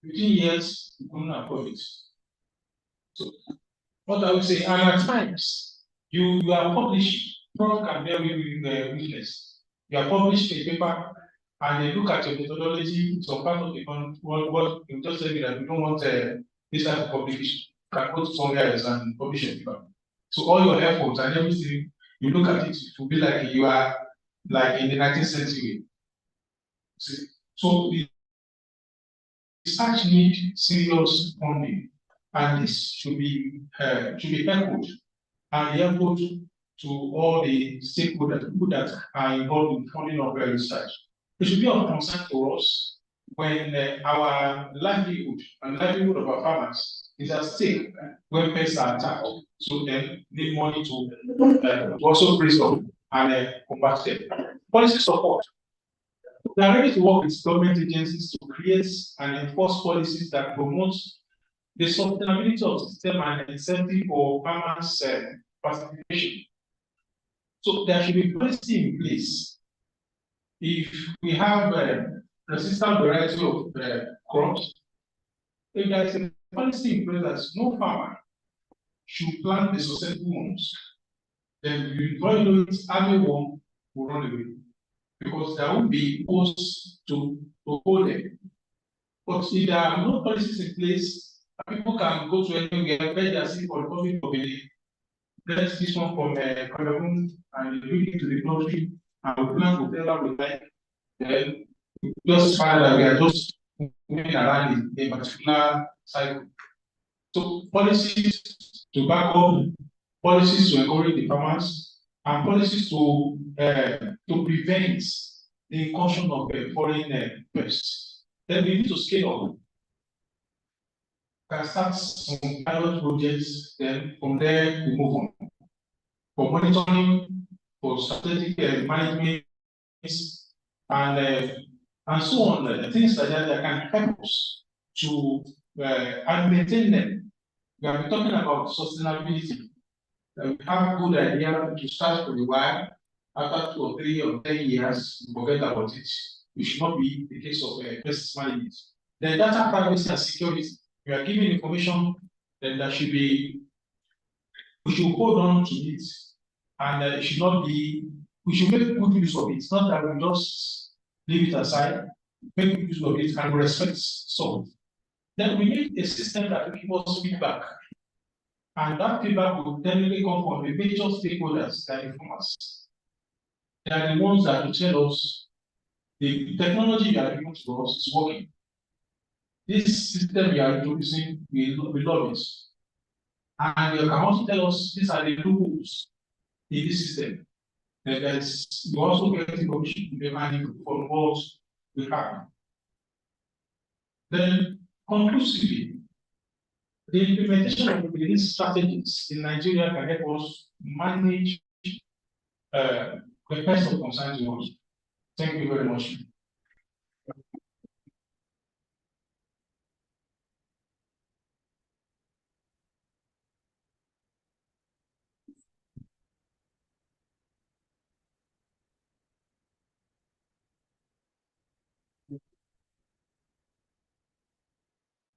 15 years, we couldn't afford it. So, what I would say, and at times, you are publishing, Prof can bear with witness. You are published a paper, and they look at your methodology, some part of the what you just said that we don't want this type of publication. You can go to somewhere else and publish it. So all your efforts and everything, you look at it, it will be like you are like in the 19th century. See? So the research needs serious funding, and this should be echoed and echoed to all the stakeholders, people that are involved in funding of research. It should be of concern to us when our livelihood and livelihood of our farmers is at stake when pests are attacked. So then need money to also raise up and combat them. Policy support. We are ready to work with government agencies to create and enforce policies that promote the sustainability of the system and incentive for farmers' participation. So there should be policy in place. If we have resistant variety of crops, if there is a policy in place that no farmer should plant the successful ones, then before you know it, everyone will run away because there will be posts to hold them. But if there are no policies in place, people can go to anywhere, beg their seat for the profit of a bless this one from Cameroon and bring it to the country and we plan whatever we like. Then we just find that we are just moving around in a particular cycle. So policies to back up, policies to encourage the farmers, and policies to prevent the incursion of foreign pests. Then we need to scale up. Can start some pilot projects, then from there we move on. For monitoring, for strategic management, and so on, things like that can help us to and maintain them. We have been talking about sustainability. We have a good idea to start for a while. After 2 or 3 or 10 years, we forget about it. It should not be the case of pest management. Then data privacy and security. We are giving information, then there should be, we should hold on to it. And it should not be, we should make good use of it. It's not that we just leave it aside, make good use of it and respect some. Then we need a system that will give us feedback. And that feedback will definitely come from the major stakeholders that inform us. They are the ones that will tell us the technology that are given to us is working. This system we are introducing, we love it. And you can also tell us these are the rules in this system. And you also get information from what we have. Then, conclusively, the implementation of these strategies in Nigeria can help us manage the pest of concern to us. Thank you very much.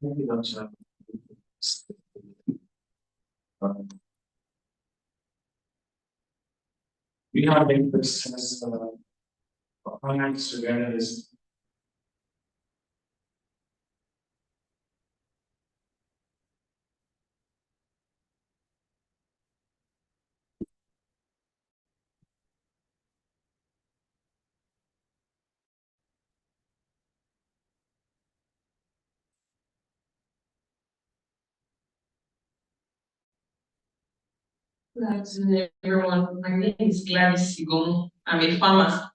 Thank you, Dr. We have been process finance together is Good afternoon, everyone. My name is Gladys Sigom. I'm a farmer.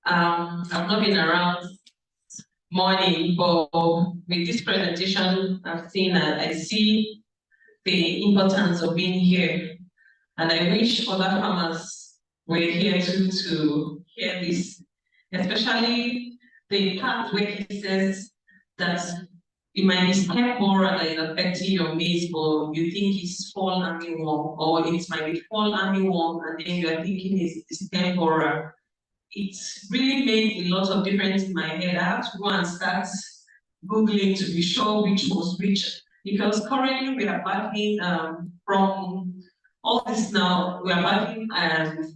I've not been around morning, but with this presentation, I've seen that I see the importance of being here. And I wish other farmers were here too to hear this, especially the part where he says that it might be temporal that is affecting your maize, but you think it's fall armyworm, or it might be fall armyworm, and then you are thinking it's temporal. It really made a lot of difference in my head. I have to go and start Googling to be sure which was which, because currently we are battling from all this now, we are battling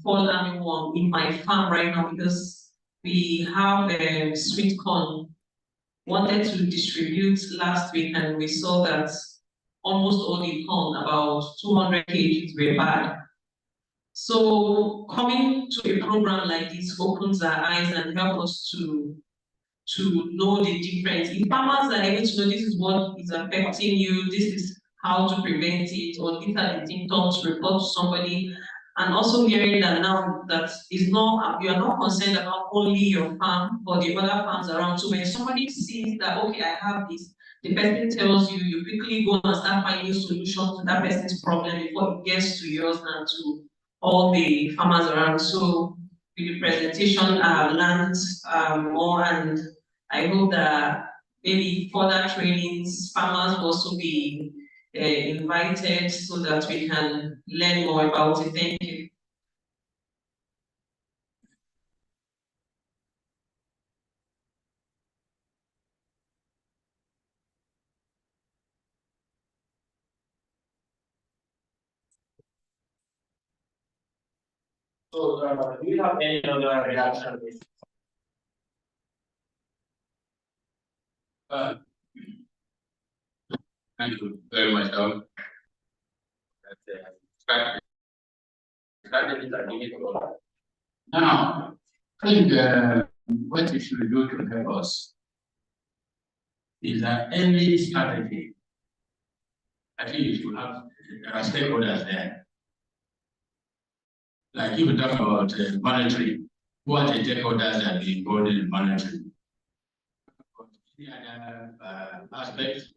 fall armyworm in my farm right now because we have sweet corn. Wanted to distribute last week, and we saw that almost all the corn, about 200 kgs, were bad. So coming to a program like this opens our eyes and help us to know the difference. If farmers are able to know this is what is affecting you, this is how to prevent it, or these are the symptoms to report to somebody, and also hearing that now that is not, you are not concerned about only your farm, but the other farms around. So when somebody sees that, okay, I have this, the person tells you, you quickly go and start finding solutions to that person's problem before it gets to yours and to all the farmers around. So with the presentation, I learned more, and I hope that maybe further trainings, farmers will also be invited so that we can learn more about it. Thank you. So, do you have any other reaction? Thank you very much, Tom. Now, I think what you should do to help us is that any strategy, I think you should have stakeholders there. Like if you talk about monitoring, who are the stakeholders that are involved in monitoring? Any other aspects,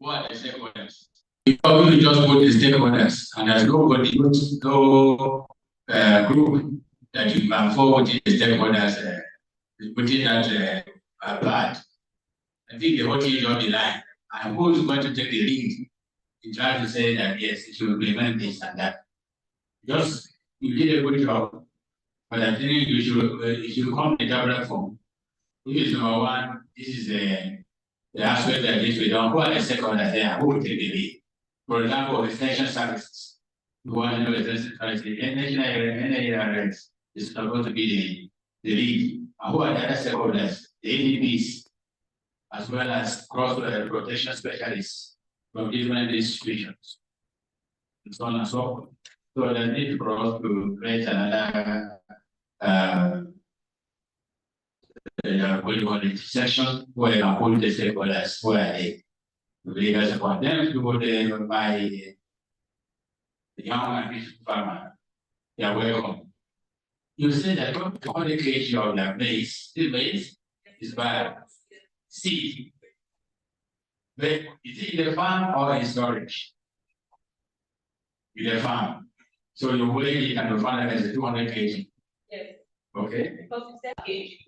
who are the stakeholders? If you just put the stakeholders and there's nobody, no group that you can forward the stakeholders putting that apart. I think the whole thing is on the line. And who is going to take the lead in trying to say that yes, it should implement this and that? Just you did a good job, but I think you should come in tablet form. This is number one. This is the aspect that this we don't. Who are the stakeholders there? Who will take the lead? For example, extension services. You want to know extension services. NARS is supposed to be the lead. And who are the other stakeholders? The ADPs, as well as cross protection specialists from different institutions, and so on and so forth. So the need for us to create another session where you can put the stakeholders where they leaders for them to go there by the young and peaceful farmer. They are welcome. You say that 20 kg of their maize, the maize is bad. Seed. But is it in the farm or in storage? In the farm. So you weigh it and you find that it's 200 kg. Yes. Okay. Because it's a kg.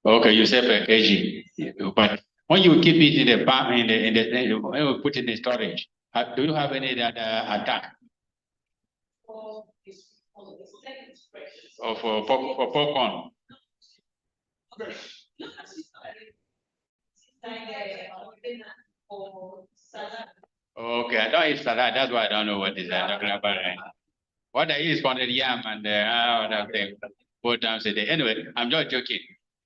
Okay, you say per kg. But when you keep it in the farm, when you put it in the storage, do you have any other attack? Or for popcorn? Okay, I don't eat salad. That's why I don't know what is that. What I eat is pounded yam and other thing 4 times a day. Anyway, I'm just joking.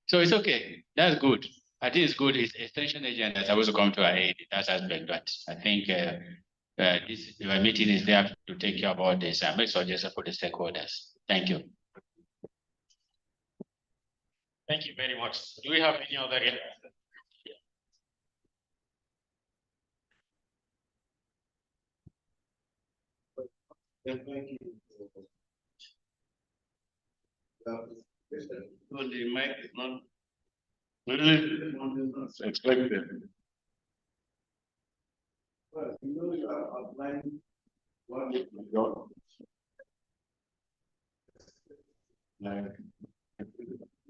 So it's okay. That's good. I think it's good. It's extension agent that's supposed to come to our aid in that aspect. But I think this meeting is there to take care of all this and make suggestions for the stakeholders. Thank you. Thank you very much. Do we have any other? Thank you. So the mic is not really expected. Well, you know you are outlining what we done. Like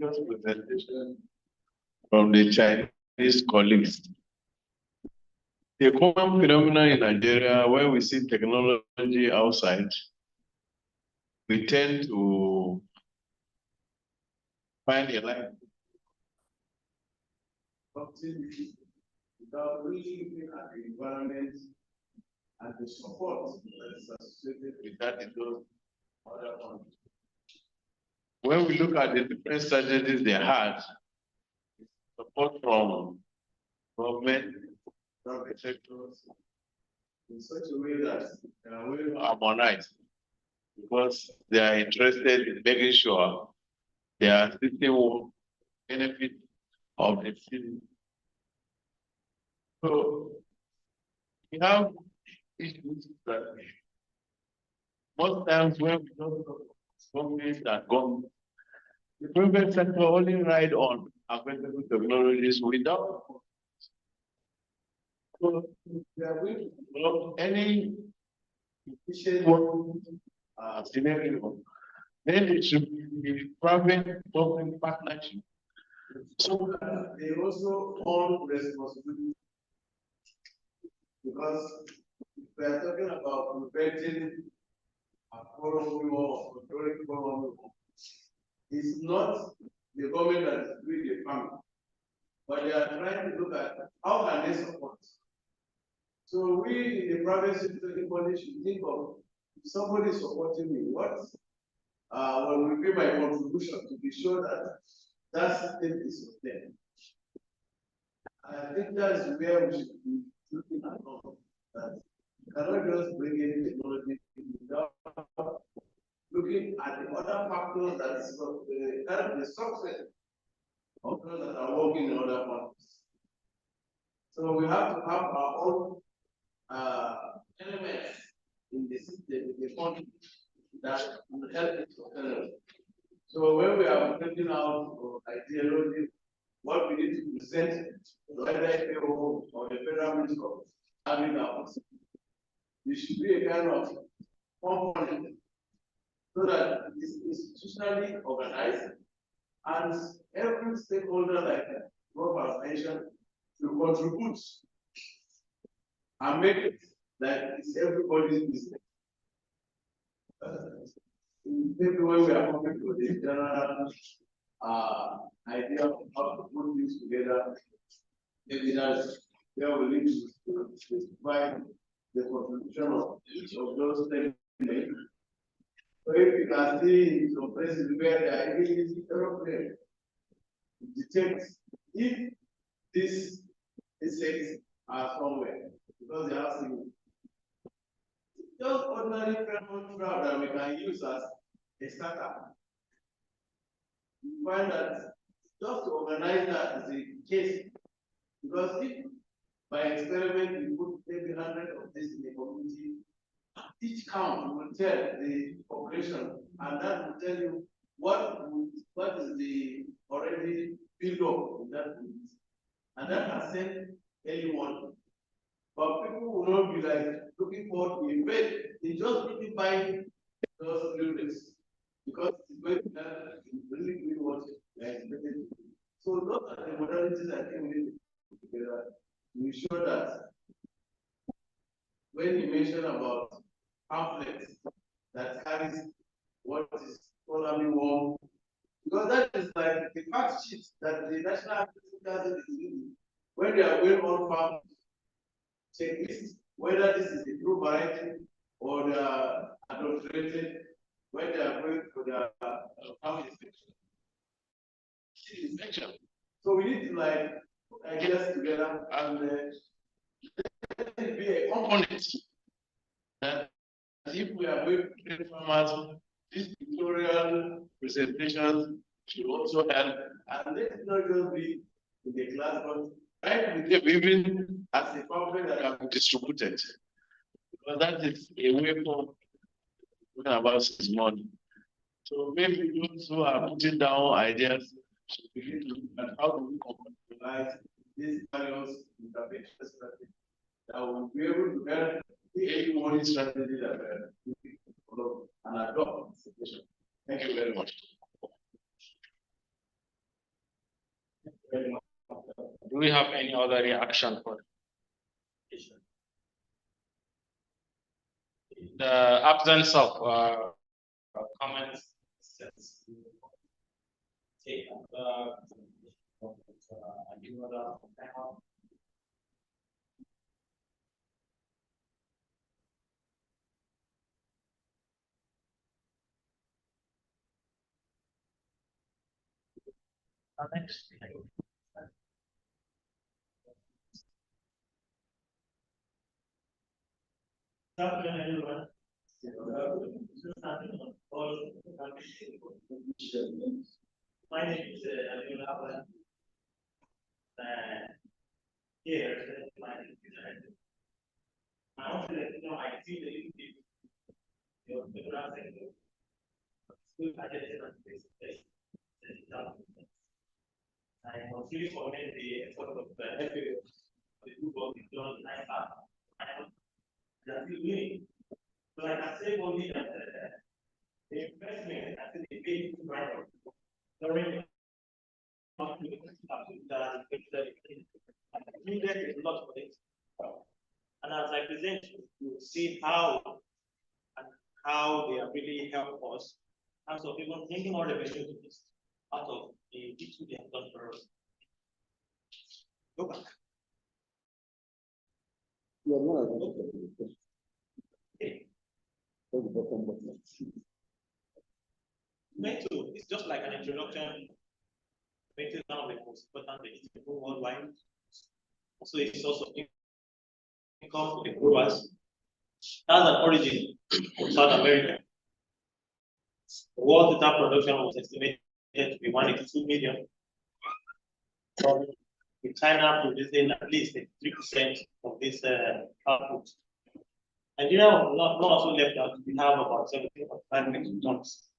just presentation from the Chinese colleagues. The common phenomenon in Nigeria where we see technology outside, we tend to find a line. Without really looking at the environment and the support that is associated with that in those other countries. when we look at the different strategies they had, support from government, private sectors, in such a way that they are well harmonized, because they are interested in making sure their system will benefit of the city. So we have issues that most times when we don't talk companies that go, the private sector only ride on available technologies without. So we are going to develop any efficient scenario, then it should be private-public partnership. So they also own responsibility, because we are talking about preventing a foreign war or controlling foreign war. It's not the government that is doing the farming, but they are trying to look at how can they support. So we in the private sector should think of, if somebody is supporting me, what will be my contribution to be sure that that system is sustained. I think that's where we should be looking at all that. You cannot just bring in technology without looking at the other factors that is the success of those that are working in other countries. So we have to have our own elements in the system, in the country, that will help it to. So when we are putting out ideology, what we need to present, whether FAO or the federal minister having our, there should be a kind of component so that it is institutionally organized and every stakeholder, like Rob has mentioned, to contribute and make it like it's everybody's business. Maybe when we are coming to the general idea of how to put things together, maybe that's where we need to specify the contribution of each of those things. So if you can see some places where they are using aeroplane, detect if these insects are somewhere, because they have seen just ordinary pheromone trap that we can use as a startup. You find that just to organize that is a case, because if by experiment we put maybe 100 of this in the community, each count will tell the population, and that will tell you what is the already built up in that community. And that has sent anyone. But people will not be like looking forward to invade. They just really buy those buildings because it's going to really do what they are expected to do. So those are the modalities I think we need to put together to ensure that when you mention about pamphlets that carries what is totally wrong, because that is like the fact sheet that the National Agriculture is using when they are going on farm checklist, whether this is the true variety or the adulterated, when they are going for the farm inspection. So we need to like put ideas together and let it be a component that if we are going to train farmers, these tutorial presentations should also help, and let it not just be in the class, but right with them, even as a pamphlet that can be distributed. Because that is a way for talking about this money. So maybe those who are putting down ideas should begin to look at how do we compartmentalize these various intervention strategies that will be able to help the money strategy that we follow and adopt the situation. Thank you very much. Do we have any other reaction for the absence of comments? My name is Abdullah. Here, my name is I want to let you know I see the YouTube. The graphic. I was really commend the effort of the FAO, the group of the done like that. They are still doing. So I can say only that the investment, I think they paid to right during needed a lot for it. And as I present, you see how and how they have really helped us in terms of even thinking more revenue to this out of the people they have done for us. Go back. Okay. Metal is just like an introduction. Metal is one of the most important things worldwide. So it's also income for the growers. That's an origin from South America. The world data production was estimated to be 182 million. With China producing at least 3% of this output. Nigeria was not also left out. We have about 17.5 million tons.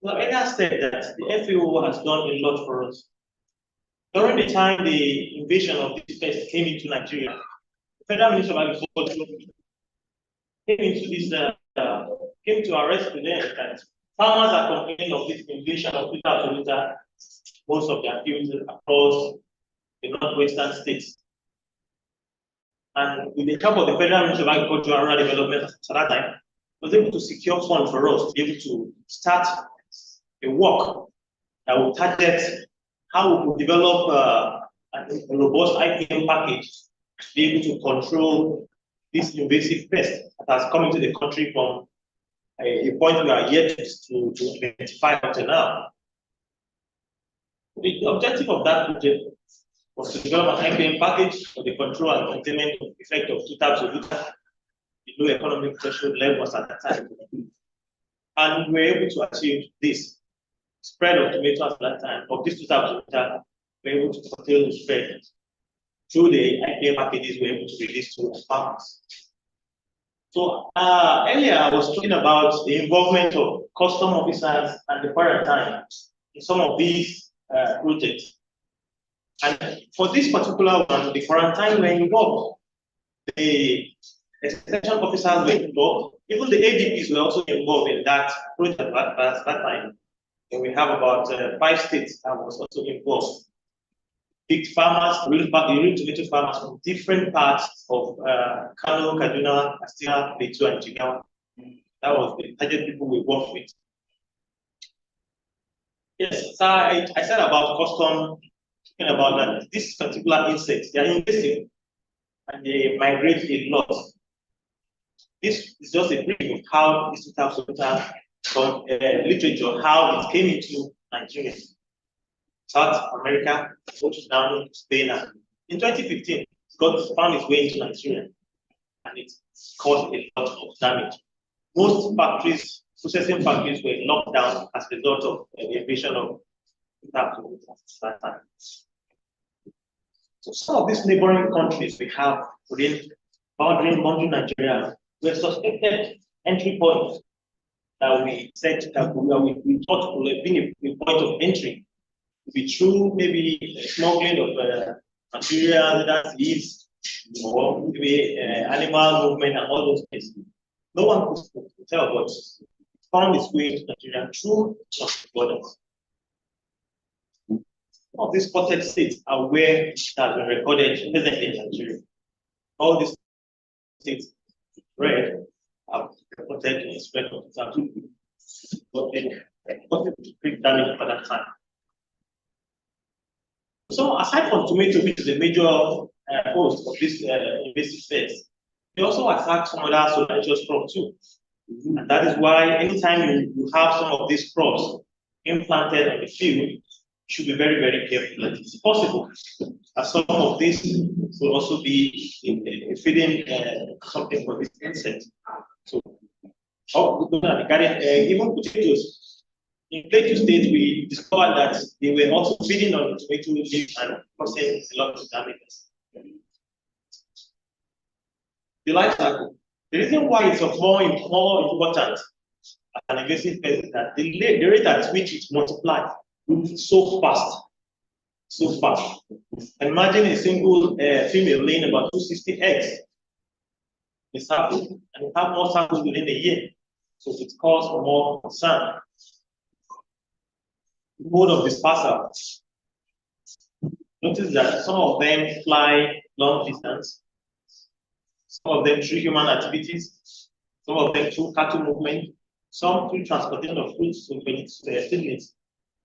Well, earlier said that the FAO has done a lot for us. During the time the invasion of this pest came into Nigeria, the Federal Ministry of Agriculture came into this came to our rescue there that farmers are complaining of this invasion of Austin-Odia, most of their fields across the northwestern states. And with the help of the Federal Ministry of Agriculture and Rural Development at that time, was able to secure funds for us to be able to start a work that will target how we could develop a robust IPM package to be able to control this invasive pest that has come into the country from a point we are yet to identify until now. The objective of that project was to develop an IPM package for the control and containment of the effect of two types of litter, the low economic threshold levels at that time. And we were able to achieve this spread of tomatoes at that time, of these two types of litter, we were able to curtail the spread through the IPM packages we were able to release to farmers. So earlier I was talking about the involvement of custom officers and the quarantine in some of these projects. And for this particular one, the quarantine were involved. The extension officers were involved. Even the ADPs were also involved in that project at that time. And we have about 5 states that was also involved. Picked farmers, real tomato farmers from different parts of Kano, Kaduna, Katsina, Plateau, and Jigawa. That was the target people we worked with. Yes, so I said about custom, talking about that this particular insects, they are invasive and they migrate a lot. This is just a brief of how this types of literature, how it came into Nigeria. South America, goes down to Spain. And in 2015, it found its way into Nigeria and it caused a lot of damage. Most factories, processing factories, were locked down as a result of the invasion of that time. So some of these neighboring countries we have within boundary Nigeria were suspected entry points that we said that we thought would have been a point of entry. Be true, maybe smuggling of material that is, or maybe animal movement and all those things. No one could tell, but it found its way into Nigeria through the borders. Some of these spotted states are where it has been recorded presently in Nigeria. All these states, red, have reported the spread of big damage at that time. So aside from tomato, which is a major host of this invasive pest, they also attack some other soil crops too. And that is why anytime you have some of these crops implanted on the field, you should be very, very careful that it's possible. As some of these will also be feeding something for this insect. So, even potatoes. In Plateau State, we discovered that they were also feeding on the tomato leaves and causing a lot of damages. The life cycle. The reason why it's more important an invasive pest is that the rate at which it multiplies is so fast. So fast. Imagine a single female laying about 260 eggs. It's happening, and it have more samples within a year. So it causes more concern. Mode of dispersal. Notice that some of them fly long distance, some of them through human activities, some of them through cattle movement, some through transportation of fruits to seedlings,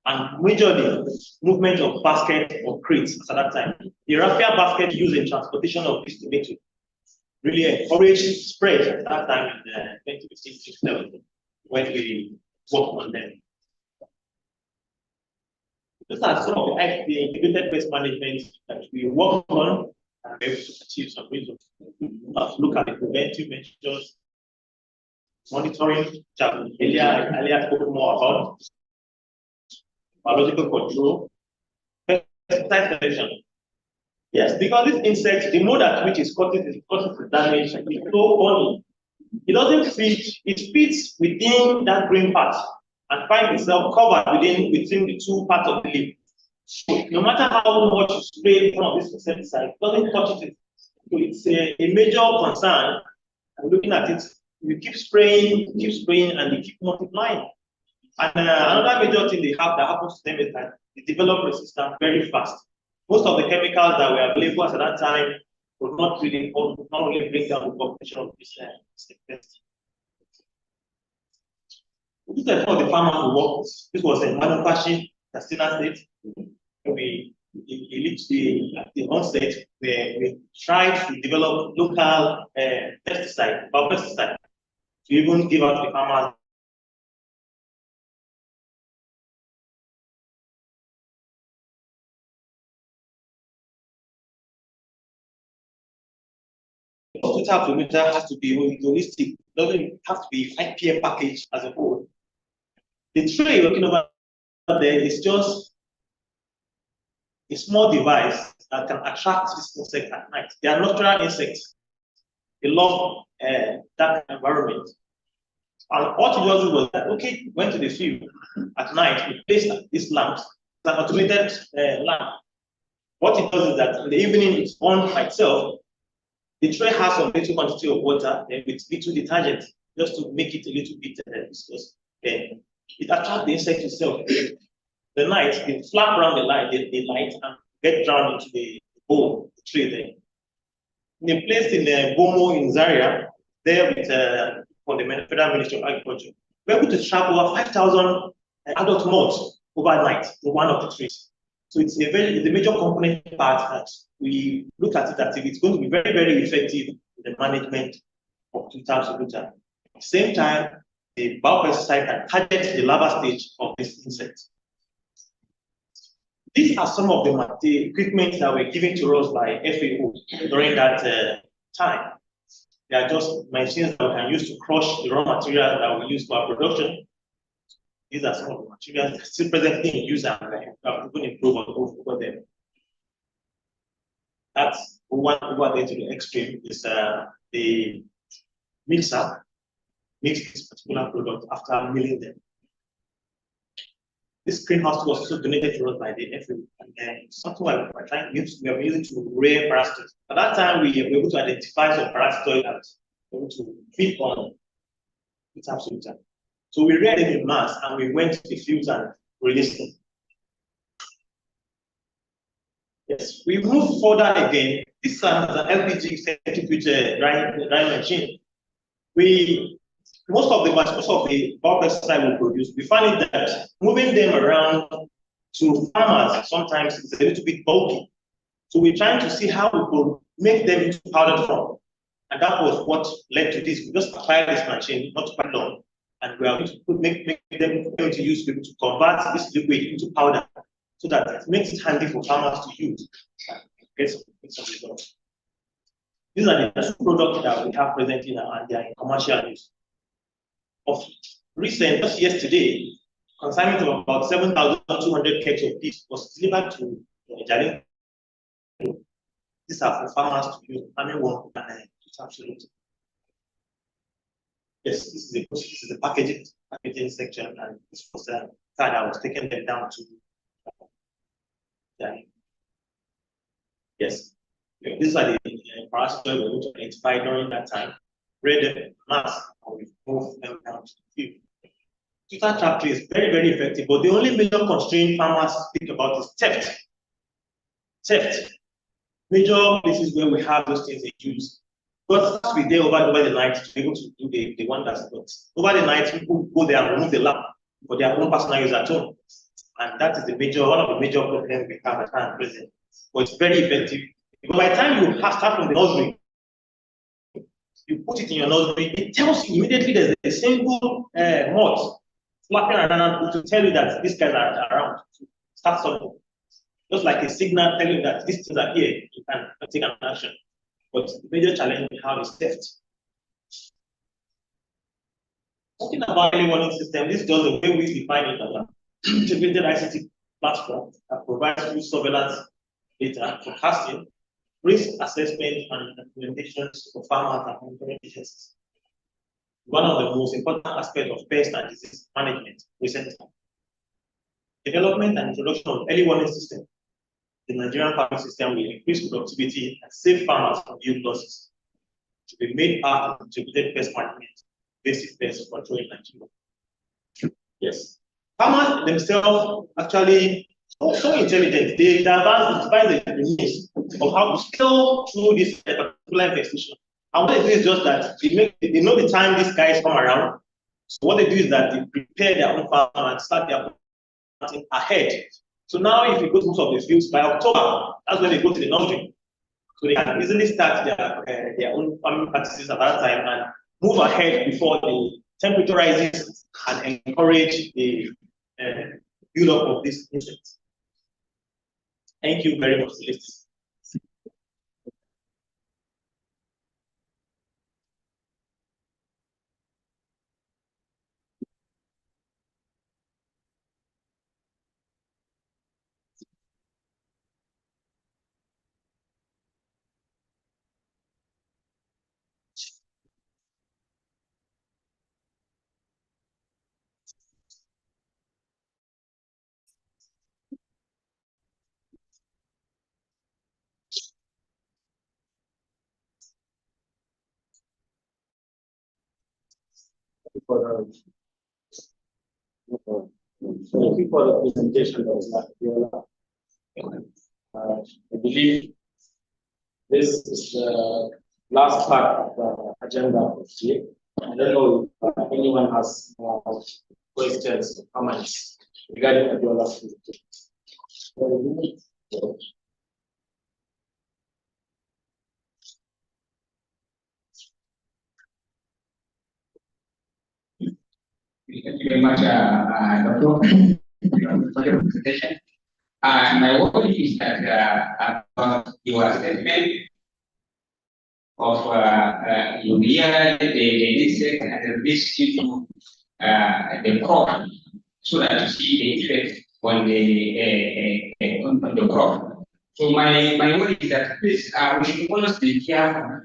and majorly movement of basket or crates at that time. The raffia basket used in transportation of this tomato really encouraged spread at that time in 2015-2017 when we worked on them. These are some of the integrated pest management that we work on and be able to achieve some results. Look at the preventive measures, monitoring, which earlier spoke more about, biological control, pesticide selection. Yes, because this insect, the mode at which it causes the damage is so funny. It doesn't fit, it fits within that green part and finds itself covered within the two parts of the leaf. So no matter how much you spray some of this insecticide, it doesn't touch it. So it's a major concern. And looking at it, you keep spraying, and they keep multiplying. And another major thing they have that happens to them is that they develop resistance very fast. Most of the chemicals that were available at that time would not really bring down the population of this pest. This is how the farmers who worked. This was in manufacturing, Katsina State. We at the onset, we tried to develop local pesticide to even give out the farmers. Hospital has to be holistic. It doesn't have to be IPM package as a whole. The tray you're looking over there is just a small device that can attract this insect at night. They are natural insects. They love that environment. And what he does was that, okay, went to the field at night, we placed these lamps, it's an automated lamp. What it does is that in the evening, it's on by itself. The tray has some little quantity of water with little detergent just to make it a little bit viscous. It attracts the insect itself. The night, they flap around the light and get drowned into the bowl, the tray there. They placed in the Bomo in Zaria, there with for the Federal Ministry of Agriculture. We're able to trap over 5,000 adult moths overnight in one of the trees. So it's a major component part that we look at it as if it's going to be very, very effective in the management of Consultative. At the same time, the biopesticide can target the larval stage of this insect. These are some of the equipment that were given to us by FAO during that time. They are just machines that we can use to crush the raw material that we use for our production. These are some of the materials that are still presently in use and have even improved over them. That's one over there to the extreme is the mixer makes this particular product after milling them. This greenhouse was also donated to us by the FAO, and something like we're trying to use, we are using to rear parasites. At that time, we were able to identify some parasitoid that were able to feed on its absolute time. So we reared them in mass and we went to the fields and released them. Yes, we moved further again. This is an LPG centrifuge drying machine. Most of the biopesticide we produce, we find that moving them around to farmers sometimes is a little bit bulky. So we're trying to see how we could make them into powdered form. And that was what led to this. We just acquired this machine not quite long, and we are going to make them going to use people to convert this liquid into powder so that it makes it handy for farmers to use. Get some results. These are the two products that we have presently now, and they are in commercial use. Of recent, just yesterday, consignment of about 7,200 kegs of this was delivered to Jalen. These are for farmers to use. I mean, one, it's absolutely. Yes, this is the packaging section, and this was the card I was taking them down to. Yes, these are the parasites we were going to identify during that time. Read them, mass, and we move them down to the field. Total trap tree is very, very effective, but the only major constraint farmers speak about is theft. Theft. Major places where we have those things they use. But has to be there over the night to be able to do the one that's not. Over the night, people go there and remove the lamp for their own personal use at home. And that is one of the major problems we have at hand present. But it's very effective. Because by the time you start from the nursery, you put it in your nursery, it tells you immediately there's a single moth flapping around to tell you that these guys are around. Start something. Just like a signal telling you that these things are here, you can take an action. But the major challenge we have is theft. Talking about early warning system, this is just the way we define it as an integrated ICT platform that provides full surveillance data, forecasting, risk assessment, and implementations for farmers and monitoring agencies. One of the most important aspects of pest and disease management recently. Development and introduction of early warning system. The Nigerian farming system will increase productivity and save farmers from yield losses. To be made part of integrated pest management, basic pest control in Nigeria. Yes. Farmers themselves actually so intelligent. They advance the means of how to scale through this particular infestation. And what they do is just that they know the time these guys come around. So what they do is that they prepare their own farm and start their planting ahead. So now if you go to most of the fields by October, that's when they go to the nursery. So they can easily start their own farming practices at that time and move ahead before the temperature rises and encourage the build-up of these insects. Thank you very much for listening. Thank you for the presentation, I believe this is the last part of the agenda of today. I don't know if anyone has questions or comments regarding Abiola's presentation. Thank you very much, Dr. for the presentation. My worry is that your statement of urea, the insect and the risk to the crop, so that you see the effect on the crop. So my worry is that please, we should always be careful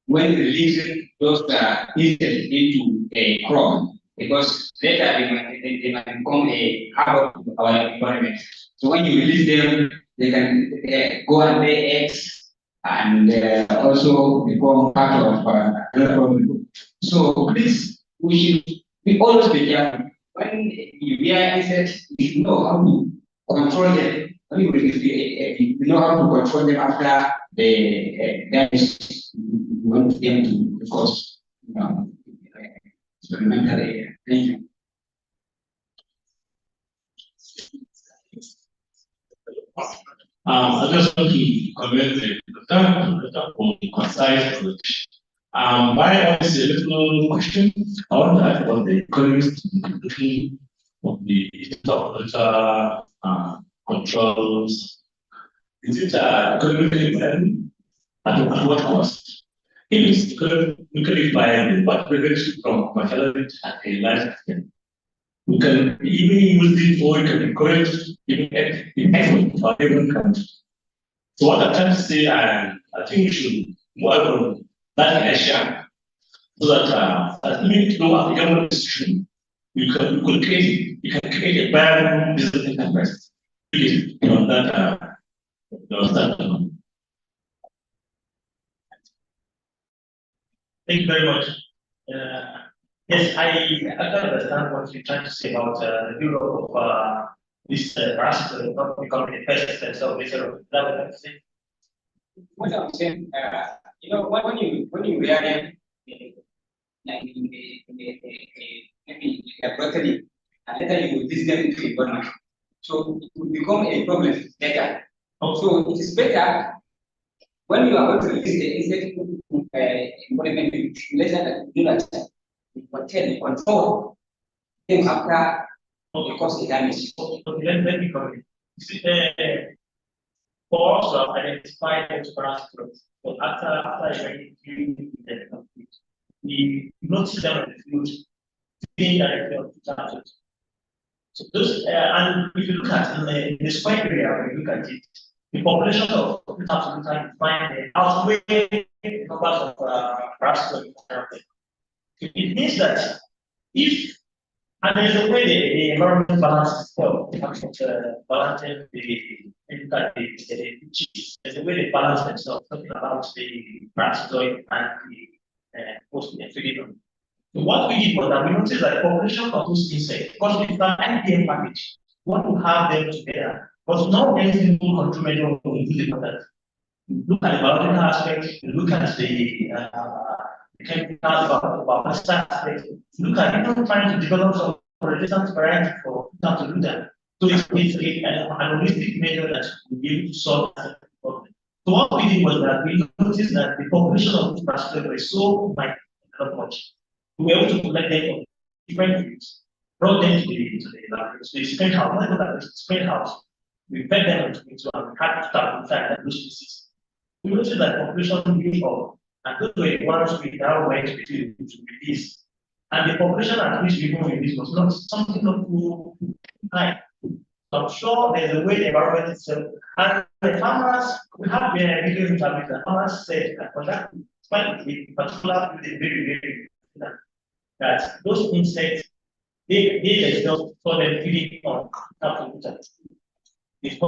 when releasing those insects into a crop, because later they might become a havoc of our environment. So when you release them, they can go and lay eggs and also become part of another problem. So please, we should always be careful. When you hear insects, you should know how to control them. You know how to control them after the damage you want them to cause. Experimental area. Thank you. I just want to comment the concise approach My is a little question. I want to ask about the economics of the controls. Is it economically viable? At what cost? If it's economically viable, what prevents you from commercializing at a large scale? You can even use this, or you can encourage even export for every country. So what I'm trying to say, I think we should work on that Asia, so that as even though African industry, you can create a viable business enterprise. You know that Thank you very much. Yes, I understand what you're trying to say about the Europe of this perhaps not becoming the first of this Europe. Is that what I'm saying? What I'm saying, when you react maybe a broccoli, and later you visit them into a government, so it will become a problem later. So it is better when you are going to release the insect environment, let that do that. You control them after because the damage. Okay, let me come in. For us to identify those parameters, but after we notice them in the field, being directly of the target. So those, and if you look at in the square area, when you look at it, the population of absolute time find outweigh the numbers of parameters. It means that if and there's a way the environment balance itself, in terms of balancing there's a way they balance themselves, talking about the parasitoid and the post-equilibrium. So what we did was that we noticed that the population of those insects, because it's an IPM package, we want to have them together, but not every single control measure will include the product. Look at the biological aspect, look at the chemical aspect, look at even trying to develop some resistant variety for how to do that. So it's an holistic measure that will be able to solve that problem. So what we did was that we noticed that the population of this particular is so not much. We were able to collect them from different groups, brought them to the laboratory. So the spent house, when I look at the spent house, we fed them into and had to start with that those species. We noticed that population grew up, and those were the ones we now went to release. And the population at which we were released was not something not too high. So I'm sure there's a way the environment itself. And the farmers, we have been video interviews, the farmers said that for that, in particular, with the very that those insects, they themselves saw them feeding on capital. So it's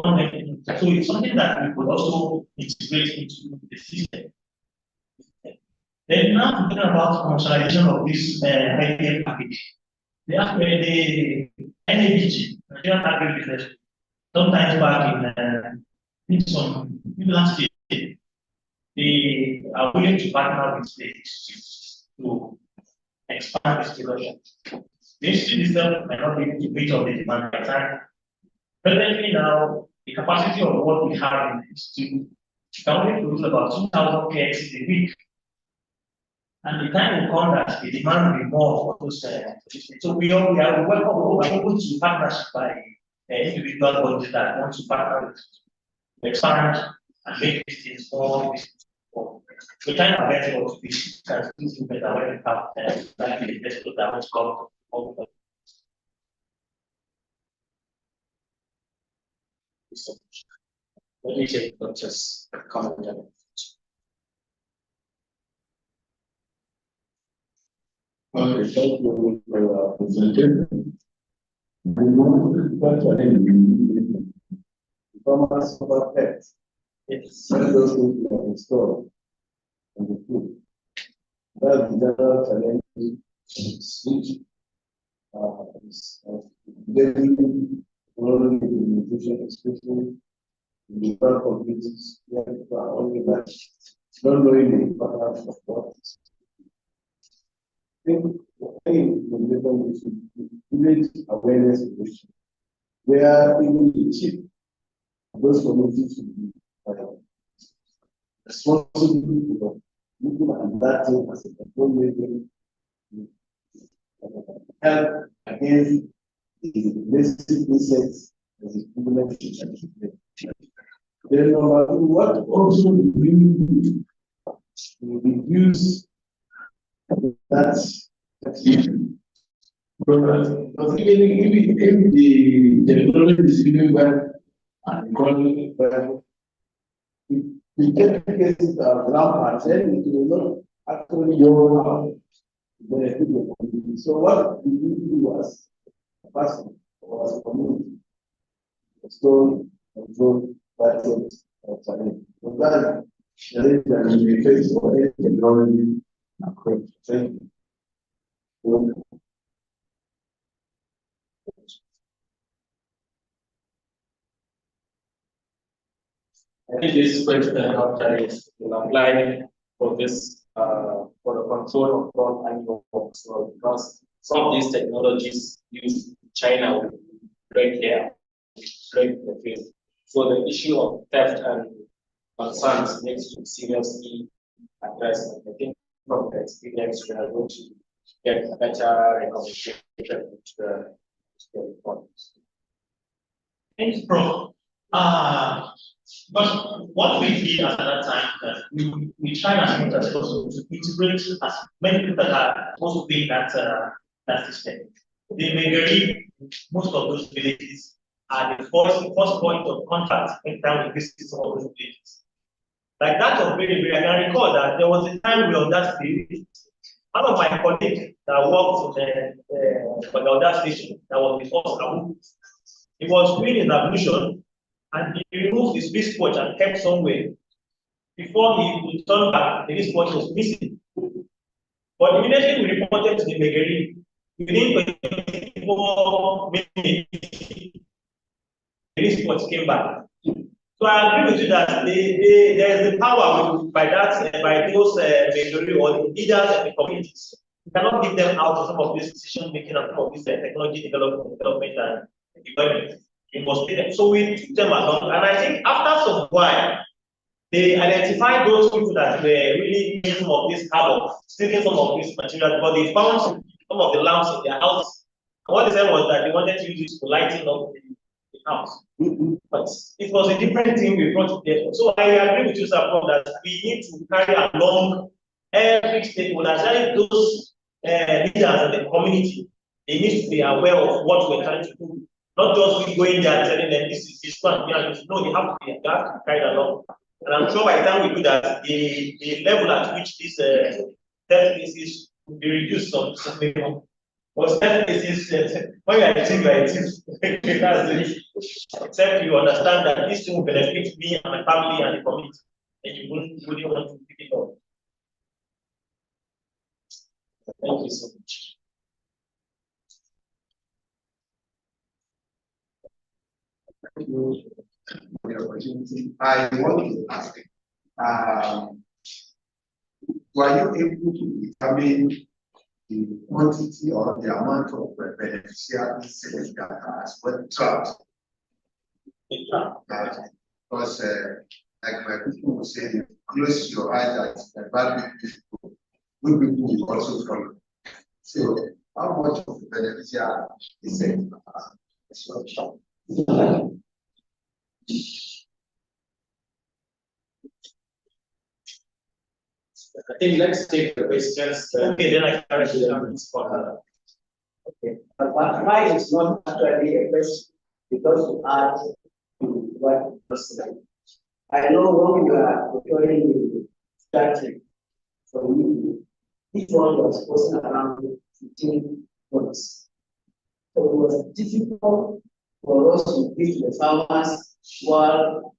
something that we could also integrate into the system. Then now talking about commercialization of this IPM package. The NABG, Nigerian Agribusiness, sometimes back in some last year, they are willing to partner with states to expand this production. This itself might not be able to meet up the demand by time. Presently now, the capacity of what we have in this to can only produce about 2,000 kgs a week. And the time will come that the demand will be more for those. So we are open to partnership by individual bodies that want to partner to expand and make these things more. We try our best to be can do better when we have like the best that wants to come. What do you say, just comment on it? Okay, thank you for your presentation. We want to question farmers over pets. It's those who are installed on the food. That's the general challenge switch. Getting rural nutrition, especially in the rural communities, where people are only like not knowing the importance of what is. I think the village awareness initiative, where even the chief of those communities should be responsible looking at that thing as a control measure help against the basic insects as equivalent to. Then number two, what also we do to reduce that because if the technology is really well and running well, we get cases of ground then it will not actually go out benefit the community. So what we need to do was person or as a community, so control that challenge. So that challenge that we face for any technology approach. Thank you. I think this question is apply for this for the control of front animal as well, because some of these technologies used in China will break hair, break the face. So the issue of theft and concerns needs to be seriously addressed. And I think from the experience we are going to get a better recommendation to the report. Thanks, bro. But what we did at that time, we tried as much as possible to integrate as many people that are supposed to be in that system. The majority, most of those villages are the first point of contact anytime we visit some of those villages. Like that of Billy, I can recall that there was a time we were on that stage. One of my colleagues that worked for the other station that was with us, he was doing his ablution and he removed his wristwatch and kept somewhere. Before he returned back, the wristwatch was missing. But immediately we reported to the Megari. Within 24 minutes, the wristwatch came back. So I agree with you that there is the power by those Megari or the leaders of the communities. You cannot give them out of some of this decision making and some of this technology development and deployment. You must pay them. So we took them along, and I think after some while, they identified those people that were really doing some of this havoc, stealing some of this material, but they found some of the lamps in their house. And what they said was that they wanted to use it to lighten up the house. But it was a different thing we brought together. So I agree with you, sir, that we need to carry along every stakeholder, especially those leaders in the community. They need to be aware of what we're trying to do. Not just we going there and telling them this is this one. No, they have to carry along. And I'm sure by the time we do that, the level at which this theft cases will be reduced some level. But theft cases, when you are a team, you are a team. That's it. Except you understand that this thing will benefit me and my family and the community, and you wouldn't really want to pick it up. Thank you so much. Thank you for the opportunity. I want to ask, were you able to determine the quantity or the amount of beneficial insects that has been trapped? Because, like my people will say, close your eyes that bad people will also follow. So, how much of the beneficial insects are? I think let's take the questions. Okay, then I can answer for her. Okay, but why is not actually a question because to add to what was said. I know when you are preparing the strategy for you, each one was posting around 15 months. So it was difficult for us to give the farmers while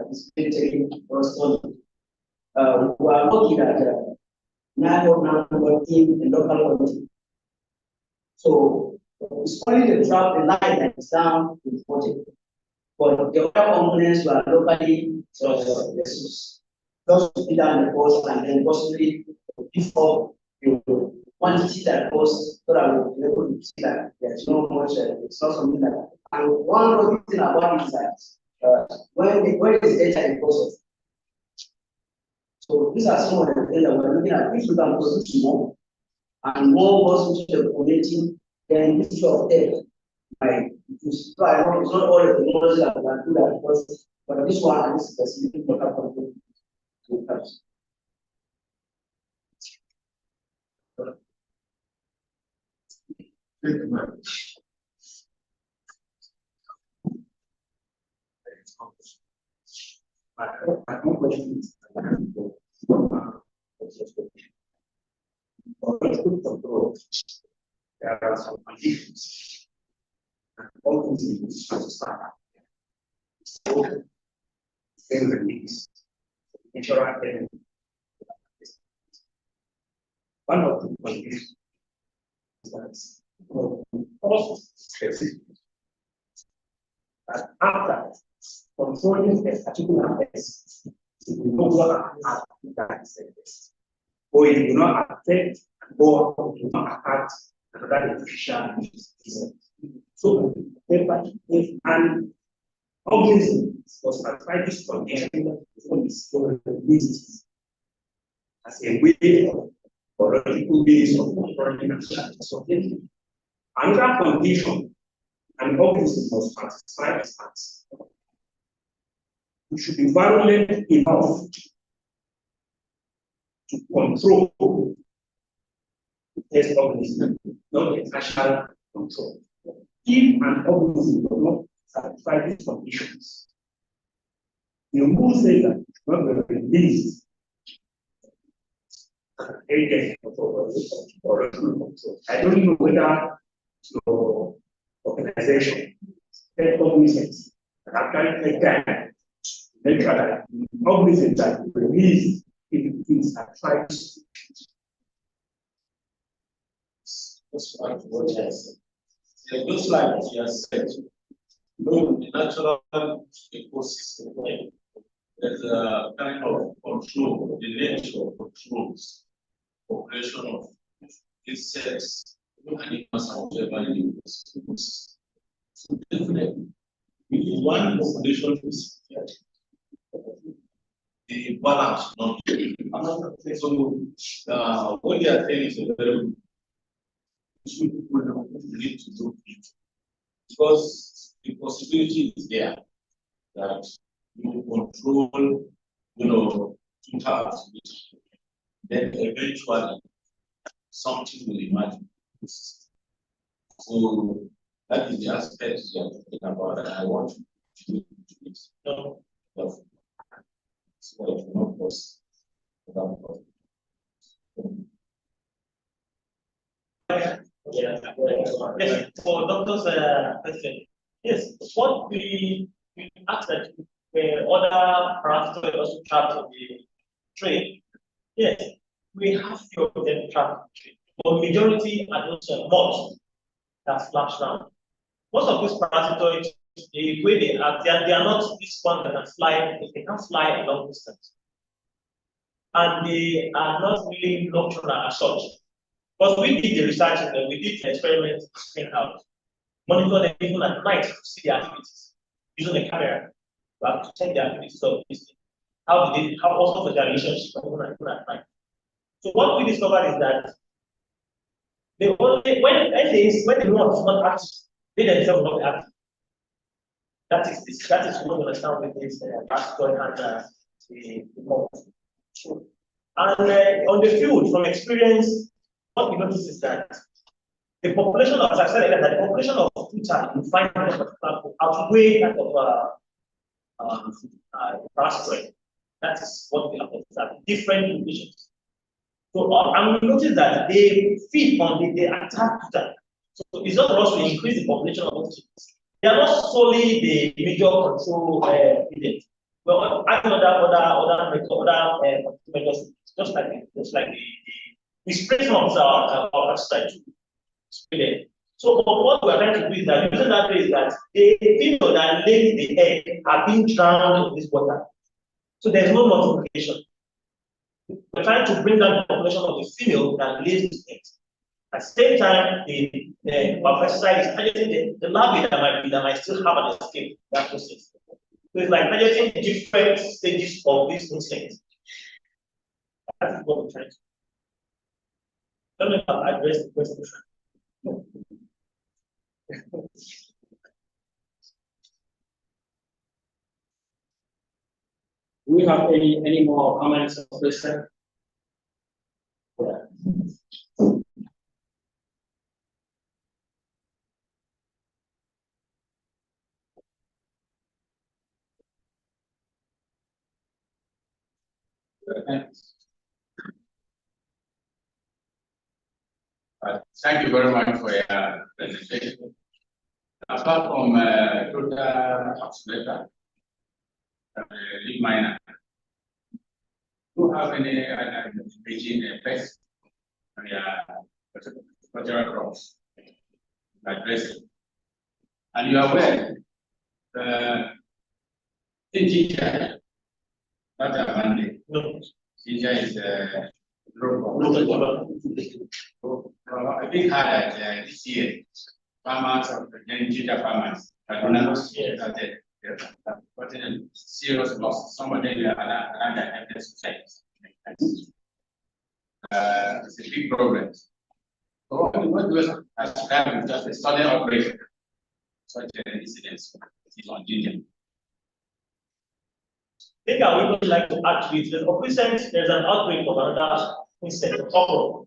dispensing also. We are looking at now working in local content. So it's only the trap, the line that is down important. But the other components were locally those put down the cost and then possibly before you quantity that cost so that we'll be able to see that there's no much it's not something like that. And one other thing about it is that when is data in process? So these are some of the things that we're looking at. If we can produce more and more goes into the community, then the issue of death might reduce. So I know it's not all the technology that we can do that, because for this one, this is specific local content to help. Thank you very much. My own question is, control, there are some conditions, and all these things to start. So, then release, natural element. One of the conditions is that also specific. That after controlling a particular test, it will no longer have that test. Or it will not affect, or it will not affect another efficient system. So, if an organism was satisfied this condition as a way of biological base of controlling something. Another condition, an organism must satisfy as that. It should be virulent enough to control the test organism, not the actual control. If an organism does not satisfy these conditions, you will say that it's not going to be released agent control or control. I don't know whether your organization, test organisms, that actually take time, make sure that organisms that release if it's satisfied. That's what I said. It looks like you have said, no, the natural ecosystem, there's a kind of control, the nature controls population of insects, animals, and whatever you use. So definitely, if one population is the balance not another thing. So what they are saying is a very people need to do it, because the possibility is there that you control, two types, then eventually something will emerge. So that is the aspect you are talking about, and I want to do it. So it's not possible. Yes, for doctors' question. Yes, what we asked that other parameters also trapped in the trade. Yes, we have few of them trapped in the trade, but majority are those mods that flash down. Most of these parasitoids, the way they are not this one that can fly, they can fly a long distance. And they are not really nocturnal as such. But we did the research and we did the experiments in-house. Monitor them even at night to see their activities using the camera to check the activities of this thing. How also the relationship even at night. So what we discovered is that when the one is not active, they themselves will not be active. That is what we understand with this passport and the mold. And on the field, from experience, what we notice is that the population of, as I said again, that the population of Twitter you find outweigh that of parasitoid. That is what we have observed, different conditions. So and we notice that they feed on they attack Twitter. So it's not for us to increase the population of those chickens. They are not solely the major control agent. Well, other measures, just like the spray from our side. So what we are trying to do is that using that way is that the female that lays the egg are being drowned in this water. So there's no multiplication. We're trying to bring down the population of the female that lays the eggs. At the same time, the pesticide is targeting the larvae that might still have an escape that process. So it's like targeting different stages of these insects. That is what we're trying to do. Let me address the question. Do we have any more comments or questions? Thank you very much for your presentation. Apart from total observation, lead miner, do you have any region effects on your cultural crops addressing? And you are aware, in ginger, not a Monday. No. Ginger is I think hard that this year, farmers and ginger farmers are not started. But in serious loss, some of them are under evidence sites. It's a big problem. So what was ascribed just a sudden operation, such an incident is on ginger. I think I would like to add to it. There's an outbreak of another incident, the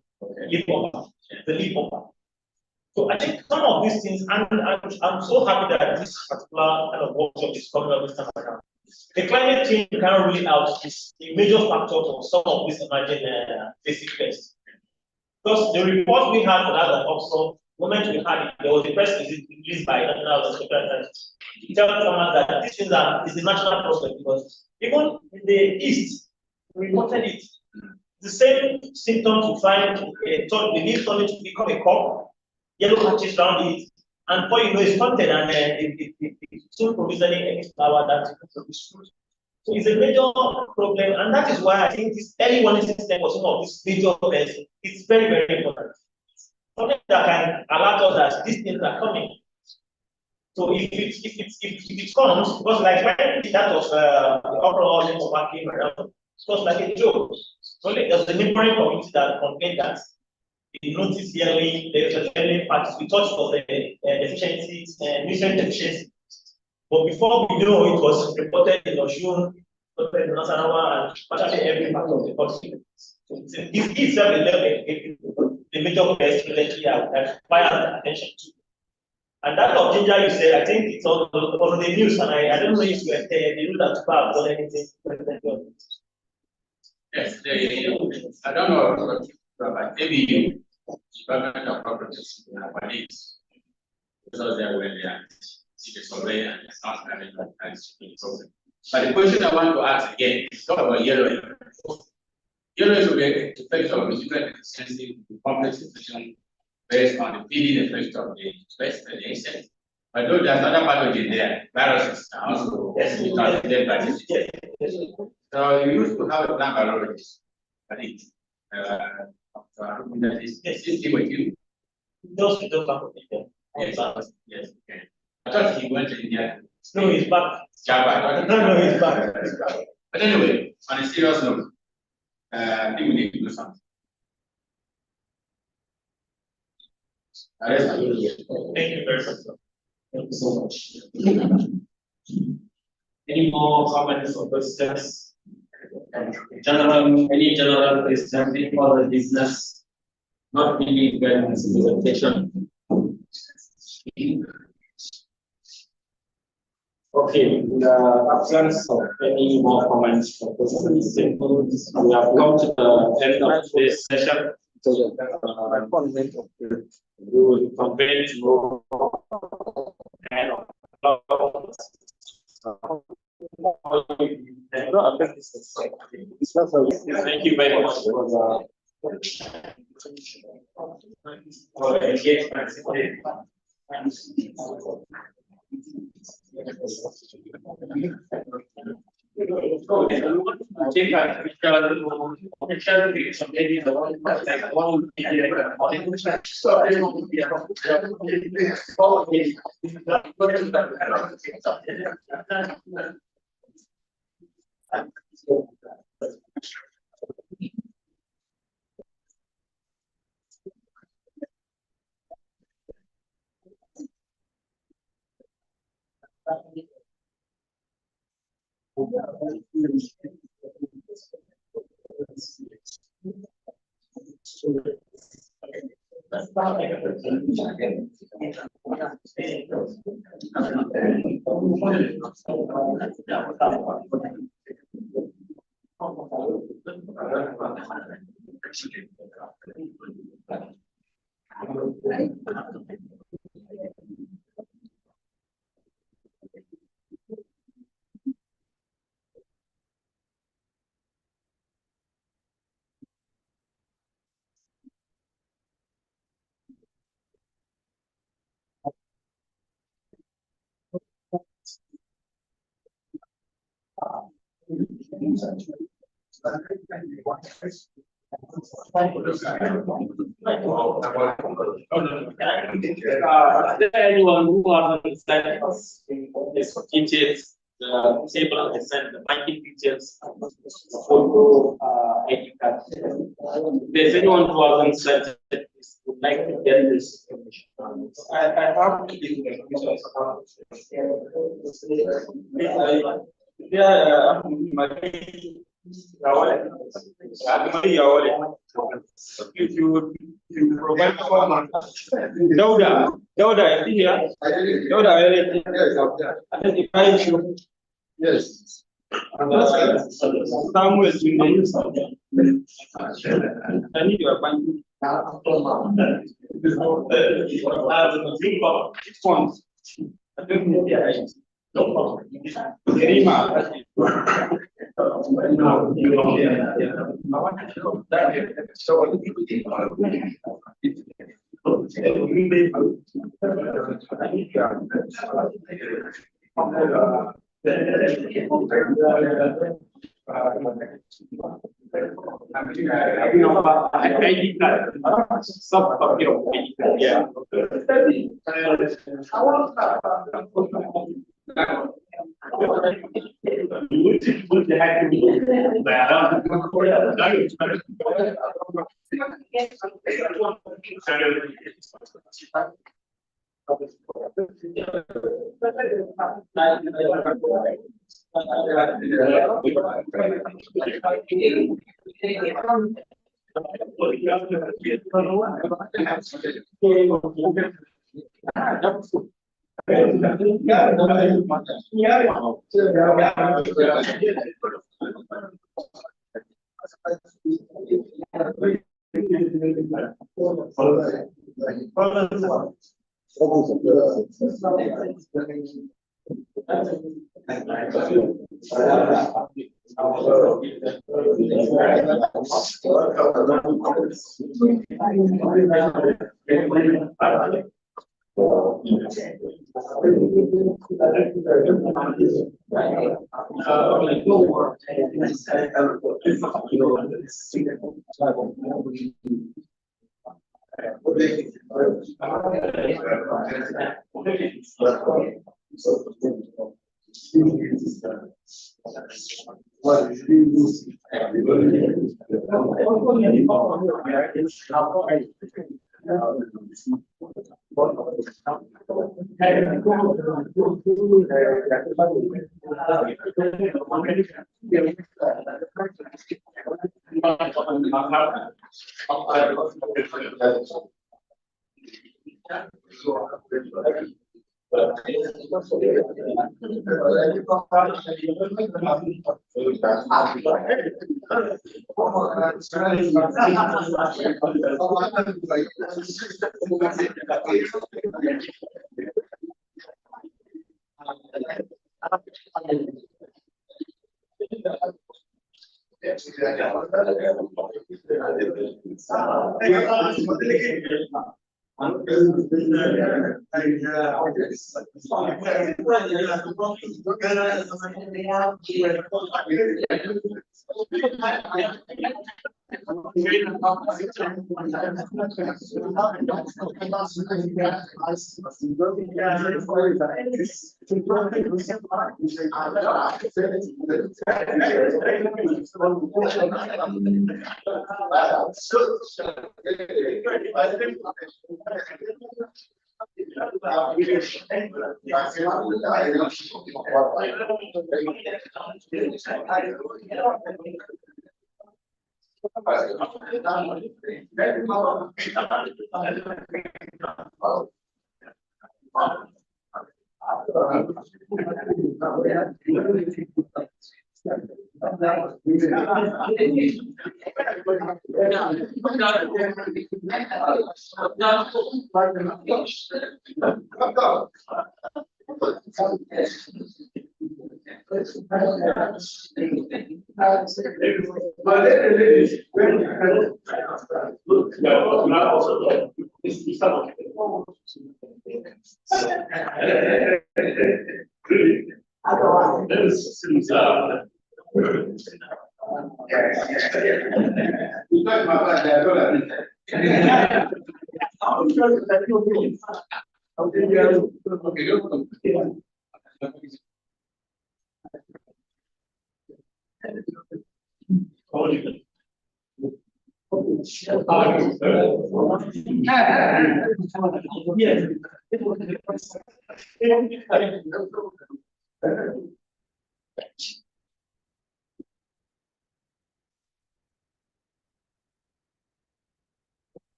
leaf hopper. So I think some of these things, and I'm so happy that this particular kind of workshop is coming up this time around. The climate change cannot rule out is a major factor for some of these emerging basic pests. Because the report we had for that also, the moment we had it, there was a press release by National Secretary. It tells farmers that this is a national process because even in the East, we reported it. The same symptoms to find the leaf turning to become a cup, yellow patches around it, and before you know it's content and it's soon producing any flower that produces fruit. So it's a major problem, and that is why I think this early warning system for some of these major pests is very, very important. Something that can alert us that these things are coming. So if it comes, because like when that was the overall of came around, it was like a joke. So there's a neighboring community that complained that they noticed yearly parts. We thought it was a deficiencies, nutrient deficiency. But before we know, it was reported in Oshun, in Nasarawa, and practically every part of the country. So this is the major pest related that requires attention to. And that of ginger you said, I think it's also the news, and I don't know if you have the news that people have done anything. Yes, I don't know, but maybe you, Department of Properties, police, because they are when they are see the survey and it's not having that kind of problem. But the question I want to ask again is talk about yellow. Yellow is a effect of physical sensitive complex infection based on the feeding effect of the pest and the insect. But though there's another pathogen there, viruses are also transmitted by this. So you used to have a plant biologist, I think. Is this with you? Those we don't talk about. Yes, okay. I thought he went to India. No, he's back. Java. No, he's back. But anyway, on a serious note, I think we need to do something. Thank you very much. Thank you so much. Any more comments or questions? Any general questions for the business? Not really guidance presentation. Okay, in the absence of any more comments or questions, we have come to the end of this session. We will convene tomorrow and thank you very much for the engagement. Is there anyone who understands this details, the table understand the banking details for ID card? If there's anyone who hasn't said this, would like to get this information. I have if you provide format. Dauda, is he here? Dauda, identify you. Yes. Samuel, you I need your bank. No problem.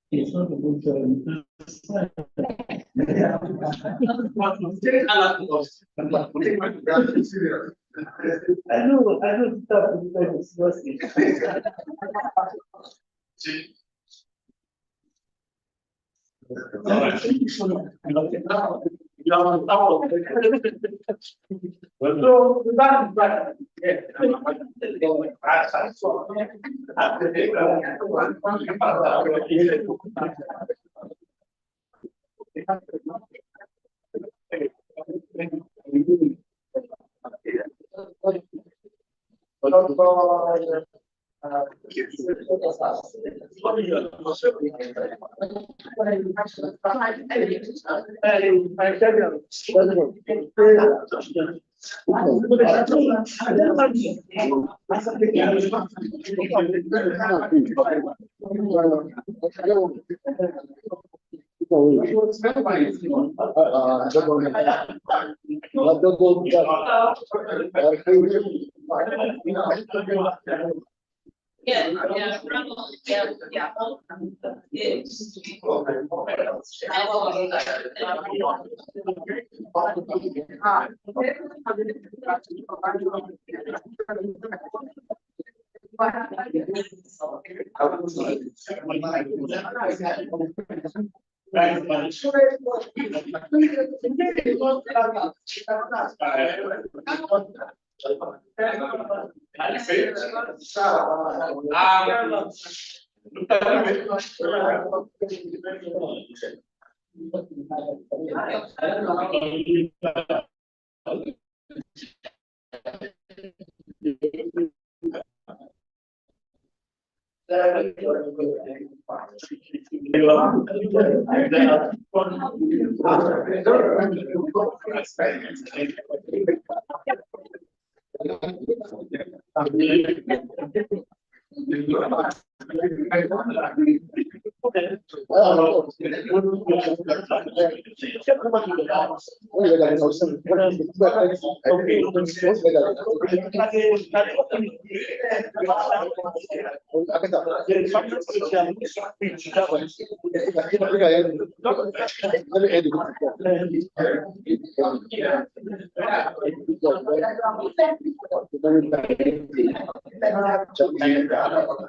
It's not a good job. I know stuff